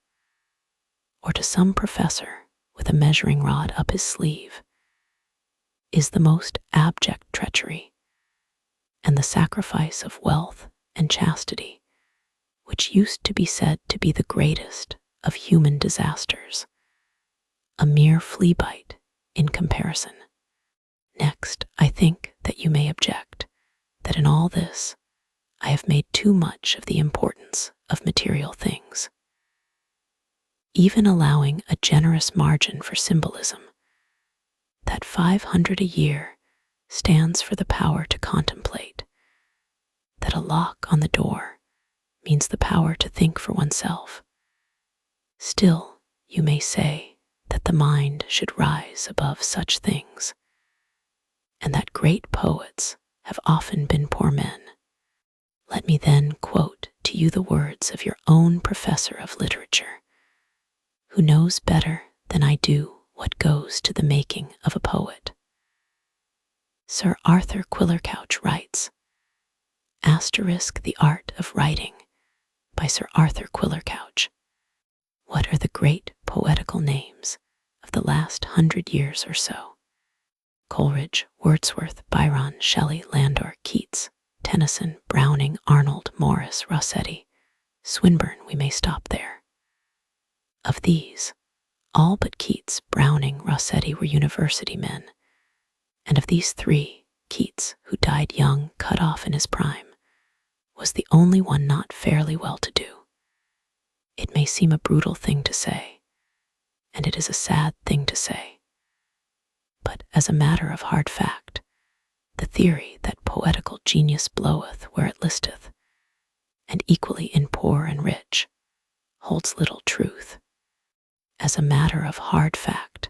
or to some professor with a measuring rod up his sleeve, is the most abject treachery, and the sacrifice of wealth and chastity, which used to be said to be the greatest of human disasters, a mere flea bite in comparison. Next, I think that you may object that in all this I have made too much of the importance of material things. Even allowing a generous margin for symbolism, that 500 a year stands for the power to contemplate, that a lock on the door means the power to think for oneself. Still, you may say that the mind should rise above such things, and that great poets have often been poor men. Let me then quote to you the words of your own professor of literature, who knows better than I do what goes to the making of a poet. Sir Arthur Quillercouch writes, The Art of Writing by Sir Arthur Quillercouch. What are the great poetical names of the last 100 years or so? Coleridge, Wordsworth, Byron, Shelley, Landor, Keats, Tennyson, Browning, Arnold, Morris, Rossetti, Swinburne. We may stop there. Of these, all but Keats, Browning, Rossetti were university men, and of these three, Keats, who died young, cut off in his prime, was the only one not fairly well-to-do. It may seem a brutal thing to say, and it is a sad thing to say, but as a matter of hard fact, the theory that poetical genius bloweth where it listeth, and equally in poor and rich, holds little truth. As a matter of hard fact,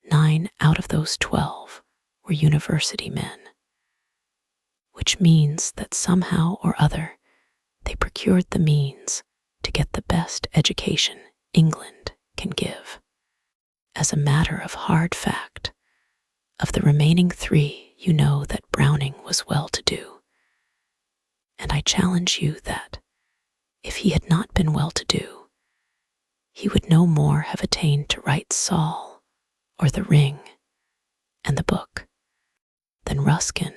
9 out of those 12 were university men, which means that somehow or other they procured the means to get the best education England can give. As a matter of hard fact, of the remaining 3, you know that Browning was well-to-do. And I challenge you that, if he had not been well-to-do, he would no more have attained to write Saul, or The Ring, and the Book, than Ruskin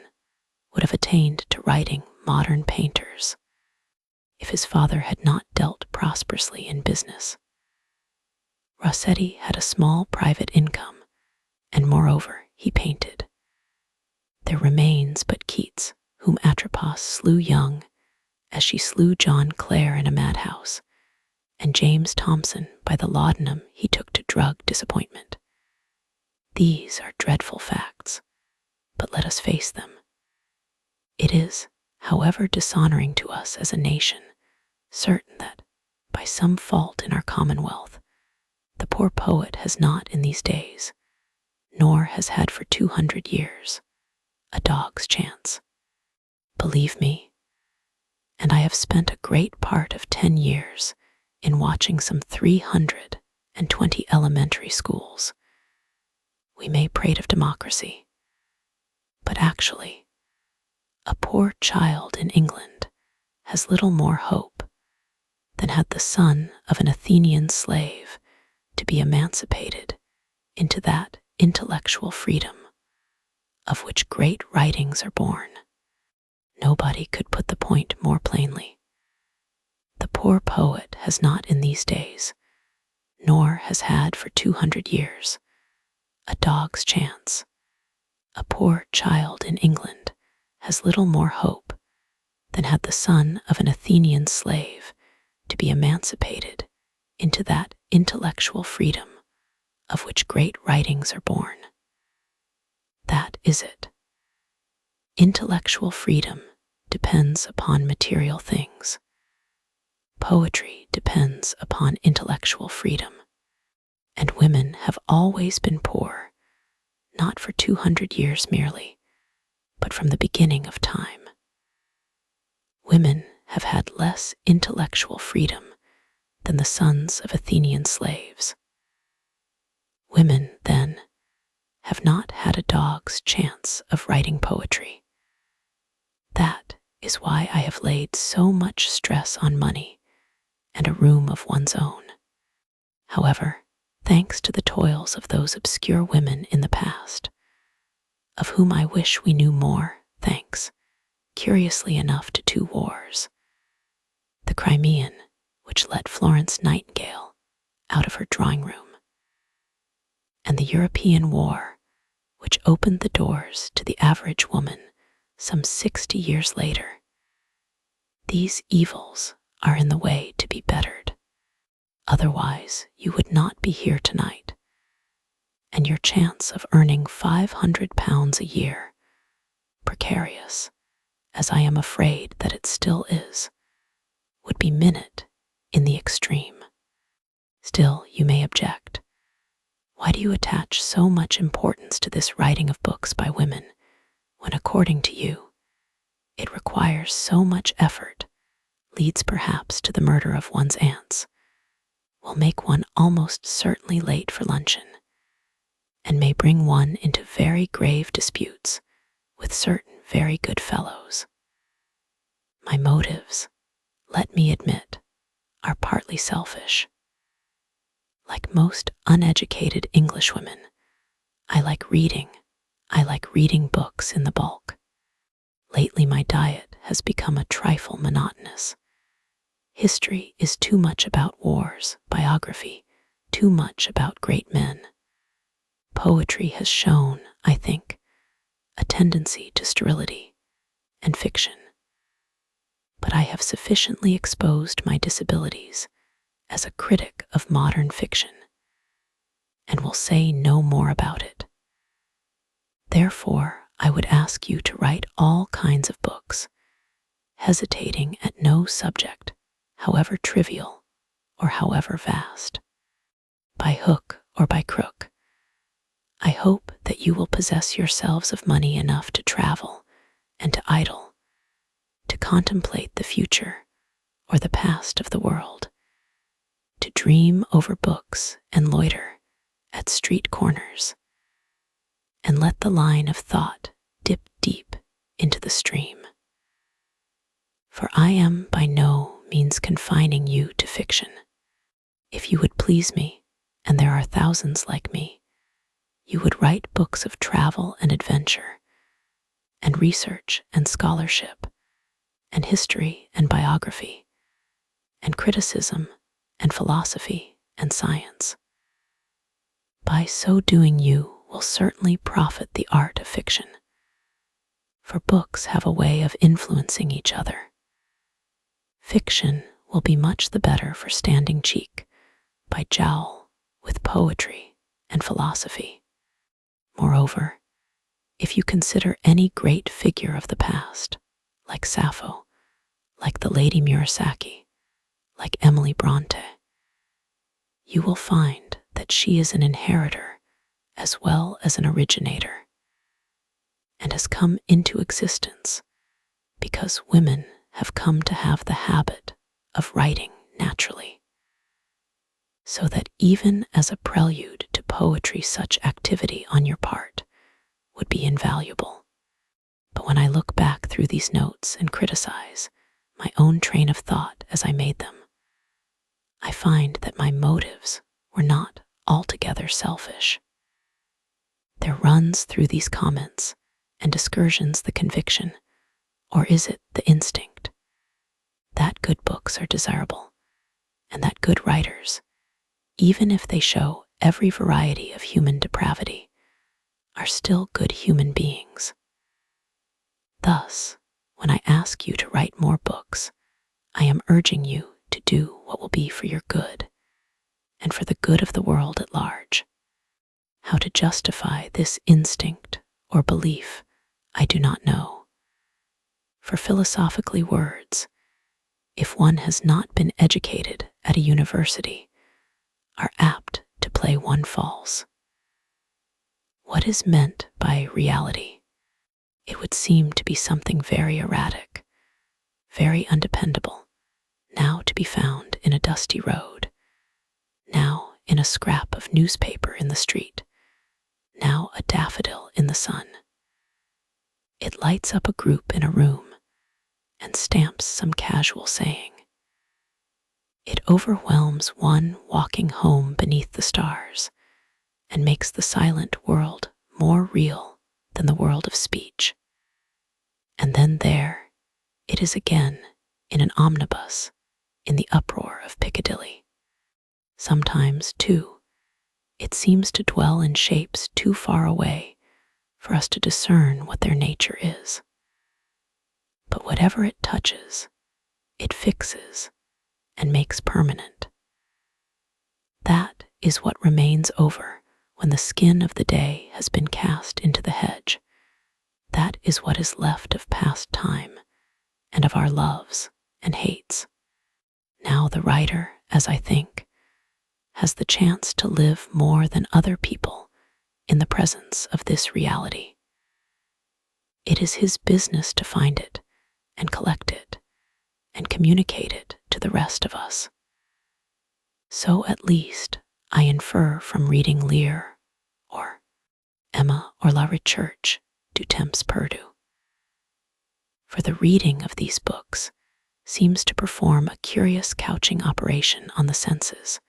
would have attained to writing Modern Painters, if his father had not dealt prosperously in business. Rossetti had a small private income, and moreover he painted. There remains but Keats, whom Atropos slew young, as she slew John Clare in a madhouse, and James Thomson by the laudanum he took to drug disappointment. These are dreadful facts, but let us face them. It is, however dishonoring to us as a nation, certain that, by some fault in our commonwealth, the poor poet has not in these days, nor has had for 200 years, a dog's chance. Believe me, and I have spent a great part of 10 years in watching some 320 elementary schools. We may prate of democracy, but actually, a poor child in England has little more hope than had the son of an Athenian slave to be emancipated into that intellectual freedom of which great writings are born. Nobody could put the point more plainly. The poor poet has not in these days, nor has had for 200 years, a dog's chance. A poor child in England has little more hope than had the son of an Athenian slave to be emancipated into that intellectual freedom of which great writings are born. That is it. Intellectual freedom depends upon material things. Poetry depends upon intellectual freedom, and women have always been poor, not for 200 years merely, but from the beginning of time. Women have had less intellectual freedom than the sons of Athenian slaves. Women, then, have not had a dog's chance of writing poetry. That is why I have laid so much stress on money and a room of one's own. However, thanks to the toils of those obscure women in the past, of whom I wish we knew more, thanks, curiously enough, to 2 wars. The Crimean, which let Florence Nightingale out of her drawing room, and the European War, which opened the doors to the average woman some 60 years later. These evils are in the way to be bettered. Otherwise, you would not be here tonight, and your chance of earning £500 a year, precarious, as I am afraid that it still is, would be minute in the extreme. Still, you may object. Why do you attach so much importance to this writing of books by women, when according to you, it requires so much effort, leads perhaps to the murder of one's aunts, will make one almost certainly late for luncheon, and may bring one into very grave disputes with certain very good fellows? My motives, let me admit, are partly selfish. Like most uneducated Englishwomen, I like reading books in the bulk. Lately my diet has become a trifle monotonous. History is too much about wars, biography, too much about great men. Poetry has shown, I think, a tendency to sterility and fiction, but I have sufficiently exposed my disabilities as a critic of modern fiction and will say no more about it. Therefore, I would ask you to write all kinds of books, hesitating at no subject, however trivial or however vast. By hook or by crook, I hope that you will possess yourselves of money enough to travel and to idle, to contemplate the future or the past of the world, to dream over books and loiter at street corners, and let the line of thought dip deep into the stream. For I am by no means confining you to fiction. If you would please me, and there are thousands like me, you would write books of travel and adventure, and research and scholarship, and history and biography, and criticism and philosophy and science. By so doing, you will certainly profit the art of fiction, for books have a way of influencing each other. Fiction will be much the better for standing cheek by jowl with poetry and philosophy. Moreover, if you consider any great figure of the past, like Sappho, like the Lady Murasaki, like Emily Bronte, you will find that she is an inheritor as well as an originator, and has come into existence because women have come to have the habit of writing naturally, so that even as a prelude to poetry, such activity on your part would be invaluable. But when I look back through these notes and criticize my own train of thought as I made them, I find that my motives were not altogether selfish. There runs through these comments and excursions the conviction, or is it the instinct, that good books are desirable, and that good writers, even if they show every variety of human depravity, are still good human beings. Thus, when I ask you to write more books, I am urging you to do what will be for your good, and for the good of the world at large. How to justify this instinct or belief, I do not know. For philosophically words, if one has not been educated at a university, are apt to play one false. What is meant by reality? It would seem to be something very erratic, very undependable, now to be found in a dusty road, now in a scrap of newspaper in the street, now a daffodil in the sun. It lights up a group in a room and stamps some casual saying. It overwhelms one walking home beneath the stars and makes the silent world more real than the world of speech. And then there it is again in an omnibus in the uproar of Piccadilly. Sometimes, too, it seems to dwell in shapes too far away for us to discern what their nature is. But whatever it touches, it fixes and makes permanent. That is what remains over when the skin of the day has been cast into the hedge. That is what is left of past time and of our loves and hates. Now the writer, as I think, has the chance to live more than other people in the presence of this reality. It is his business to find it and collect it and communicate it to the rest of us. So at least I infer from reading Lear or Emma or La Recherche du Temps Perdu. For the reading of these books seems to perform a curious couching operation on the senses.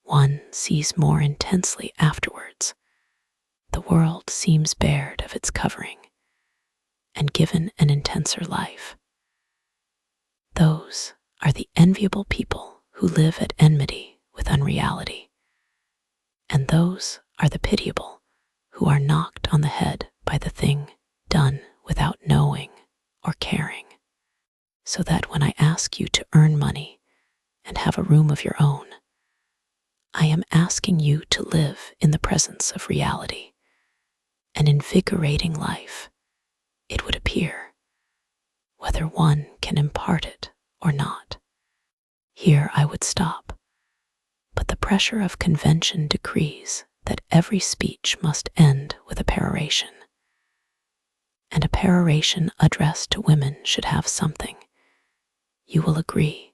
One sees more intensely afterwards. The world seems bared of its covering and given an intenser life. Those are the enviable people who live at enmity with unreality, and those are the pitiable who are knocked on the head by the thing ask you to earn money and have a room of your own. I am asking you to live in the presence of reality, an invigorating life, it would appear, whether one can impart it or not. Here I would stop, but the pressure of convention decrees that every speech must end with a peroration. And a peroration addressed to women should have something, you will agree,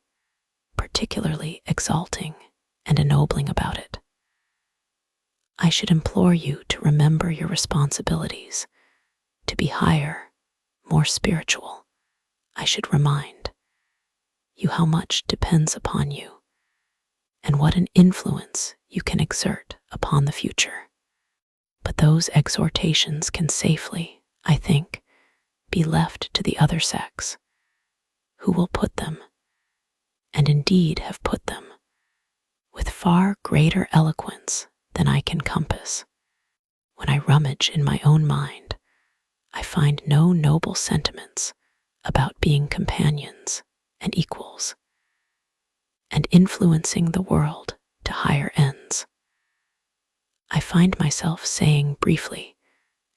particularly exalting and ennobling about it. I should implore you to remember your responsibilities, to be higher, more spiritual. I should remind you how much depends upon you and what an influence you can exert upon the future. But those exhortations can safely, I think, be left to the other sex, who will put them, and indeed have put them, with far greater eloquence than I can compass. When I rummage in my own mind, I find no noble sentiments about being companions and equals, and influencing the world to higher ends. I find myself saying briefly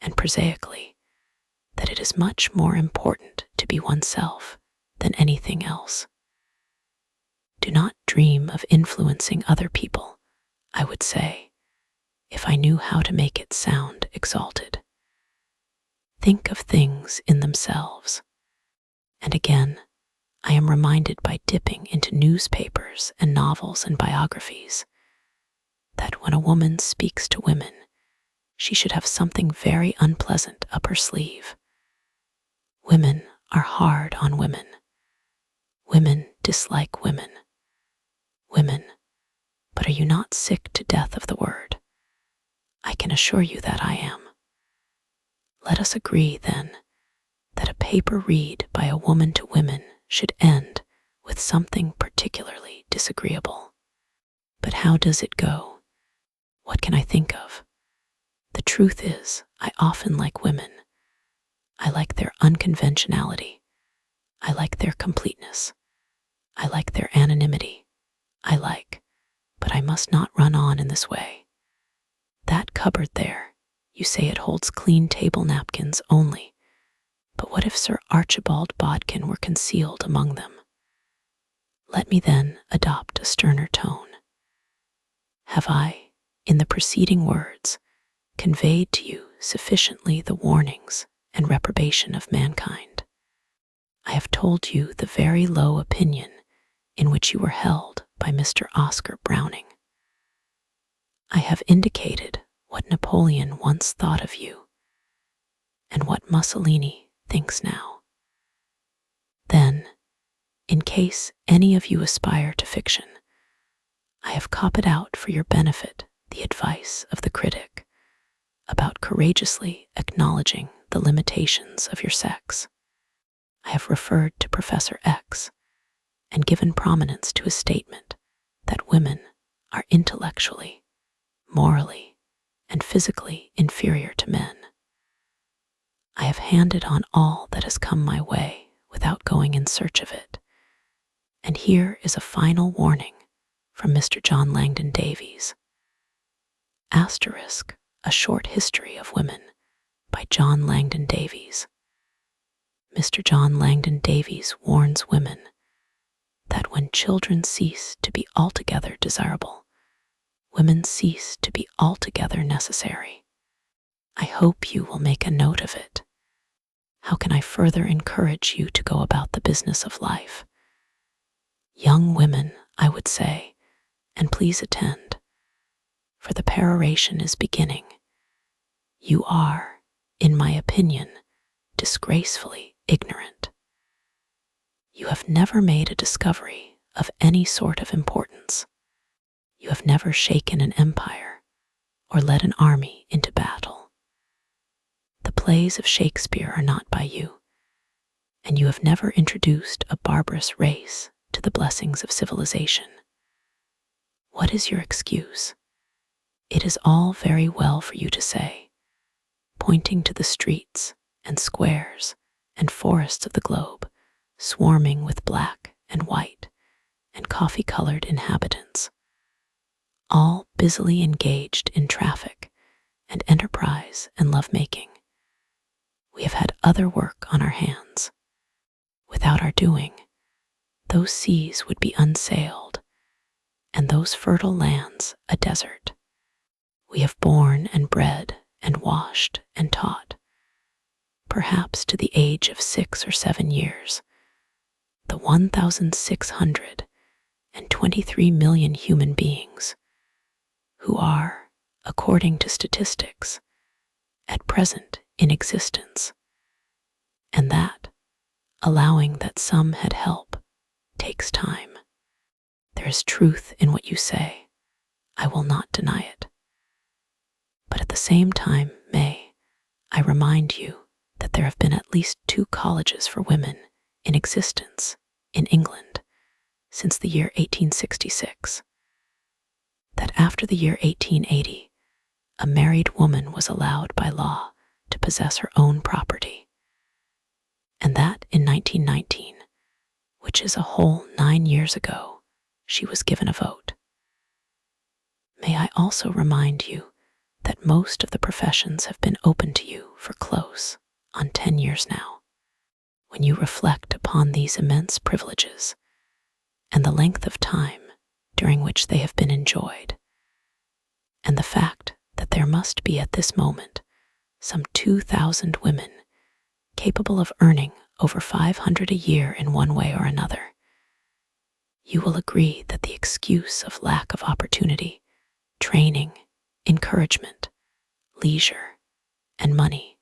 and prosaically that it is much more important to be oneself than anything else. Do not dream of influencing other people, I would say, if I knew how to make it sound exalted. Think of things in themselves. And again, I am reminded by dipping into newspapers and novels and biographies that when a woman speaks to women, she should have something very unpleasant up her sleeve. Women are hard on women. Women dislike women. Women, but are you not sick to death of the word? I can assure you that I am. Let us agree, then, that a paper read by a woman to women should end with something particularly disagreeable. But how does it go? What can I think of? The truth is, I often like women. I like their unconventionality. I like their completeness. I like their anonymity. But I must not run on in this way. That cupboard there, you say it holds clean table napkins only. But what if Sir Archibald Bodkin were concealed among them? Let me then adopt a sterner tone. Have I, in the preceding words, conveyed to you sufficiently the warnings and reprobation of mankind? I have told you the very low opinion in which you were held by Mr. Oscar Browning. I have indicated what Napoleon once thought of you, and what Mussolini thinks now. Then, in case any of you aspire to fiction, I have copied out for your benefit the advice of the critic about courageously acknowledging the limitations of your sex. I have referred to Professor X and given prominence to his statement that women are intellectually, morally, and physically inferior to men. I have handed on all that has come my way without going in search of it. And here is a final warning from Mr. John Langdon Davies. Asterisk, A Short History of Women by John Langdon Davies. Mr. John Langdon Davies warns women that when children cease to be altogether desirable, women cease to be altogether necessary. I hope you will make a note of it. How can I further encourage you to go about the business of life? Young women, I would say, and please attend, for the peroration is beginning. You are, in my opinion, disgracefully ignorant. You have never made a discovery of any sort of importance. You have never shaken an empire or led an army into battle. The plays of Shakespeare are not by you, and you have never introduced a barbarous race to the blessings of civilization. What is your excuse? It is all very well for you to say, pointing to the streets and squares and forests of the globe, swarming with black and white and coffee-colored inhabitants, all busily engaged in traffic and enterprise and lovemaking. We have had other work on our hands. Without our doing, those seas would be unsailed, and those fertile lands a desert. We have borne and bred and washed and taught, perhaps to the age of 6 or 7 years, the 1,623 million human beings who are, according to statistics, at present in existence, and that, allowing that some had help, takes time. There is truth in what you say. I will not deny it. But at the same time, May, I remind you that there have been at least 2 colleges for women in existence in England since the year 1866. That after the year 1880, a married woman was allowed by law to possess her own property, and that in 1919, which is a whole 9 years ago, she was given a vote. May I also remind you that most of the professions have been open to you for close on 10 years now. When you reflect upon these immense privileges and the length of time during which they have been enjoyed, and the fact that there must be at this moment some 2,000 women capable of earning over 500 a year in one way or another, you will agree that the excuse of lack of opportunity, training, encouragement, leisure, and money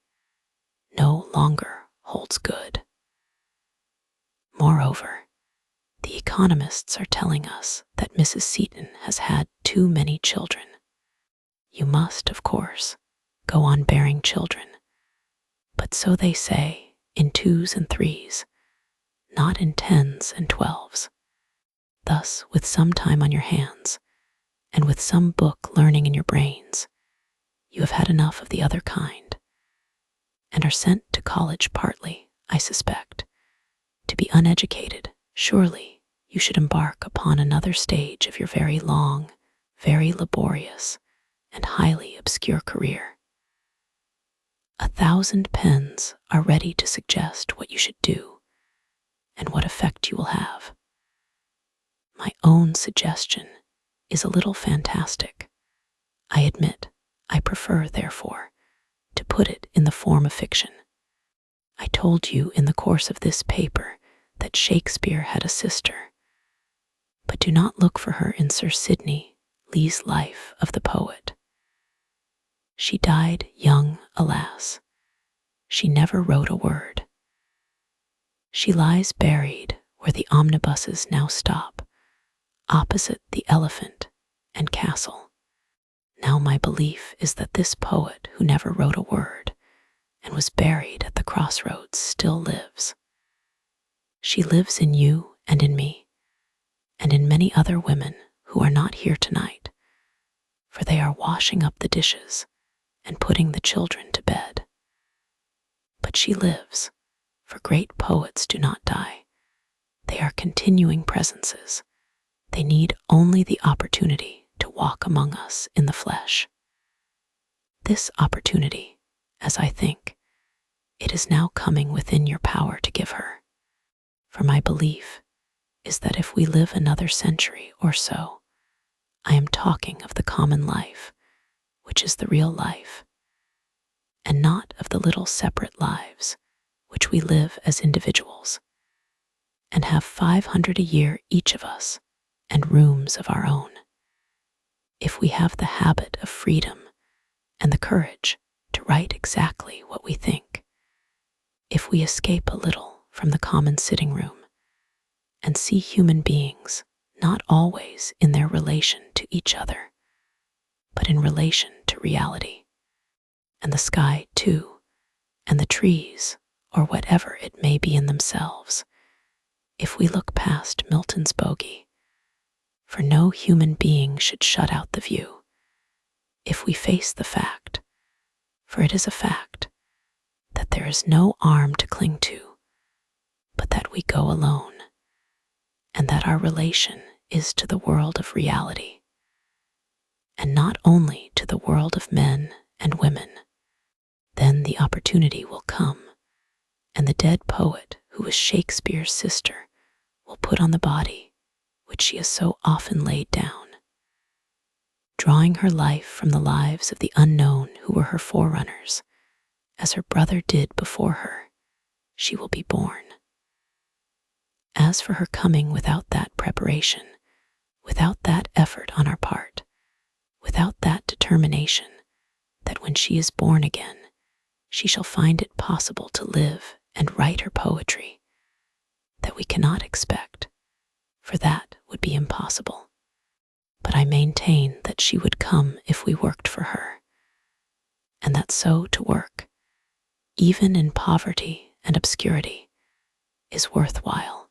no longer holds good. Moreover, the economists are telling us that Mrs. Seton has had too many children. You must, of course, go on bearing children, but so they say, in 2s and 3s, not in 10s and 12s. Thus, with some time on your hands, and with some book learning in your brains, you have had enough of the other kind, and are sent to college partly, I suspect, to be uneducated. Surely you should embark upon another stage of your very long, very laborious, and highly obscure career. 1,000 pens are ready to suggest what you should do and what effect you will have. My own suggestion is a little fantastic. I admit I prefer, therefore, to put it in the form of fiction. I told you in the course of this paper that Shakespeare had a sister, but do not look for her in Sir Sidney Lee's Life of the Poet. She died young, alas. She never wrote a word. She lies buried where the omnibuses now stop, opposite the Elephant and Castle. Now my belief is that this poet who never wrote a word and was buried at the crossroads still lives. She lives in you and in me, and in many other women who are not here tonight, for they are washing up the dishes and putting the children to bed. But she lives, for great poets do not die. They are continuing presences. They need only the opportunity to walk among us in the flesh. This opportunity, as I think, it is now coming within your power to give her. For my belief is that if we live another century or so, I am talking of the common life, which is the real life, and not of the little separate lives which we live as individuals, and have 500 a year each of us, and rooms of our own. If we have the habit of freedom and the courage to write exactly what we think, if we escape a little from the common sitting room and see human beings not always in their relation to each other, but in relation to reality, and the sky too, and the trees, or whatever it may be in themselves, if we look past Milton's bogey, for no human being should shut out the view, if we face the fact, for it is a fact, that there is no arm to cling to, but that we go alone, what our relation is to the world of reality, and not only to the world of men and women. Then the opportunity will come, and the dead poet who was Shakespeare's sister will put on the body which she has so often laid down. Drawing her life from the lives of the unknown who were her forerunners, as her brother did before her, she will be born. As for her coming without that preparation, without that effort on our part, without that determination that when she is born again, she shall find it possible to live and write her poetry, that we cannot expect, for that would be impossible. But I maintain that she would come if we worked for her, and that so to work, even in poverty and obscurity, is worthwhile.